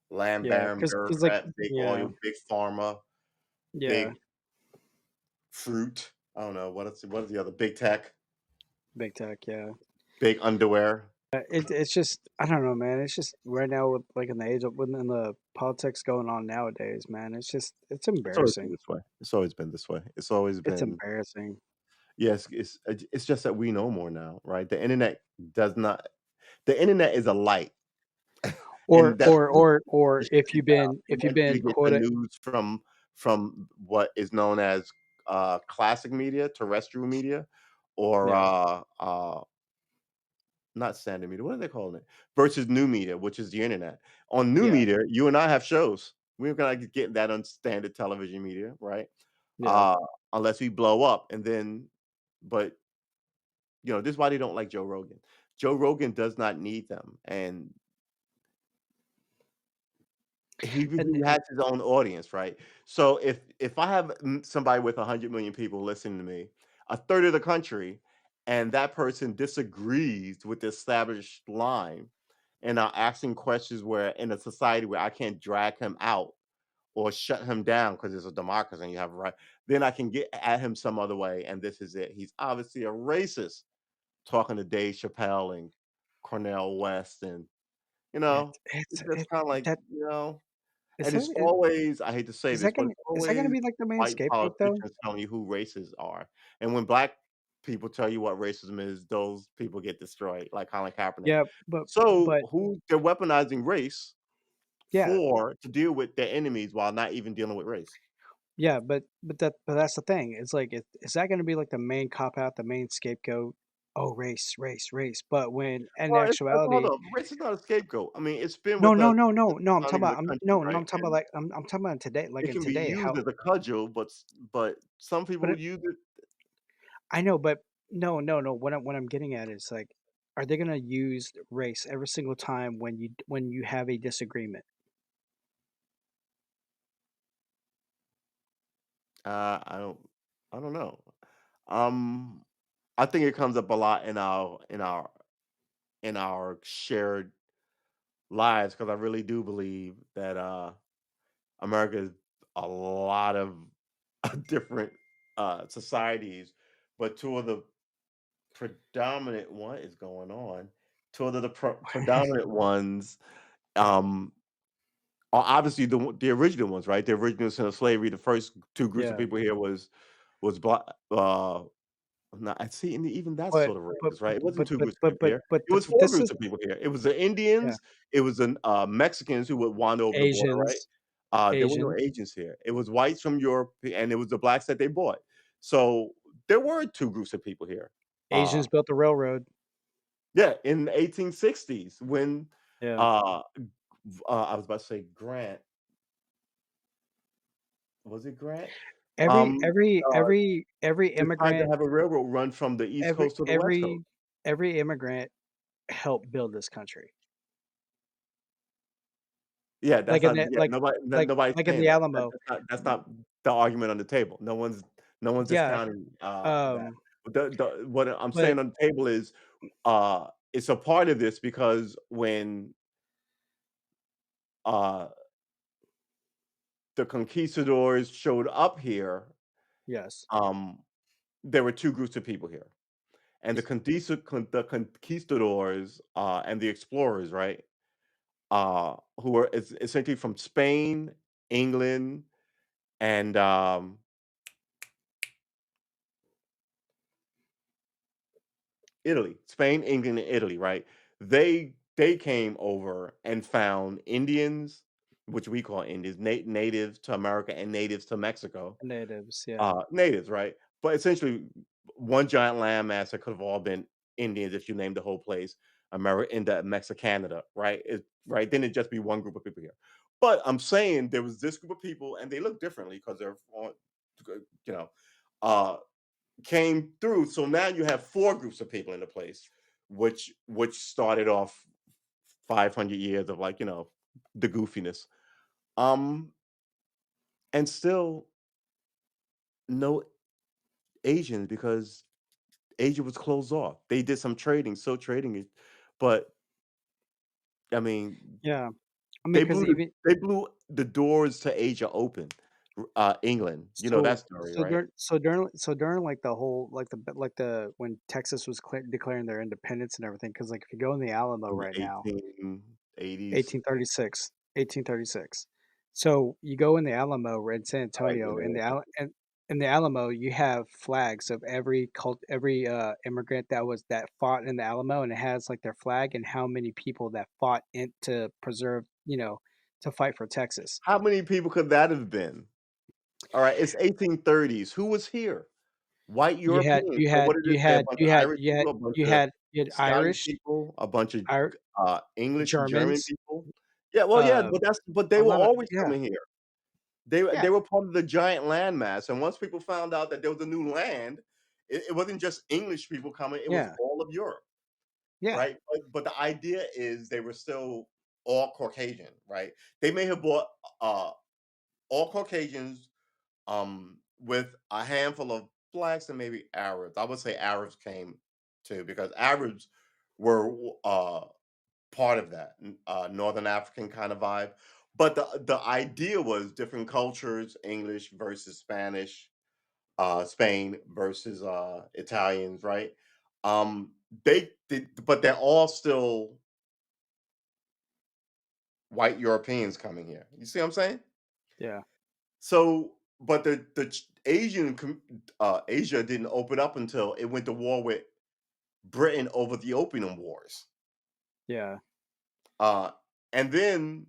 land
Yeah,
baron,
because like
bureaucrat, big
yeah,
oil, big pharma,
yeah,
big fruit. I don't know what is the other big tech,
big tech, yeah.
big underwear.
It's just I don't know, man. It's just right now with like in the age of within the politics going on nowadays, man. It's
It's always been
embarrassing.
this way. It's always been this way. It's always
It's
been
embarrassing.
yes. It's just that we know more now, right? The internet does not. The internet is a light,
Or
and that's
or
what
or or
it shut it down.
if
We
you've
want you to
been
get the
quoted
news from what is known as classic media, terrestrial media, or
yeah,
not standard media. What are they calling it? Versus new media, which is the internet. On new
yeah,
media, you and I have shows. We're gonna get that on standard television media, right?
yeah.
Uh, unless we blow up, and then, but this is why they don't like Joe Rogan. Joe Rogan does not need them, and he
And
has his own audience, right? So if I have somebody with 100 million people listening to me, a third of the country, and that person disagrees with the established line, and are asking questions where in a society where I can't drag him out or shut him down because it's a democracy and you have a right, then I can get at him some other way, and this is it. He's obviously a racist talking to Dave Chappelle and Cornell West, and it's just kind of like
that is
and
that
it's always, I hate to say
is
this,
that
but
gonna
it's
is that gonna
always
be like the main
white
scapegoat though?
politicians telling you who races are. And when black people tell you what racism is, those people get destroyed, like Colin Kaepernick.
Yeah,
So
but
who they're weaponizing race
yeah,
for to deal with their enemies while not even dealing with race.
yeah, but that's the thing. It's like is that gonna be like the main cop out, the main scapegoat? Oh, race, race, race. But when in
Well, it's hold
actuality,
up, race is not a scapegoat. I mean, it's been
no,
with
no,
us
no,
since
no, no. I'm
not
talking
even
about
a country,
no,
right?
I'm talking about
And
like I'm talking about today, like
it
in
can be
today,
used
how
as a cudgel, but some
but
people use it.
I know, but no, no, no. What I'm getting at is like, are they gonna use race every single time when you have a disagreement?
I don't know. Um, I think it comes up a lot in our shared lives because I really do believe that America is a lot of different societies, but two of the predominant one is going on. Two of the predominant ones um, are obviously the original ones, right? The original sin of slavery. The first two groups of
Yeah,
people here was black. No, I see, and even that's
but
sort of racist, right? It wasn't 2 groups of people here. It
but
was 4
this
groups
is
of people here. It was the
yeah,
Indians, it was the, Mexicans who would wander over the border, right?
Asians,
There were no
Asians,
Asians here. It was whites from Europe, and it was the blacks that they bought. So, there were 2 groups of people here. Uh,
Asians built the railroad.
yeah, in the 1860s when,
Yeah,
uh, I was about to say Grant. Was it Grant?
every
Um,
every
uh,
every every
decided to
immigrant,
have a railroad run from the East
every
Coast to the West Coast.
every every immigrant helped build this country.
Yeah,
Like
that's
in
not
the
yeah, nobody's
like in
saying
the
that.
Alamo.
That's not the argument on the table. No one's
Yeah,
discounting, that.
um,
But what I'm
but
saying on the table is, it's a part of this because when, uh, the conquistadors showed up here,
yes.
um, there were 2 groups of people here. And the conquistadors, and the explorers, right, who were essentially from Spain, England, and, Italy, Spain, England, and Italy, right? They came over and found Indians, which we call Indians, natives to America and natives to Mexico.
Natives, yeah.
Natives, right? But essentially, one giant landmass that could have all been Indians if you named the whole place, America into Mexicanada, right? Right? Then it'd just be one group of people here. But I'm saying there was this group of people, and they look differently because they're on, you know, uh, came through. So now you have 4 groups of people in the place, which started off 500 years of like, the goofiness. Um, and still no Asians because Asia was closed off. They did some trading, but I mean,
Yeah. I mean,
they
because
blew the
even
they blew the doors to Asia open. England, you know that
so
story, right?
during like the whole like the when Texas was declaring their independence and everything, because like if you go in the Alamo
In the
right now,
1880s.
1836, 1836. So you go in the Alamo in San
I like when
Antonio,
they
in the
were
Al and in the Alamo, you have flags of every immigrant that fought in the Alamo, and it has like their flag and how many people that fought in to preserve, to fight for Texas.
how many people could that have been? Alright, it's 1830s. Who was here? White
You had
Europeans.
you
So
had
what did it
you
say? A
had
bunch
you
of
had
Irish
you had
people, a bunch
you
of
had you had
Scottish
Irish,
people, a bunch of
Ir
English and German
Germans,
people. Yeah, well, yeah,
uh,
but they
a
were
lot of
always
yeah,
coming here. They
yeah,
were part of the giant landmass, and once people found out that there was a new land, it wasn't just English people coming, it was
yeah,
all of Europe,
yeah,
right? But the idea is they were still all Caucasian, right? They may have brought uh, all Caucasians with a handful of blacks and maybe Arabs. I would say Arabs came too because Arabs were part of that Northern African kind of vibe. But the idea was different cultures: English versus Spanish, Spain versus Italians, right? They did, but they're all still white Europeans coming here. You see what I'm saying?
yeah,
So, but Asia didn't open up until it went to war with Britain over the Opium Wars.
yeah,
Uh, and then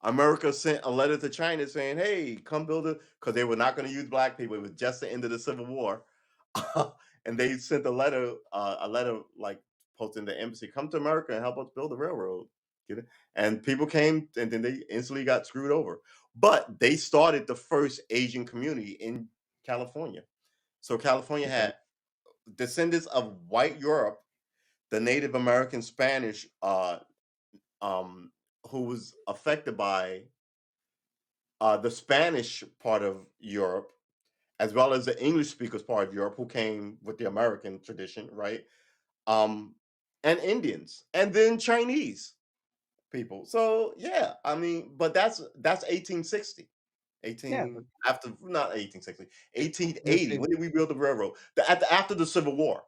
America sent a letter to China saying, "Hey, come build it," because they were not going to use black people. It was just the end of the Civil War, and they sent a letter like posting the embassy, "Come to America and help us build the railroad." Get it? And people came, and then they instantly got screwed over. But they started the first Asian community in California. So California
okay,
had descendants of white Europe, the Native American Spanish um, who was affected by the Spanish part of Europe, as well as the English speakers part of Europe, who came with the American tradition, right? Um, and Indians, and then Chinese people. So yeah, I mean, but that's 1860.
yeah, but
18 after not 1860,
yeah,
1880.
see,
When did we build the railroad? After the Civil War.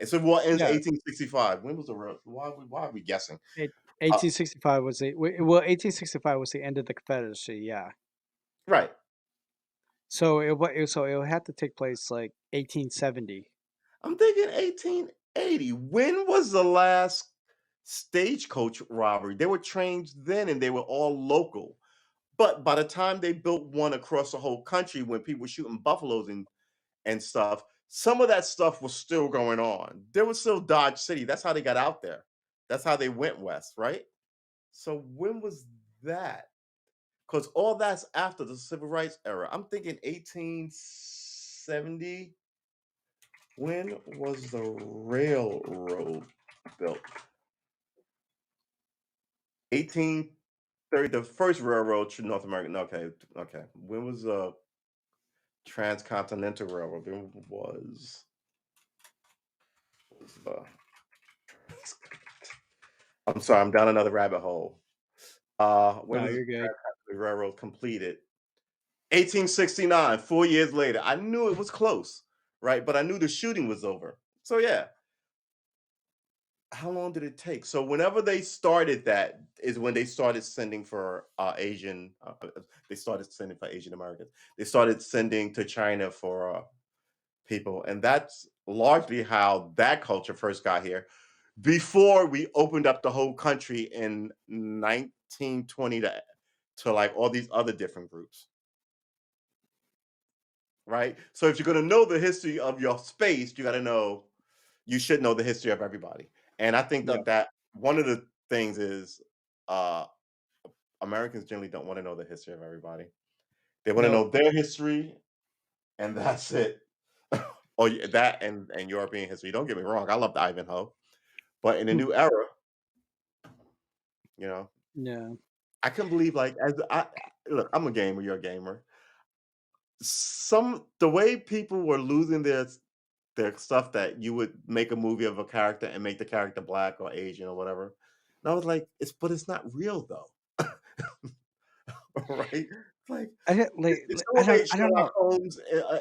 And Civil War ends
yeah,
1865. When was the railroad? Why are we guessing?
eight
Uh,
1865 was well, 1865 was the end of the Confederacy, yeah.
right.
So it would have to take place like 1870.
I'm thinking 1880. When was the last stagecoach robbery? There were trains then and they were all local. But by the time they built one across the whole country when people were shooting buffaloes and stuff, some of that stuff was still going on. There was still Dodge City. That's how they got out there. That's how they went west, right? So when was that? Because all that's after the civil rights era. I'm thinking 1870. When was the railroad built? 1830, the first railroad to North America. No, okay, okay. When was the transcontinental railroad? It was the I'm sorry, I'm down another rabbit hole. When
No,
was the
you're good.
transcontinental railroad completed? 1869, 4 years later. I knew it was close, right? But I knew the shooting was over. So yeah, how long did it take? So whenever they started that is when they started sending for they started sending for Asian Americans. They started sending to China for people, and that's largely how that culture first got here. Before we opened up the whole country in 1920 to like all these other different groups, right? So if you're going to know the history of your space, you should know the history of everybody. And I think
Yeah.
that one of the things is uh, Americans generally don't want to know the history of everybody. They want to
No.
know their history, and that's it. Oh, yeah, that and European history. Don't get me wrong, I loved Ivanhoe, but in the
Hmm.
new era, you know,
Yeah.
I couldn't believe like as I look. I'm a gamer. You're a gamer. The way people were losing their stuff that you would make a movie of a character and make the character black or Asian or whatever. And I was like, it's not real though. Right? It's like
I didn't
if
I
someone
don't
made
I don't
Sherlock
know.
Holmes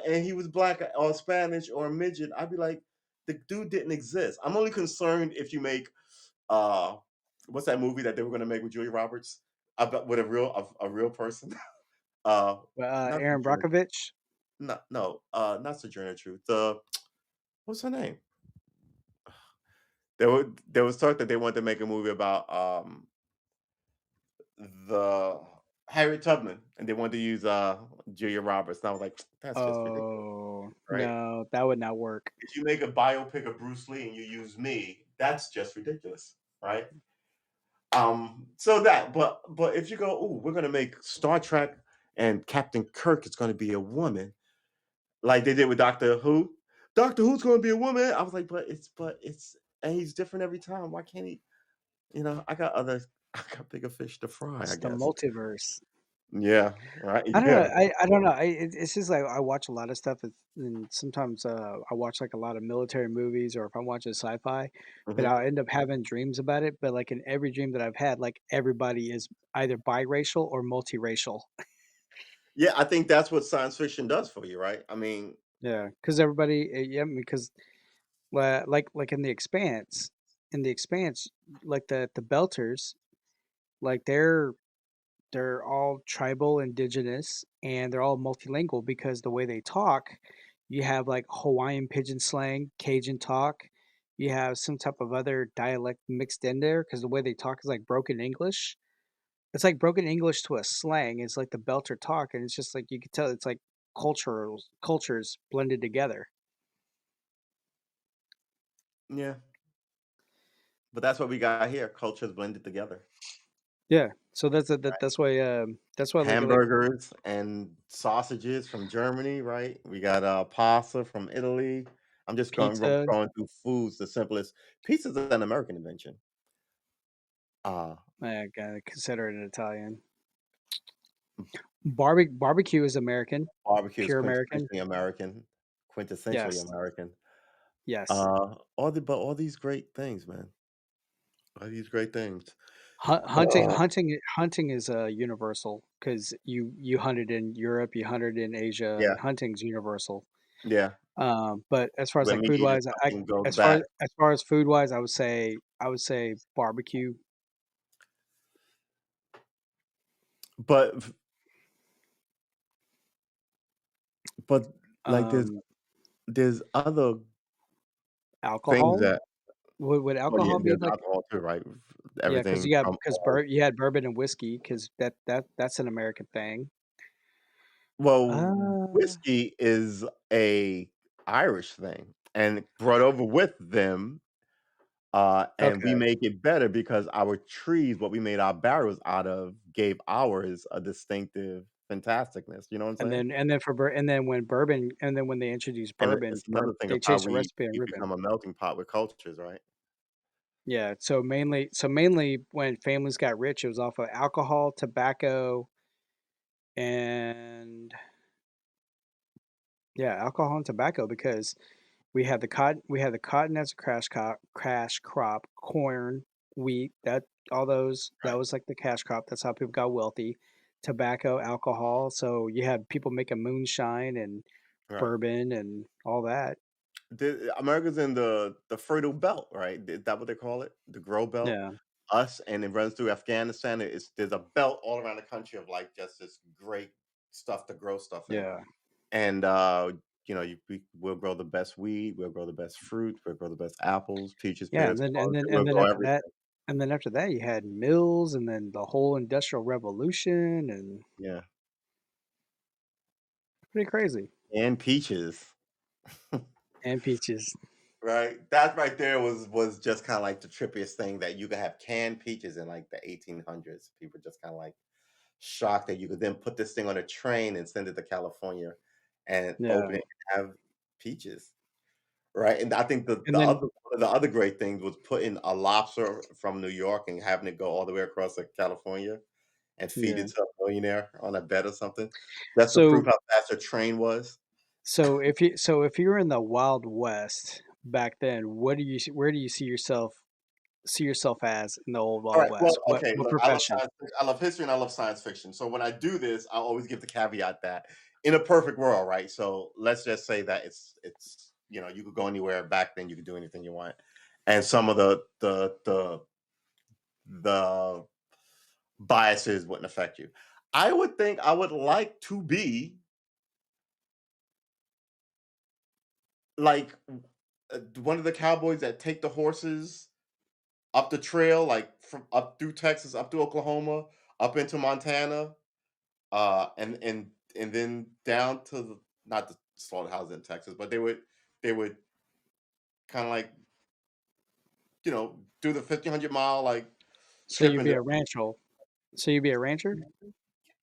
and he was black or Spanish or a midget, I'd be like, the dude didn't exist. I'm only concerned if you make uh what's that movie that they were gonna make with Julia Roberts about with a real person? Uh not
Aaron
Sojourner
Brockovich.
no, not Sojourner Truth. The what's her name? There was talk that they wanted to make a movie about the Harriet Tubman and they wanted to use Julia Roberts. And I was like, that's just ridiculous,
Oh,
right?
no, that would not work.
If you make a biopic of Bruce Lee and you use me, that's just ridiculous, right? So that, but if you go, oh, we're gonna make Star Trek and Captain Kirk is gonna be a woman, like they did with Doctor Who. Doctor Who's gonna be a woman. I was like, but it's and he's different every time. Why can't he? I got other I got bigger fish to fry, I
It's the
guess.
multiverse.
Yeah, right.
I don't know.
Yeah.
I don't know. It's just like I watch a lot of stuff, and sometimes I watch like a lot of military movies, or if I'm watching sci-fi, but
Hmm.
I'll end up having dreams about it. But like in every dream that I've had, like everybody is either biracial or multiracial.
Yeah, I think that's what science fiction does for you, right? I mean,
Yeah, because everybody, yeah, because like in the Expanse, like the Belters, like they're all tribal, indigenous, and they're all multilingual because the way they talk, you have like Hawaiian pidgin slang, Cajun talk, you have some type of other dialect mixed in there because the way they talk is like broken English. It's like broken English to a slang. It's like the Belter talk, and it's just like you could tell it's like cultures blended together.
yeah, but that's what we got here. Cultures blended together.
Yeah, so that's why like
Hamburgers and sausages from Germany, right? We got pasta from Italy. I'm just
pizza.
going through foods. The simplest pizza's an American invention. Uh
I gotta consider it an Italian. Barbecue is American,
Barbecue is
pure American.
quintessentially American, quintessentially
Yes,
American.
yes.
All these great things, man. All these great things. Uh,
Hunting is universal because you hunted in Europe, you hunted in Asia,
yeah,
and hunting's universal.
yeah.
But as far as
When
like
meat
food
eating
wise,
something goes back.
as far as food wise, I would say barbecue.
But but like
Um,
there's other things
alcohol
that
would
well, yeah,
alcohol be
there's
like
alcohol too, right?
yeah, because
Everything from all
you had bourbon and whiskey because that's an American thing.
well,
Uh,
whiskey is a Irish thing and brought over with them, and we
okay.
make it better because our trees, what we made our barrels out of, gave ours a distinctive fantasticness, you know what I'm saying?
And then when they introduced
And
bourbon,
it's another thing of
they
how
changed the recipe on
we
bourbon.
become a melting pot with cultures, right?
Yeah, so mainly when families got rich, it was off of alcohol, tobacco, and yeah, alcohol and tobacco because we had the cotton as a crash crop, corn, wheat, that all those that
Right,
was like the cash crop. That's how people got wealthy. Tobacco, alcohol, so you had people making moonshine and
right.
bourbon and all that.
America's in the fertile belt, right? Is that what they call it? The grow belt?
Yeah,
Us, and it runs through Afghanistan. There's a belt all around the country of like just this great stuff to grow stuff in.
yeah.
And we'll grow the best weed, we'll grow the best fruit, we'll grow the best apples, peaches,
Yeah,
pears, plums, we'll grow everything.
and then after that, you had mills, and then the whole industrial revolution, and
Yeah.
pretty crazy.
And peaches.
And peaches.
Right? That right there was just kinda like the trippiest thing that you could have canned peaches in like the 1800s. People just kinda like shocked that you could then put this thing on a train and send it to California and
Yeah,
open it and have peaches, right? And I think
and then
the other great thing was putting a lobster from New York and having it go all the way across to California and feed
yeah.
it to a millionaire on a bed or something, just to prove
So
how fast a train was.
if you're in the Wild West back then, where do you see yourself see yourself as in the old
All
Wild
right. Well,
West? What
okay.
what
Look, I love
profession?
I love history and I love science fiction. So when I do this, I always give the caveat that in a perfect world, right? So let's just say that it's you could go anywhere back then. You could do anything you want, and some of the biases wouldn't affect you. I would think I would like to be like one of the cowboys that take the horses up the trail, like from up through Texas, up through Oklahoma, up into Montana, and then down to not the slaughterhouse in Texas, but they would kind of like do the 1,500 mile like
So
trip
you'd
and
be a rancher. So you'd be a rancher?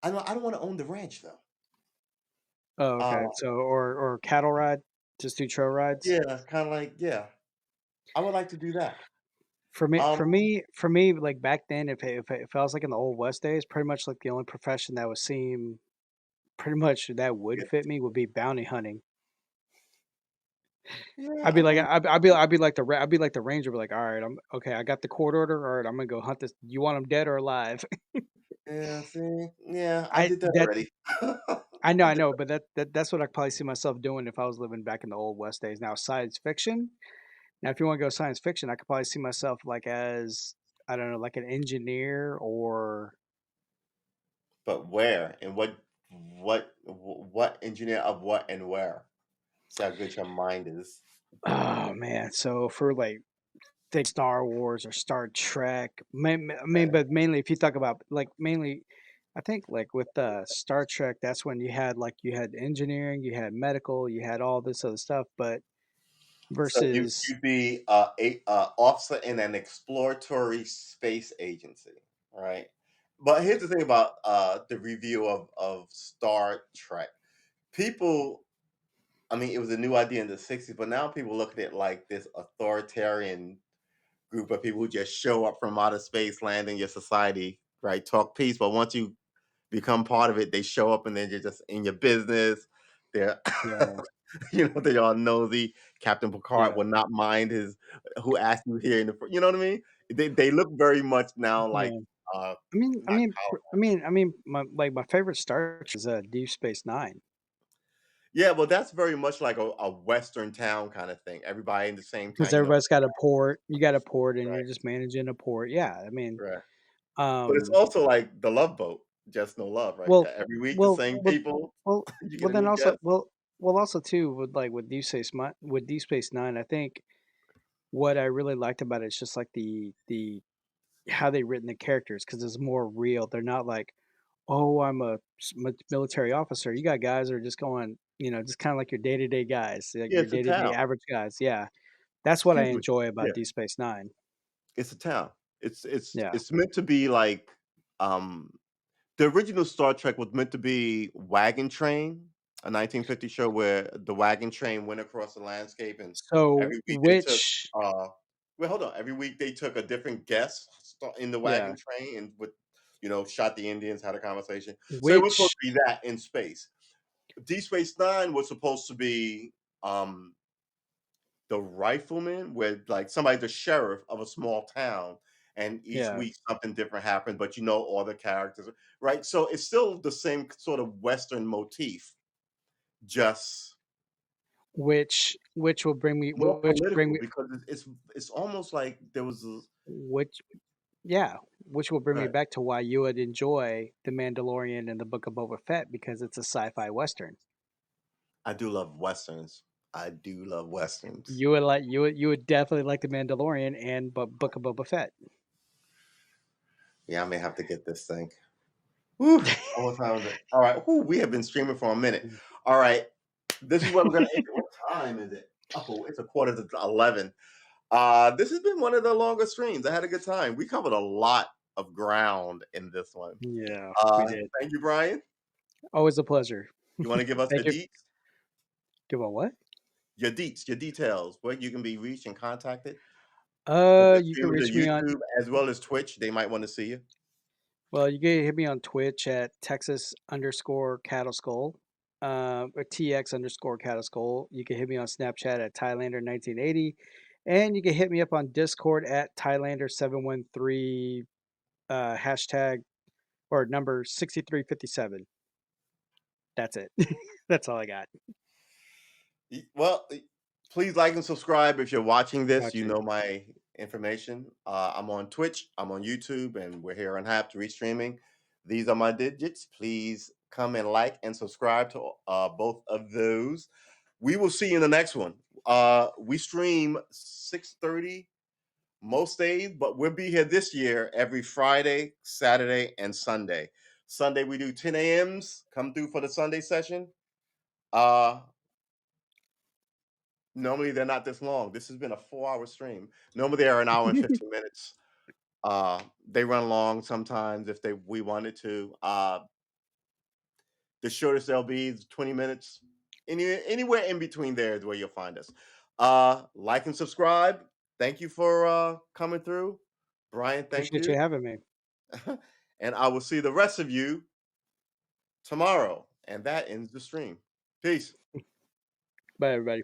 I don't want to own the ranch though.
Oh, okay.
Uh,
So or cattle ride, just do trail rides?
yeah, kind of like yeah, I would like to do that.
For me,
Um,
for me, for me, like back then, if I was like in the old West days, pretty much like the only profession that would seem pretty much that would
yeah,
fit me would be bounty hunting.
yeah,
I'd
I
be like,
mean,
I'd be like the ranger, be like, all right, I'm okay. I got the court order. All right, I'm gonna go hunt this. You want him dead or alive?
yeah, see, yeah, I
I
did that
that
already.
I know, but that's what I probably see myself doing if I was living back in the old West days. Now, science fiction. Now, if you want to go science fiction, I could probably see myself like as I don't know, like an engineer or
But where and what engineer of what and where? See how good your mind is.
oh man. So for like think Star Wars or Star Trek, I mean,
Okay.
but mainly if you talk about like mainly, I think like with Star Trek, that's when you had engineering, you had medical, you had all this other stuff, but
So you
versus
you'd be a officer in an exploratory space agency, right? But here's the thing about the review of Star Trek. People, I mean, it was a new idea in the '60s, but now people look at it like this authoritarian group of people who just show up from outer space, land in your society, right? Talk peace, but once you become part of it, they show up and then you're just in your business. They're
yeah,
they're all nosy. Captain Picard
yeah,
will not mind his who asked you here in the you know what I mean? They look very much now like
yeah.
not
Like my favorite Star Trek is Deep Space Nine
yeah, well that's very much like a Western town kind of thing. Everybody in the same
because
town,
everybody's got a port. You got a port, and
right,
you're just managing a port. Yeah, I mean,
right. But it's
um,
also like the Love Boat, just no love, right?
well,
Every week the
well,
same
well,
people,
well,
you get
well,
a
then
new
also,
guest.
also too with like with Deep Space Nine, I think what I really liked about it is just like the how they written the characters because it's more real. They're not like, oh, I'm a military officer. You got guys that are just going, just kind of like your day to day guys, like
Yeah,
your
it's a
day to day
town.
average guys. Yeah, that's what I
Excuse me.
enjoy about
Yeah,
Deep Space Nine.
it's a town.
Yeah.
It's meant to be like um the original Star Trek was meant to be Wagon Train, a 1950 show where the wagon train went across the landscape, and
So
every week they took,
which,
well, hold on. Every week they took a different guest in the
yeah,
wagon train and shot the Indians, had a conversation. So it was supposed
which,
to be that in space. Deep Space Nine was supposed to be um, the rifleman, where like somebody, the sheriff of a small town, and each
yeah,
week something different happened, but all the characters, right? So it's still the same sort of Western motif, just
which will bring me,
more
which bring
political
me,
because it's almost like there was a
which, yeah, which will bring me
right.
back to why you would enjoy The Mandalorian and the Book of Boba Fett because it's a sci-fi western.
I do love westerns. I do love westerns.
You would definitely like The Mandalorian and Book of Boba Fett.
Yeah, I may have to get this thing. Whew, what time is it? All right, whew, we have been streaming for a minute. All right, this is where we're gonna end it. What time is it? Oh, it's a quarter to 11. This has been one of the longer streams. I had a good time. We covered a lot of ground in this one.
Yeah, we did.
Thank you, Brian.
Always a pleasure.
You want to give us
Thank
your
you.
deets,
Give a what?
your details, where you can be reached and contacted. Because the
You can
streamers
reach
are
me on
YouTube as well as Twitch. They might want to see you.
well, you can hit me on Twitch at Texas underscore cattle skull, or TX underscore cattle skull. You can hit me on Snapchat at Thailander 1980, And you can hit me up on Discord at Thailander713 hashtag or number 6357. That's it. That's all I got.
Well, please like and subscribe if you're watching this.
Got
You
you.
know my information. I'm on Twitch, I'm on YouTube, and we're here on Hap Restreaming. These are my digits. Please come and like and subscribe to both of those. We will see you in the next one. We stream 6:30 most days, but we'll be here this year every Friday, Saturday, and Sunday. Sunday we do 10 a.m.s. Come through for the Sunday session. Uh Normally they're not this long. This has been a 4-hour stream. Normally they are an hour and 15 minutes. They run long sometimes if we wanted to. The shortest they'll be is 20 minutes. Anywhere in between there is where you'll find us. Like and subscribe. Thank you for coming through. Brian, thank
Appreciate you
you.
having me.
And I will see the rest of you tomorrow. And that ends the stream. Peace.
Bye, everybody.